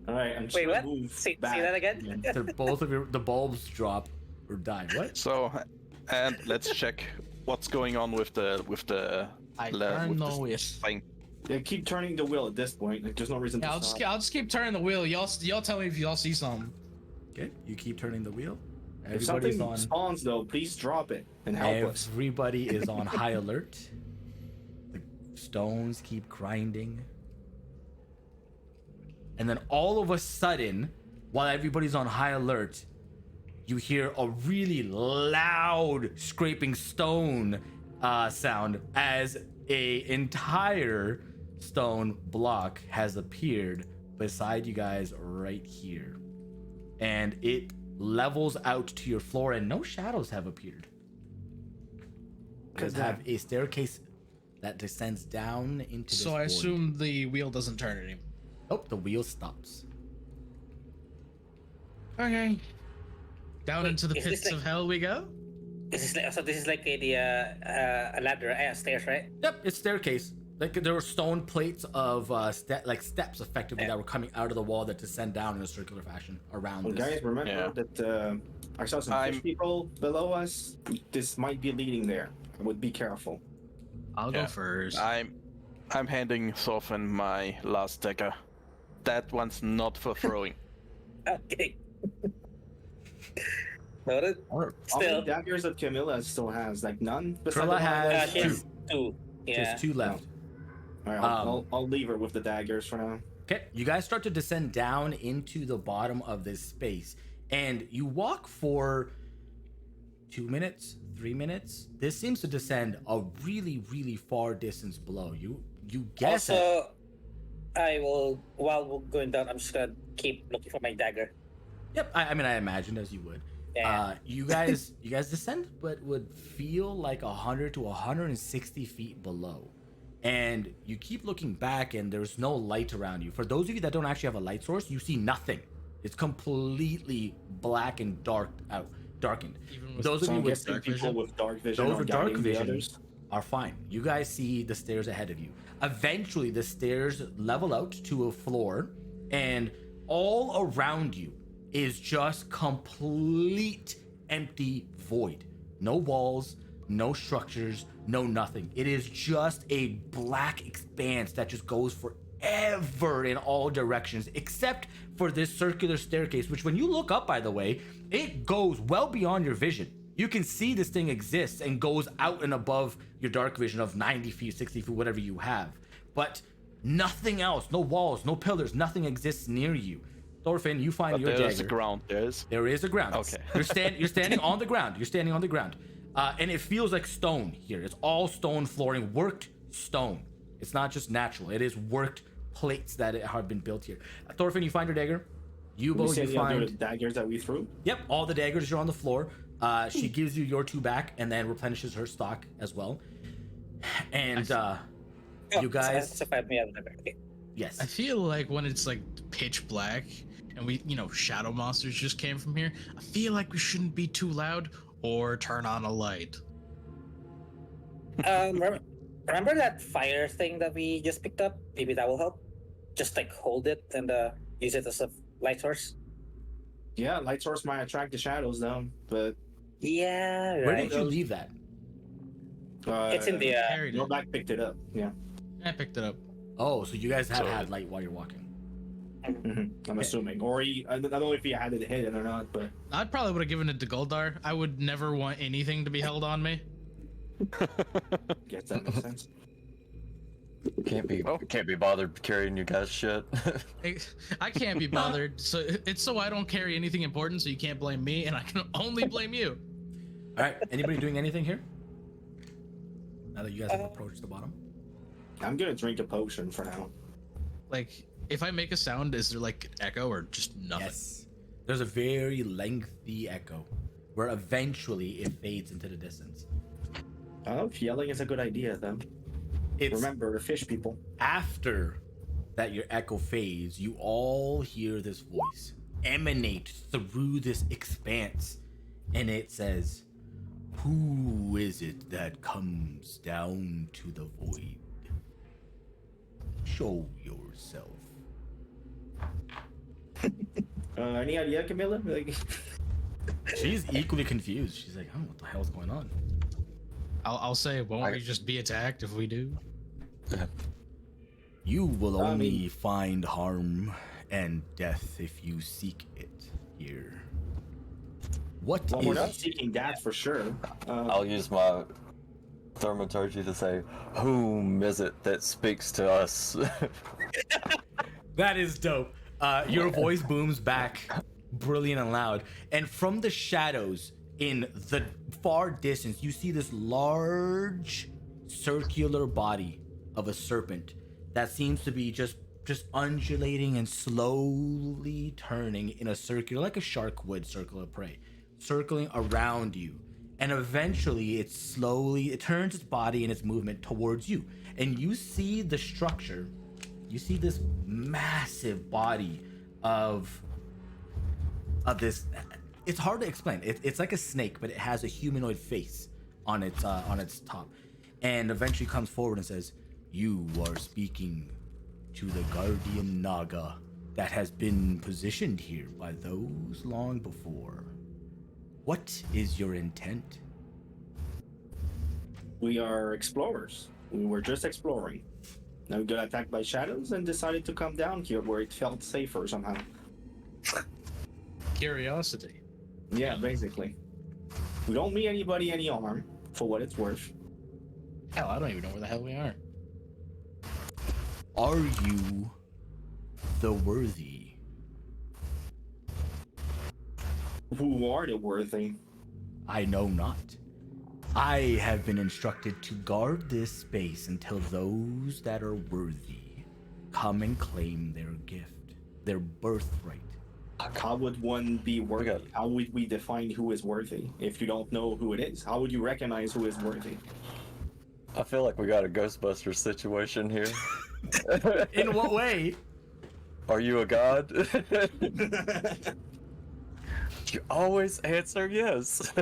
[SPEAKER 1] All right, I'm just
[SPEAKER 5] Wait,
[SPEAKER 1] gonna
[SPEAKER 5] what?
[SPEAKER 1] move
[SPEAKER 5] Say
[SPEAKER 1] back.
[SPEAKER 5] that again?
[SPEAKER 2] So both of the bulbs drop or die. What?
[SPEAKER 6] So, and let's check what's going on with the
[SPEAKER 4] I
[SPEAKER 6] le-
[SPEAKER 4] turn
[SPEAKER 6] with
[SPEAKER 4] the
[SPEAKER 6] this
[SPEAKER 4] wheel.
[SPEAKER 6] thing.
[SPEAKER 1] Yeah, keep turning the wheel at this point. Like, there's no reason
[SPEAKER 4] Yeah,
[SPEAKER 1] to
[SPEAKER 4] I'll
[SPEAKER 1] stop.
[SPEAKER 4] just keep turning the wheel. Y'all tell me if y'all see something.
[SPEAKER 2] Okay, you keep turning the wheel.
[SPEAKER 1] If
[SPEAKER 2] Everybody's
[SPEAKER 1] something
[SPEAKER 2] on.
[SPEAKER 1] spawns, though, please drop it and help us.
[SPEAKER 2] Everybody is on high alert. The stones keep grinding. And then all of a sudden, while everybody's on high alert, you hear a really loud scraping stone sound as a entire stone block has appeared beside you guys right here. And it levels out to your floor and no shadows have appeared. You guys have a staircase that descends down into this
[SPEAKER 4] So I
[SPEAKER 2] void.
[SPEAKER 4] assume the wheel doesn't turn anymore.
[SPEAKER 2] Oh, the wheel stops.
[SPEAKER 4] Okay. Down
[SPEAKER 5] Wait,
[SPEAKER 4] into the
[SPEAKER 5] is this
[SPEAKER 4] pits
[SPEAKER 5] like-
[SPEAKER 4] of hell we go.
[SPEAKER 5] This is like a ladder, stairs, right?
[SPEAKER 2] Yep, it's staircase. Like there were stone plates of steps effectively that were coming out of the wall that descend down in a circular fashion around
[SPEAKER 1] Well,
[SPEAKER 2] this.
[SPEAKER 1] guys, remember
[SPEAKER 6] Yeah.
[SPEAKER 1] that I saw some fish people below us. This might be leading there. I would be careful.
[SPEAKER 4] I'll
[SPEAKER 6] Yeah.
[SPEAKER 4] go first.
[SPEAKER 6] I'm handing Thorfinn my last dagger. That one's not for throwing.
[SPEAKER 5] Okay. Noted.
[SPEAKER 1] How
[SPEAKER 5] Still,
[SPEAKER 1] many daggers that Camilla still has? Like none? Besides
[SPEAKER 2] Trilla
[SPEAKER 1] the one
[SPEAKER 2] has
[SPEAKER 1] that-
[SPEAKER 5] she has two. Yeah.
[SPEAKER 2] Just two left.
[SPEAKER 1] All right, I'll leave her with the daggers for now.
[SPEAKER 2] Okay, you guys start to descend down into the bottom of this space, and you walk for 2 minutes, 3 minutes. This seems to descend a really, really far distance below. You guess it.
[SPEAKER 5] Also, I will, while we're going down, I'm just gonna keep looking for my dagger.
[SPEAKER 2] Yep, I mean, I imagined as you would.
[SPEAKER 5] Yeah.
[SPEAKER 2] You guys descend, but would feel like 100 to 160 feet below. And you keep looking back, and there's no light around you. For those of you that don't actually have a light source, you see nothing. It's completely black and darkened.
[SPEAKER 4] Even with
[SPEAKER 2] Those of
[SPEAKER 1] So
[SPEAKER 2] you
[SPEAKER 1] I'm
[SPEAKER 2] with
[SPEAKER 1] guessing
[SPEAKER 4] dark
[SPEAKER 1] people
[SPEAKER 4] vision?
[SPEAKER 1] with dark vision
[SPEAKER 2] those
[SPEAKER 1] are
[SPEAKER 2] with dark
[SPEAKER 1] guiding the
[SPEAKER 2] vision
[SPEAKER 1] others.
[SPEAKER 2] are fine. You guys see the stairs ahead of you. Eventually, the stairs level out to a floor, and all around you is just complete empty void. No walls, no structures, no nothing. It is just a black expanse that just goes forever in all directions, except for this circular staircase, which when you look up, by the way, it goes well beyond your vision. You can see this thing exists and goes out and above your dark vision of 90 feet, 60 feet, whatever you have. But nothing else, no walls, no pillars, nothing exists near you. Thorfinn, you find
[SPEAKER 6] But
[SPEAKER 2] your
[SPEAKER 6] there's
[SPEAKER 2] dagger.
[SPEAKER 6] a ground.
[SPEAKER 2] There is a ground.
[SPEAKER 6] Okay.
[SPEAKER 2] You're standing on the ground. You're standing on the ground. And it feels like stone here. It's all stone flooring, worked stone. It's not just natural. It is worked plates that have been built here. Thorfinn, you find your dagger.
[SPEAKER 1] You
[SPEAKER 2] Yubo,
[SPEAKER 1] say
[SPEAKER 2] you
[SPEAKER 1] the other
[SPEAKER 2] find...
[SPEAKER 1] daggers that we threw?
[SPEAKER 2] Yep, all the daggers are on the floor. She gives you your two back and then replenishes her stock as well. And you guys...
[SPEAKER 5] So 5 me out of the dagger. Okay.
[SPEAKER 2] Yes.
[SPEAKER 4] I feel like when it's like pitch black and we, shadow monsters just came from here, I feel like we shouldn't be too loud or turn on a light.
[SPEAKER 5] Remember that fire thing that we just picked up? Maybe that will help. Just like hold it and use it as a light source.
[SPEAKER 1] Yeah, light source might attract the shadows though, but
[SPEAKER 5] Yeah,
[SPEAKER 2] Where
[SPEAKER 5] right.
[SPEAKER 2] did you leave that?
[SPEAKER 5] It's in the.
[SPEAKER 4] Carried it.
[SPEAKER 1] Novak picked it up. Yeah.
[SPEAKER 4] I picked it up.
[SPEAKER 2] Oh, so you guys have
[SPEAKER 6] So-
[SPEAKER 2] had light while you're walking.
[SPEAKER 1] I'm assuming, or I don't know if he had it hidden or not, but
[SPEAKER 4] I probably would have given it to Goldar. I would never want anything to be held on me.
[SPEAKER 1] guess that makes sense.
[SPEAKER 3] Can't be bothered carrying you guys shit.
[SPEAKER 4] I can't be bothered. So it's so I don't carry anything important, so you can't blame me, and I can only blame you.
[SPEAKER 2] All right. Anybody doing anything here? Now that you guys have approached the bottom.
[SPEAKER 1] I'm gonna drink a potion for now.
[SPEAKER 4] Like, if I make a sound, is there like echo or just nothing?
[SPEAKER 2] Yes. There's a very lengthy echo where eventually it fades into the distance.
[SPEAKER 1] Oh, if yelling is a good idea then.
[SPEAKER 2] It's
[SPEAKER 1] Remember, fish people.
[SPEAKER 2] after that your echo fades, you all hear this voice emanate through this expanse, and it says, "Who is it that comes down to the void? Show yourself."
[SPEAKER 1] Any idea, Camilla? Like,
[SPEAKER 2] She's equally confused. She's like, "Oh, what the hell's going on?"
[SPEAKER 4] I'll say, won't we just be attacked if we do?
[SPEAKER 2] You will
[SPEAKER 1] I
[SPEAKER 2] only
[SPEAKER 1] mean-
[SPEAKER 2] find harm and death if you seek it here. What
[SPEAKER 1] well, we're
[SPEAKER 2] is-
[SPEAKER 1] not seeking that for sure.
[SPEAKER 3] I'll use my thaumaturgy to say, whom is it that speaks to us?
[SPEAKER 2] That is dope. Your voice booms back, brilliant and loud. And from the shadows in the far distance, you see this large circular body of a serpent that seems to be just undulating and slowly turning in a circular, like a shark would circle of prey, circling around you. And eventually it turns its body and its movement towards you. And you see the structure. You see this massive body of this. It's hard to explain. It's like a snake, but it has a humanoid face on its top, and eventually comes forward and says, "You are speaking to the guardian Naga that has been positioned here by those long before. What is your intent?"
[SPEAKER 1] We are explorers. We were just exploring. Now we got attacked by shadows and decided to come down here where it felt safer somehow.
[SPEAKER 4] Curiosity.
[SPEAKER 1] Yeah, basically. We don't mean anybody any harm, for what it's worth.
[SPEAKER 4] Hell, I don't even know where the hell we are.
[SPEAKER 2] Are you the worthy?
[SPEAKER 1] Who are the worthy?
[SPEAKER 2] I know not. I have been instructed to guard this space until those that are worthy come and claim their gift, their birthright.
[SPEAKER 1] How would one be worthy?
[SPEAKER 3] got-
[SPEAKER 1] How would we define who is worthy if you don't know who it is? How would you recognize who is worthy?
[SPEAKER 3] I feel like we got a Ghostbusters situation here.
[SPEAKER 2] In what way?
[SPEAKER 3] Are you a god? You always answer yes.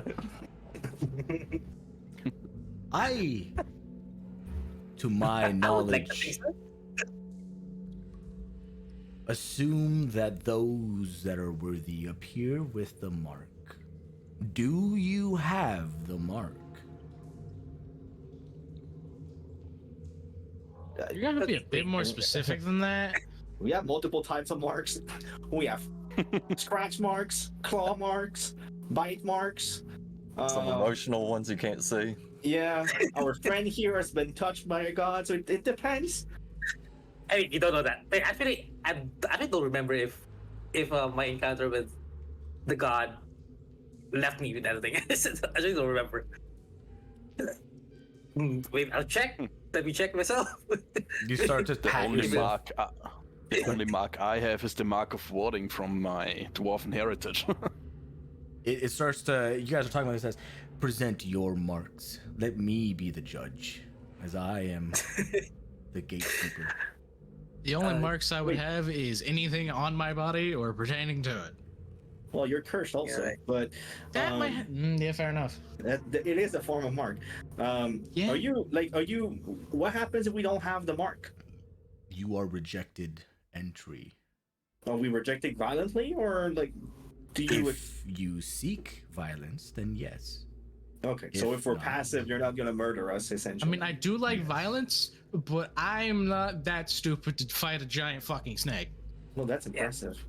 [SPEAKER 2] To my
[SPEAKER 5] I would like to
[SPEAKER 2] knowledge,
[SPEAKER 5] think so.
[SPEAKER 2] assume that those that are worthy appear with the mark. Do you have the mark?
[SPEAKER 4] You're gonna be a bit more specific than that.
[SPEAKER 1] We have multiple types of marks. We have scratch marks, claw marks, bite marks.
[SPEAKER 3] Some emotional ones you can't see.
[SPEAKER 1] Yeah, our friend here has been touched by a god, so it depends.
[SPEAKER 5] I mean, you don't know that. Like, actually, I don't remember if my encounter with the god left me with anything. I actually don't remember. Wait, I'll check. Let me check myself.
[SPEAKER 2] You start to
[SPEAKER 6] The
[SPEAKER 2] pat
[SPEAKER 6] only
[SPEAKER 2] yourself.
[SPEAKER 6] mark I have is the mark of warding from my dwarven heritage.
[SPEAKER 2] It starts to. You guys are talking about. It says, "Present your marks. Let me be the judge, as I am the gatekeeper."
[SPEAKER 4] The only marks I would
[SPEAKER 1] wait.
[SPEAKER 4] have is anything on my body or pertaining to it.
[SPEAKER 1] Well, you're cursed also,
[SPEAKER 5] right.
[SPEAKER 1] but
[SPEAKER 4] That might. Yeah, fair enough.
[SPEAKER 1] it is a form of mark.
[SPEAKER 4] Yeah.
[SPEAKER 1] Are you? What happens if we don't have the mark?
[SPEAKER 2] You are rejected entry.
[SPEAKER 1] Are we rejecting violently, or like, do you?
[SPEAKER 2] If you seek violence, then yes.
[SPEAKER 1] Okay, so if we're
[SPEAKER 2] not-
[SPEAKER 1] passive, you're not gonna murder us,
[SPEAKER 4] I
[SPEAKER 1] essentially.
[SPEAKER 4] mean, I do like violence, but I'm not that stupid to fight a giant fucking snake.
[SPEAKER 1] Well, that's impressive.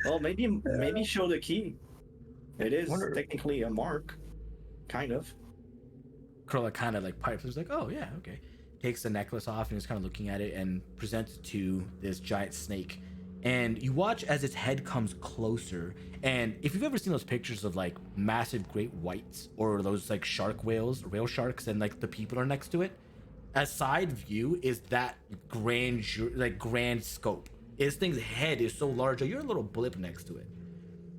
[SPEAKER 1] Well, maybe show the key. It is
[SPEAKER 3] Wonder-
[SPEAKER 1] technically a mark, kind of.
[SPEAKER 2] Kurla kind of like pipes. He's like, oh yeah, okay. Takes the necklace off and is kind of looking at it and presents it to this giant snake. And you watch as its head comes closer. And if you've ever seen those pictures of like massive great whites or those like shark whales, whale sharks, and like the people are next to it, a side view is that grand scope. This thing's head is so large that you're a little blip next to it.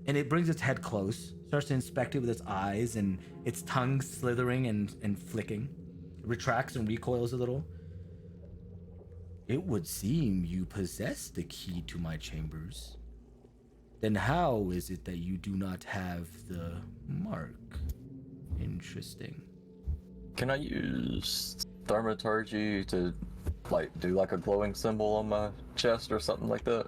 [SPEAKER 2] And it brings its head close, starts to inspect it with its eyes and its tongue slithering and flicking. It retracts and recoils a little. It would seem you possess the key to my chambers. Then how is it that you do not have the mark? Interesting.
[SPEAKER 3] Can I use thaumaturgy to like do like a glowing symbol on my chest or something like that?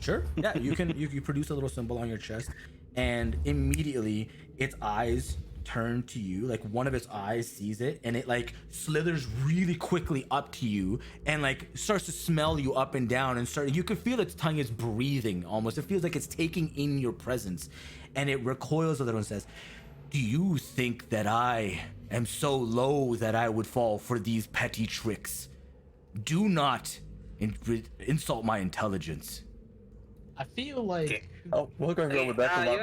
[SPEAKER 2] Sure. Yeah, you can. You produce a little symbol on your chest, and immediately its eyes turn to you. Like one of its eyes sees it, and it like slithers really quickly up to you, and like starts to smell you up and down, and you can feel its tongue is breathing almost. It feels like it's taking in your presence, and it recoils a little and says, "Do you think that I am so low that I would fall for these petty tricks? Do not insult my intelligence."
[SPEAKER 4] I feel like
[SPEAKER 3] Oh, we're gonna go with that for my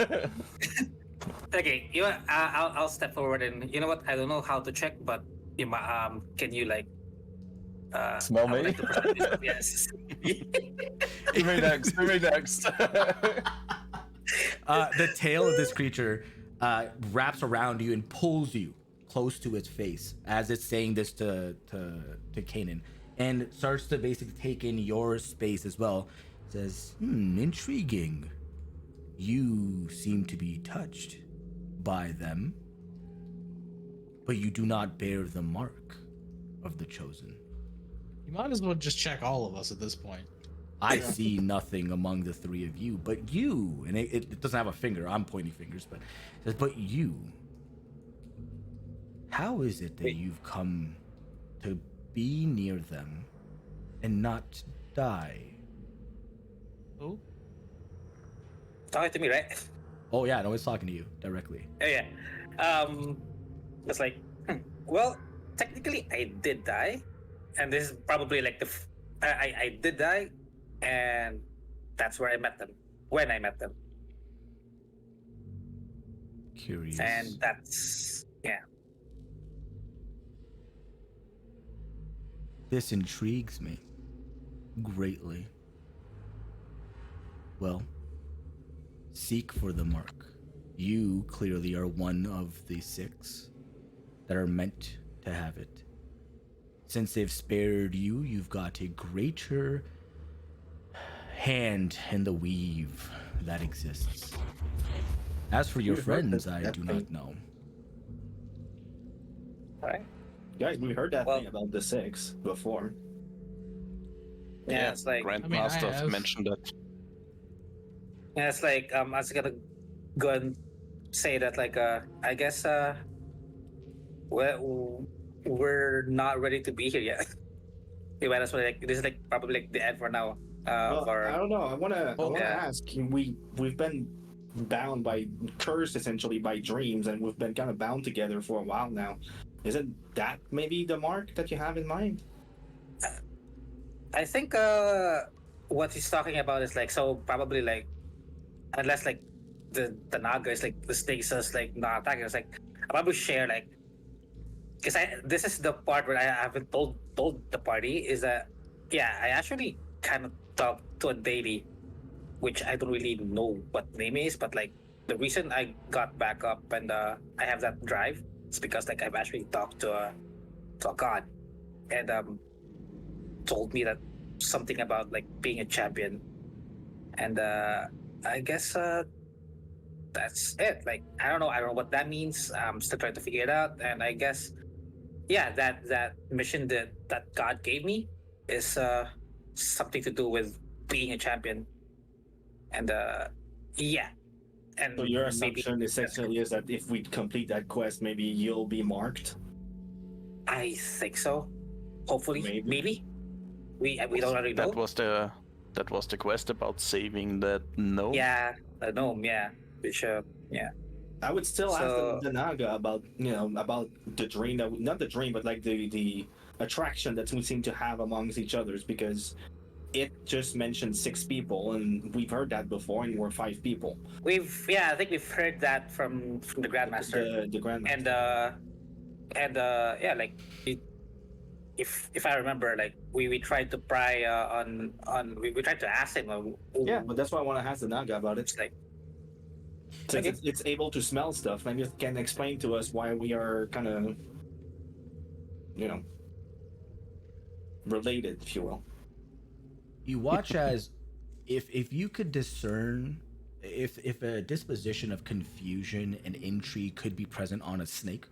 [SPEAKER 3] bad.
[SPEAKER 5] Okay, you know what? I'll step forward and you know what? I don't know how to check, but you can you like
[SPEAKER 3] Smell
[SPEAKER 5] I would
[SPEAKER 3] me?
[SPEAKER 5] like to present this- yes.
[SPEAKER 3] Give me next. Give me next.
[SPEAKER 2] The tail of this creature wraps around you and pulls you close to its face as it's saying this to Kanan, and starts to basically take in your space as well. Says, intriguing. You seem to be touched by them, but you do not bear the mark of the chosen.
[SPEAKER 4] you might as well just check all of us at this point.
[SPEAKER 2] I see nothing among the three of you, but you, and it doesn't have a finger, I'm pointing fingers, but it says, but you. How is it that you've come to be near them and not die?
[SPEAKER 4] Oh,
[SPEAKER 5] Talking to me, right?
[SPEAKER 2] Oh yeah, no, it's talking to you directly.
[SPEAKER 5] Oh yeah. It's like, well, technically I did die, and this is probably like I did die, and that's where I met them. When I met them,
[SPEAKER 2] Curious.
[SPEAKER 5] and that's yeah.
[SPEAKER 2] This intrigues me greatly. Well, seek for the mark. You clearly are one of the 6 that are meant to have it. Since they've spared you, you've got a greater hand in the weave that exists. As for your
[SPEAKER 1] We've heard
[SPEAKER 2] friends,
[SPEAKER 1] that
[SPEAKER 2] I do
[SPEAKER 1] thing.
[SPEAKER 2] not know.
[SPEAKER 5] All right.
[SPEAKER 1] Guys, we heard that
[SPEAKER 5] Well-
[SPEAKER 1] thing about the 6 before.
[SPEAKER 5] Yeah, it's like
[SPEAKER 6] Grandmaster
[SPEAKER 4] have-
[SPEAKER 6] mentioned that.
[SPEAKER 5] yeah, it's like I was gonna go and say that like I guess we're not ready to be here yet. We might as well like this is like probably like the end for now.
[SPEAKER 1] Well,
[SPEAKER 5] Or
[SPEAKER 1] I don't know. I wanna
[SPEAKER 5] yeah.
[SPEAKER 1] ask. We've been bound by cursed essentially by dreams, and we've been kind of bound together for a while now. Isn't that maybe the mark that you have in mind?
[SPEAKER 5] I think what he's talking about is like so probably like unless like the Naga is like the stasis like not attacking, it's like I probably share like because this is the part where I haven't told the party is that yeah I actually kind of talked to a deity which I don't really know what name is, but like the reason I got back up and I have that drive is because like I've actually talked to a god and told me that something about like being a champion, and I guess that's it. Like I don't know what that means. I'm still trying to figure it out, and I guess yeah, that mission that God gave me is something to do with being a champion, and yeah, and
[SPEAKER 1] So your
[SPEAKER 5] maybe
[SPEAKER 1] assumption essentially is that if we complete that quest, maybe you'll be marked.
[SPEAKER 5] I think so. Hopefully,
[SPEAKER 1] Maybe.
[SPEAKER 5] maybe. We don't already know.
[SPEAKER 6] That was the quest about saving that gnome.
[SPEAKER 5] Yeah, a gnome. Yeah, which yeah.
[SPEAKER 1] I would still
[SPEAKER 5] So-
[SPEAKER 1] ask the Naga about about the dream that not the dream, but like the attraction that we seem to have amongst each others, because it just mentioned 6 people, and we've heard that before, and we're 5 people.
[SPEAKER 5] I think we've heard that from the Grandmaster,
[SPEAKER 1] The Grandmaster.
[SPEAKER 5] and yeah, like if I remember, like we tried to pry we tried to ask him.
[SPEAKER 1] Yeah, but that's why I want to ask the Naga about it.
[SPEAKER 5] It's like
[SPEAKER 1] Since
[SPEAKER 5] okay.
[SPEAKER 1] it's able to smell stuff, maybe it can explain to us why we are kind of, related, if you will.
[SPEAKER 2] You watch as if you could discern if a disposition of confusion and intrigue could be present on a snake,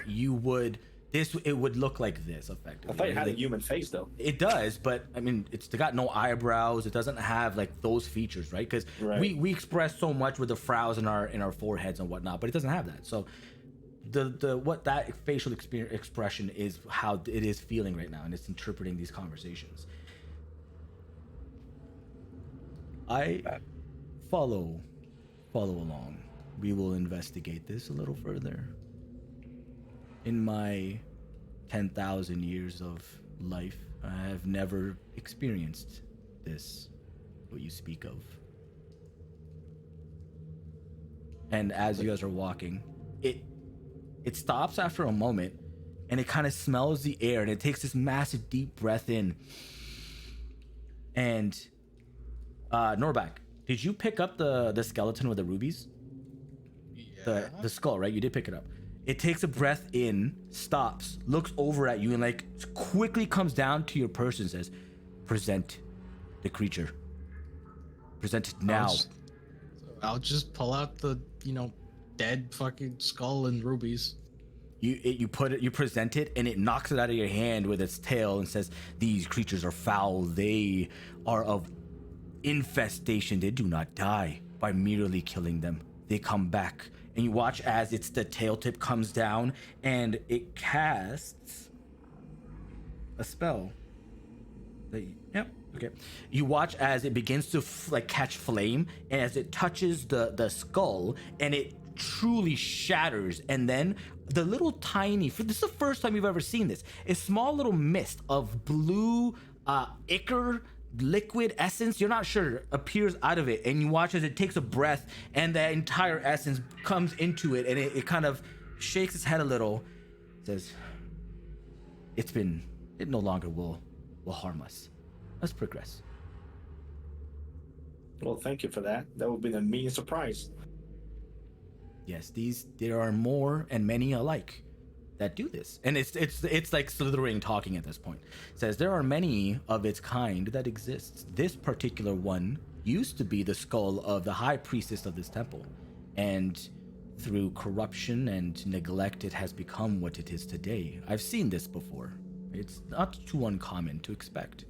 [SPEAKER 2] you would it would look like this effectively.
[SPEAKER 1] I thought it had a human face, though.
[SPEAKER 2] It does, but I mean, it's got no eyebrows. It doesn't have like those features, right? Because
[SPEAKER 1] Right.
[SPEAKER 2] we express so much with the frowns in our foreheads and whatnot, but it doesn't have that. So the what that facial expression is how it is feeling right now, and it's interpreting these conversations. I follow along. We will investigate this a little further. In my 10,000 years of life, I have never experienced this, what you speak of. And as you guys are walking, it stops after a moment, and it kind of smells the air, and it takes this massive deep breath in. And Norback, did you pick up the skeleton with the rubies?
[SPEAKER 4] Yeah.
[SPEAKER 2] The skull, right? You did pick it up. It takes a breath in, stops, looks over at you, and like quickly comes down to your person and says, "Present the creature. Present it now."
[SPEAKER 4] I'll just pull out the dead fucking skull and rubies.
[SPEAKER 2] You present it, and it knocks it out of your hand with its tail and says, "These creatures are foul. They are of infestation. They do not die by merely killing them. They come back." And you watch as the tail tip comes down, and it casts a spell. Okay. You watch as it begins to catch flame, and as it touches the skull, and it truly shatters. And then the little tiny, this is the first time you've ever seen this, a small little mist of blue ichor liquid essence, you're not sure, appears out of it, and you watch as it takes a breath, and the entire essence comes into it, and it kind of shakes its head a little, says, it no longer will harm us. Let's progress.
[SPEAKER 1] Well, thank you for that. That would be the mean surprise.
[SPEAKER 2] Yes, there are more and many alike that do this, and it's like slithering talking at this point. It says there are many of its kind that exists. This particular one used to be the skull of the high priestess of this temple, and through corruption and neglect, it has become what it is today. I've seen this before. It's not too uncommon to expect.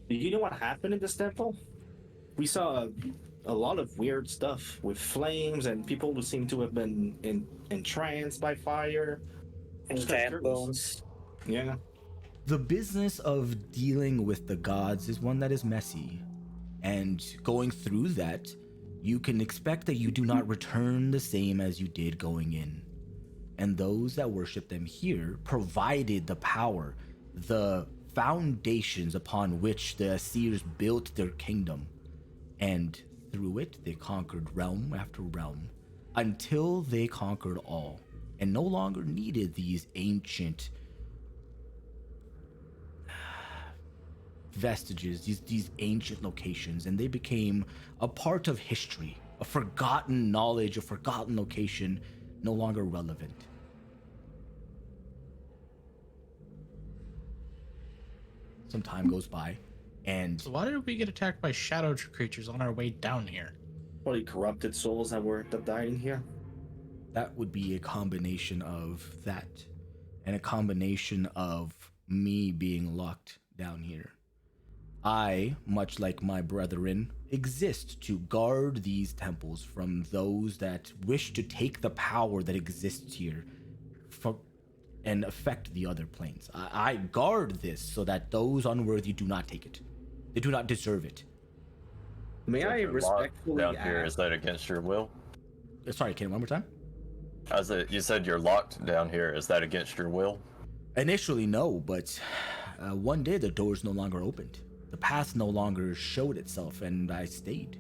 [SPEAKER 1] Do you know what happened in this temple? We saw a lot of weird stuff with flames and people who seem to have been entranced by fire.
[SPEAKER 5] and
[SPEAKER 1] Just kinda
[SPEAKER 5] giant
[SPEAKER 1] curious.
[SPEAKER 5] bones.
[SPEAKER 1] Yeah.
[SPEAKER 2] The business of dealing with the gods is one that is messy, and going through that, you can expect that you do not return the same as you did going in. And those that worship them here provided the power, the foundations upon which the Assyrians built their kingdom. And through it, they conquered realm after realm until they conquered all and no longer needed these ancient vestiges, these ancient locations, and they became a part of history, a forgotten knowledge, a forgotten location, no longer relevant. some time goes by, and
[SPEAKER 4] So why did we get attacked by shadow creatures on our way down here?
[SPEAKER 1] Probably corrupted souls that died in here.
[SPEAKER 2] that would be a combination of that and a combination of me being locked down here. I, much like my brethren, exist to guard these temples from those that wish to take the power that exists here and affect the other planes. I guard this so that those unworthy do not take it. They do not deserve it.
[SPEAKER 1] May I
[SPEAKER 3] You're locked
[SPEAKER 1] respectfully
[SPEAKER 3] down here? Is
[SPEAKER 1] ask?
[SPEAKER 3] that against your will?
[SPEAKER 2] Sorry, can one more time?
[SPEAKER 3] You said you're locked down here. Is that against your will?
[SPEAKER 2] Initially, no, but one day the doors no longer opened. The path no longer showed itself, and I stayed.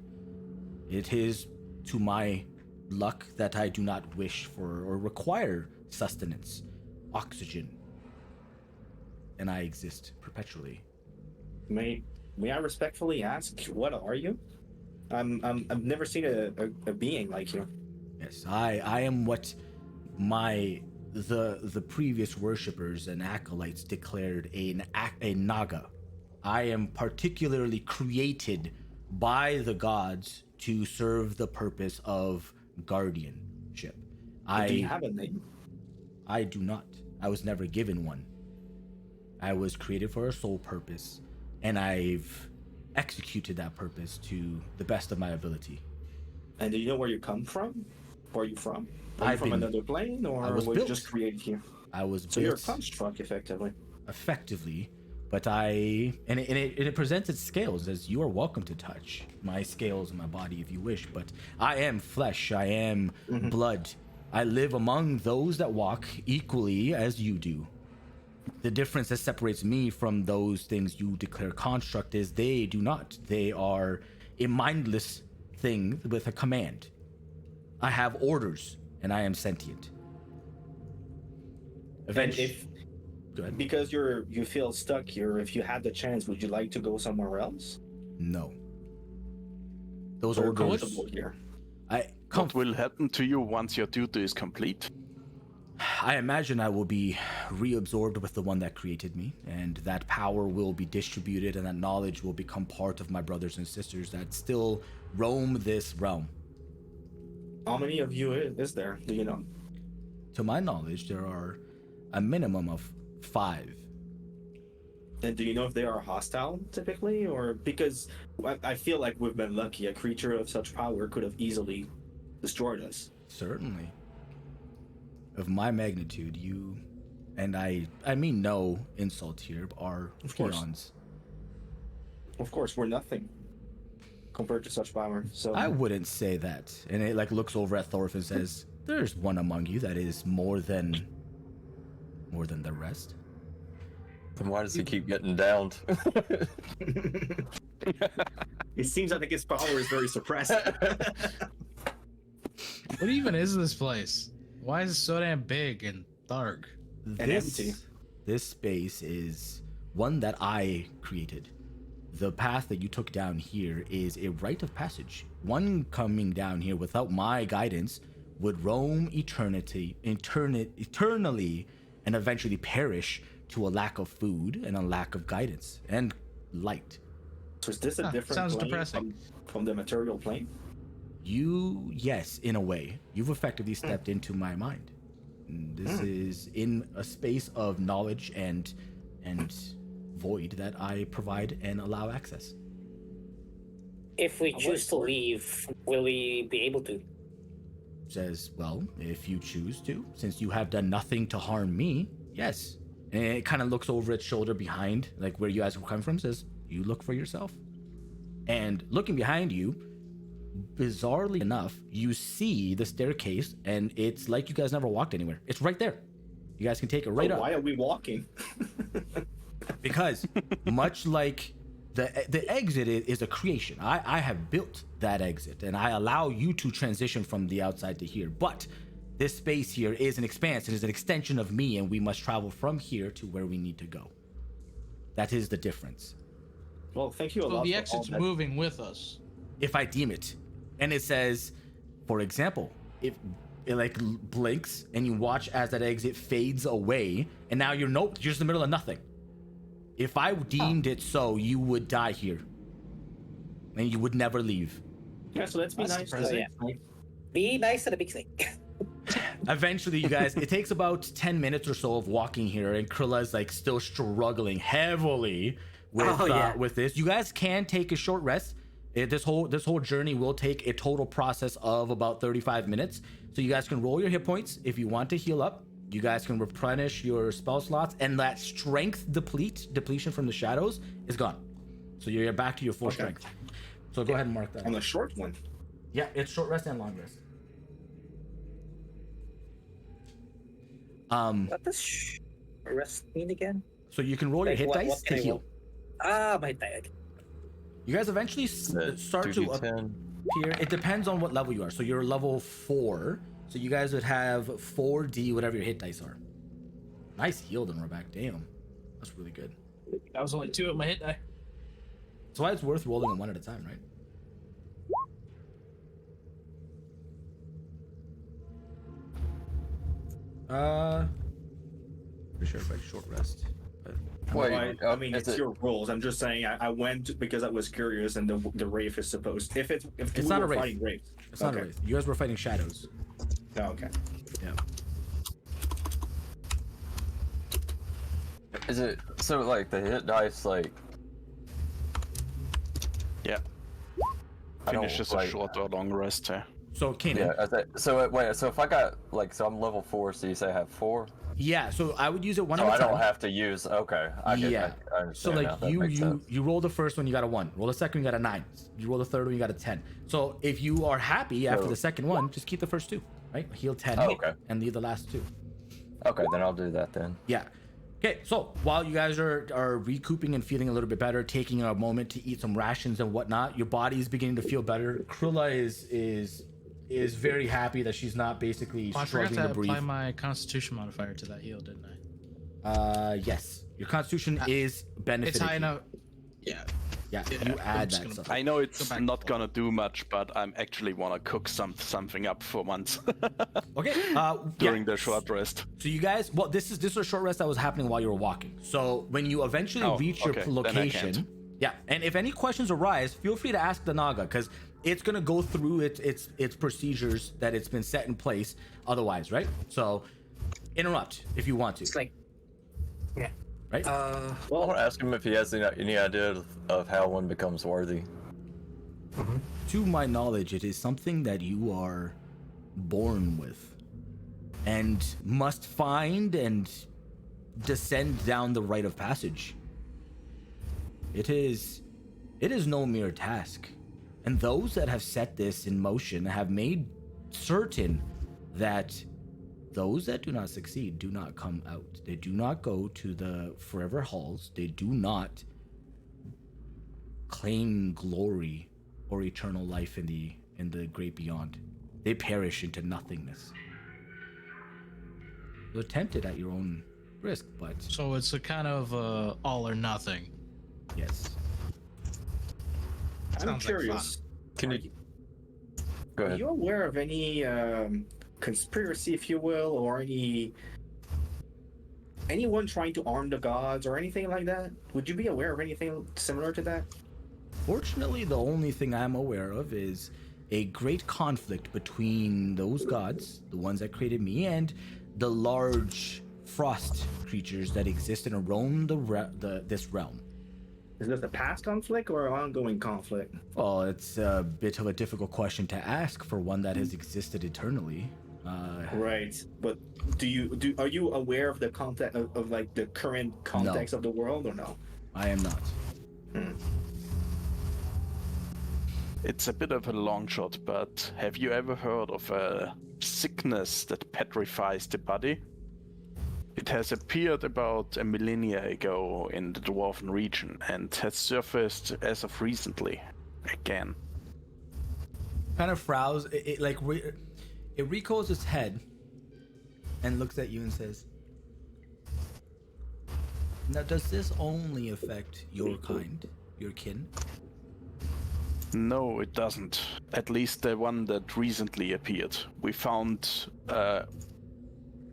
[SPEAKER 2] It is to my luck that I do not wish for or require sustenance, oxygen, and I exist perpetually.
[SPEAKER 1] May I respectfully ask, what are you? I've never seen a being like you.
[SPEAKER 2] Yes, I am what the previous worshippers and acolytes declared a Naga. I am particularly created by the gods to serve the purpose of guardianship.
[SPEAKER 1] Do you have a name?
[SPEAKER 2] I do not. I was never given one. I was created for a sole purpose, and I've executed that purpose to the best of my ability.
[SPEAKER 1] And do you know where you come from? Where are you from? Are you
[SPEAKER 2] I've
[SPEAKER 1] from
[SPEAKER 2] been-
[SPEAKER 1] another plane, or
[SPEAKER 2] I was
[SPEAKER 1] were you
[SPEAKER 2] built.
[SPEAKER 1] just created here?
[SPEAKER 2] I was
[SPEAKER 1] So you're a
[SPEAKER 2] built
[SPEAKER 1] construct, effectively.
[SPEAKER 2] effectively, but it presents its scales, as you are welcome to touch my scales in my body if you wish, but I am flesh, I am blood. I live among those that walk equally as you do. The difference that separates me from those things you declare construct is they do not. They are a mindless thing with a command. I have orders, and I am sentient.
[SPEAKER 1] And if,
[SPEAKER 2] Go ahead.
[SPEAKER 1] because you feel stuck here, if you had the chance, would you like to go somewhere else?
[SPEAKER 2] No. Those
[SPEAKER 1] Or
[SPEAKER 2] orders.
[SPEAKER 1] comfortable here?
[SPEAKER 6] What will happen to you once your duty is complete?
[SPEAKER 2] I imagine I will be reabsorbed with the one that created me, and that power will be distributed, and that knowledge will become part of my brothers and sisters that still roam this realm.
[SPEAKER 1] How many of you is there? Do you know?
[SPEAKER 2] To my knowledge, there are a minimum of 5.
[SPEAKER 1] And do you know if they are hostile typically, or because I feel like we've been lucky. A creature of such power could have easily destroyed us.
[SPEAKER 2] Certainly. Of my magnitude, you, and I mean no insult here, are
[SPEAKER 1] Of course.
[SPEAKER 2] peons.
[SPEAKER 1] Of course, we're nothing compared to such power. So
[SPEAKER 2] I wouldn't say that. And it like looks over at Thorf and says, "There's one among you that is more than the rest."
[SPEAKER 3] Then why does he keep getting downed?
[SPEAKER 1] it seems like his power is very suppressed.
[SPEAKER 4] What even is this place? Why is it so damn big and dark?
[SPEAKER 1] empty.
[SPEAKER 2] This space is one that I created. The path that you took down here is a rite of passage. One coming down here without my guidance would roam eternally, and eventually perish to a lack of food and a lack of guidance and light.
[SPEAKER 1] So is this a
[SPEAKER 4] Huh,
[SPEAKER 1] different
[SPEAKER 4] sounds
[SPEAKER 1] plane
[SPEAKER 4] depressing.
[SPEAKER 1] from the material plane?
[SPEAKER 2] Yes, in a way. You've effectively stepped into my mind. This is in a space of knowledge and void that I provide and allow access.
[SPEAKER 5] If we choose to leave, will we be able to?
[SPEAKER 2] Says, well, if you choose to, since you have done nothing to harm me, yes. And it kind of looks over its shoulder behind, like where you guys come from, says, you look for yourself. And looking behind you, bizarrely enough, you see the staircase, and it's like you guys never walked anywhere. It's right there. You guys can take it right up.
[SPEAKER 1] Why are we walking?
[SPEAKER 2] Because much like the exit is a creation. I have built that exit, and I allow you to transition from the outside to here. But this space here is an expanse. It is an extension of me, and we must travel from here to where we need to go. That is the difference.
[SPEAKER 1] Well, thank you a
[SPEAKER 4] So
[SPEAKER 1] lot.
[SPEAKER 4] the
[SPEAKER 1] for all
[SPEAKER 4] exit's
[SPEAKER 1] that.
[SPEAKER 4] moving with us.
[SPEAKER 2] If I deem it. And it says, for example, if it like blinks and you watch as that exit fades away, and now you're just in the middle of nothing. If I deemed it so, you would die here, and you would never leave.
[SPEAKER 1] Yeah, so let's be
[SPEAKER 4] That's
[SPEAKER 1] nice.
[SPEAKER 4] depressing.
[SPEAKER 5] Be nice to the big snake.
[SPEAKER 2] Eventually, you guys, it takes about 10 minutes or so of walking here, and Krilla is like still struggling heavily with this. You guys can take a short rest. This whole journey will take a total process of about 35 minutes. So you guys can roll your hit points if you want to heal up. You guys can replenish your spell slots, and that strength depletion from the shadows is gone. So you're back to your full strength. So go ahead and mark that.
[SPEAKER 1] On the short one.
[SPEAKER 2] Yeah, it's short rest and long rest.
[SPEAKER 5] What does rest mean again?
[SPEAKER 2] So you can roll your
[SPEAKER 5] Like,
[SPEAKER 2] hit
[SPEAKER 5] what
[SPEAKER 2] dice to
[SPEAKER 5] can I
[SPEAKER 2] heal.
[SPEAKER 5] roll? My hit die.
[SPEAKER 2] You guys eventually start to
[SPEAKER 3] 2d10.
[SPEAKER 2] appear. It depends on what level you are. So you're level 4. So you guys would have 4d, whatever your hit dice are. Nice heal, then we're back. Damn. That's really good.
[SPEAKER 4] That was only 2 of my hit die.
[SPEAKER 2] That's why it's worth rolling them one at a time, right? Pretty sure by short rest. But
[SPEAKER 3] Wait,
[SPEAKER 1] I mean,
[SPEAKER 3] is
[SPEAKER 1] it's
[SPEAKER 3] it-
[SPEAKER 1] your rules. I'm just saying. I went because I was curious, and the Wraith is supposed. If
[SPEAKER 2] It's
[SPEAKER 1] we
[SPEAKER 2] not
[SPEAKER 1] were
[SPEAKER 2] a Wraith.
[SPEAKER 1] fighting Wraith.
[SPEAKER 2] it's not a race. You guys were fighting shadows.
[SPEAKER 1] Oh, okay.
[SPEAKER 2] Yeah.
[SPEAKER 3] Is it so like the hit dice like?
[SPEAKER 6] Yeah.
[SPEAKER 3] I don't,
[SPEAKER 6] Finishes a
[SPEAKER 3] like-
[SPEAKER 6] short or long rest.
[SPEAKER 2] So Kanan.
[SPEAKER 3] Yeah. So wait. So if I got like, so I'm level 4. So you say I have 4.
[SPEAKER 2] Yeah, so I would use it one
[SPEAKER 3] So
[SPEAKER 2] at a
[SPEAKER 3] I
[SPEAKER 2] time.
[SPEAKER 3] don't have to use. Okay. I get,
[SPEAKER 2] Yeah.
[SPEAKER 3] I
[SPEAKER 2] So
[SPEAKER 3] understand
[SPEAKER 2] like
[SPEAKER 3] now. That makes sense.
[SPEAKER 2] you roll the first one, you got a 1. Roll the second, you got a 9. You roll the third one, you got a 10. So if you are happy after
[SPEAKER 3] So-
[SPEAKER 2] the second one, just keep the first 2, right? Heal 10
[SPEAKER 3] Oh, okay.
[SPEAKER 2] and leave the last 2.
[SPEAKER 3] Okay, then I'll do that then.
[SPEAKER 2] Yeah. Okay, so while you guys are recouping and feeling a little bit better, taking a moment to eat some rations and whatnot, your body is beginning to feel better. Krilla is very happy that she's not basically
[SPEAKER 4] Oh, I forgot
[SPEAKER 2] struggling
[SPEAKER 4] to
[SPEAKER 2] to breathe.
[SPEAKER 4] apply my Constitution modifier to that heal, didn't I?
[SPEAKER 2] Yes, your constitution is benefited.
[SPEAKER 4] It's high
[SPEAKER 2] here.
[SPEAKER 4] enough. Yeah.
[SPEAKER 2] Yeah,
[SPEAKER 4] Yeah,
[SPEAKER 2] you
[SPEAKER 4] I'm
[SPEAKER 2] add
[SPEAKER 4] just
[SPEAKER 2] that
[SPEAKER 4] gonna
[SPEAKER 2] stuff.
[SPEAKER 6] I know it's
[SPEAKER 4] Go back
[SPEAKER 6] not
[SPEAKER 4] to
[SPEAKER 6] gonna do much, but I'm actually wanna cook something up for once
[SPEAKER 2] Okay.
[SPEAKER 6] during
[SPEAKER 2] yeah.
[SPEAKER 6] the short rest.
[SPEAKER 2] So you guys, well, this is a short rest that was happening while you were walking. So when you eventually
[SPEAKER 6] Oh,
[SPEAKER 2] reach your
[SPEAKER 6] okay, then I
[SPEAKER 2] location,
[SPEAKER 6] can't.
[SPEAKER 2] yeah, and if any questions arise, feel free to ask the Naga because it's gonna go through its procedures that it's been set in place. Otherwise, right? So interrupt if you want to.
[SPEAKER 5] It's like, yeah.
[SPEAKER 2] Right?
[SPEAKER 3] I want to ask him if he has any idea of how one becomes worthy.
[SPEAKER 2] To my knowledge, it is something that you are born with and must find and descend down the rite of passage. It is no mere task. And those that have set this in motion have made certain that those that do not succeed do not come out. They do not go to the forever halls. They do not claim glory or eternal life in the great beyond. They perish into nothingness. You're tempted at your own risk, but
[SPEAKER 4] So it's a kind of all or nothing.
[SPEAKER 2] yes.
[SPEAKER 1] I'm
[SPEAKER 4] Sounds like
[SPEAKER 1] curious.
[SPEAKER 3] Can you go
[SPEAKER 1] Are
[SPEAKER 3] ahead?
[SPEAKER 1] you aware of any conspiracy, if you will, or anyone trying to arm the gods or anything like that? Would you be aware of anything similar to that?
[SPEAKER 2] Fortunately, the only thing I'm aware of is a great conflict between those gods, the ones that created me, and the large frost creatures that exist and roam this realm.
[SPEAKER 1] Is this a past conflict or an ongoing conflict?
[SPEAKER 2] Well, it's a bit of a difficult question to ask for one that has existed eternally.
[SPEAKER 1] Right, but are you aware of the context of like the current context of the world or no?
[SPEAKER 2] I am not.
[SPEAKER 6] It's a bit of a long shot, but have you ever heard of a sickness that petrifies the body? It has appeared about a millennia ago in the Dwarven region and has surfaced as of recently again.
[SPEAKER 2] Kind of frowns. It recoils its head and looks at you and says, "Now, does this only affect your kind, your kin?"
[SPEAKER 6] No, it doesn't. At least the one that recently appeared. We found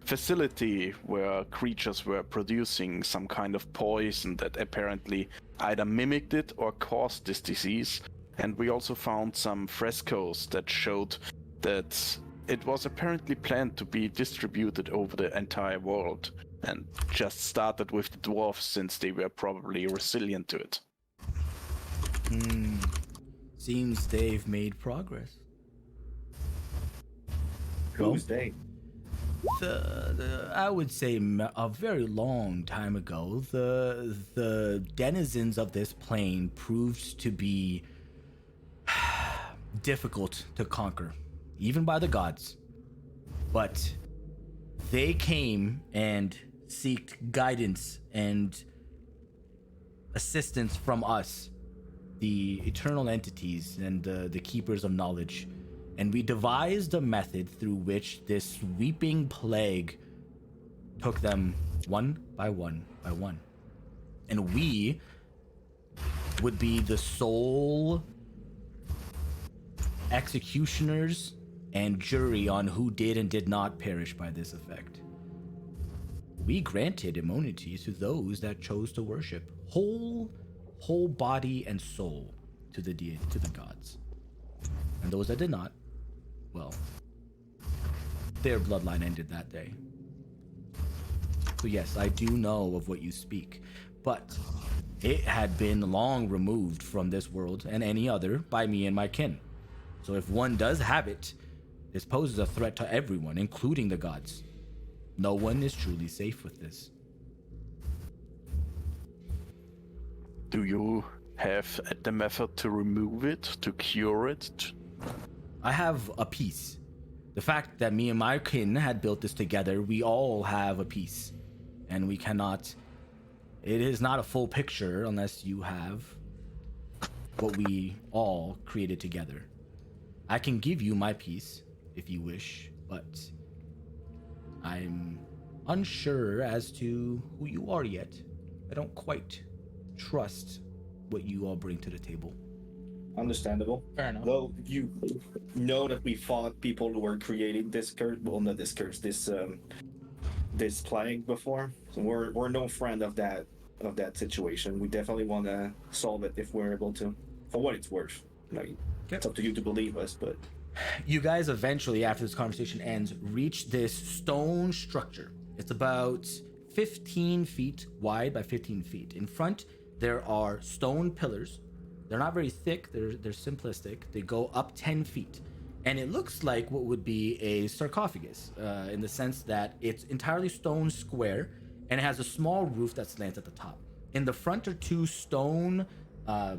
[SPEAKER 6] facility where creatures were producing some kind of poison that apparently either mimicked it or caused this disease. And we also found some frescoes that showed that it was apparently planned to be distributed over the entire world, and just started with the dwarfs since they were probably resilient to it.
[SPEAKER 2] Seems they've made progress.
[SPEAKER 1] Who's they?
[SPEAKER 2] I would say a very long time ago, the denizens of this plane proved to be difficult to conquer, even by the gods. But they came and sought guidance and assistance from us, the eternal entities and the keepers of knowledge. And we devised a method through which this weeping plague took them one by one by one. And we would be the sole executioners and jury on who did and did not perish by this effect. We granted immunity to those that chose to worship whole body and soul to the gods. And those that did not, well, their bloodline ended that day. So yes, I do know of what you speak, but it had been long removed from this world and any other by me and my kin. So if one does have it, this poses a threat to everyone, including the gods. No one is truly safe with this.
[SPEAKER 6] Do you have the method to remove it, to cure it?
[SPEAKER 2] I have a piece. The fact that me and my kin had built this together, we all have a piece. And we cannot... It is not a full picture unless you have what we all created together. I can give you my piece if you wish, but I'm unsure as to who you are yet. I don't quite trust what you all bring to the table.
[SPEAKER 1] Understandable.
[SPEAKER 4] Fair enough.
[SPEAKER 1] Well, you know that we fought people who were creating this curse. Well, not this curse. This plague before. So we're no friend of that situation. We definitely want to solve it if we're able to. For what it's worth. Like, it's up to you to believe us, but
[SPEAKER 2] You guys eventually, after this conversation ends, reach this stone structure. It's about 15 feet wide by 15 feet. In front, there are stone pillars. They're not very thick, they're simplistic. They go up 10 feet. And it looks like what would be a sarcophagus, in the sense that it's entirely stone square, and it has a small roof that slants at the top. In the front are two stone, not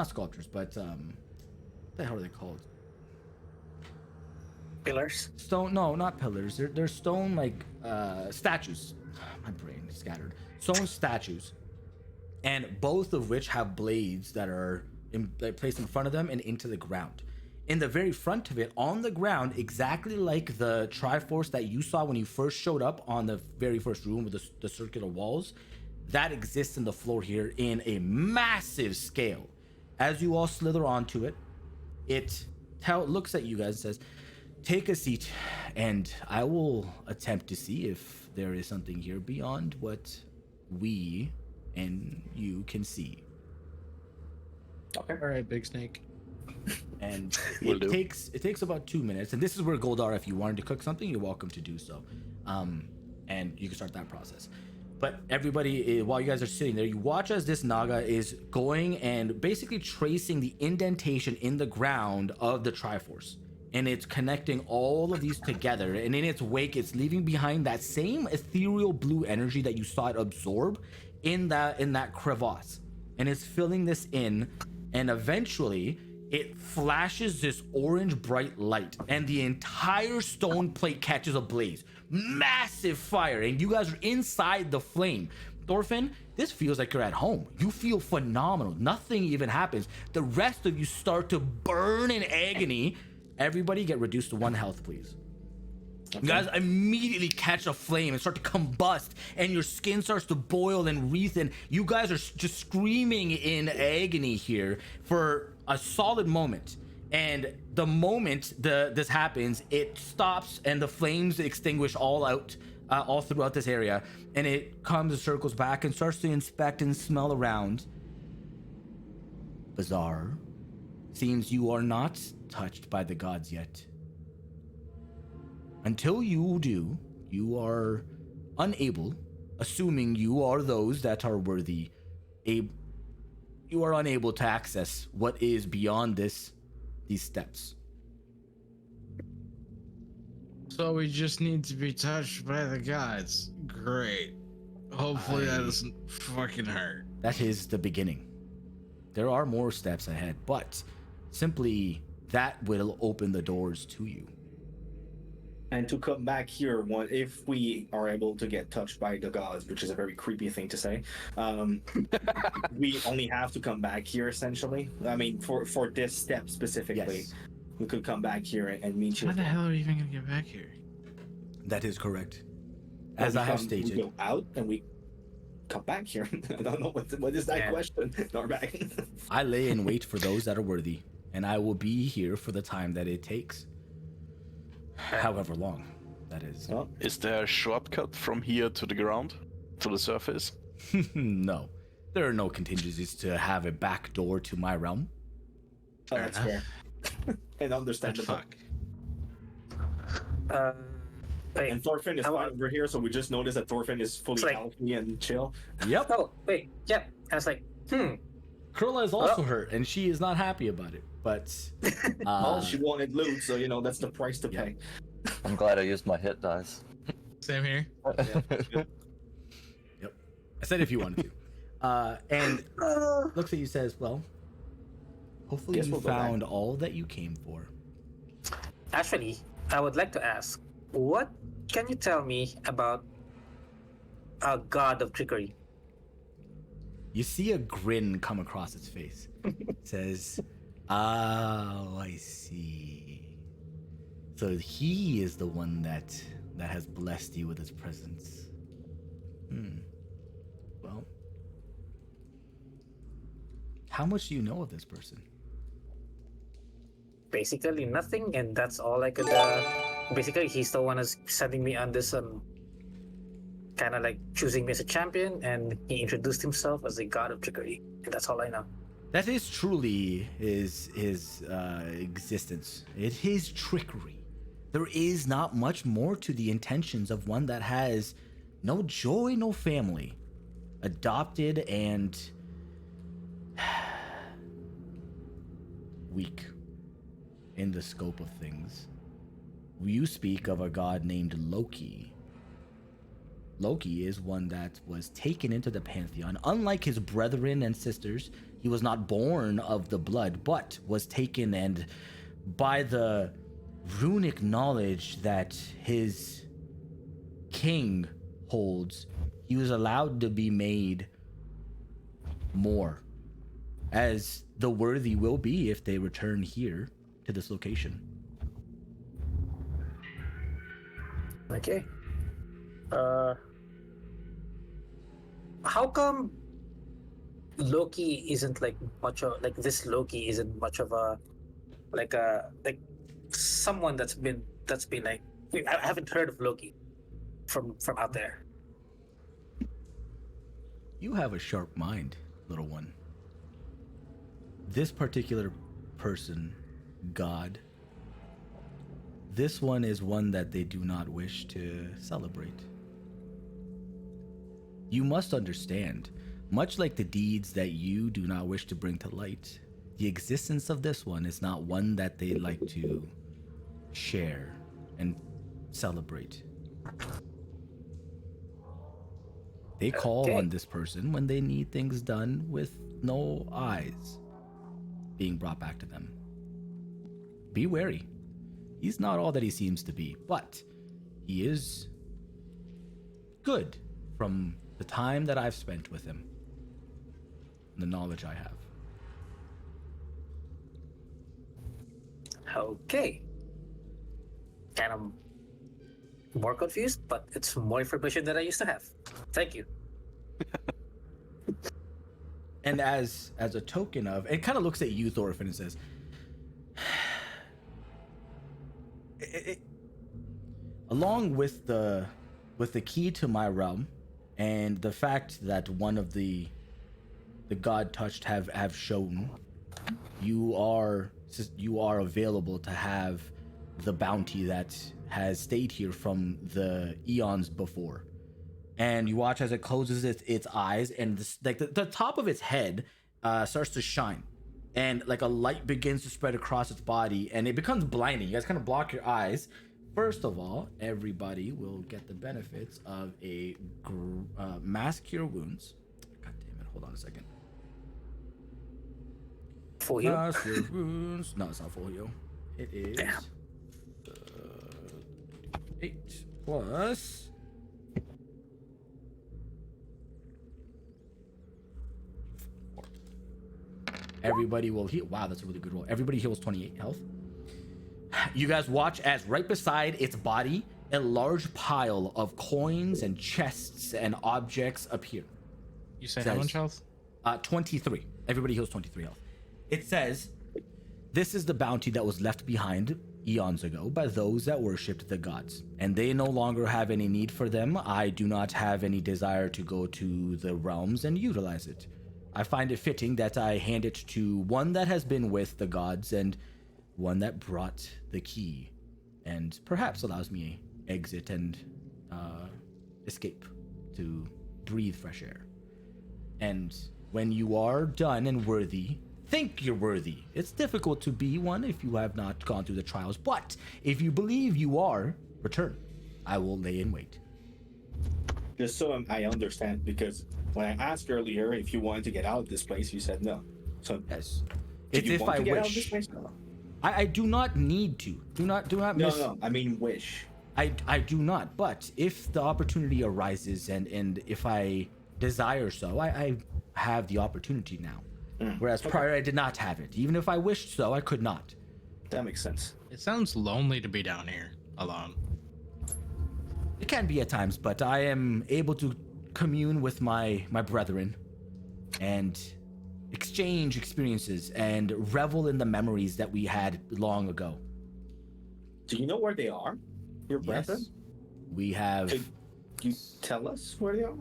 [SPEAKER 2] sculptures, but what the hell are they called?
[SPEAKER 5] Pillars.
[SPEAKER 2] Stone? No, not pillars. They're stone like statues. My brain is scattered. Stone statues, and both of which have blades that are placed in front of them and into the ground. In the very front of it, on the ground, exactly like the Triforce that you saw when you first showed up on the very first room with the circular walls, that exists in the floor here in a massive scale. As you all slither onto it, it looks at you guys and says, "Take a seat, and I will attempt to see if there is something here beyond what we and you can see."
[SPEAKER 4] All right, Big Snake.
[SPEAKER 2] And
[SPEAKER 6] Will
[SPEAKER 2] it
[SPEAKER 6] do.
[SPEAKER 2] takes about 2 minutes, and this is where Goldar, if you wanted to cook something, you're welcome to do so, and you can start that process. But everybody, while you guys are sitting there, you watch as this Naga is going and basically tracing the indentation in the ground of the Triforce, and it's connecting all of these together, and in its wake it's leaving behind that same ethereal blue energy that you saw it absorb in that crevasse, and it's filling this in, and eventually it flashes this orange bright light, and the entire stone plate catches ablaze. Massive fire, and you guys are inside the flame. Thorfinn, this feels like you're at home. You feel phenomenal. Nothing even happens. The rest of you start to burn in agony. Everybody get reduced to 1 health, please. You guys immediately catch a flame and start to combust, and your skin starts to boil and wreath, and you guys are just screaming in agony here for a solid moment. And the moment this happens, it stops and the flames extinguish all out, all throughout this area. And it comes and circles back and starts to inspect and smell around. Bizarre. Seems you are not touched by the gods yet. Until you do, you are unable, assuming you are those that are worthy, you are unable to access what is beyond these steps.
[SPEAKER 4] So we just need to be touched by the gods. Great. Hopefully that doesn't fucking hurt.
[SPEAKER 2] That is the beginning. There are more steps ahead, but simply that will open the doors to you.
[SPEAKER 1] And to come back here, if we are able to get touched by the gods, which is a very creepy thing to say, we only have to come back here essentially. I mean, for this step specifically,
[SPEAKER 2] Yes.
[SPEAKER 1] we could come back here and meet you.
[SPEAKER 4] How the hell are we even gonna get back here?
[SPEAKER 2] That is correct. As I have stated.
[SPEAKER 1] We go out and we come back here. I don't know what is that question, Norback.
[SPEAKER 2] I lay in wait for those that are worthy, and I will be here for the time that it takes. However long that is.
[SPEAKER 1] Well,
[SPEAKER 6] Is there a shortcut from here to the ground, to the surface?
[SPEAKER 2] No. There are no contingencies to have a back door to my realm.
[SPEAKER 1] that's fair. And understandable.
[SPEAKER 4] Fuck.
[SPEAKER 5] Wait.
[SPEAKER 1] And Thorfinn is
[SPEAKER 5] I
[SPEAKER 1] fine
[SPEAKER 5] want-
[SPEAKER 1] over here, so we just noticed that Thorfinn is fully
[SPEAKER 5] It's like-
[SPEAKER 1] healthy and chill.
[SPEAKER 2] Yep.
[SPEAKER 5] Oh, wait. Yeah. I was like,
[SPEAKER 2] Kurla is also hurt, and she is not happy about it. But
[SPEAKER 1] Well, she wanted loot, so that's the price to pay.
[SPEAKER 3] I'm glad I used my hit dice.
[SPEAKER 4] Same here.
[SPEAKER 2] Yep. I said if you wanted to. And looks at you, says, well, hopefully
[SPEAKER 1] Guess
[SPEAKER 2] you
[SPEAKER 1] we'll go back.
[SPEAKER 2] found all that you came for.
[SPEAKER 5] actually, I would like to ask, what can you tell me about a god of trickery?
[SPEAKER 2] You see a grin come across its face. It says, oh, I see. So he is the one that has blessed you with his presence. Well, how much do you know of this person?
[SPEAKER 5] Basically nothing, and that's all I could. Basically, he's the one who's sending me on this kind of like choosing me as a champion, and he introduced himself as a god of trickery, and that's all I know.
[SPEAKER 2] That is truly his existence. It is trickery. There is not much more to the intentions of one that has no joy, no family, adopted and weak in the scope of things. You speak of a god named Loki. Loki is one that was taken into the pantheon. Unlike his brethren and sisters, he was not born of the blood, but was taken, and by the runic knowledge that his king holds, he was allowed to be made more, as the worthy will be if they return here to this location.
[SPEAKER 5] Okay. How come Loki isn't like much of like this? Loki isn't much of a like someone that's been like I haven't heard of Loki from out there.
[SPEAKER 2] You have a sharp mind, little one. This particular person, God, this one is one that they do not wish to celebrate. You must understand, much like the deeds that you do not wish to bring to light, the existence of this one is not one that they like to share and celebrate. They call
[SPEAKER 5] Okay.
[SPEAKER 2] on this person when they need things done with no eyes being brought back to them. Be wary. He's not all that he seems to be, but he is good from the time that I've spent with him and the knowledge I have.
[SPEAKER 5] Okay. Kind of more confused, but it's more information than I used to have. Thank you.
[SPEAKER 2] And as a token of, it kind of looks at you, Thorfinn, and says, along with the key to my realm, and the fact that one of the god touched have shown, you are available to have the bounty that has stayed here from the eons before. And you watch as it closes its eyes, and the top of its head starts to shine, and like a light begins to spread across its body, and it becomes blinding. You guys kind of block your eyes. First of all, everybody will get the benefits of a mass cure wounds. God damn it! Hold on a second.
[SPEAKER 5] Full heal.
[SPEAKER 2] Mass cure wounds. No, it's not full heal. It is 8 plus. Everybody will heal. Wow, that's a really good roll. Everybody heals 28 health. You guys watch as right beside its body, a large pile of coins and chests and objects appear.
[SPEAKER 4] You said how much health?
[SPEAKER 2] 23. Everybody heals 23 health. It says, this is the bounty that was left behind eons ago by those that worshipped the gods, and they no longer have any need for them. I do not have any desire to go to the realms and utilize it. I find it fitting that I hand it to one that has been with the gods and one that brought the key, and perhaps allows me exit and escape to breathe fresh air. And when you are done and worthy, think you're worthy. It's difficult to be one if you have not gone through the trials, but if you believe you are, return. I will lay in wait.
[SPEAKER 1] Just so I understand, because when I asked earlier if you wanted to get out of this place, you said no. So
[SPEAKER 2] Yes.
[SPEAKER 1] did you
[SPEAKER 2] if
[SPEAKER 1] want
[SPEAKER 2] I
[SPEAKER 1] to get out of this
[SPEAKER 2] wish.
[SPEAKER 1] place? No.
[SPEAKER 2] I do not need to. Do not miss.
[SPEAKER 1] No. I mean wish.
[SPEAKER 2] I do not. But if the opportunity arises and if I desire so, I have the opportunity now. Whereas prior I did not have it. Even if I wished so, I could not.
[SPEAKER 1] That makes sense.
[SPEAKER 4] It sounds lonely to be down here alone.
[SPEAKER 2] It can be at times, but I am able to commune with my brethren and exchange experiences and revel in the memories that we had long ago.
[SPEAKER 1] Do you know where they are? Your brethren?
[SPEAKER 2] Yes. We have...
[SPEAKER 1] Could you tell us where they are?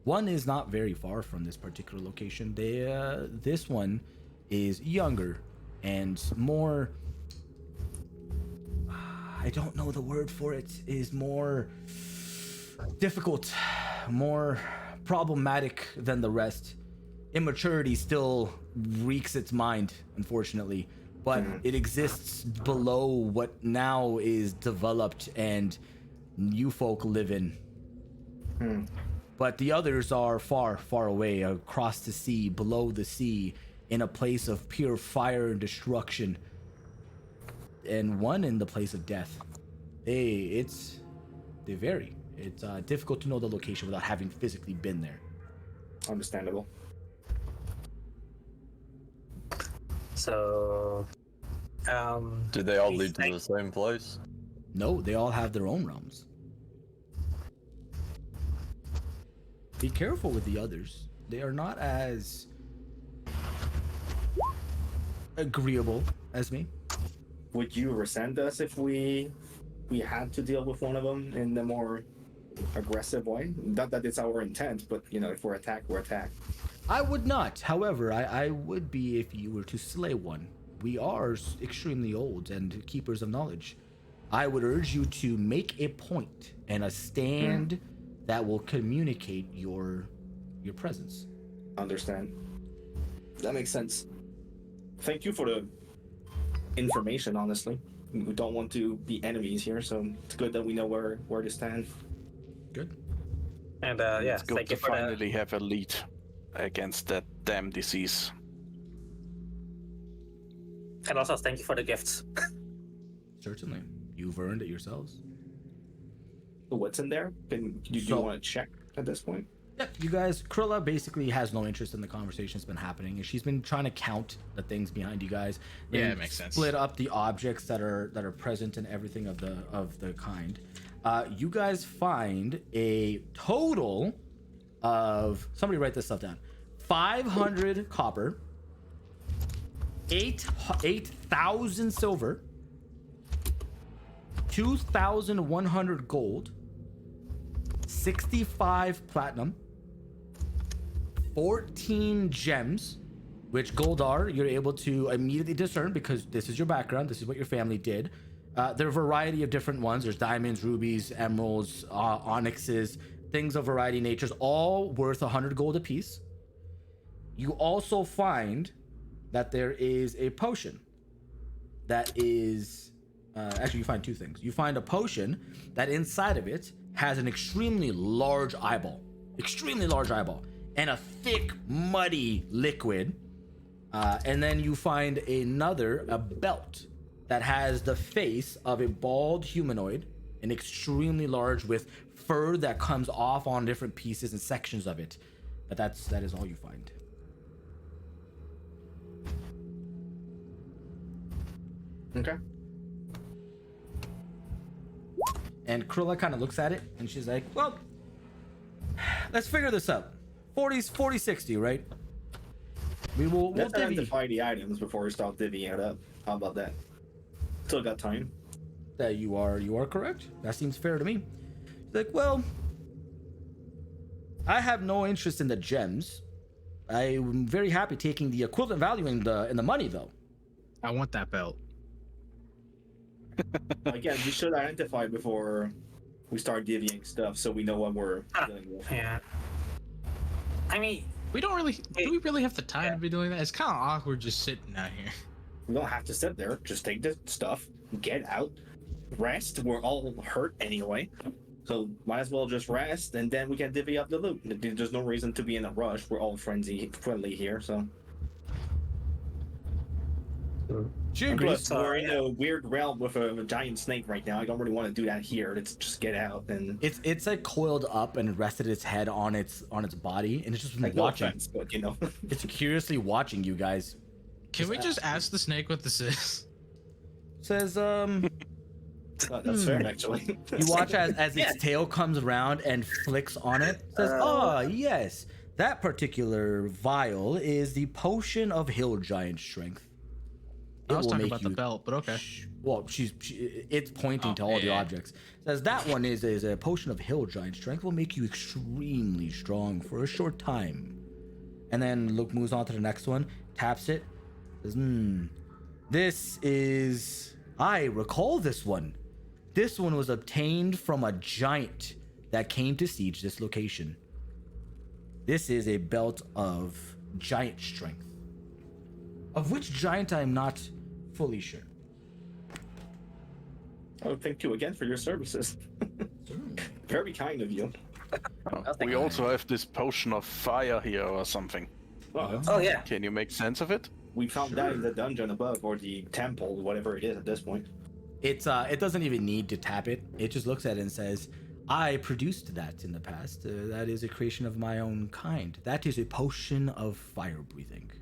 [SPEAKER 2] One is not very far from this particular location. This one is younger and more... I don't know the word for it. Is more difficult, more problematic than the rest. Immaturity still reeks its mind, unfortunately, but it exists below what now is developed and you folk live in. But the others are far, far away, across the sea, below the sea, in a place of pure fire and destruction, and one in the place of death. They vary. It's difficult to know the location without having physically been there.
[SPEAKER 1] Understandable.
[SPEAKER 5] So,
[SPEAKER 3] Do they all lead to the same place?
[SPEAKER 2] No, they all have their own realms. Be careful with the others. They are not as agreeable as me.
[SPEAKER 1] Would you resent us if we had to deal with one of them in the more aggressive way? Not that it's our intent, but if we're attacked, we're attacked.
[SPEAKER 2] I would not. However, I would be if you were to slay one. We are extremely old and keepers of knowledge. I would urge you to make a point and a stand that will communicate your presence.
[SPEAKER 1] Understand. That makes sense. Thank you for the information, honestly. We don't want to be enemies here, so it's good that we know where to stand.
[SPEAKER 2] Good.
[SPEAKER 5] and
[SPEAKER 6] It's good
[SPEAKER 5] thank
[SPEAKER 6] to
[SPEAKER 5] you for
[SPEAKER 6] finally have a lead against that damn disease.
[SPEAKER 5] and also thank you for the gifts.
[SPEAKER 2] Certainly. You've earned it yourselves.
[SPEAKER 1] So what's in there? Do you want to check at this point?
[SPEAKER 2] Yep, you guys, Krilla basically has no interest in the conversation that's been happening, and she's been trying to count the things behind you guys.
[SPEAKER 4] Yeah,
[SPEAKER 2] and
[SPEAKER 4] it makes sense.
[SPEAKER 2] Split up the objects that are present and everything of the kind. You guys find a total of, somebody write this stuff down, 500 copper, 8,000 silver, 2,100 gold, 65 platinum, 14 gems, which gold are you're able to immediately discern because this is your background, this is what your family did. There are a variety of different ones. There's diamonds, rubies, emeralds, onyxes, things of variety natures, all worth 100 gold apiece. You also find that there is a potion that is actually, you find two things. You find a potion that inside of it has an extremely large eyeball, and a thick, muddy liquid. And then you find a belt that has the face of a bald humanoid, and extremely large with fur that comes off on different pieces and sections of it. But that is all you find.
[SPEAKER 1] Okay.
[SPEAKER 2] And Krilla kind of looks at it and she's like, well, let's figure this out. 40, 60, right? We'll
[SPEAKER 1] Let's
[SPEAKER 2] divvy.
[SPEAKER 1] identify the items before we start divvying it up. How about that? Still got time.
[SPEAKER 2] That you are correct. That seems fair to me. She's like, well, I have no interest in the gems. I'm very happy taking the equivalent value in the money though.
[SPEAKER 4] I want that belt.
[SPEAKER 1] Again, we should identify before we start divvying stuff so we know what we're dealing with.
[SPEAKER 5] Yeah. I mean,
[SPEAKER 4] We don't really. Do we really have the time to be doing that? It's kind of awkward just sitting out here.
[SPEAKER 1] We don't have to sit there. Just take the stuff, get out, rest. We're all hurt anyway. So might as well just rest and then we can divvy up the loot. There's no reason to be in a rush. We're all friendly here, so.
[SPEAKER 2] She
[SPEAKER 1] And
[SPEAKER 2] agrees.
[SPEAKER 1] plus, we're in a weird realm with a giant snake right now. I don't really want to do that here. Let's just get out and.
[SPEAKER 2] It's like coiled up and rested its head on its body, and it's just
[SPEAKER 1] Like, no
[SPEAKER 2] watching.
[SPEAKER 1] offense, but you know.
[SPEAKER 2] It's curiously watching you guys.
[SPEAKER 4] Can we just ask the snake what this is?
[SPEAKER 2] Says
[SPEAKER 1] That's fair, actually.
[SPEAKER 2] you watch as its tail comes around and flicks on it. Says, oh yes, that particular vial is the potion of hill giant strength.
[SPEAKER 4] I was
[SPEAKER 2] will
[SPEAKER 4] talking
[SPEAKER 2] make
[SPEAKER 4] about the
[SPEAKER 2] you-
[SPEAKER 4] belt, but okay.
[SPEAKER 2] Well, it's pointing to all the
[SPEAKER 4] yeah.
[SPEAKER 2] objects. Says that one is a potion of hill giant strength, will make you extremely strong for a short time. And then Luke moves on to the next one, taps it, says, this is, I recall this one. This one was obtained from a giant that came to siege this location. This is a belt of giant strength. Of which giant I'm not fully sure.
[SPEAKER 1] Oh, thank you again for your services. Very kind of you.
[SPEAKER 6] We also have this potion of fire here or something.
[SPEAKER 1] Well,
[SPEAKER 5] oh yeah.
[SPEAKER 6] Can you make sense of it?
[SPEAKER 1] we found that in the dungeon above, or the temple, whatever it is at this point.
[SPEAKER 2] It doesn't even need to tap it. It just looks at it and says, I produced that in the past. That is a creation of my own kind. That is a potion of fire breathing.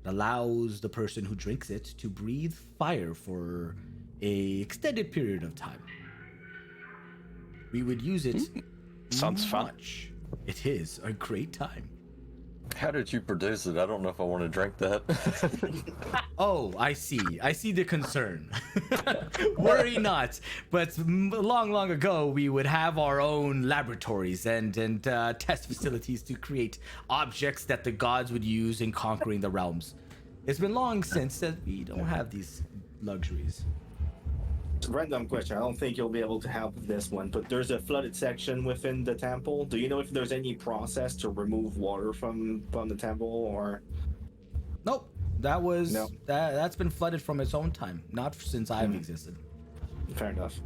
[SPEAKER 2] It allows the person who drinks it to breathe fire for a extended period of time. We would use it
[SPEAKER 6] Sounds fun.
[SPEAKER 2] much. It is a great time.
[SPEAKER 3] How did you produce it? I don't know if I want to drink that.
[SPEAKER 2] Oh, I see. I see the concern. Worry not. But long ago, we would have our own laboratories and test facilities to create objects that the gods would use in conquering the realms. It's been long since that we don't have these luxuries.
[SPEAKER 1] It's a random question. I don't think you'll be able to help with this one, but there's a flooded section within the temple. Do you know if there's any process to remove water from the temple, or?
[SPEAKER 2] Nope. That was
[SPEAKER 1] No.
[SPEAKER 2] that's been flooded from its own time, not since I've existed.
[SPEAKER 1] Fair enough.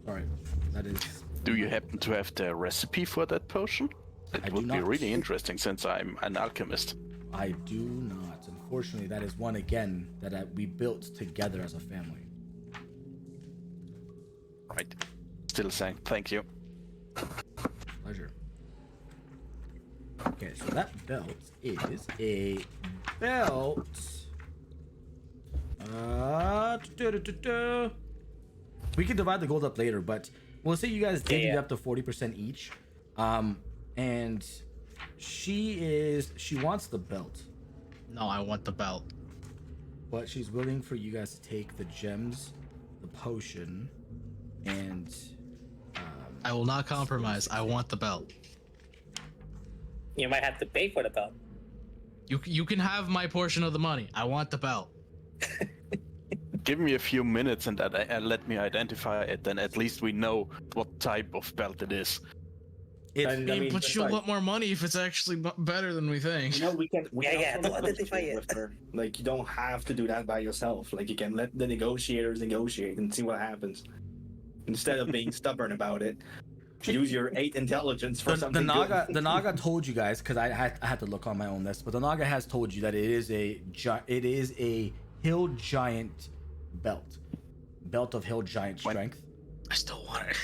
[SPEAKER 2] All right. That is.
[SPEAKER 6] Do you happen to have the recipe for that potion?
[SPEAKER 2] I
[SPEAKER 6] It
[SPEAKER 2] do
[SPEAKER 6] would be
[SPEAKER 2] not.
[SPEAKER 6] really interesting since I'm an alchemist.
[SPEAKER 2] I do not. Unfortunately, that is one again that we built together as a family.
[SPEAKER 6] Right. Still saying thank you.
[SPEAKER 2] Pleasure. Okay, so that belt is a belt. We can divide the gold up later, but we'll say you guys divvy
[SPEAKER 5] Yeah.
[SPEAKER 2] up to 40% each. And she wants the belt,
[SPEAKER 4] No, I want the belt.
[SPEAKER 2] but she's willing for you guys to take the gems, the potion, and
[SPEAKER 4] I will not compromise. I want the belt.
[SPEAKER 5] You might have to pay for the belt.
[SPEAKER 4] You can have my portion of the money. I want the belt.
[SPEAKER 6] Give me a few minutes and let me identify it, then at least we know what type of belt it is.
[SPEAKER 2] it's
[SPEAKER 1] And, I mean,
[SPEAKER 4] But you'll want more money if it's actually better than we think.
[SPEAKER 1] You know, we can.
[SPEAKER 5] Yeah,
[SPEAKER 1] also
[SPEAKER 5] to identify
[SPEAKER 1] negotiate
[SPEAKER 5] it.
[SPEAKER 1] with her. Like, you don't have to do that by yourself. Like, you can let the negotiators negotiate and see what happens. Instead of being stubborn about it, use your 8 intelligence for
[SPEAKER 2] the
[SPEAKER 1] something
[SPEAKER 2] Naga.
[SPEAKER 1] good.
[SPEAKER 2] The Naga told you guys, because I had to look on my own list, but the Naga has told you that it is a hill giant belt of hill giant strength,
[SPEAKER 4] I still want it.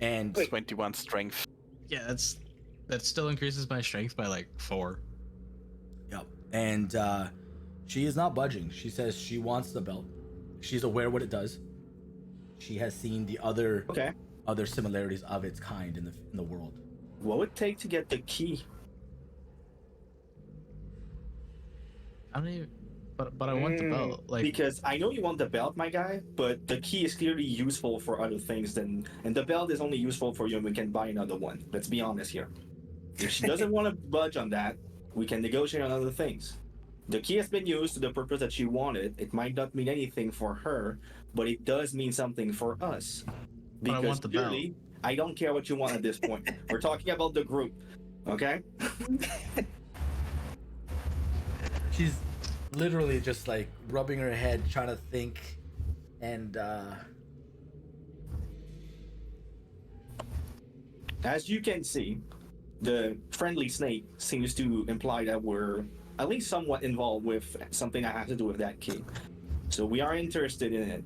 [SPEAKER 2] and
[SPEAKER 6] 21 strength.
[SPEAKER 4] Yeah, that still increases my strength by like 4.
[SPEAKER 2] yep. And she is not budging. She says she wants the belt. She's aware what it does. She has seen the other
[SPEAKER 1] Okay.
[SPEAKER 2] similarities of its kind in the world.
[SPEAKER 1] What would it take to get the key?
[SPEAKER 4] I don't even. But I want the belt. Like,
[SPEAKER 1] Because I know you want the belt, my guy, but the key is clearly useful for other things and the belt is only useful for you and we can buy another one. Let's be honest here. If she doesn't want to budge on that, we can negotiate on other things. The key has been used to the purpose that she wanted. It might not mean anything for her, but it does mean something for us.
[SPEAKER 4] But I
[SPEAKER 1] Because
[SPEAKER 4] want the belt.
[SPEAKER 1] clearly, I don't care what you want at this point. We're talking about the group, okay?
[SPEAKER 2] She's literally just like rubbing her head, trying to think, and
[SPEAKER 1] As you can see, the friendly snake seems to imply that we're at least somewhat involved with something that has to do with that key. So we are interested in it,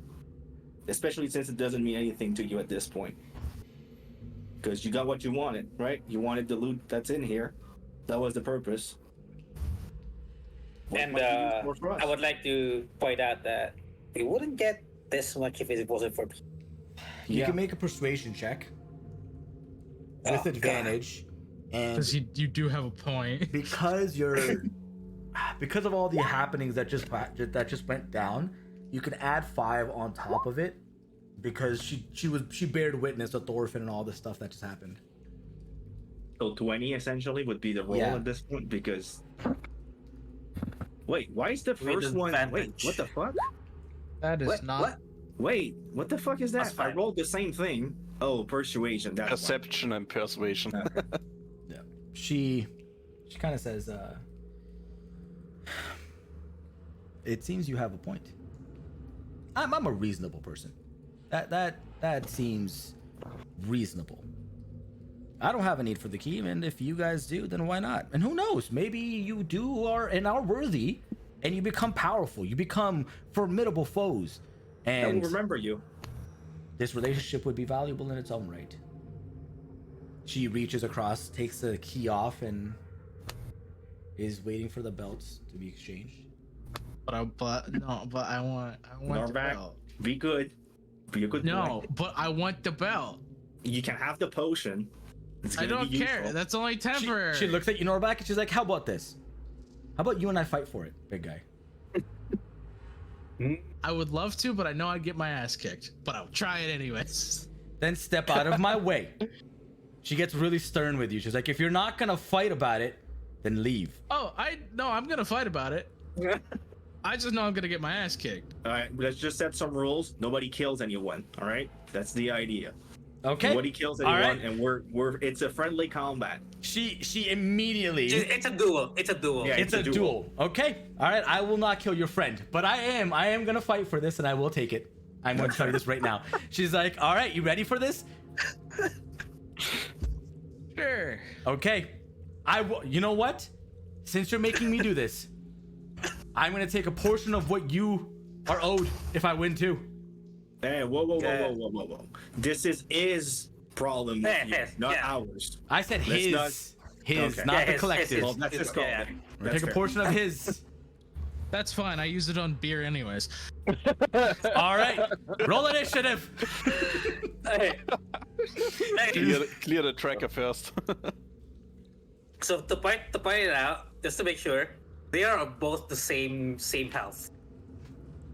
[SPEAKER 1] especially since it doesn't mean anything to you at this point. Because you got what you wanted, right? You wanted the loot that's in here. That was the purpose. What
[SPEAKER 5] And
[SPEAKER 1] might be useful for us?
[SPEAKER 5] I would like to point out that we wouldn't get this much if it wasn't for me.
[SPEAKER 2] you
[SPEAKER 1] Yeah.
[SPEAKER 2] can make a persuasion check
[SPEAKER 5] Oh,
[SPEAKER 2] with
[SPEAKER 5] God.
[SPEAKER 2] advantage, and
[SPEAKER 4] because you do have a point.
[SPEAKER 2] because because of all the happenings that just went down, you can add 5 on top of it because she bared witness to Thorfinn and all the stuff that just happened.
[SPEAKER 1] So 20 essentially would be the roll
[SPEAKER 2] Yeah.
[SPEAKER 1] at this point because. Wait, why is the
[SPEAKER 5] With
[SPEAKER 1] first one? Wait,
[SPEAKER 5] advantage.
[SPEAKER 1] what the fuck?
[SPEAKER 4] That is
[SPEAKER 5] What?
[SPEAKER 4] not.
[SPEAKER 5] What?
[SPEAKER 1] Wait, what the fuck is that?
[SPEAKER 5] That's
[SPEAKER 1] I
[SPEAKER 5] fine.
[SPEAKER 1] rolled the same thing. Oh, persuasion. That's why.
[SPEAKER 6] Perception and persuasion.
[SPEAKER 2] Yeah. She kind of says, it seems you have a point. I'm a reasonable person. That seems reasonable. I don't have a need for the key, and if you guys do, then why not? And who knows? Maybe you do are worthy, and you become powerful. You become formidable foes,
[SPEAKER 1] I
[SPEAKER 2] and
[SPEAKER 1] will remember you.
[SPEAKER 2] this relationship would be valuable in its own right. She reaches across, takes the key off, and is waiting for the belts to be exchanged.
[SPEAKER 4] But I want the
[SPEAKER 1] Norvac,
[SPEAKER 4] belt.
[SPEAKER 1] be good. Be a good
[SPEAKER 4] No,
[SPEAKER 1] boy.
[SPEAKER 4] but I want the belt.
[SPEAKER 1] You can have the potion. It's
[SPEAKER 4] I
[SPEAKER 1] gonna
[SPEAKER 4] don't
[SPEAKER 1] be
[SPEAKER 4] care.
[SPEAKER 1] useful.
[SPEAKER 4] That's only temporary.
[SPEAKER 2] She looks at you, Norback, and she's like, "How about this? How about you and I fight for it, big guy?"
[SPEAKER 4] I would love to, but I know I'd get my ass kicked. But I'll try it anyways.
[SPEAKER 2] Then step out of my way. She gets really stern with you. She's like, "If you're not gonna fight about it, then leave."
[SPEAKER 4] Oh, I'm gonna fight about it. I just know I'm gonna get my ass kicked.
[SPEAKER 1] All right, let's just set some rules. Nobody kills anyone. All right, that's the idea.
[SPEAKER 2] Okay.
[SPEAKER 1] Nobody kills
[SPEAKER 2] All
[SPEAKER 1] anyone,
[SPEAKER 2] right.
[SPEAKER 1] and we're it's a friendly combat.
[SPEAKER 2] She immediately.
[SPEAKER 5] It's a duel. It's a duel.
[SPEAKER 1] Yeah.
[SPEAKER 2] It's a duel. Okay. All right. I will not kill your friend, but I am gonna fight for this, and I will take it. I'm gonna tell you this right now. She's like, "All right, you ready for this?"
[SPEAKER 4] Sure.
[SPEAKER 2] Okay. You know what? Since you're making me do this, I'm gonna take a portion of what you are owed if I win too.
[SPEAKER 1] Hey, whoa. This is his problem with you,
[SPEAKER 5] Yes,
[SPEAKER 1] not
[SPEAKER 5] yeah.
[SPEAKER 1] ours.
[SPEAKER 2] I said
[SPEAKER 1] Let's
[SPEAKER 2] his,
[SPEAKER 1] not-
[SPEAKER 2] his,
[SPEAKER 1] Okay.
[SPEAKER 2] not
[SPEAKER 5] Yeah,
[SPEAKER 2] the
[SPEAKER 5] his-
[SPEAKER 2] collective.
[SPEAKER 1] Well, that's his call.
[SPEAKER 5] Yeah.
[SPEAKER 1] then.
[SPEAKER 2] We'll
[SPEAKER 1] That's
[SPEAKER 2] take a
[SPEAKER 1] fair.
[SPEAKER 2] portion of his.
[SPEAKER 4] That's fine. I use it on beer anyways.
[SPEAKER 2] All right. Roll initiative.
[SPEAKER 5] Hey.
[SPEAKER 6] Clear the tracker first.
[SPEAKER 5] So to point it out, just to make sure, they are both the same health.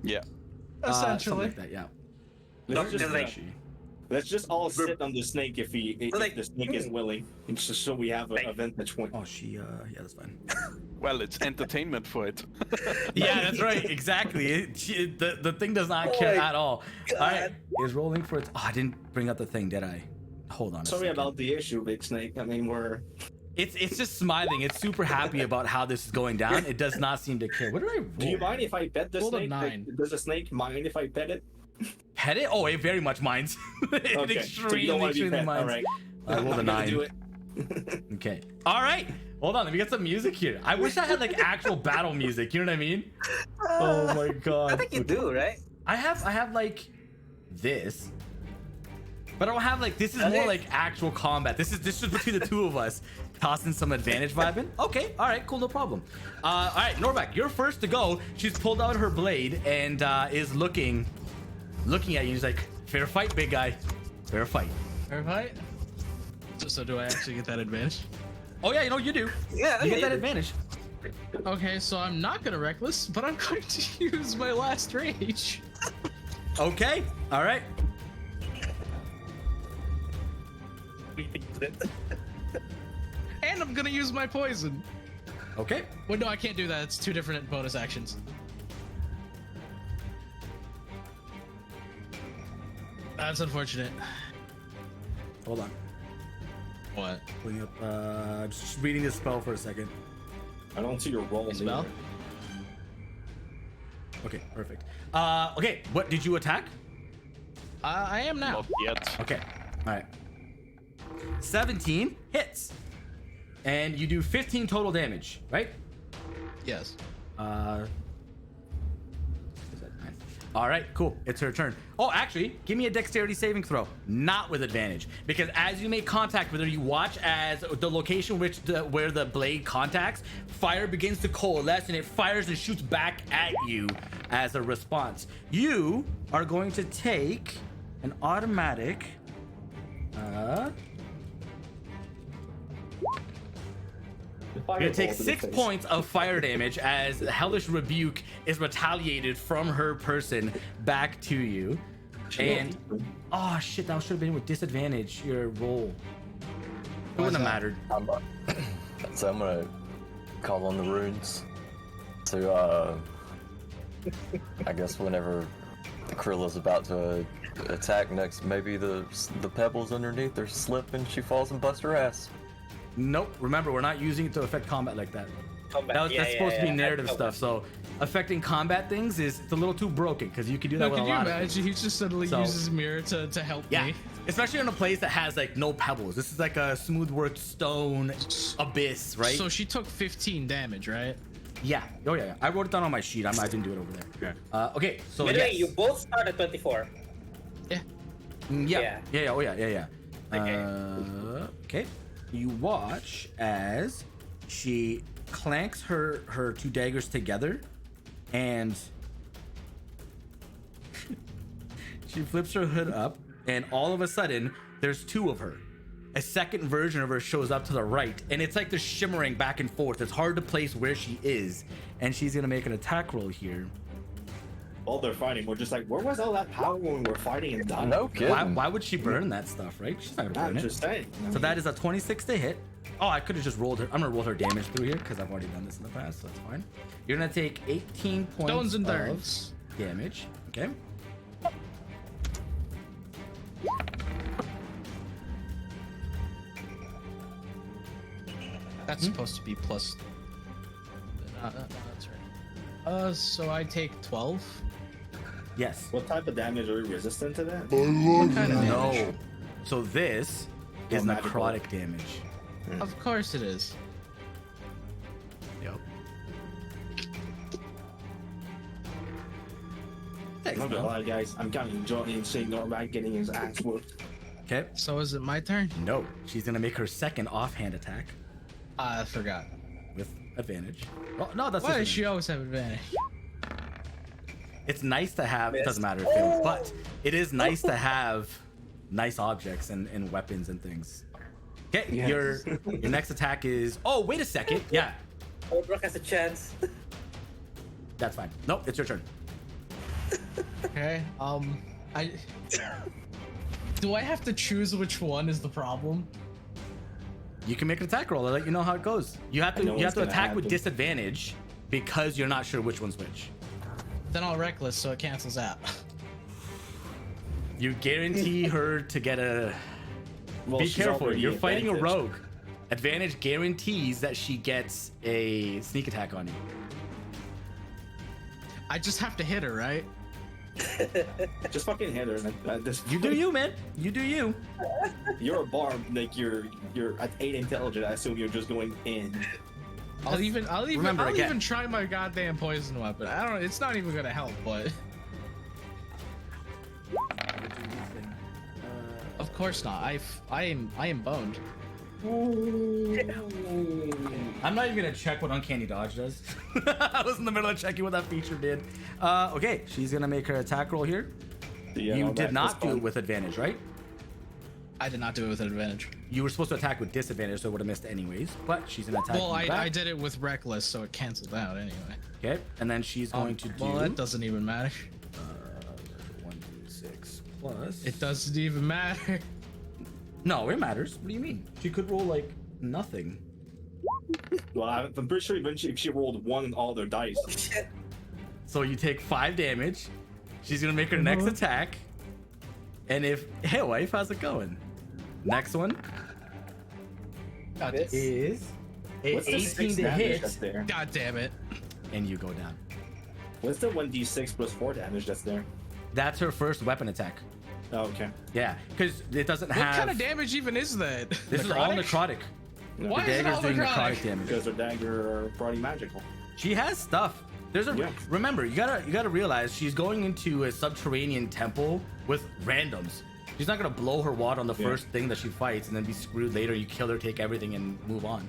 [SPEAKER 6] Yeah.
[SPEAKER 2] Something
[SPEAKER 4] Essentially.
[SPEAKER 2] like that, yeah.
[SPEAKER 1] Let's just,
[SPEAKER 5] Just like-
[SPEAKER 1] let's just all sit on the snake if
[SPEAKER 5] like,
[SPEAKER 1] the snake is willing, and just so we have a vantage point.
[SPEAKER 2] Oh, yeah, that's fine.
[SPEAKER 6] Well, it's entertainment for it.
[SPEAKER 2] Yeah, that's right. Exactly. The thing does not care at all. All right, is rolling for its. Oh, I didn't bring up the thing, did I? Hold on.
[SPEAKER 1] Sorry about the issue, Big Snake. I mean, we're.
[SPEAKER 2] It's just smiling. It's super happy about how this is going down. It does not seem to care. What did I roll?
[SPEAKER 1] Do you mind if I pet the
[SPEAKER 4] Rolled a
[SPEAKER 1] snake?
[SPEAKER 4] 9.
[SPEAKER 1] Does the snake mind if I pet it?
[SPEAKER 2] Pet it? Oh, it very much minds. It
[SPEAKER 1] Okay, so you don't want to be pet. All right.
[SPEAKER 2] I rolled a
[SPEAKER 1] I'm gonna
[SPEAKER 2] 9.
[SPEAKER 1] do it.
[SPEAKER 2] Okay. All right. Hold on. Let me get some music here. I wish I had like actual battle music. You know what I mean? Oh my god.
[SPEAKER 5] I think you do, right?
[SPEAKER 2] I have like this, but I don't have like this is
[SPEAKER 5] Okay.
[SPEAKER 2] more like actual combat. This is between the two of us, tossing some advantage vibe in. Okay, all right, cool, no problem. All right, Norbeck, you're first to go. She's pulled out her blade and is looking at you. He's like, fair fight, big guy, fair fight.
[SPEAKER 4] Fair fight. So do I actually get that advantage?
[SPEAKER 2] Oh yeah, you do.
[SPEAKER 5] Yeah,
[SPEAKER 2] You get
[SPEAKER 5] okay.
[SPEAKER 2] that advantage.
[SPEAKER 4] Okay, so I'm not gonna reckless, but I'm going to use my last rage.
[SPEAKER 2] Okay, all right.
[SPEAKER 4] And I'm gonna use my poison.
[SPEAKER 2] Okay.
[SPEAKER 4] Wait, no, I can't do that. It's 2 different bonus actions. That's unfortunate.
[SPEAKER 2] Hold on.
[SPEAKER 4] What?
[SPEAKER 2] Pulling up. Just reading this spell for a second.
[SPEAKER 1] I don't see your roll.
[SPEAKER 4] Spell?
[SPEAKER 1] either.
[SPEAKER 2] Okay, perfect. Okay, what did you attack?
[SPEAKER 4] I am now.
[SPEAKER 6] Not yet.
[SPEAKER 2] Okay, all right. 17 hits, and you do 15 total damage, right?
[SPEAKER 4] Yes.
[SPEAKER 2] Is that 9? All right, cool. It's her turn. Oh, actually, give me a dexterity saving throw, not with advantage, because as you make contact with her, you watch as the location where the blade contacts, fire begins to coalesce, and it fires and shoots back at you as a response. You are going to take an automatic. You're gonna take 6 points of fire damage as Hellish Rebuke is retaliated from her person back to you. And oh shit, that should have been with disadvantage, your roll. It wouldn't have mattered.
[SPEAKER 3] So I'm gonna call on the runes. So I guess whenever the Krilla's about to attack next, maybe the pebbles underneath her slip and she falls and busts her ass.
[SPEAKER 2] Nope. Remember, we're not using it to affect combat like that.
[SPEAKER 5] Combat.
[SPEAKER 2] That's supposed to be narrative
[SPEAKER 5] Combat.
[SPEAKER 2] stuff. So affecting combat things it's a little too broken because you can do that
[SPEAKER 4] No,
[SPEAKER 2] with
[SPEAKER 4] can
[SPEAKER 2] a
[SPEAKER 4] you
[SPEAKER 2] lot of
[SPEAKER 4] imagine?
[SPEAKER 2] things.
[SPEAKER 4] He just suddenly
[SPEAKER 2] So-
[SPEAKER 4] uses mirror to help
[SPEAKER 2] Yeah,
[SPEAKER 4] me.
[SPEAKER 2] especially in a place that has like no pebbles. This is like a smooth worked stone abyss, right?
[SPEAKER 4] So she took 15 damage, right?
[SPEAKER 2] Yeah. Oh yeah. I wrote it down on my sheet. I didn't do it over there. Okay. So
[SPEAKER 5] By the way,
[SPEAKER 2] yes.
[SPEAKER 5] you both start at 24.
[SPEAKER 4] Yeah.
[SPEAKER 2] Yeah. Oh yeah.
[SPEAKER 5] Okay.
[SPEAKER 2] Okay. You watch as she clanks her 2 daggers together, and she flips her hood up, and all of a sudden there's 2 of her. A second version of her shows up to the right, and it's like they're shimmering back and forth. It's hard to place where she is, and she's gonna make an attack roll here.
[SPEAKER 1] While they're fighting, we're just like, where was all that power when we were fighting and dying?
[SPEAKER 3] No kidding.
[SPEAKER 2] Why would she burn that stuff, right? She's not gonna
[SPEAKER 1] I'm
[SPEAKER 2] burn it.
[SPEAKER 1] just saying.
[SPEAKER 2] So that is a 26 to hit. Oh, I could have just rolled her. I'm gonna roll her damage through here because I've already done this in the past, so that's fine. You're gonna take 18 points
[SPEAKER 4] Stones and
[SPEAKER 2] of
[SPEAKER 4] thorns.
[SPEAKER 2] damage. Okay.
[SPEAKER 4] That's supposed to be plus. That's right. So I take 12.
[SPEAKER 2] Yes.
[SPEAKER 1] What type of damage are we resistant to that?
[SPEAKER 4] What kind of damage?
[SPEAKER 2] No. So this is
[SPEAKER 1] magical.
[SPEAKER 2] necrotic damage.
[SPEAKER 4] Of course it is.
[SPEAKER 2] Yep.
[SPEAKER 1] I'm
[SPEAKER 2] Thanks,
[SPEAKER 1] not gonna
[SPEAKER 2] Mel.
[SPEAKER 1] lie, guys. I'm kind of enjoying seeing Norback getting his ass whooped.
[SPEAKER 2] Okay.
[SPEAKER 4] So is it my turn?
[SPEAKER 2] No. She's gonna make her second offhand attack
[SPEAKER 4] I forgot.
[SPEAKER 2] with advantage. Oh, no, that's
[SPEAKER 4] Why
[SPEAKER 2] just
[SPEAKER 4] does she always have advantage?
[SPEAKER 2] It's nice to have. It doesn't matter if failed, but it is nice to have nice objects and weapons and things. Okay,
[SPEAKER 1] Yes.
[SPEAKER 2] your next attack is. Oh, wait a second. Yeah,
[SPEAKER 5] Odrock has a chance.
[SPEAKER 2] that's fine. Nope, it's your turn.
[SPEAKER 4] Okay. I do I have to choose which one is the problem?
[SPEAKER 2] You can make an attack roll. I'll let you know how it goes. You have
[SPEAKER 1] I know
[SPEAKER 2] to
[SPEAKER 1] what's gonna
[SPEAKER 2] attack with
[SPEAKER 1] happen.
[SPEAKER 2] disadvantage because you're not sure which one's which.
[SPEAKER 4] Then I'll reckless, so it cancels out.
[SPEAKER 2] You guarantee her to get a.
[SPEAKER 1] Well,
[SPEAKER 2] Be
[SPEAKER 1] she's
[SPEAKER 2] careful.
[SPEAKER 1] already
[SPEAKER 2] You're fighting a
[SPEAKER 1] advantaged.
[SPEAKER 2] rogue. Advantage guarantees that she gets a sneak attack on you.
[SPEAKER 4] I just have to hit her, right?
[SPEAKER 1] Just fucking hit her. Man.
[SPEAKER 2] You do you, man. You do you.
[SPEAKER 1] You're a barb. Like you're at 8 intelligent. I assume you're just going in.
[SPEAKER 4] I'll even
[SPEAKER 2] Remember again.
[SPEAKER 4] even try my goddamn poison weapon. I don't. It's not even gonna help, but of course not. I am boned.
[SPEAKER 2] I'm not even gonna check what Uncanny Dodge does. I was in the middle of checking what that feature did. Okay, she's gonna make her attack roll here.
[SPEAKER 1] Yeah,
[SPEAKER 2] You
[SPEAKER 1] no,
[SPEAKER 2] did
[SPEAKER 1] that
[SPEAKER 2] not
[SPEAKER 1] was
[SPEAKER 2] do it
[SPEAKER 1] fun.
[SPEAKER 2] with advantage, right?
[SPEAKER 4] I did not do it with an advantage.
[SPEAKER 2] You were supposed to attack with disadvantage, so it would have missed anyways. But she's gonna attack
[SPEAKER 4] Well,
[SPEAKER 2] you back.
[SPEAKER 4] I did it with reckless, so it canceled out anyway.
[SPEAKER 2] Okay, and then she's going to do.
[SPEAKER 4] Well, that doesn't even matter.
[SPEAKER 2] 1d6 plus.
[SPEAKER 4] It doesn't even matter.
[SPEAKER 2] No, it matters. What do you mean? She could roll like nothing.
[SPEAKER 1] Well, I'm pretty sure eventually if she rolled 1 on all their dice.
[SPEAKER 2] So you take 5 damage. She's gonna make her next attack. And if hey wife, how's it going? Next one
[SPEAKER 4] God,
[SPEAKER 2] is a
[SPEAKER 1] What's the
[SPEAKER 2] 18
[SPEAKER 1] 6
[SPEAKER 2] to
[SPEAKER 1] damage
[SPEAKER 2] hit,
[SPEAKER 1] that's there?
[SPEAKER 4] God damn it.
[SPEAKER 2] and you go down.
[SPEAKER 1] What's the 1d6 plus 4 damage that's there?
[SPEAKER 2] That's her first weapon attack.
[SPEAKER 1] Oh, okay.
[SPEAKER 2] Yeah, because it doesn't
[SPEAKER 4] What
[SPEAKER 2] have.
[SPEAKER 4] kind of damage even is that?
[SPEAKER 2] This is all necrotic.
[SPEAKER 4] Why
[SPEAKER 2] The
[SPEAKER 4] is it
[SPEAKER 2] dagger's
[SPEAKER 4] all
[SPEAKER 2] doing
[SPEAKER 4] necrotic?
[SPEAKER 2] necrotic damage.
[SPEAKER 1] Because her dagger are probably magical.
[SPEAKER 2] She has stuff. There's a
[SPEAKER 1] Yeah.
[SPEAKER 2] remember. You gotta realize she's going into a subterranean temple with randoms. She's not gonna blow her wad on the
[SPEAKER 1] Yeah.
[SPEAKER 2] first thing that she fights and then be screwed later. You kill her, take everything, and move on.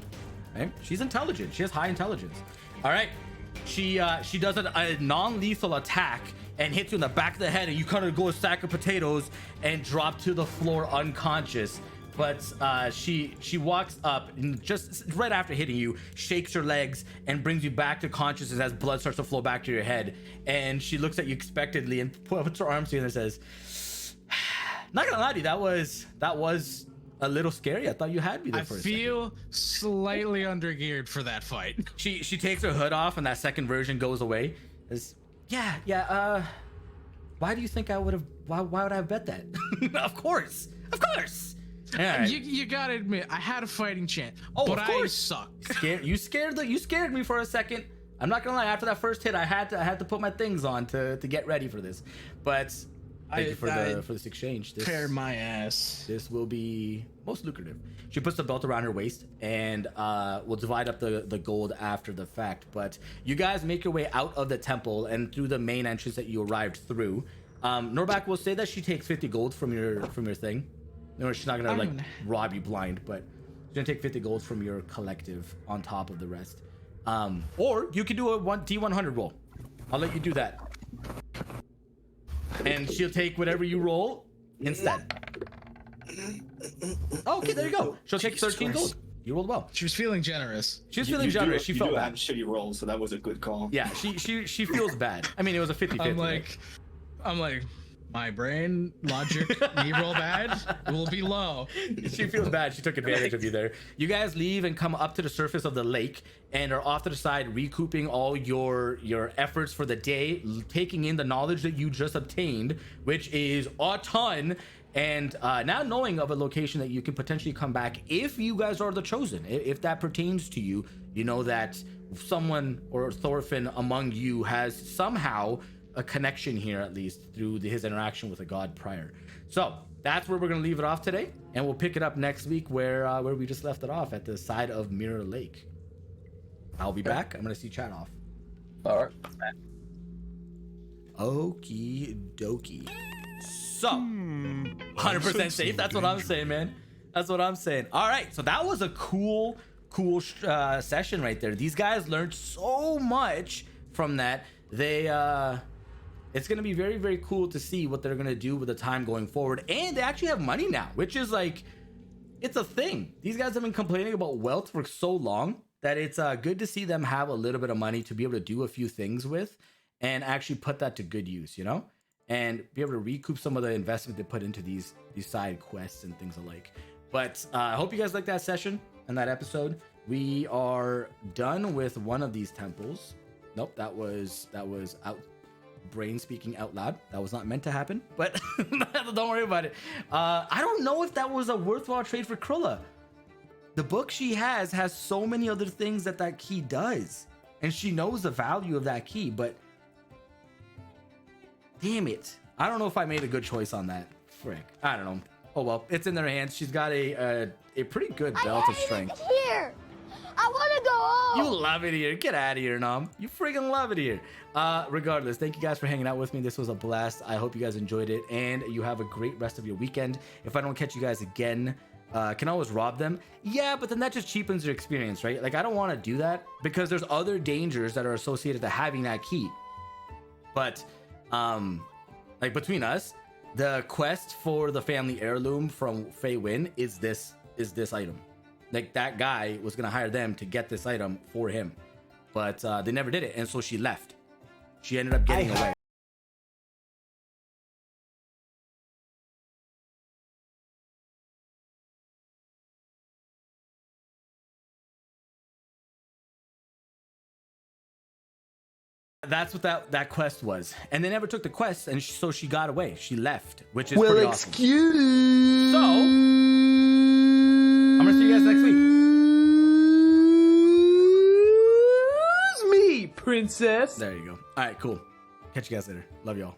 [SPEAKER 2] Right? She's intelligent. She has high intelligence. All right. She does a non-lethal attack and hits you in the back of the head, and you kind of go a sack of potatoes and drop to the floor unconscious. But she walks up and just right after hitting you, shakes her legs and brings you back to consciousness as blood starts to flow back to your head. And she looks at you expectantly and puts her arms together and says, "Not gonna lie to you, that was a little scary. I thought you had me there
[SPEAKER 4] I
[SPEAKER 2] for a second."
[SPEAKER 4] feel slightly undergeared for that fight.
[SPEAKER 2] She takes her hood off and that second version goes away. Why do you think I would have? Why would I have bet that? Of course. All right.
[SPEAKER 4] You gotta admit, I had a fighting chance,
[SPEAKER 2] Oh,
[SPEAKER 4] but
[SPEAKER 2] of course.
[SPEAKER 4] I suck.
[SPEAKER 2] You scared me for a second. I'm not gonna lie. After that first hit, I had to put my things on to get ready for this. But thank you for this exchange.
[SPEAKER 4] Tear my ass.
[SPEAKER 2] This will be most lucrative. She puts the belt around her waist and we'll divide up the gold after the fact. But you guys make your way out of the temple and through the main entrance that you arrived through. Norback will say that she takes 50 gold from your thing. No, she's not gonna like rob you blind, but she's gonna take 50 gold from your collective on top of the rest. Or you can do a D100 roll. I'll let you do that. And she'll take whatever you roll instead. Oh, okay, there you go. She'll take 13 gold. You rolled well.
[SPEAKER 4] She was feeling generous.
[SPEAKER 2] She was feeling generous. She felt
[SPEAKER 1] You
[SPEAKER 2] bad.
[SPEAKER 1] had shitty rolls, so that was a good call.
[SPEAKER 2] Yeah, she feels bad. I mean, it was a 50-50.
[SPEAKER 4] I'm like, my brain logic, me roll bad, it will be low.
[SPEAKER 2] She feels bad. She took advantage of you there. You guys leave and come up to the surface of the lake and are off to the side, recouping all your efforts for the day, taking in the knowledge that you just obtained, which is a ton. And now knowing of a location that you can potentially come back if you guys are the chosen, if that pertains to you, you know that someone or Thorfinn among you has somehow a connection here, at least through his interaction with a god prior. So that's where we're gonna leave it off today, and we'll pick it up next week where we just left it off at the side of Mirror Lake. I'll be back. I'm gonna see chat off.
[SPEAKER 3] All right.
[SPEAKER 2] Okie dokie. So 100% safe. That's what I'm saying, man. That's what I'm saying. All right, so that was a cool session right there. These guys learned so much from that. It's gonna be very, very cool to see what they're gonna do with the time going forward. And they actually have money now, which is like, it's a thing. These guys have been complaining about wealth for so long that it's good to see them have a little bit of money to be able to do a few things with and actually put that to good use, you know? and be able to recoup some of the investment they put into these side quests and things alike. But I hope you guys liked that session and that episode. We are done with one of these temples. Nope, that was out. Brain speaking out loud. That was not meant to happen, but don't worry about it. I don't know if that was a worthwhile trade for Krilla. The book she has so many other things that key does, and she knows the value of that key, but damn it, I don't know if I made a good choice on that. Frick, I don't know. Oh well, it's in their hands. She's got a pretty good belt of strength.
[SPEAKER 7] Here, I want to go home.
[SPEAKER 2] You love it here. Get out of here, Nom. You freaking love it here. Regardless, thank you guys for hanging out with me. This was a blast. I hope you guys enjoyed it, and you have a great rest of your weekend. If I don't catch you guys again, can I always rob them? Yeah, but then that just cheapens your experience, right? Like, I don't want to do that because there's other dangers that are associated to having that key. But, like, between us, the quest for the family heirloom from Fei Win is this item. Like, that guy was gonna hire them to get this item for him, but they never did it, and so she left. She ended up getting away. That's what that quest was, and they never took the quest, and so she got away. She left, which is pretty awesome.
[SPEAKER 8] Excuse
[SPEAKER 2] So I'm gonna see you guys next week.
[SPEAKER 8] me, princess.
[SPEAKER 2] There you go. All right, cool. Catch you guys later. Love y'all.